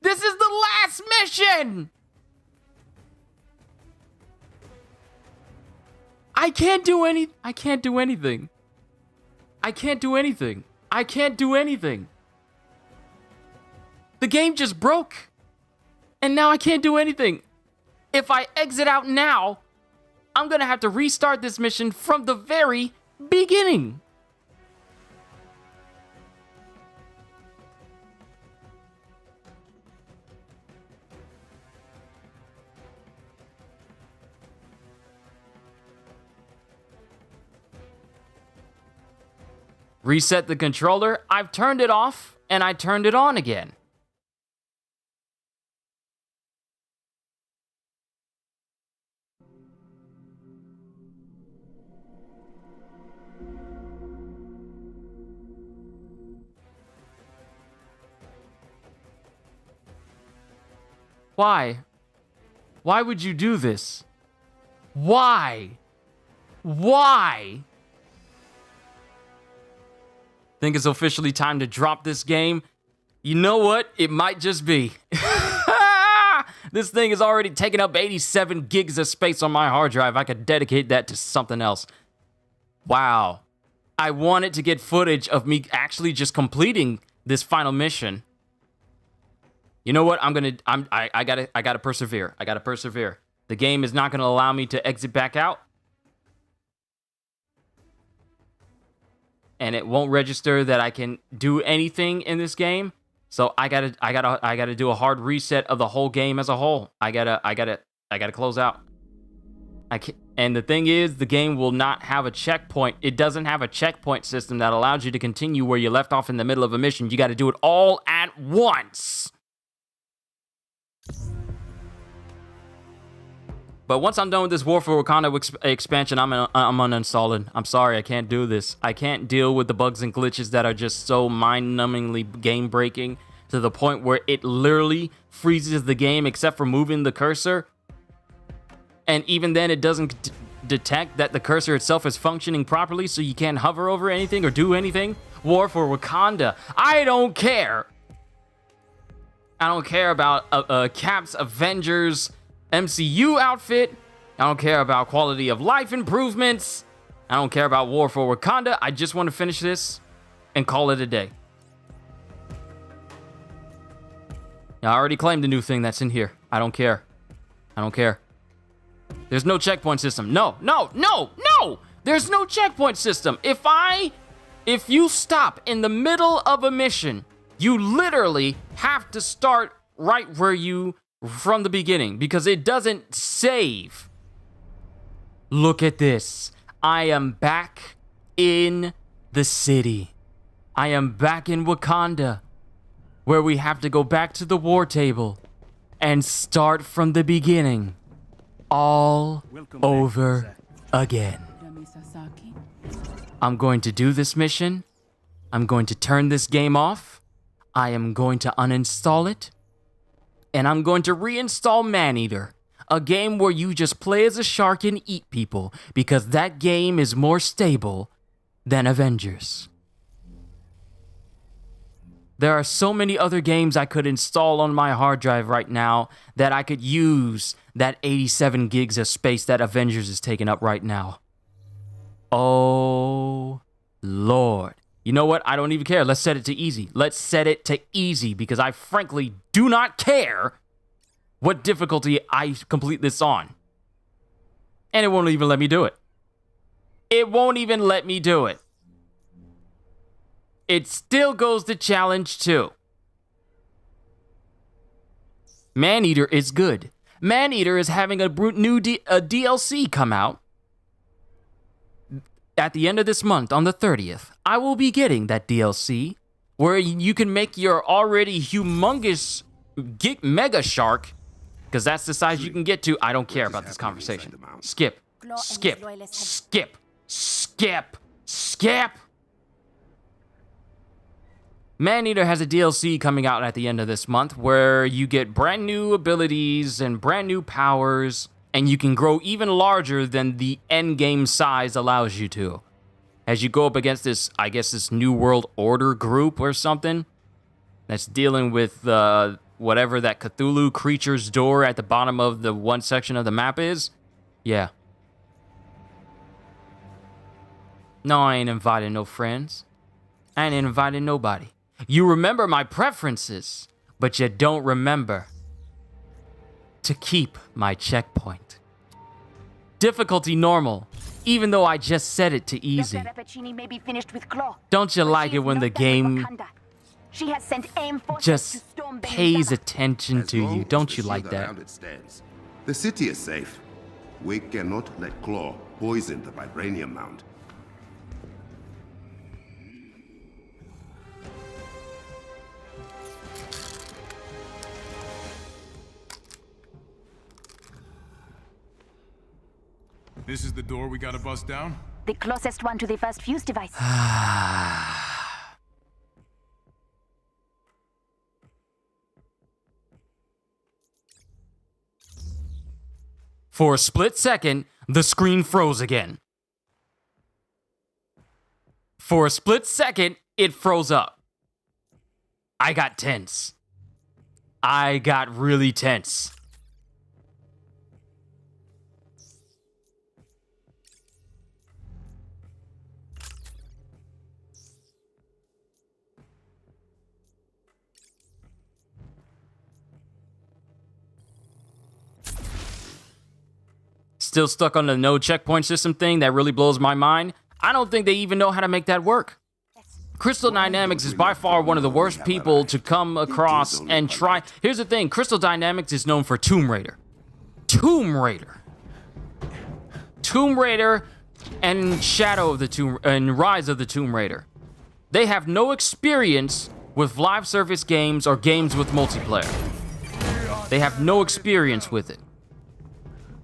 This is the last mission. I can't do anything. I can't do anything. I can't do anything. I can't do anything. The game just broke. And now I can't do anything. If I exit out now, I'm gonna have to restart this mission from the very beginning. Reset the controller. I've turned it off and I turned it on again. Why? Why would you do this? Why? Why? Think it's officially time to drop this game? You know what? It might just be. This thing has already taken up 87 gigs of space on my hard drive. I could dedicate that to something else. Wow. I wanted to get footage of me actually just completing this final mission. You know what? I gotta persevere. I gotta persevere. The game is not gonna allow me to exit back out. And it won't register that I can do anything in this game. So I gotta do a hard reset of the whole game as a whole. I gotta close out. And the thing is, the game will not have a checkpoint. It doesn't have a checkpoint system that allows you to continue where you left off in the middle of a mission. You gotta do it all at once. But once I'm done with this War for Wakanda expansion, I'm uninstalling. I'm sorry, I can't do this. I can't deal with the bugs and glitches that are just so mind-numbingly game-breaking to the point where it literally freezes the game except for moving the cursor. And even then, it doesn't detect that the cursor itself is functioning properly, so you can't hover over anything or do anything. War for Wakanda. I don't care. I don't care about Cap's Avengers MCU outfit. I don't care about quality of life improvements. I don't care about War for Wakanda. I just want to finish this and call it a day. Now, I already claimed the new thing that's in here. I don't care. I don't care. There's no checkpoint system. No. There's no checkpoint system. If you stop in the middle of a mission, you literally have to start right where you from the beginning because it doesn't save. Look at this. I am back in the city. I am back in Wakanda, where we have to go back to the war table and start from the beginning all over again. I'm going to do this mission. I'm going to turn this game off. I am going to uninstall it. And I'm going to reinstall Maneater, a game where you just play as a shark and eat people, because that game is more stable than Avengers. There are so many other games I could install on my hard drive right now that I could use that 87 gigs of space that Avengers is taking up right now. Oh, Lord. You know what? I don't even care. Let's set it to easy. Let's set it to easy because I frankly do not care what difficulty I complete this on. And it won't even let me do it. It won't even let me do it. It still goes to challenge 2. Maneater is good. Maneater is having a new DLC come out. At the end of this month, on the 30th, I will be getting that DLC where you can make your already humongous mega shark, because that's the size you can get to. I don't care about this conversation. Skip. Skip. Skip. Skip. Skip. Maneater has a DLC coming out at the end of this month where you get brand new abilities and brand new powers, and you can grow even larger than the endgame size allows you to. As you go up against this, I guess this New World Order group or something that's dealing with whatever that Cthulhu creature's door at the bottom of the one section of the map is. Yeah. No, I ain't inviting no friends. I ain't inviting nobody. You remember my preferences, but you don't remember to keep my checkpoint. Difficulty normal, even though I just set it to easy. Dr. Rappaccini may be finished with Claw, Don't you but like she it is when the not done with game Wakanda. She has sent AIM forces just to storm pays Benizaba. attention to you? Don't you like that? The city is safe. We cannot let Claw poison the vibranium mound. This is the door we gotta bust down? The closest one to the first fuse device. For a split second, the screen froze again. For a split second, it froze up. I got tense. I got really tense. Still stuck on the no checkpoint system thing that really blows my mind. I don't think they even know how to make that work. Crystal Dynamics is by far one of the worst people to come across and try. Here's the thing, Crystal Dynamics is known for Tomb Raider. Tomb Raider and Rise of the Tomb Raider. They have no experience with live service games or games with multiplayer. They have no experience with it.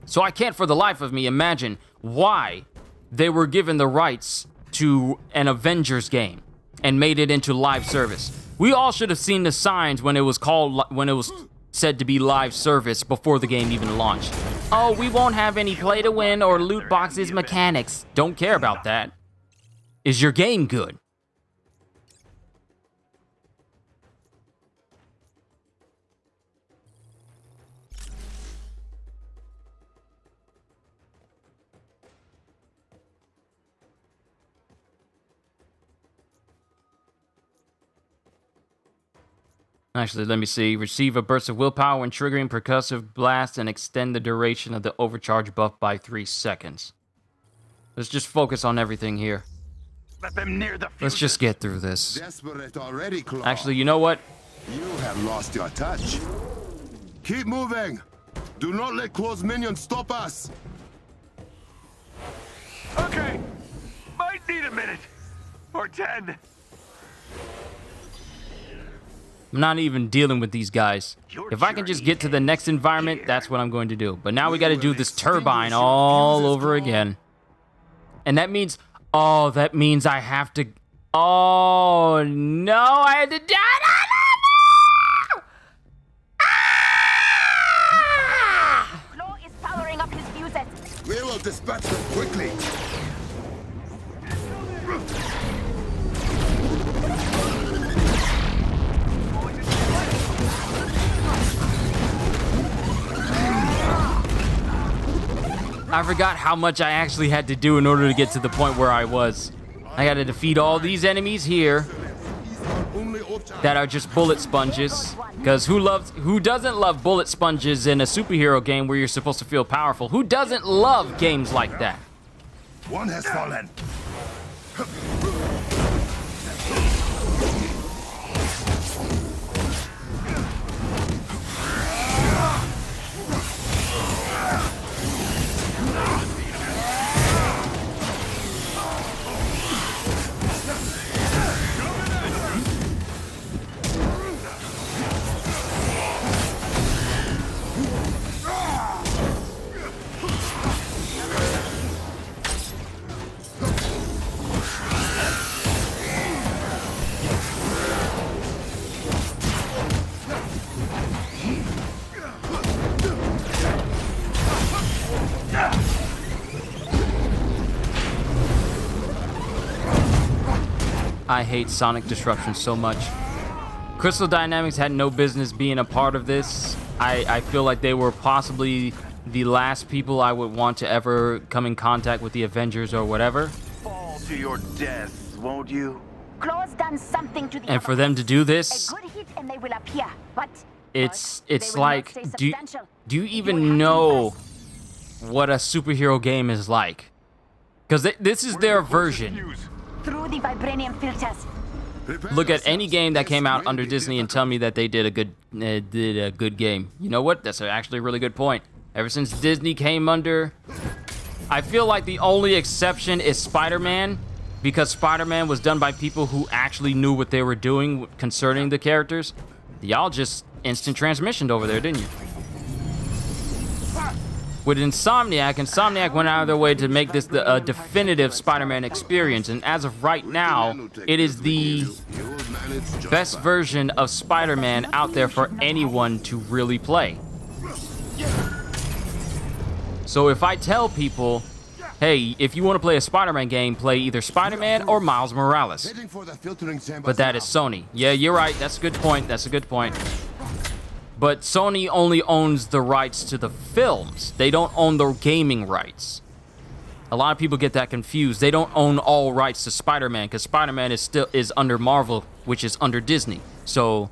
So I can't for the life of me imagine why they were given the rights to an Avengers game and made it into live service. We all should have seen the signs when it was said to be live service before the game even launched. Oh, we won't have any play to win or loot boxes mechanics. Don't care about that. Is your game good? Actually, let me see. Receive a burst of willpower when triggering percussive blast and extend the duration of the overcharge buff by 3 seconds. Let's just focus on everything here. Let them near the Let's just get through this. Desperate already, Claw. Actually, you know what? You have lost your touch. Keep moving. Do not let Claw's minions stop us. Okay. Might need a minute. Or 10. I'm not even dealing with these guys. If I can just get to the next environment, that's what I'm going to do. But now we got to do this turbine all over again. And that means, oh, that means I have to, oh, no, I had to, Claw is powering up his fuses. We will dispatch them quickly. I forgot how much I actually had to do in order to get to the point where I was. I got to defeat all these enemies here that are just bullet sponges. Because who doesn't love bullet sponges in a superhero game where you're supposed to feel powerful? Who doesn't love games like that? One has fallen. I hate Sonic Disruption so much. Crystal Dynamics had no business being a part of this. I feel like they were possibly the last people I would want to ever come in contact with the Avengers or whatever. Fall to your death, won't you? Claw's done something to the And for them to do this, A good hit and they will appear, but it's they will like, not stay do substantial. you even know what a superhero game is like? Because this is their version. Through the vibranium filters. Look at any game that came out under Disney and tell me that they did a good game. You know what? That's actually a really good point. Ever since Disney came under, I feel like the only exception is Spider-Man, because Spider-Man was done by people who actually knew what they were doing concerning the characters. Y'all just instant transmissioned over there, didn't you? With Insomniac went out of their way to make this a definitive Spider-Man experience, and as of right now, it is the best version of Spider-Man out there for anyone to really play. So if I tell people, hey, if you want to play a Spider-Man game, play either Spider-Man or Miles Morales. But that is Sony. Yeah, you're right. That's a good point. That's a good point. But Sony only owns the rights to the films. They don't own the gaming rights. A lot of people get that confused. They don't own all rights to Spider-Man because Spider-Man is under Marvel, which is under Disney. So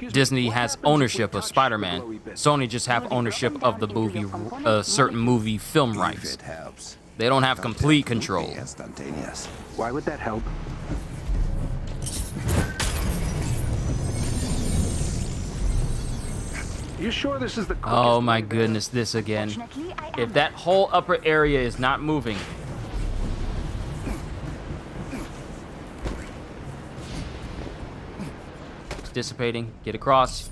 Disney has ownership of Spider-Man. Sony just have ownership of the movie, certain movie film rights. They don't have complete control. Why would that help? You sure this is the Oh my goodness, this again. If that whole upper area is not moving. It's dissipating. Get across.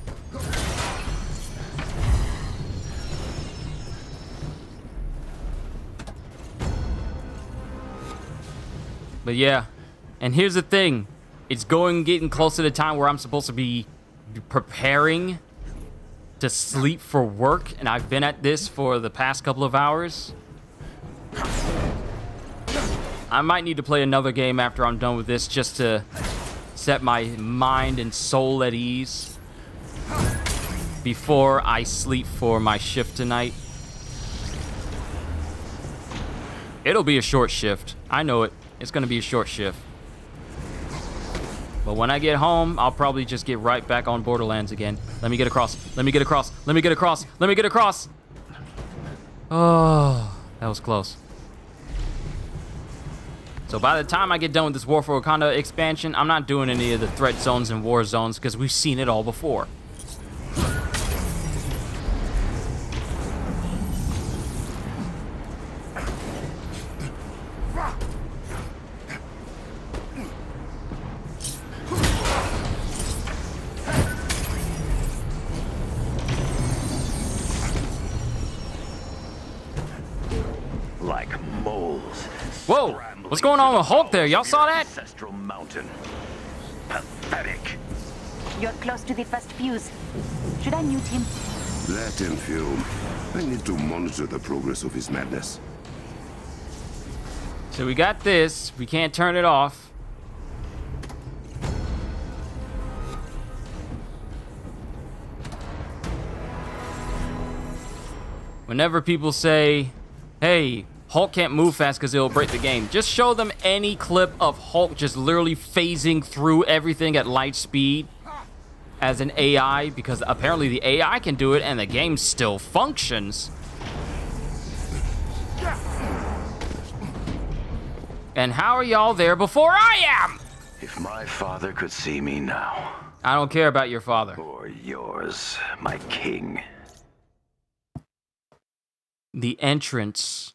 But yeah, and here's the thing. It's getting close to the time where I'm supposed to be preparing to sleep for work, and I've been at this for the past couple of hours. I might need to play another game after I'm done with this just to set my mind and soul at ease before I sleep for my shift tonight. It'll be a short shift. I know it. It's gonna be a short shift. But when I get home, I'll probably just get right back on Borderlands again. Let me get across. Let me get across. Let me get across. Let me get across. Oh, that was close. So by the time I get done with this War for Wakanda expansion, I'm not doing any of the threat zones and war zones because we've seen it all before. Like moles. Whoa! What's going on with Hulk there? Y'all saw that? Ancestral mountain. Pathetic. You're close to the first fuse. Should I mute him? Let him fume. I need to monitor the progress of his madness. So we got this. We can't turn it off. Whenever people say, hey, Hulk can't move fast because it'll break the game. Just show them any clip of Hulk just literally phasing through everything at light speed as an AI, because apparently the AI can do it and the game still functions. And how are y'all there before I am? If my father could see me now. I don't care about your father. Or yours, my king. The entrance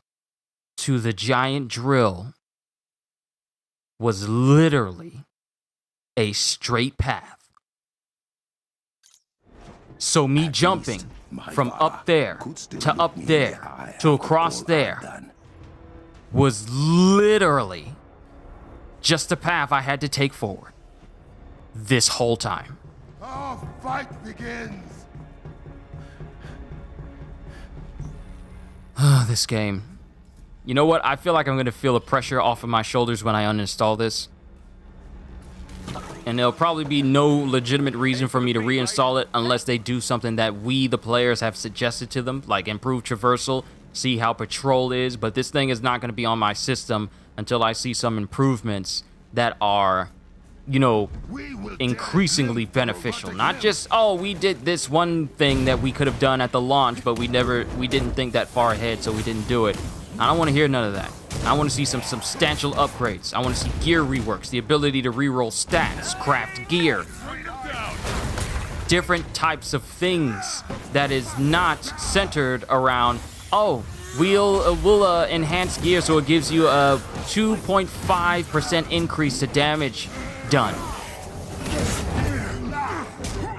to the giant drill was literally a straight path. So me jumping from up there to up there to across there was literally just a path I had to take forward this whole time. Our fight begins. This game. You know what? I feel like I'm going to feel the pressure off of my shoulders when I uninstall this. And there'll probably be no legitimate reason for me to reinstall it unless they do something that we, the players, have suggested to them, like improve traversal, see how patrol is. But this thing is not going to be on my system until I see some improvements that are, you know, increasingly beneficial. Not just, oh, we did this one thing that we could have done at the launch, but we didn't think that far ahead, so we didn't do it. I don't want to hear none of that. I want to see some substantial upgrades. I want to see gear reworks, the ability to reroll stats, craft gear, different types of things that is not centered around, oh, we'll enhance gear so it gives you a 2.5% increase to damage done.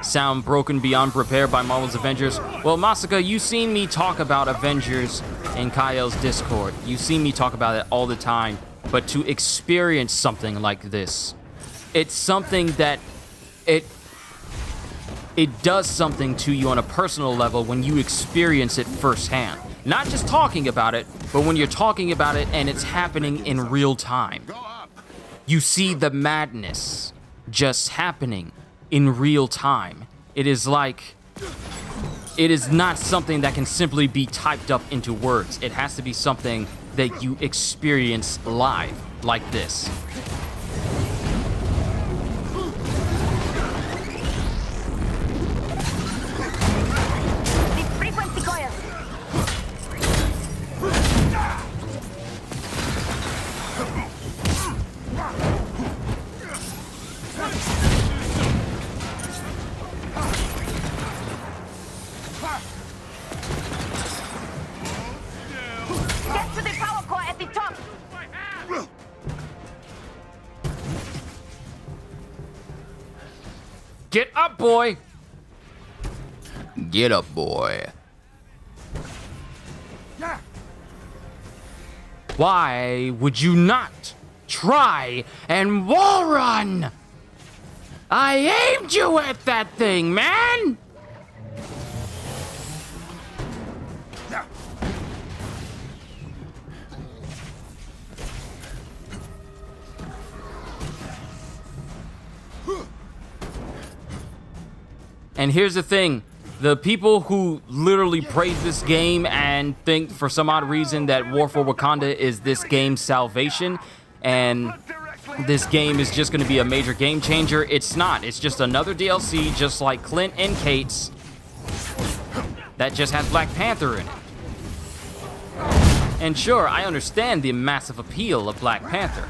Sound broken beyond repair by Marvel's Avengers? Well, Masaka, you've seen me talk about Avengers in Kyle's Discord. You've seen me talk about it all the time. But to experience something like this, it's something that it does something to you on a personal level when you experience it firsthand. Not just talking about it, but when you're talking about it and it's happening in real time. You see the madness just happening in real time. It is like, it is not something that can simply be typed up into words. It has to be something that you experience live, like this. Frequency coil. Get to the power core at the top. Get up, boy! Get up, boy. Why would you not try and wall run? I aimed you at that thing, man! And here's the thing. The people who literally praise this game and think for some odd reason that War for Wakanda is this game's salvation and this game is just going to be a major game changer, it's not. It's just another DLC just like Clint and Kate's that just has Black Panther in it. And sure, I understand the massive appeal of Black Panther.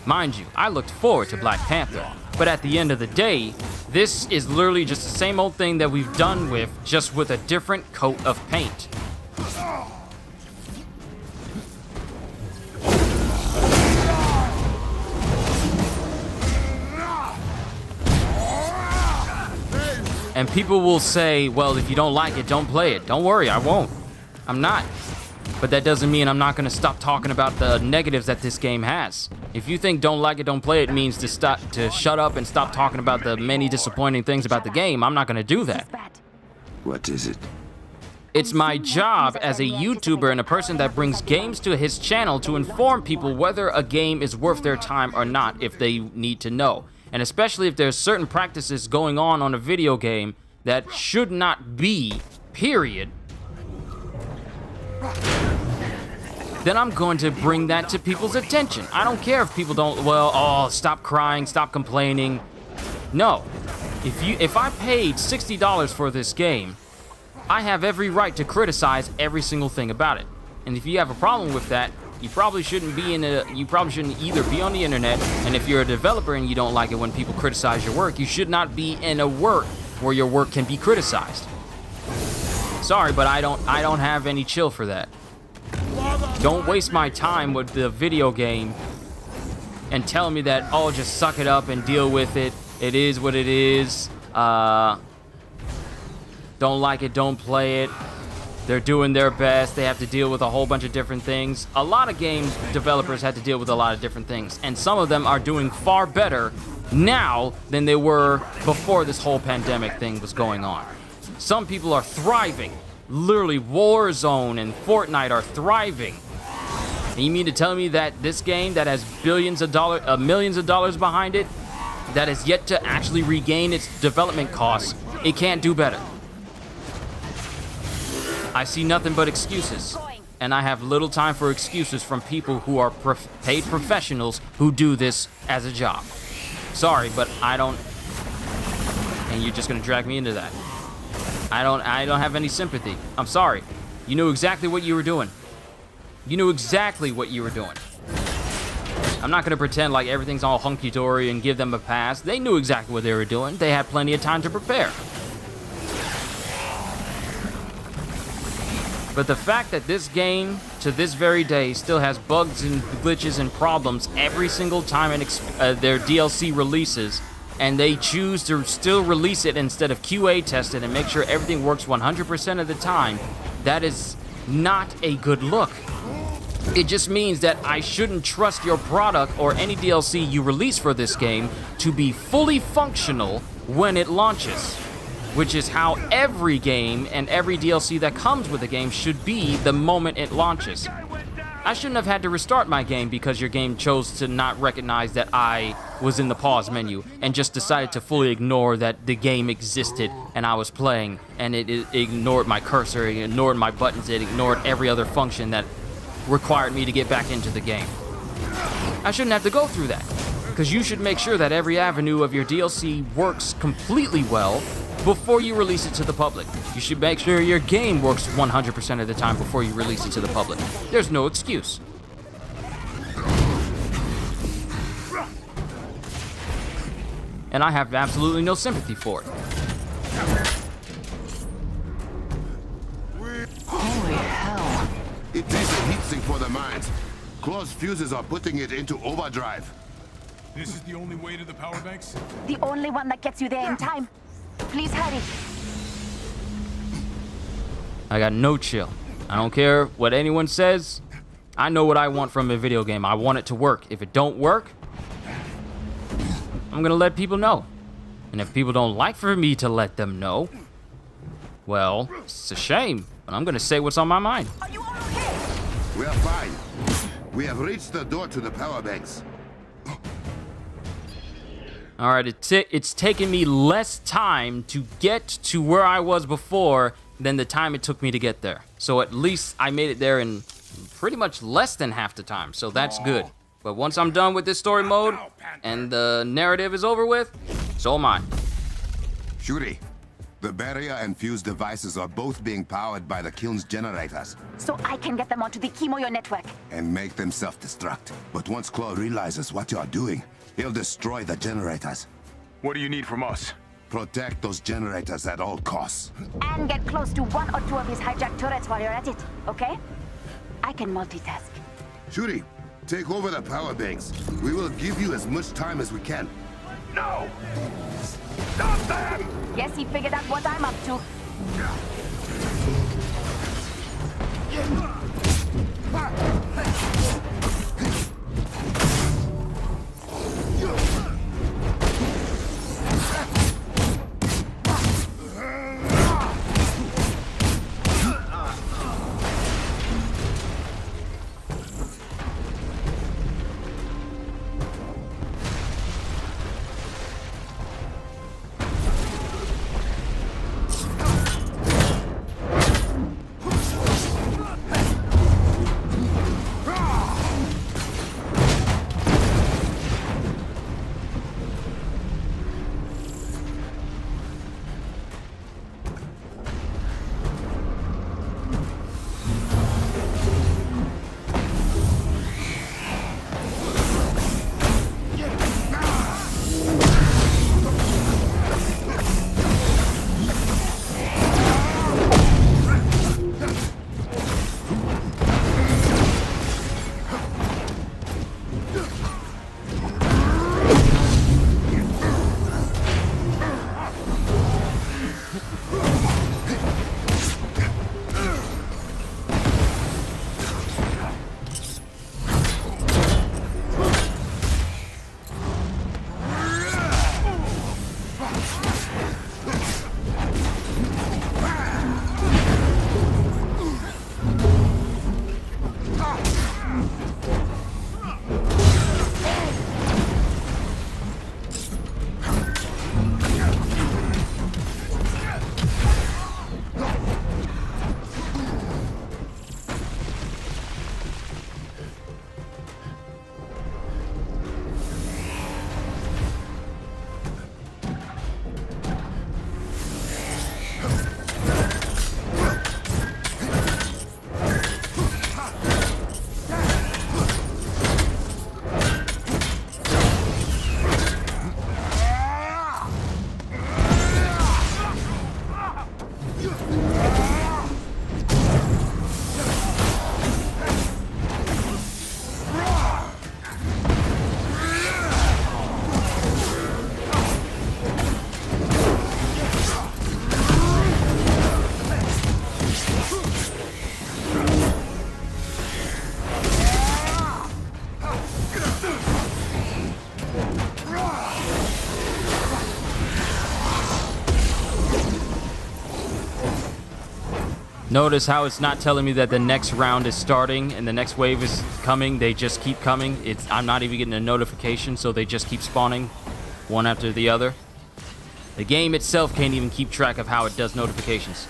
Mind you, I looked forward to Black Panther, but at the end of the day, this is literally just the same old thing that we've done with, just with a different coat of paint. And people will say, well, if you don't like it, don't play it. Don't worry, I won't. I'm not. But that doesn't mean I'm not going to stop talking about the negatives that this game has. If you think don't like it, don't play it means to shut up and stop talking about the many disappointing things about the game, I'm not going to do that. What is it? It's my job as a YouTuber and a person that brings games to his channel to inform people whether a game is worth their time or not if they need to know. And especially if there's certain practices going on a video game that should not be, period. then I'm going to bring that to people's attention. I don't care if people don't, well, oh, stop crying, stop complaining. No. If I paid $60 for this game, I have every right to criticize every single thing about it. And if you have a problem with that, you probably shouldn't either be on the internet, and if you're a developer and you don't like it when people criticize your work, you should not be in a work where your work can be criticized. Sorry, but I don't have any chill for that. Don't waste my time with the video game and tell me that, oh, just suck it up and deal with it. It is what it is. Don't like it, don't play it. They're doing their best. They have to deal with a whole bunch of different things. A lot of game developers had to deal with a lot of different things, and some of them are doing far better now than they were before this whole pandemic thing was going on. Some people are thriving. Literally, Warzone and Fortnite are thriving. And you mean to tell me that this game that has millions of dollars behind it, that has yet to actually regain its development costs, it can't do better? I see nothing but excuses, and I have little time for excuses from people who are paid professionals who do this as a job. Sorry, but I don't, and you're just gonna drag me into that. I don't have any sympathy. I'm sorry. You knew exactly what you were doing. You knew exactly what you were doing. I'm not gonna pretend like everything's all hunky-dory and give them a pass. They knew exactly what they were doing. They had plenty of time to prepare. But the fact that this game, to this very day, still has bugs and glitches and problems every single time their DLC releases, and they choose to still release it instead of QA test it and make sure everything works 100% of the time, that is not a good look. It just means that I shouldn't trust your product or any DLC you release for this game to be fully functional when it launches, which is how every game and every DLC that comes with a game should be the moment it launches. I shouldn't have had to restart my game because your game chose to not recognize that I was in the pause menu and just decided to fully ignore that the game existed and I was playing, and it ignored my cursor, it ignored my buttons, it ignored every other function that required me to get back into the game. I shouldn't have to go through that, because you should make sure that every avenue of your DLC works completely well before you release it to the public. You should make sure your game works 100% of the time before you release it to the public. There's no excuse. And I have absolutely no sympathy for it. Holy hell. It is a heatsink for the mines. Closed fuses are putting it into overdrive. This is the only way to the power banks? The only one that gets you there in time. Please hurry. I got no chill. I don't care what anyone says. I know what I want from a video game. I want it to work. If it don't work, I'm gonna let people know. And if people don't like for me to let them know, well, it's a shame, but I'm gonna say what's on my mind. Are you all okay? We are fine. We have reached the door to the power banks. All right, it's taken me less time to get to where I was before than the time it took me to get there. So at least I made it there in pretty much less than half the time, so that's good. But once I'm done with this story mode and the narrative is over with, so am I. Shuri, the barrier and fuse devices are both being powered by the kiln's generators. So I can get them onto the Kimoyo network. And make them self-destruct. But once Claw realizes what you are doing, he'll destroy the generators. What do you need from us? Protect those generators at all costs. And get close to one or two of his hijacked turrets while you're at it, okay? I can multitask. Shuri, take over the power banks. We will give you as much time as we can. No! Stop them! Guess he figured out what I'm up to. Notice how it's not telling me that the next round is starting and the next wave is coming. They just keep coming. I'm not even getting a notification, so they just keep spawning one after the other. The game itself can't even keep track of how it does notifications.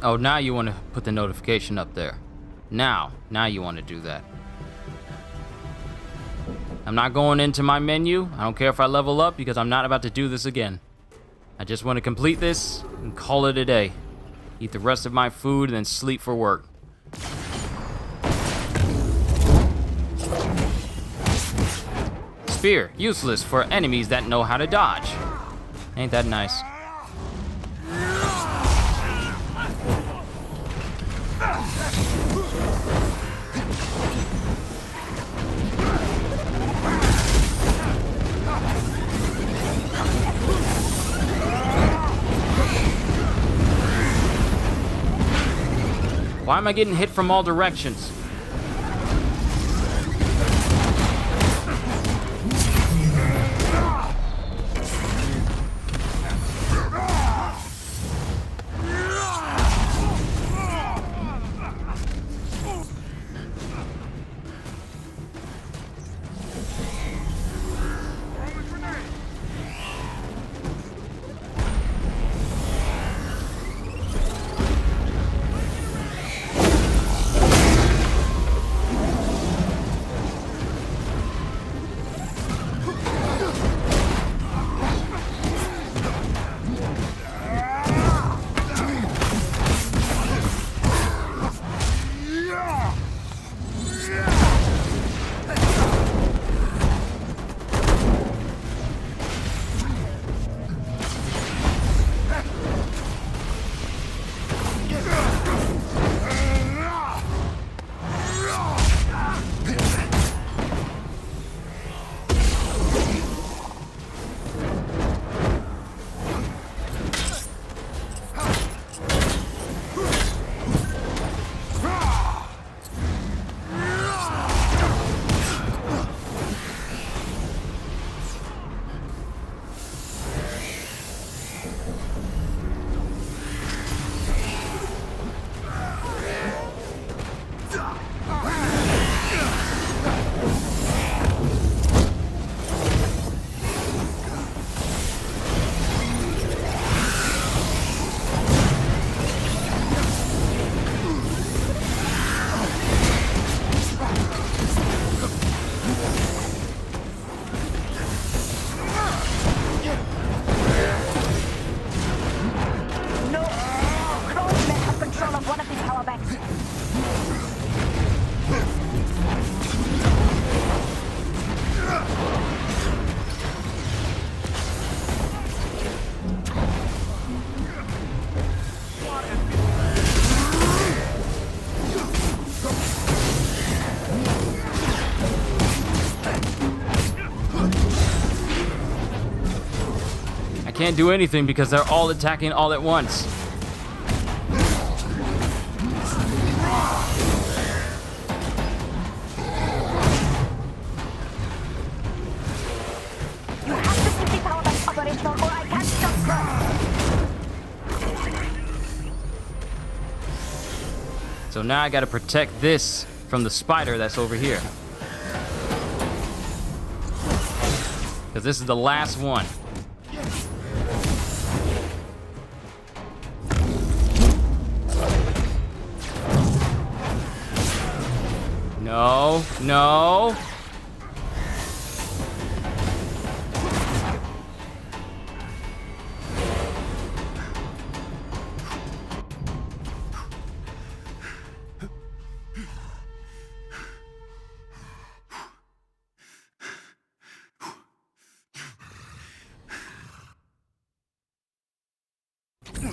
Oh, now you want to put the notification up there. Now you want to do that. I'm not going into my menu. I don't care if I level up because I'm not about to do this again. I just want to complete this and call it a day. Eat the rest of my food and then sleep for work. Spear, useless for enemies that know how to dodge. Ain't that nice? Why am I getting hit from all directions? Can't do anything because they're all attacking all at once. You have to keep the power back operational or I can't stop growth. So now I gotta protect this from the spider that's over here. Because this is the last one. No, no.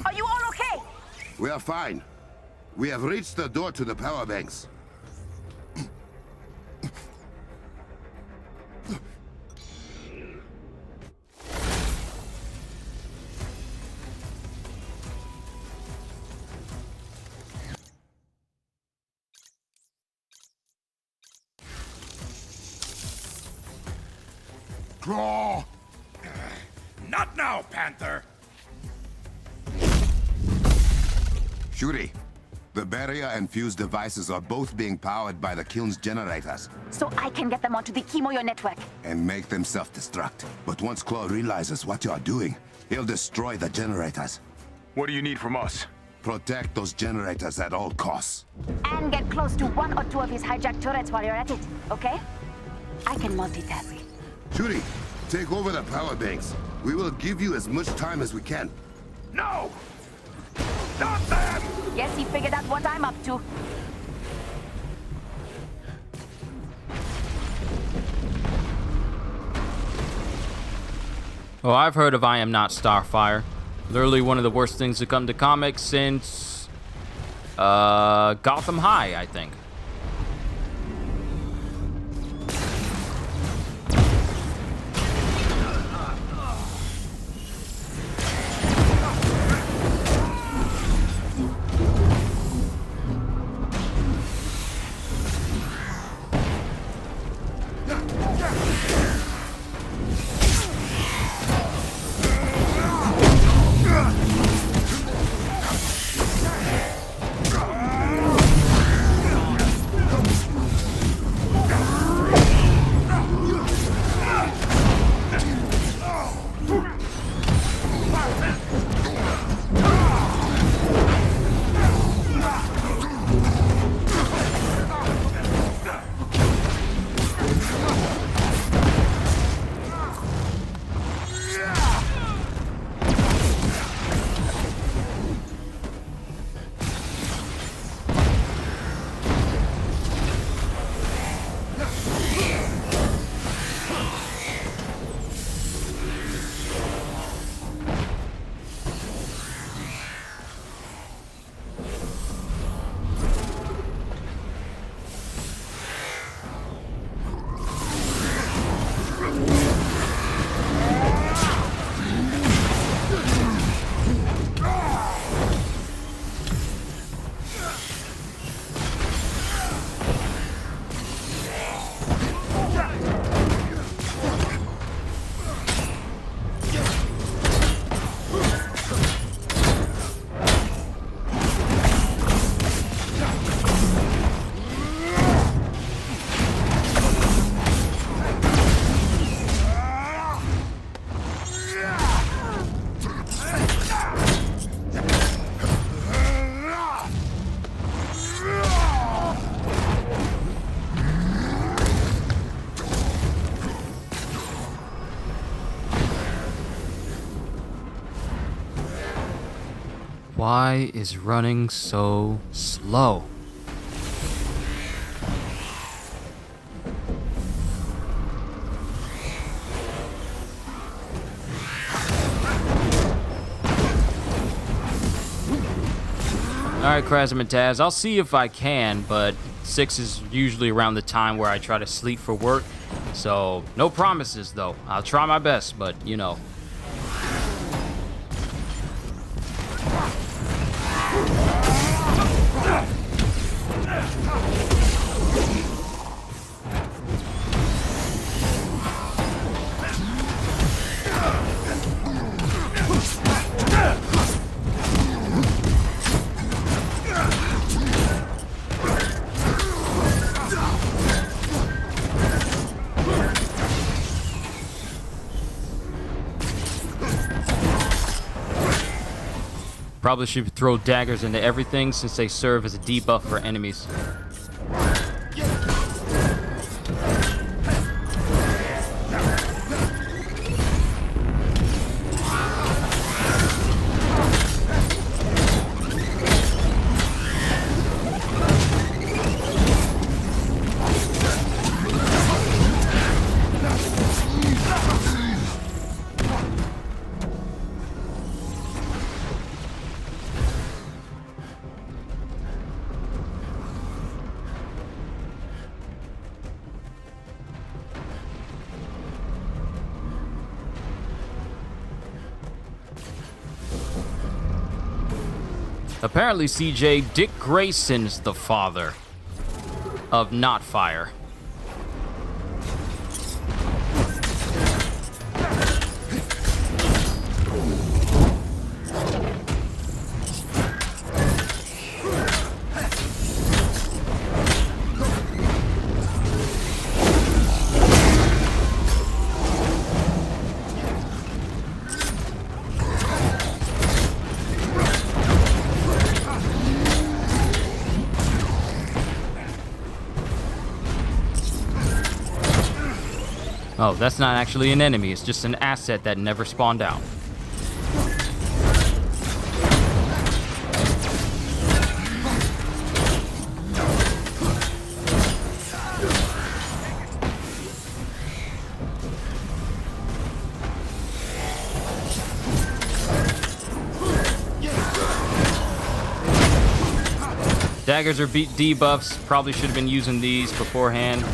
Are you all okay? We are fine. We have reached the door to the power banks. Claw! Not now, Panther! Shuri, the barrier and fuse devices are both being powered by the kiln's generators. So I can get them onto the Chemoyo network. And make them self-destruct. But once Claw realizes what you are doing, he'll destroy the generators. What do you need from us? Protect those generators at all costs. And get close to one or two of his hijacked turrets while you're at it, okay? I can multitask. Shuri, take over the power banks. We will give you as much time as we can. No! Not them! Guess he figured out what I'm up to. Oh, I've heard of I Am Not Starfire. Literally one of the worst things to come to comics since Gotham High, I think. Why is running so slow? Alright, Krasm and Taz, I'll see if I can, but 6 is usually around the time where I try to sleep for work. So, no promises though. I'll try my best, but you know. Probably should throw daggers into everything since they serve as a debuff for enemies. Apparently, CJ, Dick Grayson's the father of Not Fire. Oh, that's not actually an enemy, it's just an asset that never spawned out. Daggers are debuffs, probably should have been using these beforehand.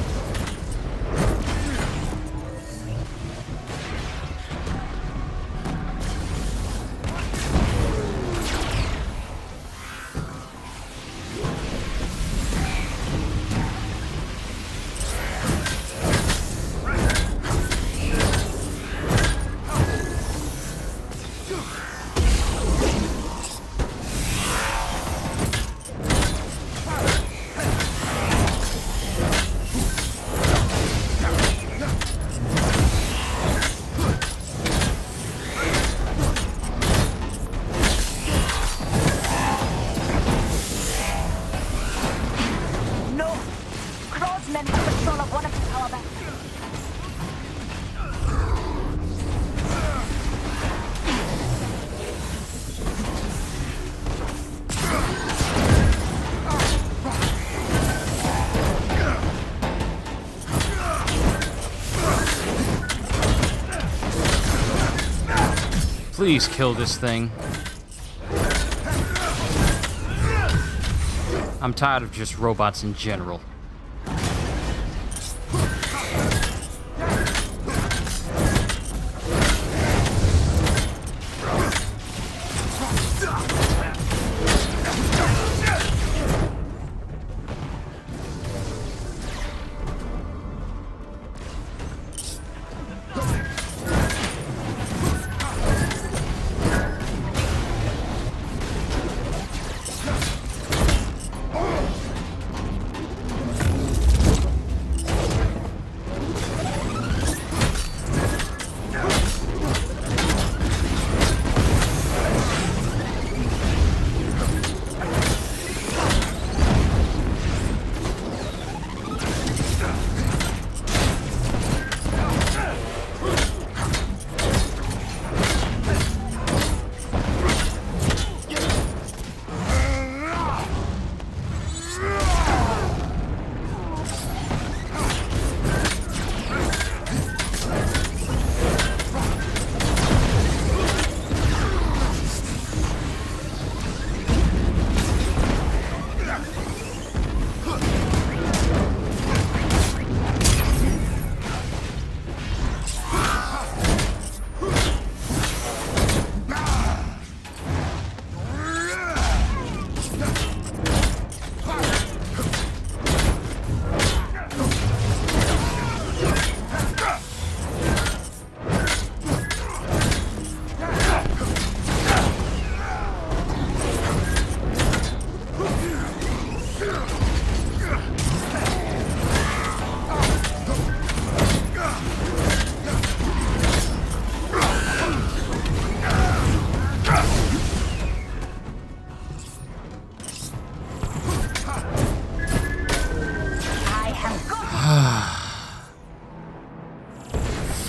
Please kill this thing. I'm tired of just robots in general.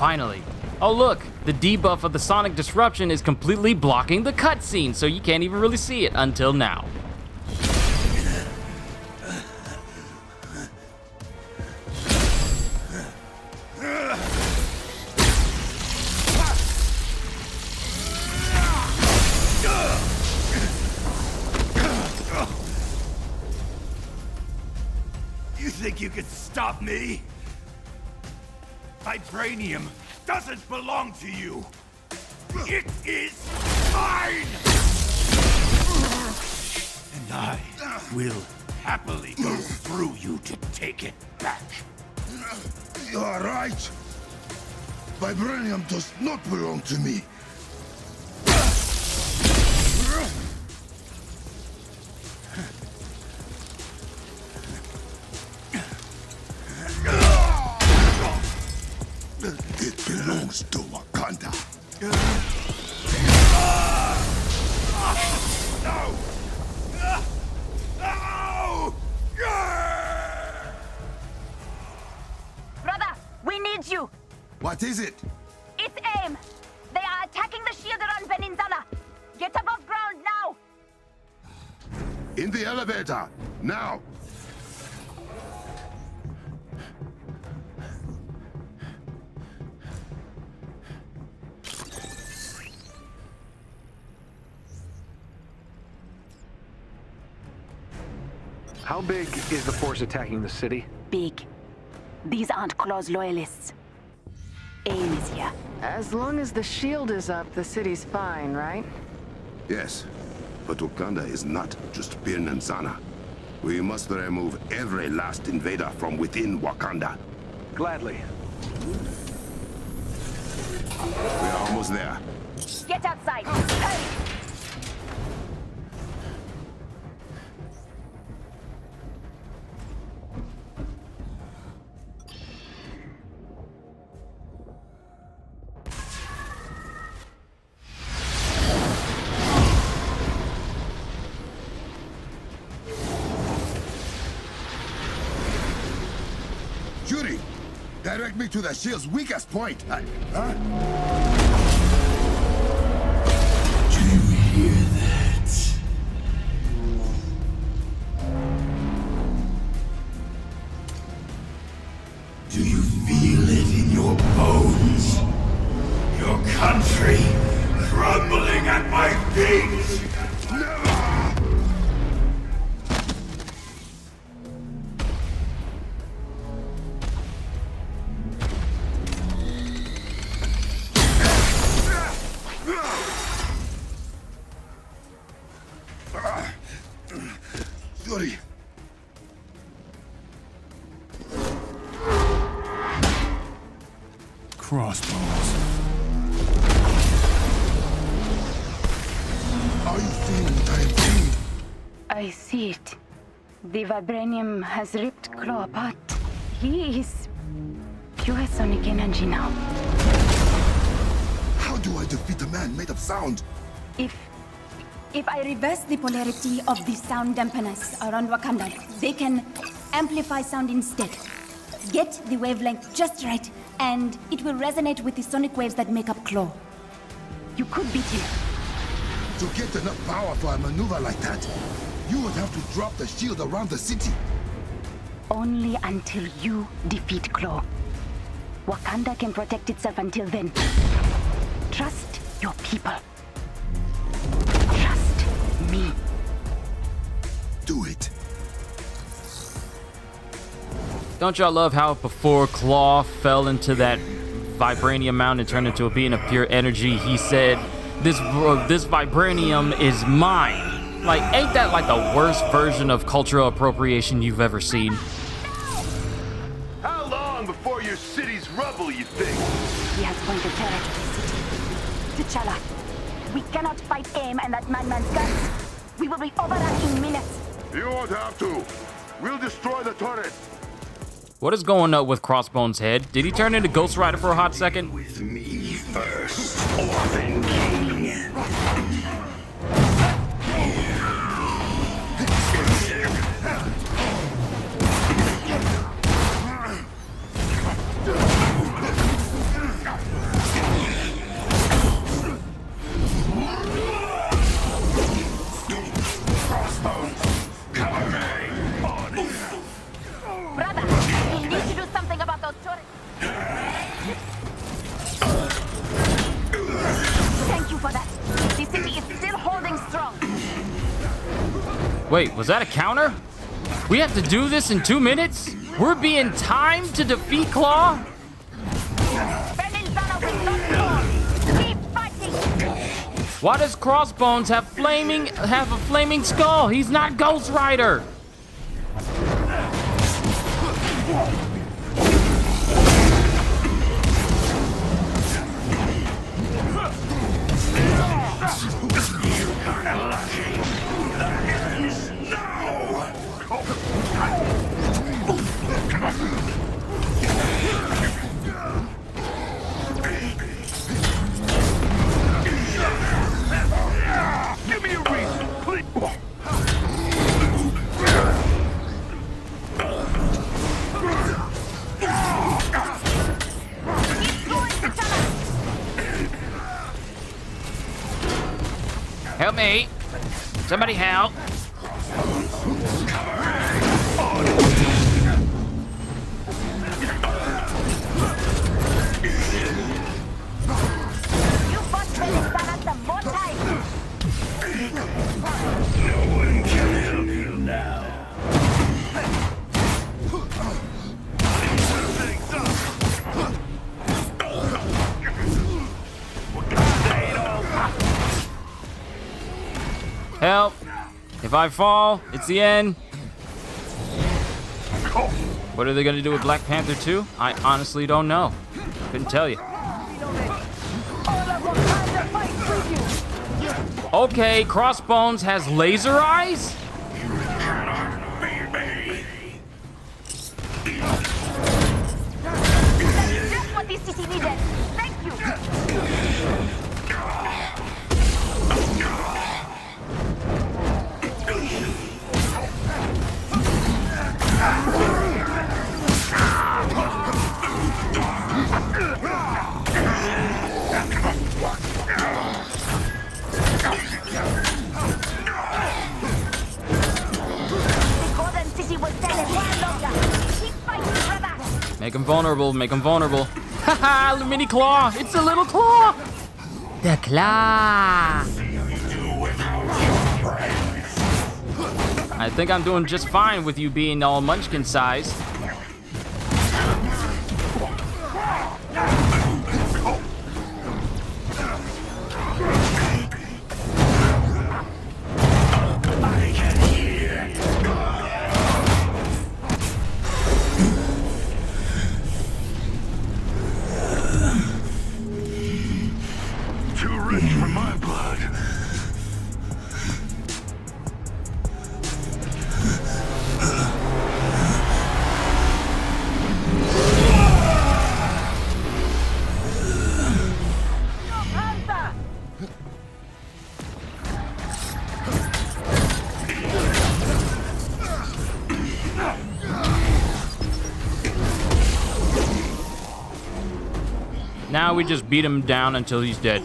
finally. Oh look, the debuff of the sonic disruption is completely blocking the cutscene, so you can't even really see it until now. You think you can stop me? Vibranium doesn't belong to you. It is mine! And I will happily go through you to take it back. You are right. Vibranium does not belong to me. It belongs to Wakanda. No! No! Brother, we need you. What is it? It's AIM. They are attacking the shield around Peninsula. Get above ground now. In the elevator, now. How big is the force attacking the city? Big. These aren't Claw's loyalists. AIM is here. As long as the shield is up, the city's fine, right? Yes, but Wakanda is not just Pin and Sana. We must remove every last invader from within Wakanda. Gladly. We are almost there. Get outside. Hurry. Yuri, direct me to the shield's weakest point. Huh? Do you hear that? Do you feel it in your bones? Your country crumbling at my feet? Never! Yuri. Crossbones. Are you seeing what I am seeing? I see it. The vibranium has ripped Claw apart. He is pure sonic energy now. How do I defeat a man made of sound? If I reverse the polarity of the sound dampeners around Wakanda, they can amplify sound instead. Get the wavelength just right, and it will resonate with the sonic waves that make up Claw. You could beat him. To get enough power for a maneuver like that, you would have to drop the shield around the city. Only until you defeat Claw. Wakanda can protect itself until then. Trust your people. Trust me. Do it. Don't y'all love how before Claw fell into that vibranium mountain and turned into a being of pure energy, he said, this vibranium is mine. Like, ain't that like the worst version of cultural appropriation you've ever seen? How long before your city's rubble, you think? He has pointed terror to the city. T'Challa, we cannot fight AIM and that madman's guns. We will be overrun in minutes. You won't have to. We'll destroy the turret. What is going up with Crossbones' head? Did he turn into Ghost Rider for a hot second? With me first, Orphan King. Wait, was that a counter? We have to do this in 2 minutes? We're being timed to defeat Claw? Why does Crossbones have a flaming skull? He's not Ghost Rider. Give me a reason, please. Help me. Somebody help. No one can help you now. Help. If I fall, it's the end. What are they gonna do with Black Panther 2? I honestly don't know. Couldn't tell you. Okay, Crossbones has laser eyes? Just what this city needed. Thank you. Make him vulnerable, make him vulnerable. Haha, mini claw, it's a little claw. The claw. I think I'm doing just fine with you being all munchkin sized. Too rich for my blood. Now we just beat him down until he's dead.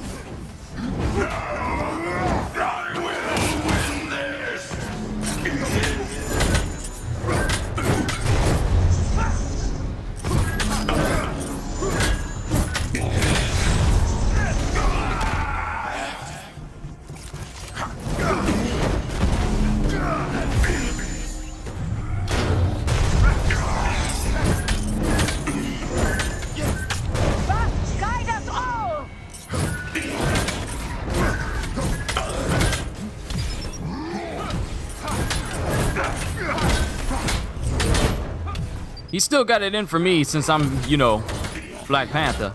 He still got it in for me since I'm, you know, Black Panther.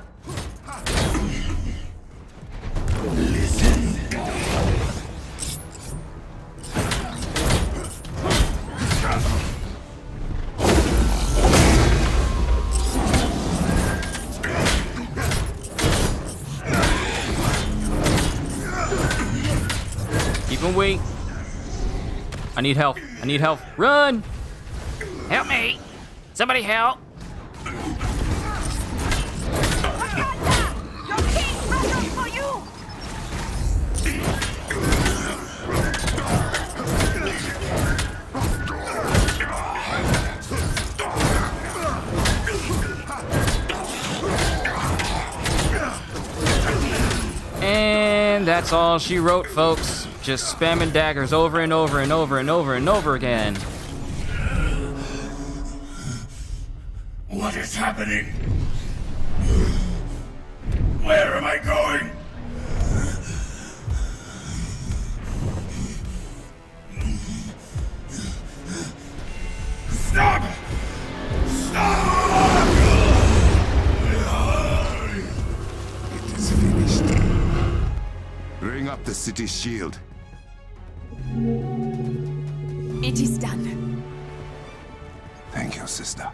Keep him weak. I need help. I need help. Run! Help me! Somebody help! And that's all she wrote, folks. Just spamming daggers over and over and over and over and over again. What is happening? Where am I going? Stop! Stop! It is finished. Bring up the city shield. It is done. Thank you, sister.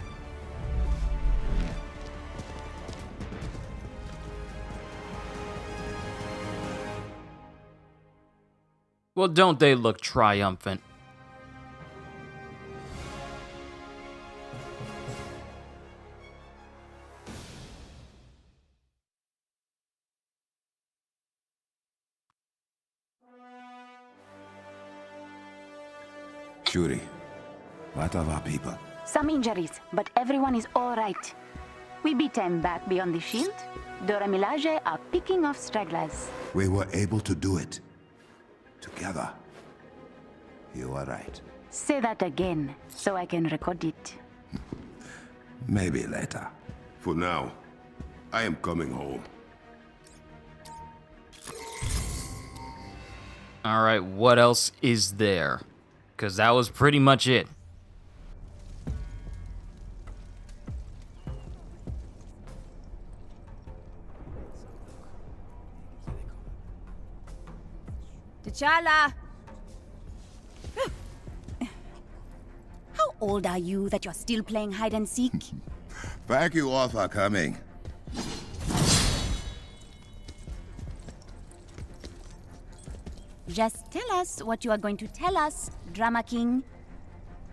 Well, don't they look triumphant? Curie, what of our people? Some injuries, but everyone is all right. We beat them back beyond the shield. Dora Milaje are picking off stragglers. We were able to do it. Together. You are right. Say that again, so I can record it. Maybe later. For now, I am coming home. All right, what else is there? Because that was pretty much it. T'Challa! How old are you that you're still playing hide and seek? Thank you all for coming. Just tell us what you are going to tell us, Drama King.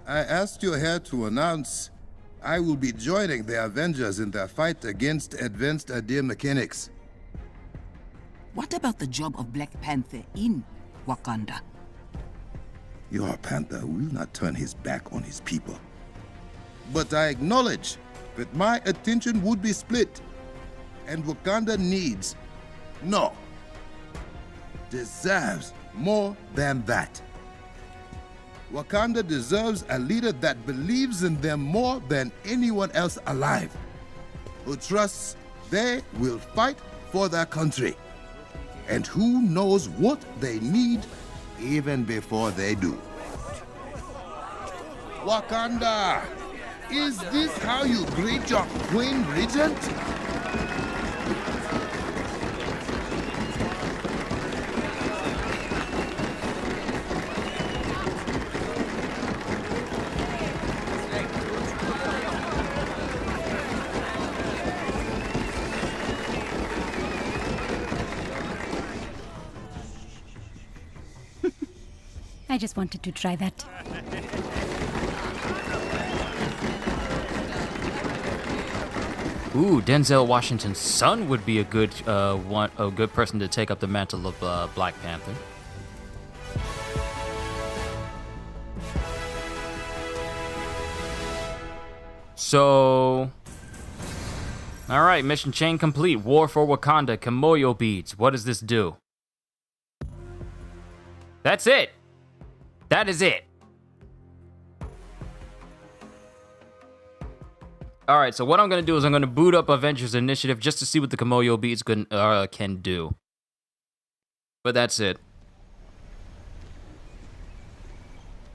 I asked you here to announce I will be joining the Avengers in their fight against advanced idea mechanics. What about the job of Black Panther in Wakanda? Your Panther will not turn his back on his people. But I acknowledge that my attention would be split, and Wakanda needs, no, deserves more than that. Wakanda deserves a leader that believes in them more than anyone else alive, who trusts they will fight for their country, and who knows what they need even before they do. Wakanda! Is this how you greet your Queen Regent? I just wanted to try that. Ooh, Denzel Washington's son would be a good good person to take up the mantle of Black Panther. So, all right, mission chain complete. War for Wakanda. Kimoyo beads. What does this do? That's it. That is it. All right, so what I'm going to do is I'm going to boot up Avengers Initiative just to see what the Kimoyo beads can do. But that's it.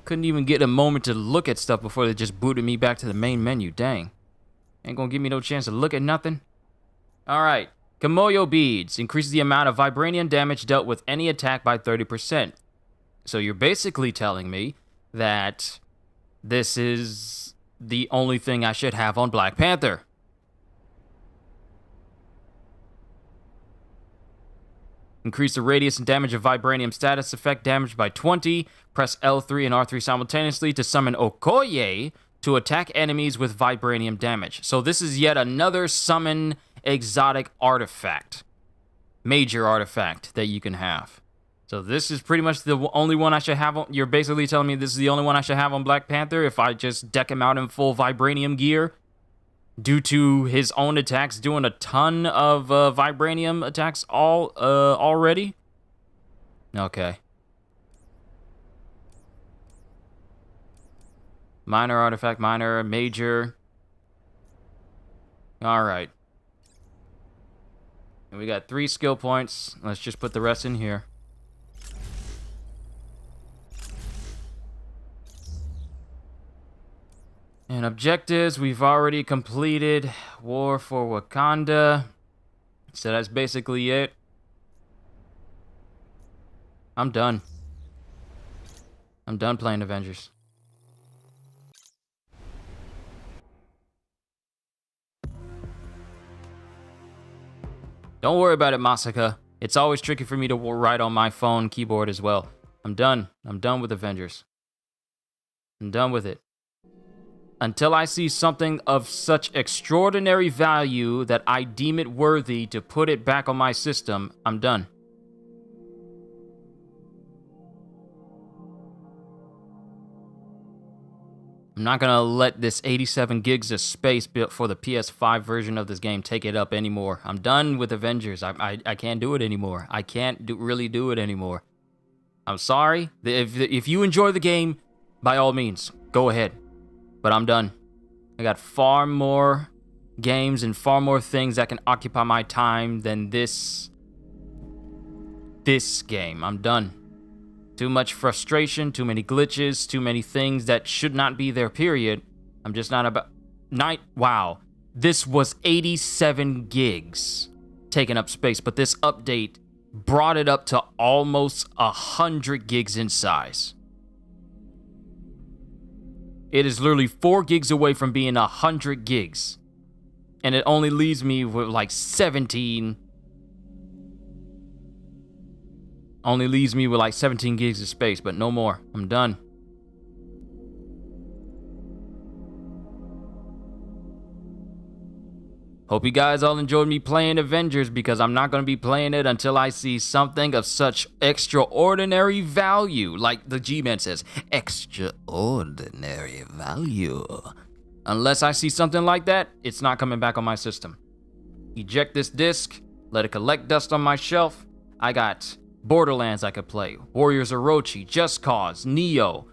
Couldn't even get a moment to look at stuff before they just booted me back to the main menu. Dang. Ain't going to give me no chance to look at nothing. All right. Kimoyo beads. Increases the amount of vibranium damage dealt with any attack by 30%. So you're basically telling me that this is the only thing I should have on Black Panther. Increase the radius and damage of vibranium status effect damage by 20. Press L3 and R3 simultaneously to summon Okoye to attack enemies with vibranium damage. So this is yet another summon exotic artifact. Major artifact that you can have. So this is pretty much the only one I should have on. You're basically telling me this is the only one I should have on Black Panther if I just deck him out in full vibranium gear? Due to his own attacks doing a ton of vibranium attacks already? Okay. Minor artifact, minor, major. All right. And we got 3 skill points. Let's just put the rest in here. And objectives, we've already completed. War for Wakanda. So that's basically it. I'm done. I'm done playing Avengers. Don't worry about it, Masaka. It's always tricky for me to write on my phone keyboard as well. I'm done. I'm done with Avengers. I'm done with it. Until I see something of such extraordinary value that I deem it worthy to put it back on my system, I'm done. I'm not gonna let this 87 gigs of space built for the PS5 version of this game take it up anymore. I'm done with Avengers. I can't do it anymore. I can't really do it anymore. I'm sorry. If you enjoy the game, by all means, go ahead. But I'm done. I got far more games and far more things that can occupy my time than this game. I'm done. Too much frustration, too many glitches, too many things that should not be there, period. I'm just not about... Wow. This was 87 gigs taking up space, but this update brought it up to almost 100 gigs in size. It is literally 4 gigs away from being 100 gigs. And it only leaves me with like 17... Only leaves me with like 17 gigs of space, but no more. I'm done. Hope you guys all enjoyed me playing Avengers, because I'm not going to be playing it until I see something of such extraordinary value. Like the G-Man says, extraordinary value. Unless I see something like that, it's not coming back on my system. Eject this disc, let it collect dust on my shelf. I got Borderlands I could play, Warriors Orochi, Just Cause, Neo,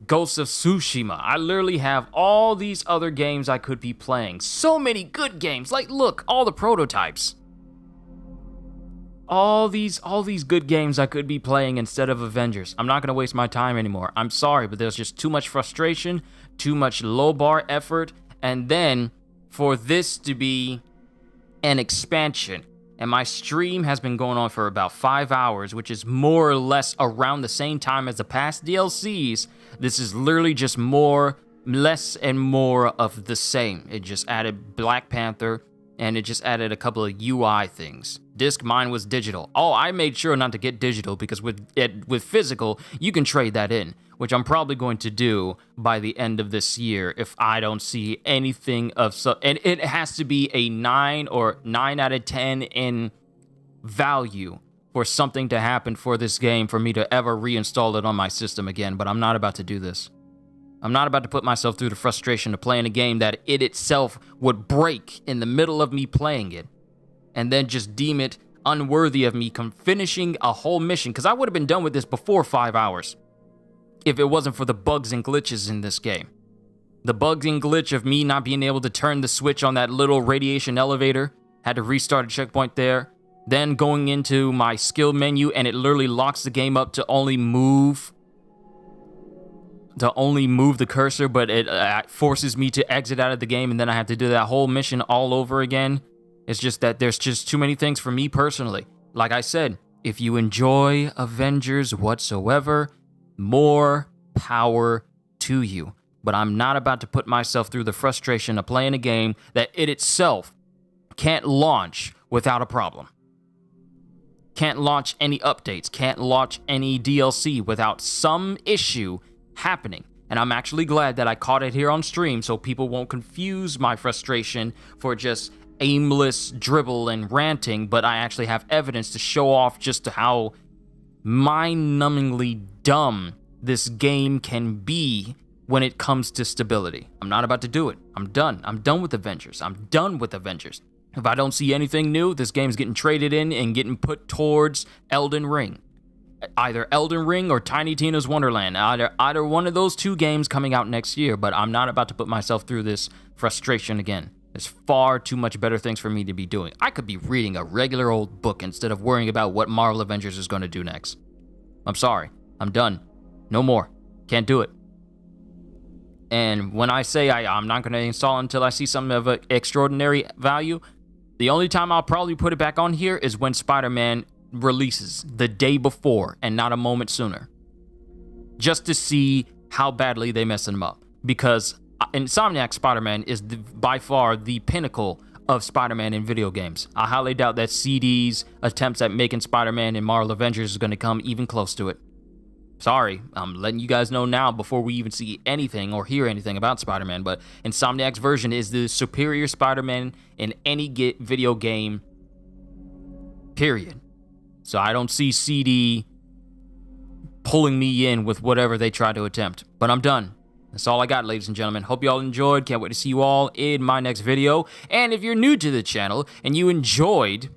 Ghosts of Tsushima. I literally have all these other games I could be playing. So many good games. Like, look, all the prototypes. All these good games I could be playing instead of Avengers. I'm not going to waste my time anymore. I'm sorry, but there's just too much frustration, too much low bar effort, and then for this to be an expansion. And my stream has been going on for about 5 hours, which is more or less around the same time as the past DLCs. This is literally just less and more of the same. It just added Black Panther, and it just added a couple of UI things. Disc, mine was digital. Oh, I made sure not to get digital, because with physical, you can trade that in, which I'm probably going to do by the end of this year if I don't see anything of and it has to be a 9 or 9 out of 10 in value for something to happen for this game for me to ever reinstall it on my system again, but I'm not about to do this. I'm not about to put myself through the frustration of playing a game that it itself would break in the middle of me playing it, and then just deem it unworthy of me finishing a whole mission, because I would have been done with this before 5 hours. If it wasn't for the bugs and glitches in this game. The bugs and glitch of me not being able to turn the switch on that little radiation elevator. Had to restart a checkpoint there. Then going into my skill menu, and it literally locks the game up to only move the cursor, but it forces me to exit out of the game, and then I have to do that whole mission all over again. It's just that there's just too many things for me personally. Like I said, if you enjoy Avengers whatsoever, more power to you. But I'm not about to put myself through the frustration of playing a game that it itself can't launch without a problem. Can't launch any updates, can't launch any DLC without some issue happening. And I'm actually glad that I caught it here on stream so people won't confuse my frustration for just aimless dribble and ranting, but I actually have evidence to show off just how mind-numbingly dumb this game can be when it comes to stability. I'm not about to do it. I'm done. I'm done with Avengers. I'm done with Avengers. If I don't see anything new, this game's getting traded in and getting put towards Elden Ring. either Elden Ring or Tiny Tina's Wonderland. Either one of those two games coming out next year, but I'm not about to put myself through this frustration again. There's far too much better things for me to be doing. I could be reading a regular old book instead of worrying about what Marvel Avengers is going to do next. I'm sorry. I'm done. No more. Can't do it. And when I say I'm not going to install until I see something of extraordinary value, the only time I'll probably put it back on here is when Spider-Man releases the day before and not a moment sooner. Just to see how badly they mess him up. Because Insomniac Spider-Man is by far the pinnacle of Spider-Man in video games. I highly doubt that CD's attempts at making Spider-Man in Marvel Avengers is going to come even close to it. Sorry, I'm letting you guys know now before we even see anything or hear anything about Spider-Man, but Insomniac's version is the superior Spider-Man in any video game, period. So I don't see CD pulling me in with whatever they try to attempt, but I'm done. That's all I got, ladies and gentlemen. Hope you all enjoyed. Can't wait to see you all in my next video. And if you're new to the channel and you enjoyed,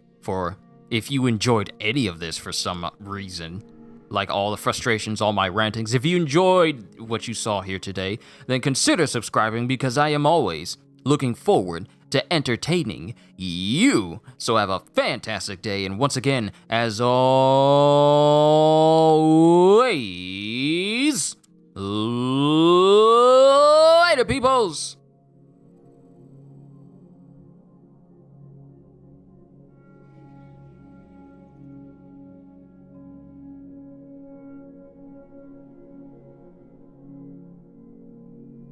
if you enjoyed any of this for some reason, like all the frustrations, all my rantings, if you enjoyed what you saw here today, then consider subscribing because I am always looking forward to entertaining you. So have a fantastic day, and once again, as always,